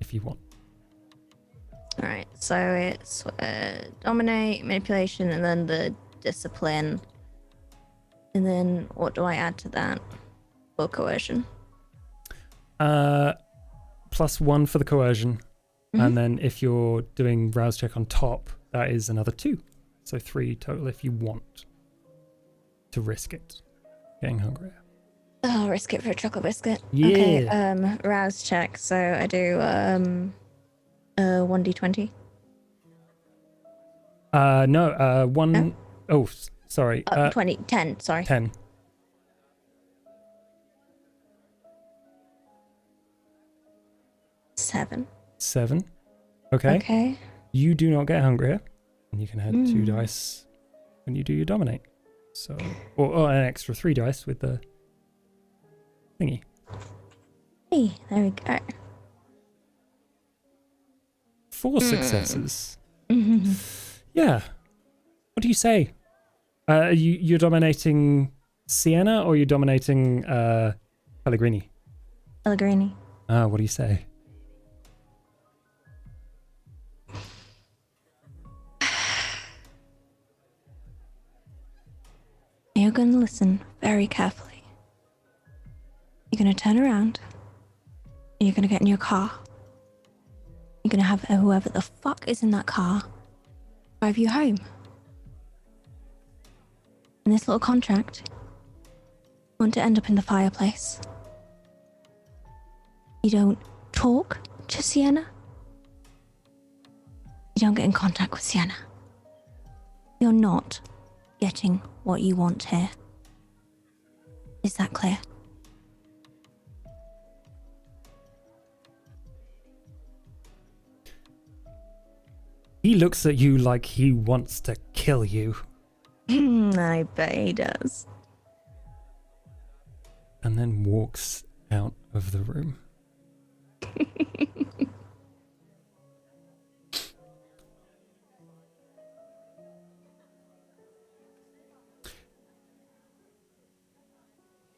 [SPEAKER 1] if you want.
[SPEAKER 5] All right, so it's dominate, manipulation, and then the discipline. And then what do I add to that? Or coercion?
[SPEAKER 1] +1 for the coercion. And then if you're doing rouse check on top, that is another 2. So 3 total if you want to risk it. Getting hungrier.
[SPEAKER 5] Oh, risk it for a chocolate biscuit.
[SPEAKER 1] Yeah.
[SPEAKER 5] Okay, rouse check. So I do 1d20.
[SPEAKER 1] No, 1.
[SPEAKER 5] No?
[SPEAKER 1] Oh, sorry.
[SPEAKER 5] 10, sorry.
[SPEAKER 1] 10.
[SPEAKER 5] 7.
[SPEAKER 1] 7. Okay.
[SPEAKER 5] Okay.
[SPEAKER 1] You do not get hungrier, and you can add 2 dice when you do your dominate. So, or an extra 3 dice with the thingy.
[SPEAKER 5] Hey, there we go.
[SPEAKER 1] 4 successes.
[SPEAKER 5] Mm-hmm.
[SPEAKER 1] Yeah. What do you say? You're dominating Sienna, or you're dominating Pellegrini?
[SPEAKER 5] Pellegrini.
[SPEAKER 1] What do you say?
[SPEAKER 5] You're going to listen very carefully. You're going to turn around. And you're going to get in your car. You're going to have whoever the fuck is in that car drive you home. And this little contract, you want to end up in the fireplace. You don't talk to Sienna. You don't get in contact with Sienna. You're not getting what you want here. Is that clear?
[SPEAKER 1] He looks at you like he wants to kill you.
[SPEAKER 5] I bet he does.
[SPEAKER 1] And then walks out of the room.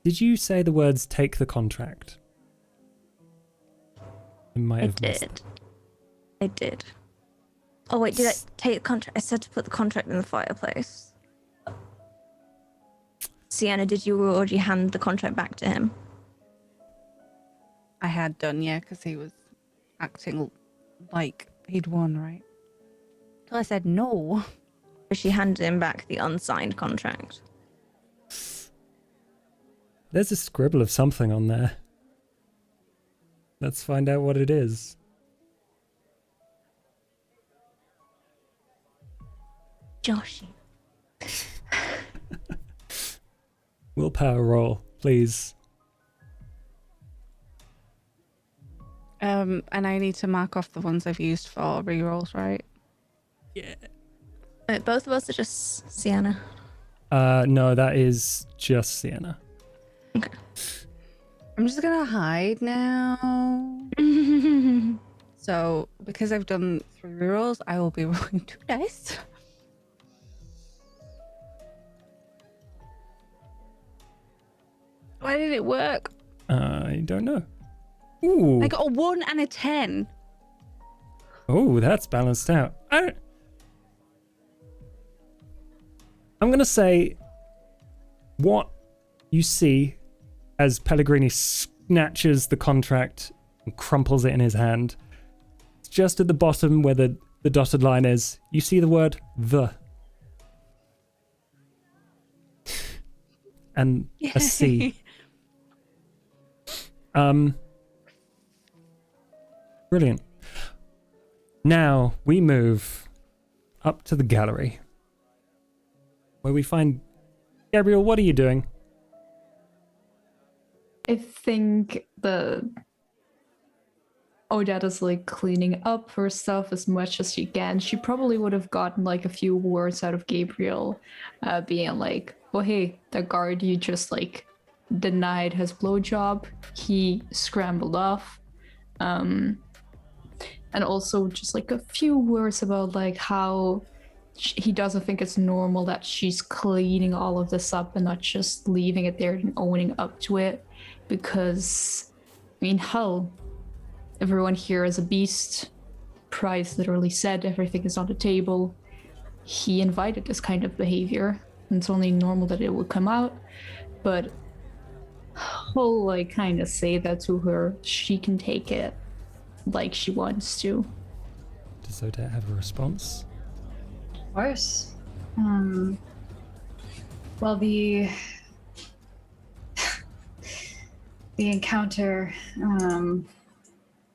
[SPEAKER 1] Did you say the words "take the contract"? I might have missed it.
[SPEAKER 5] I did. Oh wait, did I take the contract? I said to put the contract in the fireplace. Sienna, did you already hand the contract back to him?
[SPEAKER 4] I had done, yeah, because he was acting like he'd won, right? Till I said no.
[SPEAKER 5] Or she handed him back the unsigned contract?
[SPEAKER 1] There's a scribble of something on there. Let's find out what it is.
[SPEAKER 5] Joshy.
[SPEAKER 1] Willpower roll, please.
[SPEAKER 4] And I need to mark off the ones I've used for rerolls, right?
[SPEAKER 1] Yeah.
[SPEAKER 5] Wait, both of us are just Sienna.
[SPEAKER 1] No, that is just Sienna.
[SPEAKER 5] Okay.
[SPEAKER 4] I'm just gonna hide now. So, because I've done 3 rerolls, I will be rolling 2 dice. Why did it work?
[SPEAKER 1] I don't know. Ooh.
[SPEAKER 4] I got a 1 and a 10.
[SPEAKER 1] Oh, that's balanced out. I'm going to say what you see as Pellegrini snatches the contract and crumples it in his hand. It's just at the bottom where the dotted line is. You see the word "the." And a C. Brilliant. Now we move up to the gallery, where we find Gabriel. What are you doing?
[SPEAKER 3] I think Odette like cleaning up her stuff as much as she can. She probably would have gotten like a few words out of Gabriel, being like, "Well, hey, the guard you just like denied his blowjob. He scrambled off." And also just like a few words about like how he doesn't think it's normal that she's cleaning all of this up and not just leaving it there and owning up to it. Because, I mean, hell, everyone here is a beast. Price literally said everything is on the table. He invited this kind of behavior, and it's only normal that it would come out. But he'll like kind of say that to her. She can take it like she wants to.
[SPEAKER 1] Does Odette have a response?
[SPEAKER 2] Of course. Well, the encounter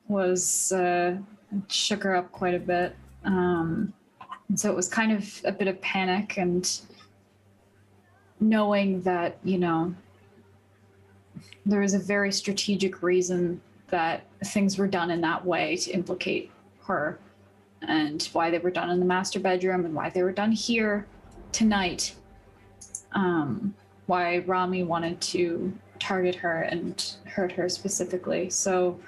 [SPEAKER 2] was shook her up quite a bit, and so it was kind of a bit of panic, and knowing that, you know, there was a very strategic reason that things were done in that way to implicate her. and why they were done in the master bedroom and why they were done here tonight. Why Rami wanted to target her and hurt her specifically. So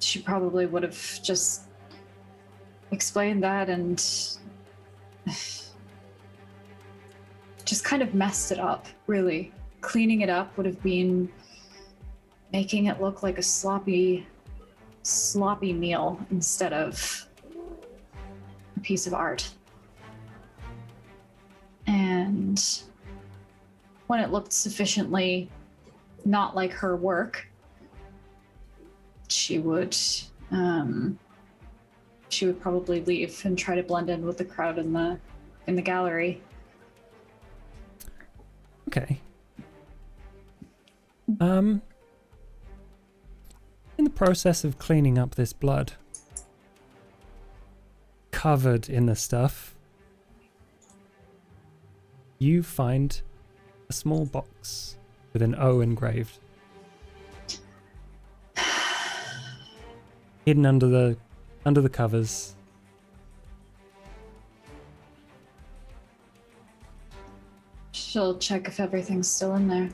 [SPEAKER 2] she probably would have just explained that and just kind of messed it up, really. Cleaning it up would have been making it look like a sloppy meal instead of a piece of art. And when it looked sufficiently not like her work, she would probably leave and try to blend in with the crowd in the gallery.
[SPEAKER 1] Okay. In the process of cleaning up this blood, covered in the stuff, you find a small box with an O engraved, hidden under the covers.
[SPEAKER 2] She'll check if everything's still in there.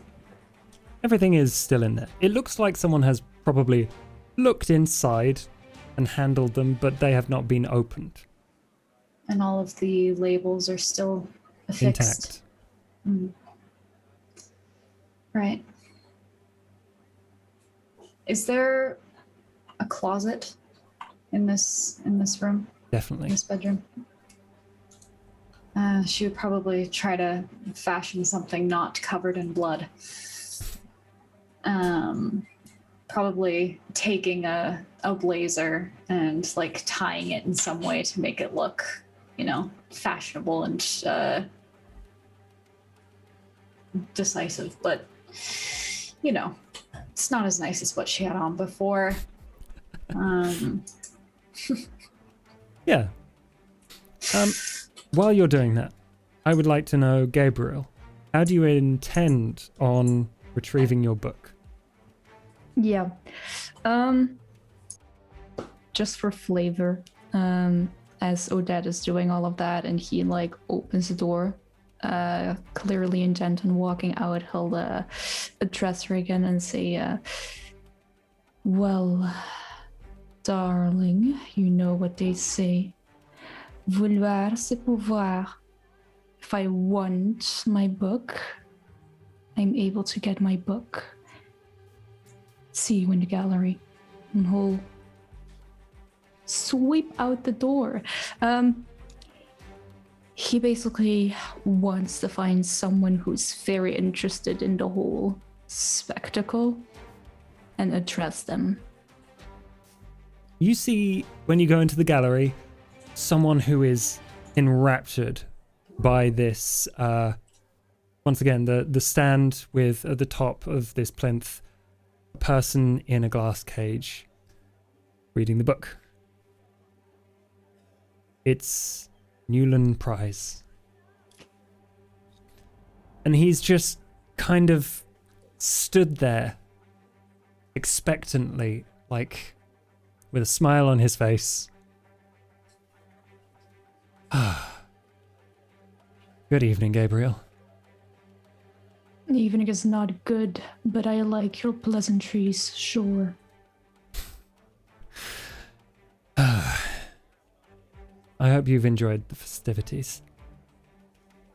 [SPEAKER 1] Everything is still in there. It looks like someone has probably looked inside and handled them, but they have not been opened.
[SPEAKER 2] And all of the labels are still affixed.
[SPEAKER 1] Intact.
[SPEAKER 2] Right. Is there a closet in this room?
[SPEAKER 1] Definitely.
[SPEAKER 2] In this bedroom? She would probably try to fashion something not covered in blood. Probably taking a blazer and like tying it in some way to make it look, fashionable and decisive, but it's not as nice as what she had on before.
[SPEAKER 1] Yeah. While you're doing that, I would like to know, Gabriel, how do you intend on retrieving your book?
[SPEAKER 3] Yeah. Just for flavor, as Odette is doing all of that and he opens the door, clearly intent on walking out, he'll address her again and say, well, darling, you know what they say. Vouloir, c'est pouvoir. If I want my book, I'm able to get my book. See you in the gallery. And he'll sweep out the door. He basically wants to find someone who's very interested in the whole spectacle and address them.
[SPEAKER 1] You see, when you go into the gallery, someone who is enraptured by this, once again, the stand with at the top of this plinth, a person in a glass cage reading the book. It's Newland Prize. And he's just kind of stood there expectantly, with a smile on his face. Good evening, Gabriel.
[SPEAKER 3] The evening is not good, but I like your pleasantries, sure.
[SPEAKER 1] I hope you've enjoyed the festivities.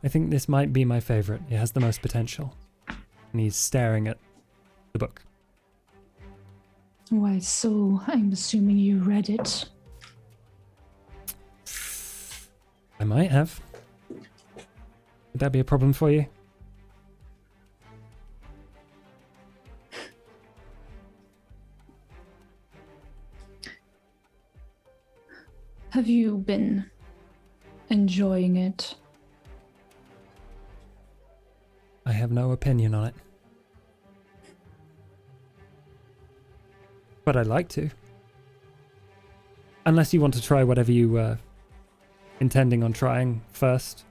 [SPEAKER 1] I think this might be my favorite. It has the most potential. And he's staring at the book.
[SPEAKER 3] Why so? I'm assuming you read it.
[SPEAKER 1] I might have. Would that be a problem for you?
[SPEAKER 3] Have you been enjoying it?
[SPEAKER 1] I have no opinion on it. But I'd like to. Unless you want to try whatever you were intending on trying first.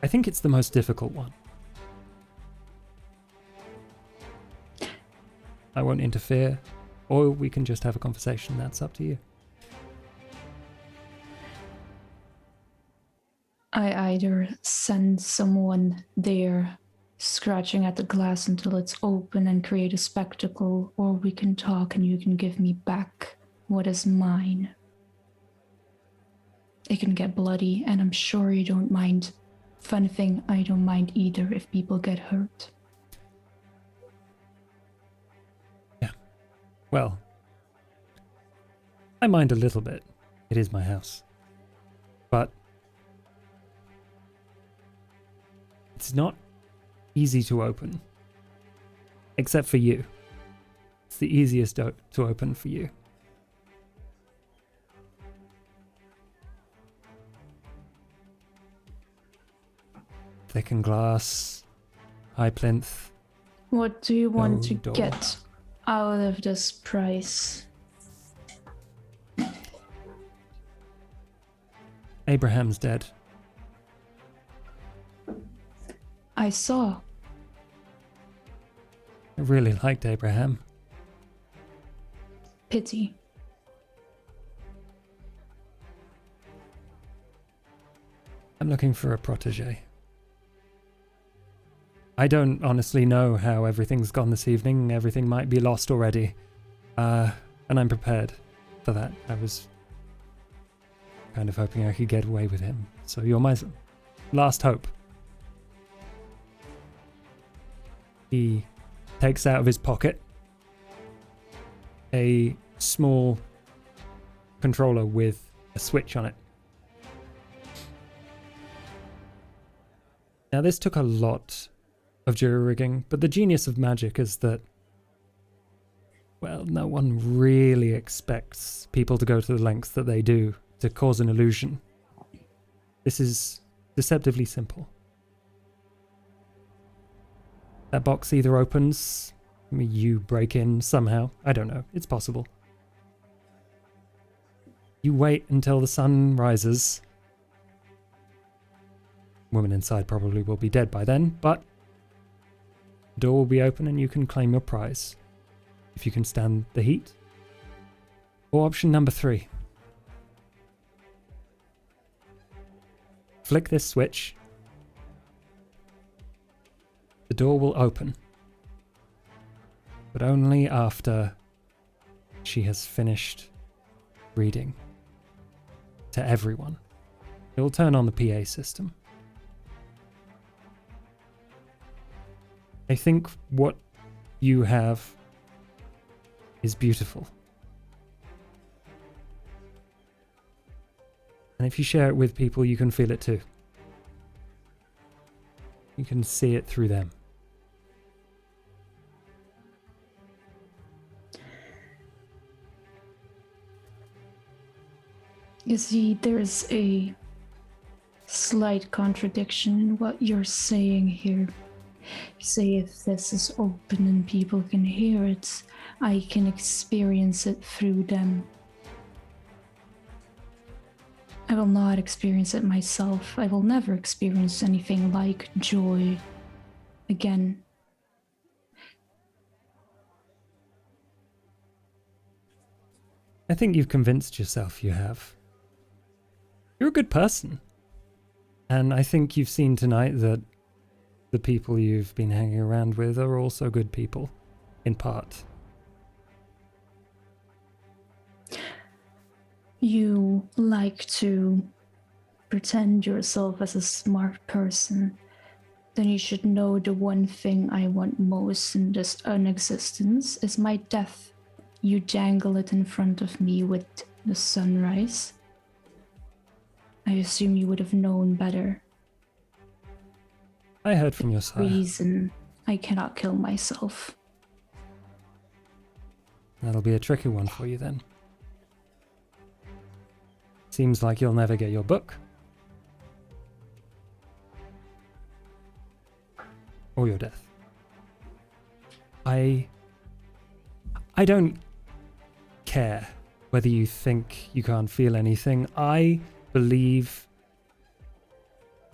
[SPEAKER 1] I think it's the most difficult one. I won't interfere. Or we can just have a conversation. That's up to you.
[SPEAKER 3] I either send someone there scratching at the glass until it's open and create a spectacle, or we can talk and you can give me back what is mine. It can get bloody, and I'm sure you don't mind. Fun thing, I don't mind either if people get hurt.
[SPEAKER 1] Yeah. Well, I mind a little bit. It is my house. But it's not easy to open. Except for you. It's the easiest to open for you. Thickened glass, high plinth.
[SPEAKER 3] What do you want to
[SPEAKER 1] door.
[SPEAKER 3] get out of this price?
[SPEAKER 1] Abraham's dead.
[SPEAKER 3] I saw.
[SPEAKER 1] I really liked Abraham.
[SPEAKER 3] Pity.
[SPEAKER 1] I'm looking for a protege. I don't honestly know how everything's gone this evening. Everything might be lost already. And I'm prepared for that. I was kind of hoping I could get away with him. So you're my last hope. He takes out of his pocket a small controller with a switch on it. Now this took a lot of jury rigging, but the genius of magic is that, well, no one really expects people to go to the lengths that they do to cause an illusion. This is deceptively simple. That box either opens, you break in somehow, I don't know, it's possible. You wait until the sun rises. Woman inside probably will be dead by then, but the door will be open and you can claim your prize, if you can stand the heat. Or option number 3. Flick this switch. The door will open. But only after she has finished reading to everyone. It will turn on the PA system. I think what you have is beautiful. And if you share it with people, you can feel it too. You can see it through them.
[SPEAKER 3] You see, there's a slight contradiction in what you're saying here. You say if this is open and people can hear it, I can experience it through them. I will not experience it myself. I will never experience anything like joy again.
[SPEAKER 1] I think you've convinced yourself you have. You're a good person. And I think you've seen tonight that the people you've been hanging around with are also good people, in part.
[SPEAKER 3] You like to pretend yourself as a smart person. Then you should know the one thing I want most in this unexistence is my death. You dangle it in front of me with the sunrise. I assume you would have known better.
[SPEAKER 1] I heard from your sire.
[SPEAKER 3] Reason I cannot kill myself.
[SPEAKER 1] That'll be a tricky one for you then. Seems like you'll never get your book. Or your death. I don't care whether you think you can't feel anything. I believe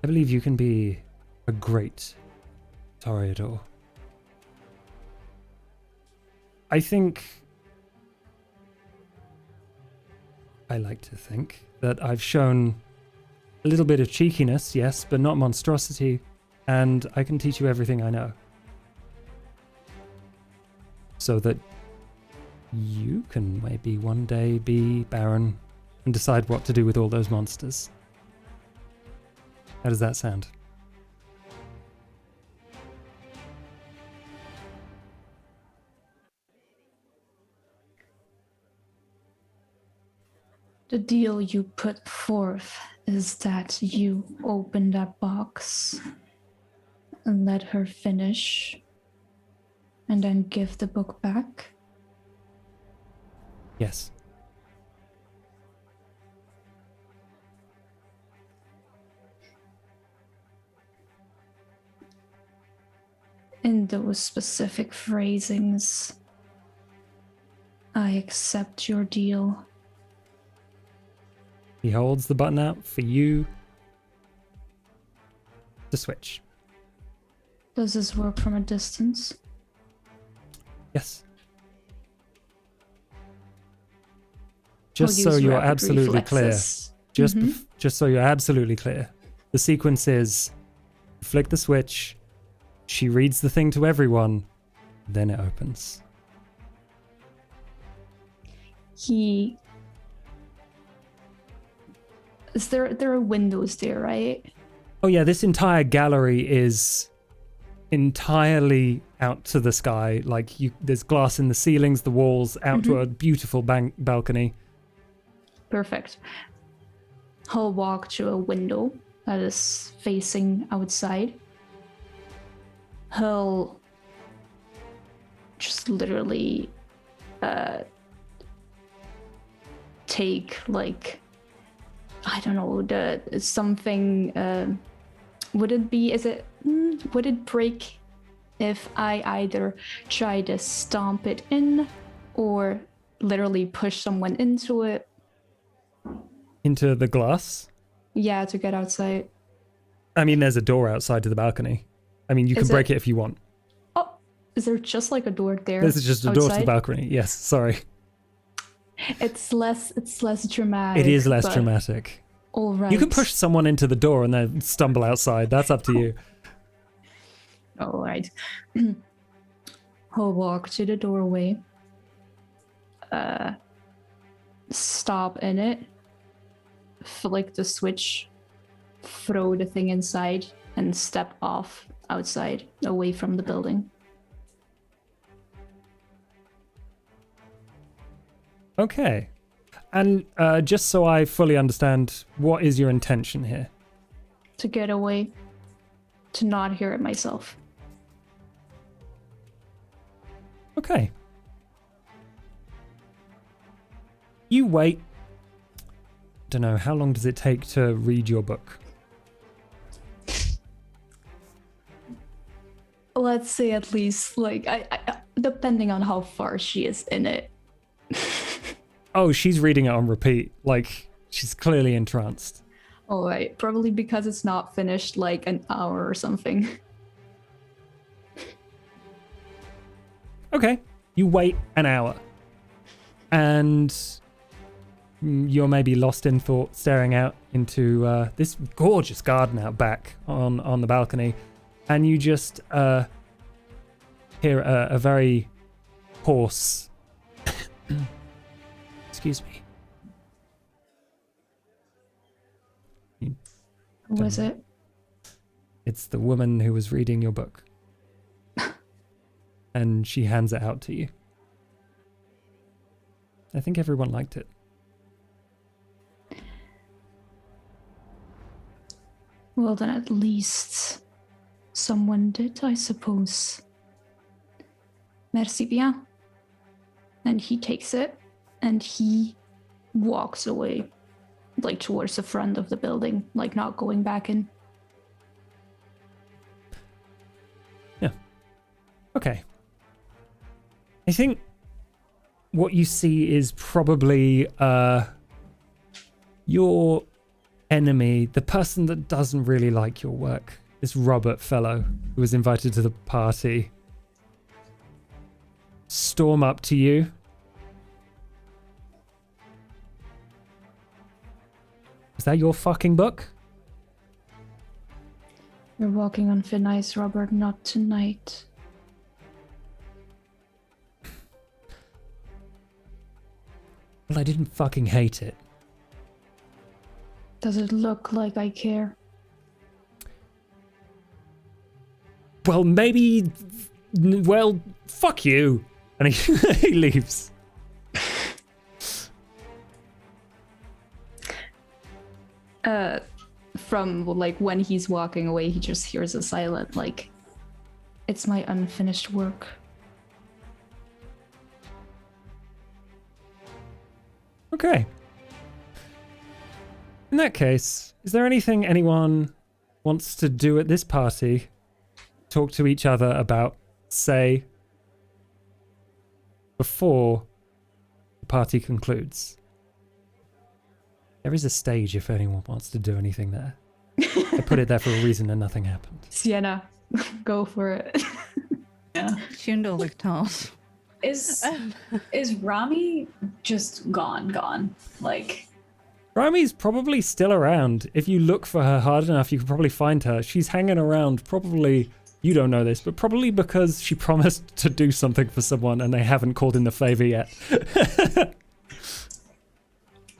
[SPEAKER 1] you can be a great Toreador. I think... I like to think that I've shown a little bit of cheekiness, yes, but not monstrosity, and I can teach you everything I know. So that you can maybe one day be Baron and decide what to do with all those monsters. How does that sound?
[SPEAKER 3] The deal you put forth is that you open that box and let her finish and then give the book back?
[SPEAKER 1] Yes.
[SPEAKER 3] In those specific phrasings, I accept your deal.
[SPEAKER 1] He holds the button out for you to switch.
[SPEAKER 3] Does this work from a distance?
[SPEAKER 1] Yes. Just
[SPEAKER 3] I'll
[SPEAKER 1] so
[SPEAKER 3] use
[SPEAKER 1] you're
[SPEAKER 3] rapid
[SPEAKER 1] absolutely clear.
[SPEAKER 3] reflexes.
[SPEAKER 1] Just so you're absolutely clear. The sequence is flick the switch, she reads the thing to everyone, then it opens.
[SPEAKER 3] There are windows there, right?
[SPEAKER 1] Oh yeah, this entire gallery is entirely out to the sky. Like there's glass in the ceilings, the walls, out to a beautiful balcony.
[SPEAKER 3] Perfect. He'll walk to a window that is facing outside. He'll just literally take, like, I don't know, something. Would it break if I either try to stomp it in or literally push someone into it?
[SPEAKER 1] Into the glass?
[SPEAKER 3] Yeah, to get outside.
[SPEAKER 1] I mean, there's a door outside to the balcony. I mean, you can break it if you want.
[SPEAKER 3] Oh, is there just like a door there?
[SPEAKER 1] There's just a door to the balcony. Yes, sorry.
[SPEAKER 3] It's less dramatic.
[SPEAKER 1] It is less dramatic.
[SPEAKER 3] All right.
[SPEAKER 1] You can push someone into the door and then stumble outside. That's up to you.
[SPEAKER 3] All right. He'll walk to the doorway. Stop in it. Flick the switch. Throw the thing inside and step off outside, away from the building.
[SPEAKER 1] Okay. And just so I fully understand, what is your intention here?
[SPEAKER 3] To get away. To not hear it myself.
[SPEAKER 1] Okay. You wait. Don't know, how long does it take to read your book?
[SPEAKER 3] Let's say at least, like, I depending on how far she is in it.
[SPEAKER 1] Oh, she's reading it on repeat. Like, she's clearly entranced.
[SPEAKER 3] All right, probably because it's not finished like an hour or something.
[SPEAKER 1] Okay, you wait an hour. And you're maybe lost in thought, staring out into this gorgeous garden out back on the balcony. And you just hear a very hoarse... Excuse me.
[SPEAKER 3] Who was it?
[SPEAKER 1] It's the woman who was reading your book. And she hands it out to you. I think everyone liked it.
[SPEAKER 3] Well, then at least someone did, I suppose. Merci bien. And he takes it and he walks away, like towards the front of the building, like not going back in.
[SPEAKER 1] Yeah. Okay. I think what you see is probably your enemy, the person that doesn't really like your work, this Robert fellow who was invited to the party. storm up to you. Is that your fucking book?
[SPEAKER 3] You're walking on thin ice, Robert, not tonight.
[SPEAKER 1] Well, I didn't fucking hate it.
[SPEAKER 3] Does it look like I care?
[SPEAKER 1] Well, maybe... Well, fuck you. And he, he leaves.
[SPEAKER 3] From, like, when he's walking away, he just hears a silent, like, it's my unfinished work.
[SPEAKER 1] Okay. In that case, is there anything anyone wants to do at this party? Talk to each other about, say, before the party concludes? There is a stage if anyone wants to do anything there. I put it there for a reason and nothing happened.
[SPEAKER 3] Sienna, go for it.
[SPEAKER 2] Yeah.
[SPEAKER 4] Schundellichtals.
[SPEAKER 2] Is Rami just gone? Like,
[SPEAKER 1] Rami's probably still around. If you look for her hard enough, you can probably find her. She's hanging around, probably, you don't know this, but probably because she promised to do something for someone and they haven't called in the favor yet.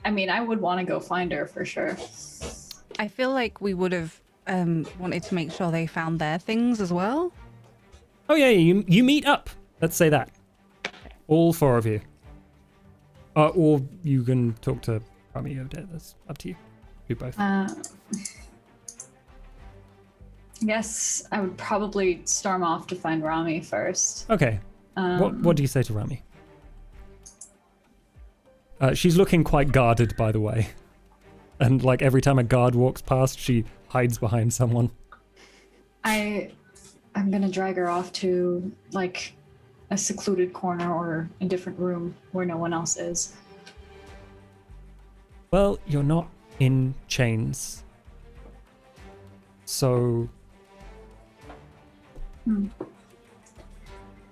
[SPEAKER 2] I mean, I would want to go find her for sure.
[SPEAKER 4] I feel like we would have wanted to make sure they found their things as well.
[SPEAKER 1] Oh yeah, you meet up. Let's say that. All four of you. Or you can talk to Rami over there. That's up to you. Do both.
[SPEAKER 2] I guess I would probably storm off to find Rami first.
[SPEAKER 1] Okay. What do you say to Rami? She's looking quite guarded, by the way. And like every time a guard walks past, she hides behind someone.
[SPEAKER 2] I'm gonna drag her off to like a secluded corner or a different room where no one else is.
[SPEAKER 1] Well, you're not in chains. So...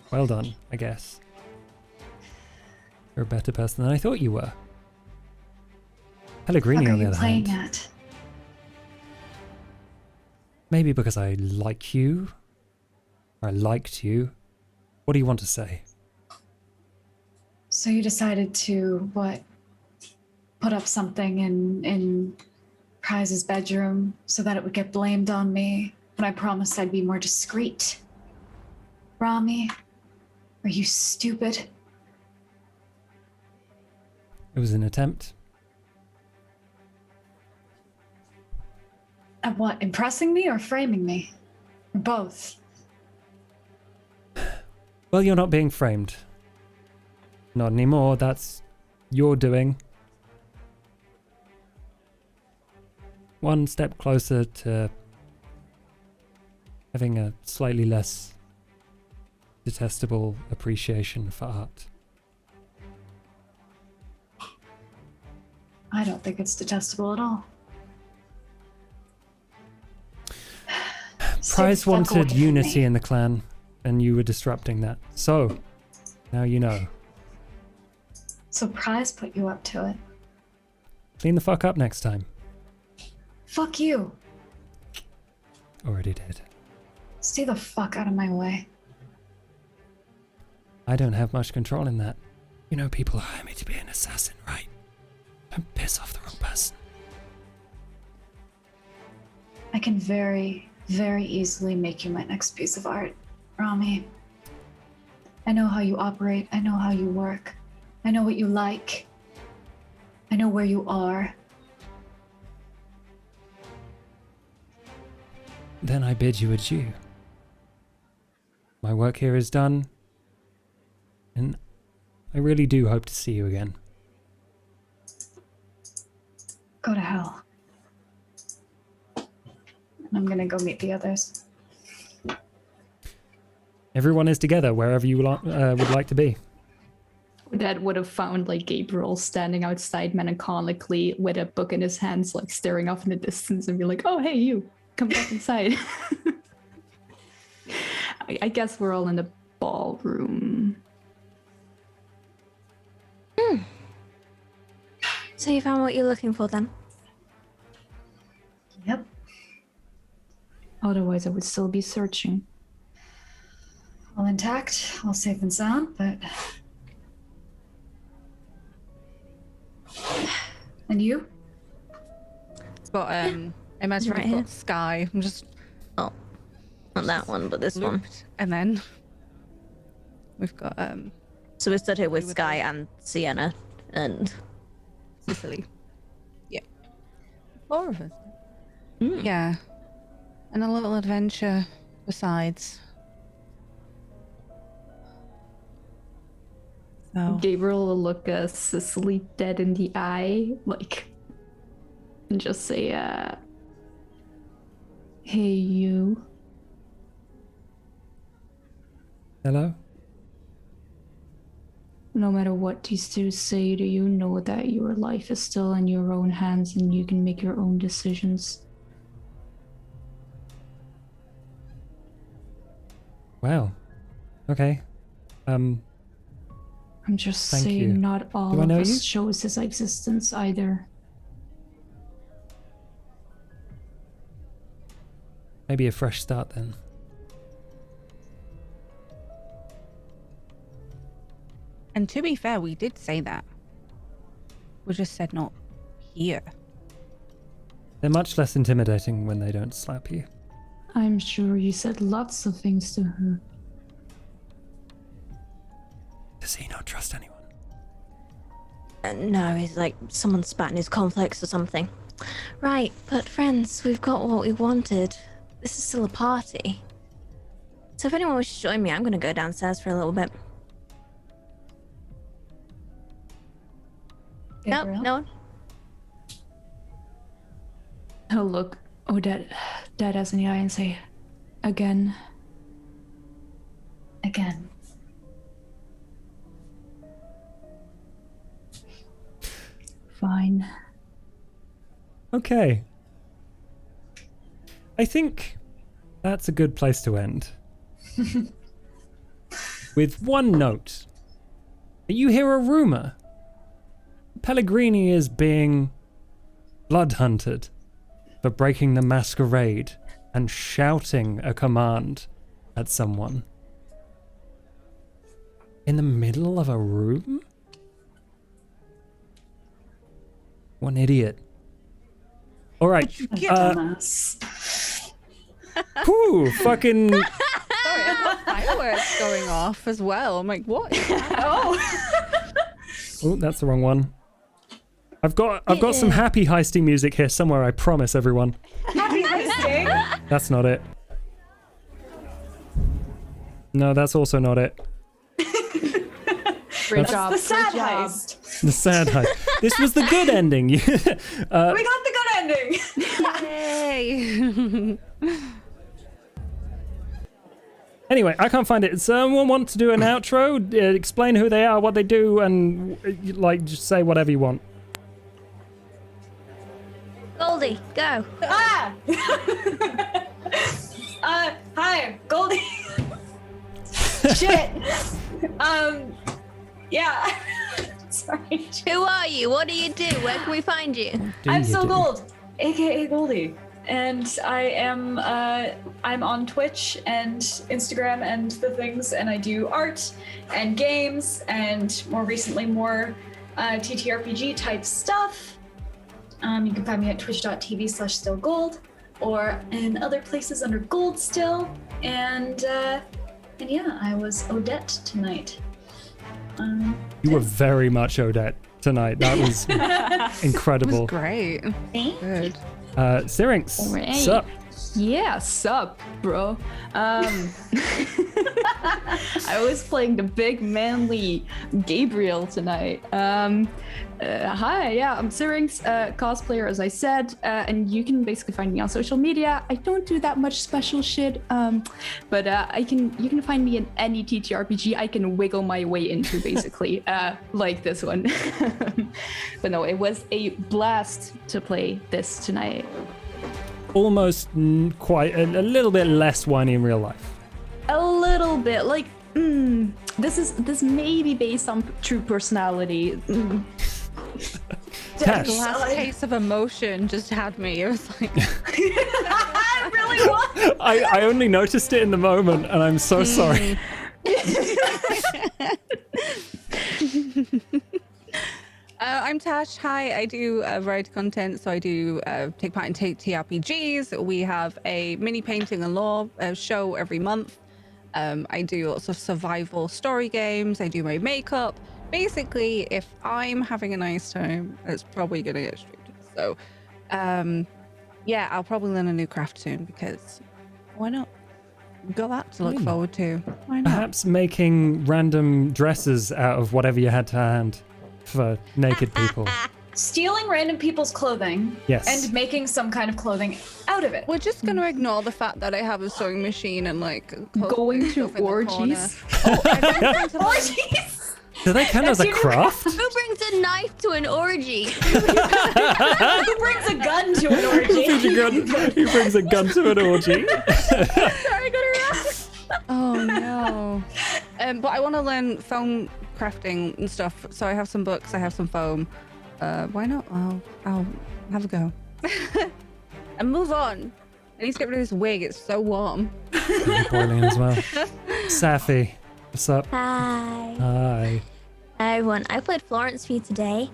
[SPEAKER 1] Well done, I guess. You're a better person than I thought you were. Pellegrini,
[SPEAKER 2] What
[SPEAKER 1] on
[SPEAKER 2] are
[SPEAKER 1] the
[SPEAKER 2] you
[SPEAKER 1] other
[SPEAKER 2] playing
[SPEAKER 1] hand.
[SPEAKER 2] at?
[SPEAKER 1] Maybe because I like you. Or I liked you. What do you want to say?
[SPEAKER 2] So you decided to, what, put up something in Prize's bedroom so that it would get blamed on me when I promised I'd be more discreet? Rami, are you stupid?
[SPEAKER 1] It was an attempt.
[SPEAKER 2] At what, impressing me or framing me? Or both?
[SPEAKER 1] Well, you're not being framed. Not anymore, that's your doing. One step closer to having a slightly less detestable appreciation for art.
[SPEAKER 2] I don't think it's detestable at all.
[SPEAKER 1] Prize
[SPEAKER 2] Stay the fuck
[SPEAKER 1] wanted
[SPEAKER 2] away from
[SPEAKER 1] unity
[SPEAKER 2] me.
[SPEAKER 1] in the clan, and you were disrupting that. So, now you know.
[SPEAKER 2] So Prize put you up to it.
[SPEAKER 1] Clean the fuck up next time.
[SPEAKER 2] Fuck you.
[SPEAKER 1] Already did.
[SPEAKER 2] Stay the fuck out of my way.
[SPEAKER 1] I don't have much control in that. You know people hire me to be an assassin, right? Don't piss off the wrong person.
[SPEAKER 2] I can very, very easily make you my next piece of art, Rami. I know how you operate. I know how you work. I know what you like. I know where you are.
[SPEAKER 1] Then I bid you adieu. My work here is done, and I really do hope to see you again.
[SPEAKER 2] Go to hell. And I'm gonna go meet the others.
[SPEAKER 1] Everyone is together wherever you would like to be.
[SPEAKER 3] That would have found like Gabriel standing outside melancholically with a book in his hands, like staring off in the distance and be like, oh, hey, you, come back inside. I guess we're all in the ballroom.
[SPEAKER 5] So you found what you're looking for then?
[SPEAKER 2] Yep.
[SPEAKER 3] Otherwise, I would still be searching.
[SPEAKER 2] All intact, all safe and sound, but. And you?
[SPEAKER 4] It's got imagine
[SPEAKER 5] Right
[SPEAKER 4] we've
[SPEAKER 5] here.
[SPEAKER 4] got Sky. I'm just
[SPEAKER 5] Oh, not that one, but this one.
[SPEAKER 4] looped, and then we've got
[SPEAKER 5] So we're stood here with
[SPEAKER 4] with
[SPEAKER 5] Sky
[SPEAKER 4] the-
[SPEAKER 5] and Sienna and
[SPEAKER 4] Sicily. Yeah, 4 of us.
[SPEAKER 5] Mm.
[SPEAKER 4] Yeah, and a little adventure besides. So
[SPEAKER 3] Gabriel will look Cicely dead in the eye, like, and just say, hey, you.
[SPEAKER 1] Hello?
[SPEAKER 3] No matter what these two say, do you know that your life is still in your own hands and you can make your own decisions?
[SPEAKER 1] Wow. Okay.
[SPEAKER 3] I'm just
[SPEAKER 1] Thank
[SPEAKER 3] saying,
[SPEAKER 1] you.
[SPEAKER 3] not all
[SPEAKER 1] Do I
[SPEAKER 3] of
[SPEAKER 1] know
[SPEAKER 3] us
[SPEAKER 1] you?
[SPEAKER 3] chose his existence either.
[SPEAKER 1] Maybe a fresh start then.
[SPEAKER 4] And to be fair, we did say that. We just said not here.
[SPEAKER 1] They're much less intimidating when they don't slap you.
[SPEAKER 3] I'm sure you said lots of things to her.
[SPEAKER 1] Does he not trust anyone?
[SPEAKER 5] No, he's like someone spat in his cornflakes or something. Right, but friends, we've got what we wanted. This is still a party. So if anyone wishes to join me, I'm going to go downstairs for a little bit.
[SPEAKER 2] Gabriel?
[SPEAKER 5] No, no one?
[SPEAKER 3] He'll look Odette dead as in the eye and say, again.
[SPEAKER 2] Again.
[SPEAKER 3] Fine.
[SPEAKER 1] Okay. I think that's a good place to end. With one note. You hear a rumor. Pellegrini is being blood hunted for breaking the masquerade and shouting a command at someone. In the middle of a room? One idiot. All right.
[SPEAKER 2] Dumbass.
[SPEAKER 1] Whew, fucking.
[SPEAKER 4] Sorry, I've got fireworks going off as well. I'm like, what?
[SPEAKER 1] Oh, that's the wrong one. I've got some happy heisty music here somewhere, I promise everyone.
[SPEAKER 2] Happy heisting.
[SPEAKER 1] That's not it. No, that's also not it.
[SPEAKER 3] Great job.
[SPEAKER 2] The sad
[SPEAKER 3] great job.
[SPEAKER 2] heist.
[SPEAKER 1] The sad heist. This was the good ending.
[SPEAKER 2] We got the good ending.
[SPEAKER 4] Yay!
[SPEAKER 1] Anyway, I can't find it. Does someone want to do an outro? Explain who they are, what they do, and like just say whatever you want.
[SPEAKER 5] Goldie, go.
[SPEAKER 2] Ah! Hi, Goldie. Shit. Yeah. Sorry.
[SPEAKER 5] Who are you? What do you do? Where can we find you?
[SPEAKER 2] I'm So Gold, aka Goldie, and I am I'm on Twitch and Instagram and the things, and I do art and games and more recently more TTRPG type stuff. You can find me at twitch.tv/stillgold or in other places under Gold Still, and yeah, I was Odette tonight.
[SPEAKER 1] You were very much Odette tonight. That was
[SPEAKER 4] It was
[SPEAKER 1] incredible.
[SPEAKER 4] great. Good.
[SPEAKER 1] Syrinx,
[SPEAKER 3] Alright.
[SPEAKER 1] sup?
[SPEAKER 3] Yeah, sup, bro. I was playing the big manly Gabriel tonight. Hi, yeah, I'm Syrinx, cosplayer, as I said, and you can basically find me on social media. I don't do that much special shit, but you can find me in any TTRPG I can wiggle my way into, basically, like this one. But no, it was a blast to play this tonight.
[SPEAKER 1] Almost quite a little bit less whiny in real life.
[SPEAKER 3] A little bit, like, this may be based on true personality.
[SPEAKER 1] Tash.
[SPEAKER 4] The last case of emotion just had me. It was like,
[SPEAKER 2] It really was.
[SPEAKER 1] I only noticed it in the moment, and I'm so sorry.
[SPEAKER 4] I'm Tash. Hi, I do variety content. So I do take part in TRPGs. We have a mini painting and lore show every month. I do lots of survival story games. I do my makeup. Basically, if I'm having a nice time, it's probably going to get streamed. So, yeah, I'll probably learn a new craft soon because why not? Got that to look forward to. Why not?
[SPEAKER 1] Perhaps making random dresses out of whatever you had to hand for naked people.
[SPEAKER 2] Stealing random people's clothing
[SPEAKER 1] Yes.
[SPEAKER 2] and making some kind of clothing out of it.
[SPEAKER 4] We're just going to ignore the fact that I have a sewing machine and like
[SPEAKER 3] Going to
[SPEAKER 4] stuff in the corner.
[SPEAKER 3] orgies.
[SPEAKER 4] Oh, I've been going to, like,
[SPEAKER 2] Orgies!
[SPEAKER 1] Do they count as a craft?
[SPEAKER 5] Who brings a knife to an orgy?
[SPEAKER 2] Who brings a gun to an orgy?
[SPEAKER 1] Who brings a gun to an orgy?
[SPEAKER 5] Sorry, got it wrong.
[SPEAKER 4] Oh no. But I want to learn foam crafting and stuff. So I have some books, I have some foam. Why not? I'll have a go. And move on. I need to get rid of this wig. It's so warm.
[SPEAKER 1] Boiling as well. Safi, what's up?
[SPEAKER 5] Hi.
[SPEAKER 1] Hi.
[SPEAKER 5] Hi everyone, I played Florence for you today.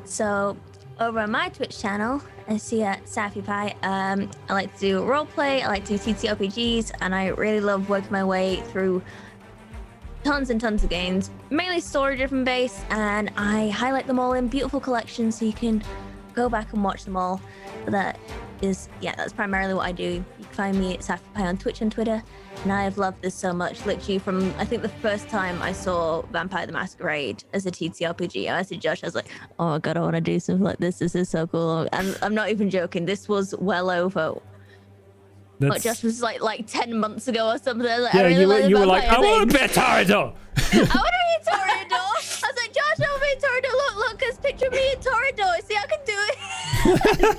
[SPEAKER 5] So over on my Twitch channel, I see at Safi Pie, I like to do roleplay, I like to do TTRPGs, and I really love working my way through tons and tons of games, mainly story-driven based, and I highlight them all in beautiful collections so you can go back and watch them all. But that's primarily what I do. You can find me at Safi Pie on Twitch and Twitter. And I have loved this so much, literally from, I think the first time I saw Vampire the Masquerade as a TTRPG, I said Josh, I was like, oh my god, I want to do something like this is so cool. And I'm not even joking, this was well over, what Josh was like 10 months ago or something. I was like,
[SPEAKER 1] Yeah,
[SPEAKER 5] I really
[SPEAKER 1] you were like,
[SPEAKER 5] Vampire
[SPEAKER 1] I want
[SPEAKER 5] thing.
[SPEAKER 1] to be a Toreador.
[SPEAKER 5] I want to be a Toreador. I was like, Josh, I want to be a Toreador. Look, cause picture me in Toreador. See, I can do it.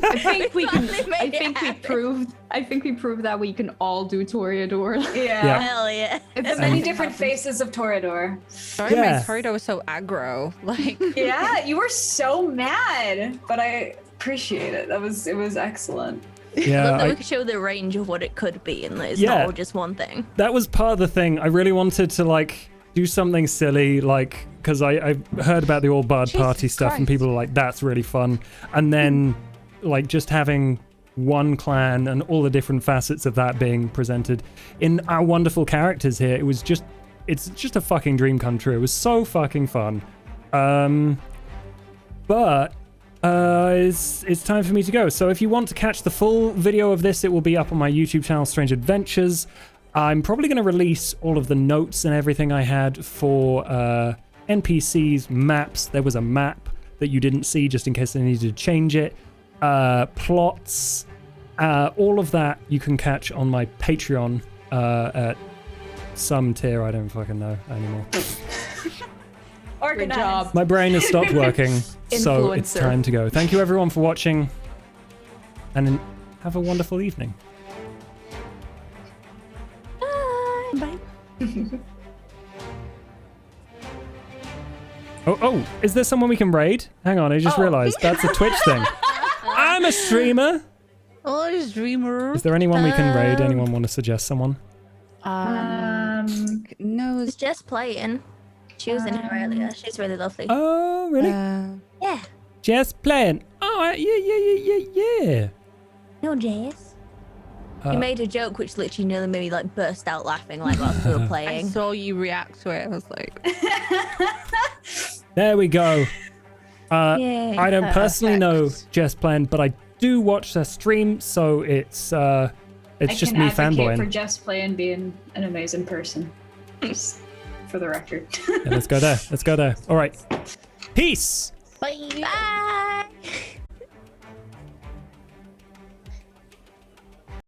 [SPEAKER 3] I think we can.
[SPEAKER 5] Finally made it happen.
[SPEAKER 3] I think we proved that we can all do Toreador.
[SPEAKER 1] Yeah.
[SPEAKER 5] Hell yeah.
[SPEAKER 2] There's many different faces of Toreador.
[SPEAKER 4] Sorry,
[SPEAKER 1] Yeah.
[SPEAKER 4] my Toreador was so aggro. Like,
[SPEAKER 2] Yeah, you were so mad, but I appreciate it. It was excellent.
[SPEAKER 1] Yeah,
[SPEAKER 5] Love that we could show the range of what it could be, and it's
[SPEAKER 1] Yeah.
[SPEAKER 5] not all just one thing.
[SPEAKER 1] that was part of the thing. I really wanted to like do something silly, like because I heard about the all bard
[SPEAKER 4] Jesus
[SPEAKER 1] party stuff, and
[SPEAKER 4] Christ.
[SPEAKER 1] people are like, "That's really fun," and then like just having one clan and all the different facets of that being presented in our wonderful characters here. It's just a fucking dream come true. It was so fucking fun. But it's time for me to go. So if you want to catch the full video of this, it will be up on my YouTube channel, Strange Adventures. I'm probably going to release all of the notes and everything I had for NPCs, maps. There was a map that you didn't see just in case I needed to change it. Plots, all of that you can catch on my Patreon at some tier. I don't fucking know anymore.
[SPEAKER 2] Organized.
[SPEAKER 3] Good job.
[SPEAKER 1] My brain has stopped working, so it's
[SPEAKER 3] Influencer.
[SPEAKER 1] time to go. Thank you everyone for watching, and have a wonderful evening.
[SPEAKER 5] Bye.
[SPEAKER 1] Oh, is there someone we can raid? Hang on, I just realized that's a Twitch thing. I'm a streamer.
[SPEAKER 4] oh, dreamer.
[SPEAKER 1] Is there anyone we can raid? Anyone want to suggest someone?
[SPEAKER 4] No.
[SPEAKER 5] It's just playing. She was in here earlier. She's really lovely.
[SPEAKER 1] Oh, really?
[SPEAKER 5] Yeah.
[SPEAKER 1] Just playing. Oh, yeah.
[SPEAKER 5] No, Jess. You made a joke which literally nearly made me like burst out laughing like whilst we were
[SPEAKER 4] I
[SPEAKER 5] playing.
[SPEAKER 4] saw you react to it. I was like,
[SPEAKER 1] There we go.
[SPEAKER 5] Yay.
[SPEAKER 1] I don't personally know Just Playing, but I do watch their stream, so it's
[SPEAKER 2] I
[SPEAKER 1] just
[SPEAKER 2] can
[SPEAKER 1] me
[SPEAKER 2] advocate for
[SPEAKER 1] fanboying.
[SPEAKER 2] Just Play and being an amazing person. Just for the record.
[SPEAKER 1] Yeah, let's go there. All right. Peace.
[SPEAKER 5] Bye. Bye.